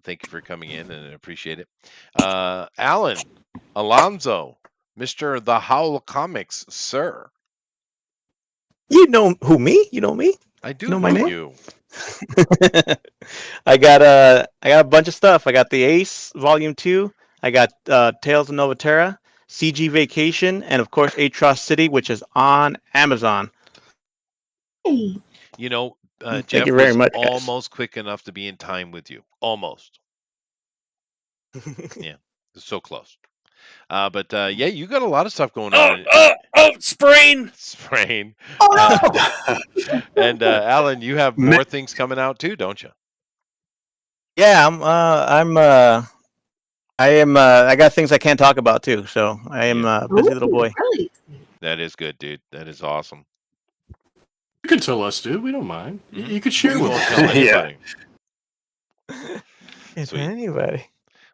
Speaker 2: Thank you for coming in, and I appreciate it. Alan Alonzo, Mr. The Howl Comics, sir.
Speaker 8: You know who me? You know me?
Speaker 2: I do
Speaker 8: know my name.
Speaker 2: You.
Speaker 8: I got a bunch of stuff. I got the Ace Volume 2. I got Tales of Novaterra, CG Vacation, and of course Atroz City, which is on Amazon.
Speaker 5: Hey.
Speaker 2: You know,
Speaker 8: Thank
Speaker 2: Jeff
Speaker 8: you very
Speaker 2: was
Speaker 8: much, guys.
Speaker 2: almost quick enough to be in time with you. Almost. Yeah, so close. But yeah, you got a lot of stuff going on.
Speaker 4: Sprain.
Speaker 2: Sprain.
Speaker 5: Oh no.
Speaker 2: And Alan, you have more things coming out too, don't you?
Speaker 8: Yeah, I got things I can't talk about too, so I am a busy little boy.
Speaker 5: Really?
Speaker 2: That is good, dude. That is awesome.
Speaker 3: You can tell us, dude. We don't mind. You could share
Speaker 2: We
Speaker 3: with
Speaker 2: won't
Speaker 3: us.
Speaker 2: tell anybody.
Speaker 8: If
Speaker 2: Sweet.
Speaker 8: anybody.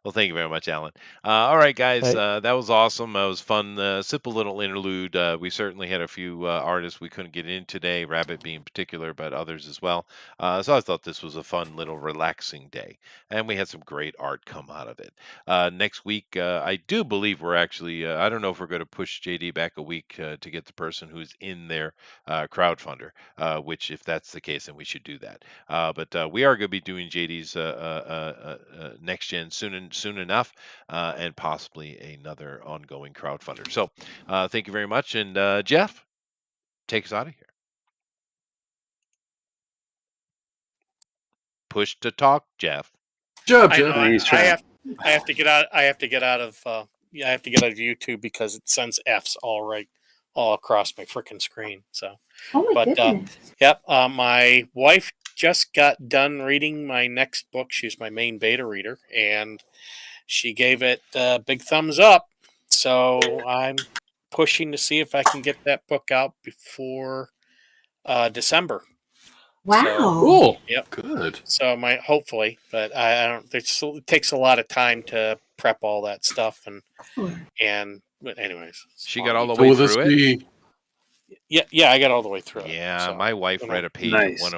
Speaker 2: Well, thank you very much, Alan. All right, guys,
Speaker 8: Right.
Speaker 2: that was awesome. It was fun. Simple little interlude. We certainly had a few artists we couldn't get in today, Rabbit being particular, but others as well. So I thought this was a fun little relaxing day, and we had some great art come out of it. Next week, I do believe we're actually, I don't know if we're going to push JD back a week to get the person who's in their crowdfunder, which if that's the case, then we should do that. But we are going to be doing JD's next gen soon enough, and possibly another ongoing crowdfunder. So thank you very much. And Jeff, take us out of here. Push to talk, Jeff.
Speaker 3: Job,
Speaker 4: I
Speaker 3: Jeff.
Speaker 4: know. I have to get out. I have to get out of. I have to get out of YouTube because it sends Fs all across my freaking screen. So.
Speaker 5: Oh my goodness.
Speaker 4: Yep. My wife just got done reading my next book. She's my main beta reader, and she gave it a big thumbs up. So I'm pushing to see if I can get that book out before December.
Speaker 5: Wow.
Speaker 4: So,
Speaker 3: Cool.
Speaker 4: Yep.
Speaker 3: Good.
Speaker 4: So hopefully, but I don't. It takes a lot of time to prep all that stuff, but anyways.
Speaker 2: She got all the
Speaker 3: So
Speaker 2: way
Speaker 3: will this
Speaker 2: through it.
Speaker 3: be?
Speaker 4: Yeah, I got all the way through it.
Speaker 2: Yeah,
Speaker 4: So,
Speaker 2: my wife read a page
Speaker 9: Nice.
Speaker 2: of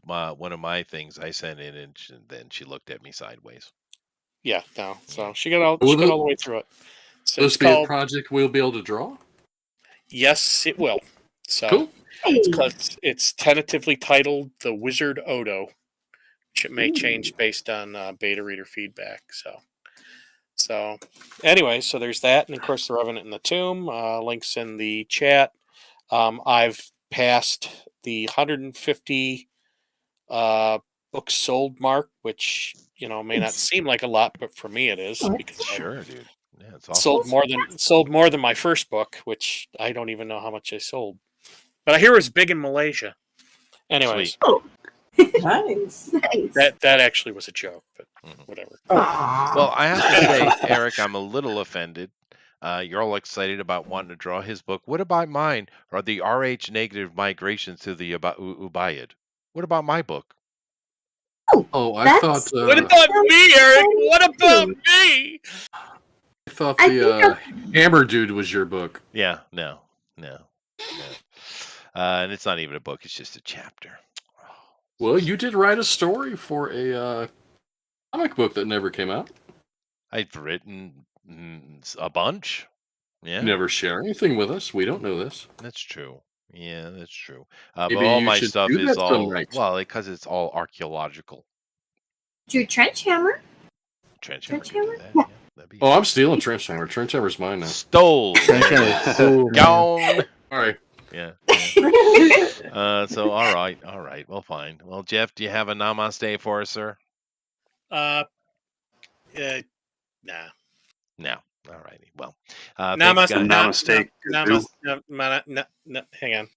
Speaker 2: one of my things I sent in, and then she looked at me sideways.
Speaker 4: Yeah, no. So she got all
Speaker 3: Will
Speaker 4: the way through it. So
Speaker 3: Will
Speaker 4: it's
Speaker 3: this be a
Speaker 4: called.
Speaker 3: project we'll be able to draw?
Speaker 4: Yes, it will. So
Speaker 3: Cool.
Speaker 4: it's tentatively titled The Wizard Odo, which it may change based on beta reader feedback. So anyway, so there's that, and of course the Revenant in the Tomb. Links in the chat. I've passed the 150 books sold mark, which may not seem like a lot, but for me it is because
Speaker 2: Sure, dude. Yeah, it's awesome.
Speaker 4: sold more than my first book, which I don't even know how much I sold. But I hear it's big in Malaysia. Anyways,
Speaker 14: Nice.
Speaker 4: that actually was a joke, but whatever.
Speaker 2: Well, I have to say, Eric, I'm a little offended. You're all excited about wanting to draw his book. What about mine? Or the RH negative migrations to the Ubaid? What about my book?
Speaker 3: Oh, I thought.
Speaker 4: What about me, Eric? What about me?
Speaker 3: I thought the Hammer Dude was your book.
Speaker 2: Yeah, no. And it's not even a book; it's just a chapter.
Speaker 3: Well, you did write a story for a comic book that never came out.
Speaker 2: I've written A bunch. Yeah.
Speaker 3: Never share anything with us. We don't know this.
Speaker 2: That's true. Yeah, that's true. But
Speaker 3: Maybe
Speaker 2: all
Speaker 3: you
Speaker 2: my
Speaker 3: should
Speaker 2: stuff
Speaker 3: do
Speaker 2: is
Speaker 3: that some
Speaker 2: all
Speaker 3: night.
Speaker 2: because it's all archaeological.
Speaker 5: Your trench hammer.
Speaker 2: Trench hammer.
Speaker 5: Trench
Speaker 2: Could do
Speaker 5: hammer?
Speaker 2: that.
Speaker 5: Yeah.
Speaker 2: Yeah, that'd be
Speaker 3: Oh, I'm stealing Trench Hammer. Trench Hammer's mine now.
Speaker 2: stole.
Speaker 8: Trench
Speaker 2: There it
Speaker 8: hammer.
Speaker 2: is.
Speaker 8: Cool, man.
Speaker 2: Gone.
Speaker 3: All right.
Speaker 2: Yeah. So all right. Well, fine. Well, Jeff, do you have a namaste for us, sir?
Speaker 4: Nah.
Speaker 2: No. All righty. Well,
Speaker 4: Namaste.
Speaker 2: thanks, guys.
Speaker 9: Namaste.
Speaker 4: Hang on.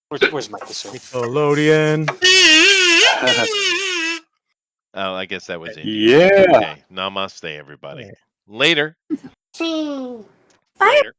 Speaker 4: Where's my kazoo?
Speaker 8: Nickelodeon.
Speaker 2: Oh, I guess that was it.
Speaker 9: Yeah.
Speaker 2: Okay. Namaste, everybody. Later.
Speaker 5: Bye.
Speaker 4: Later.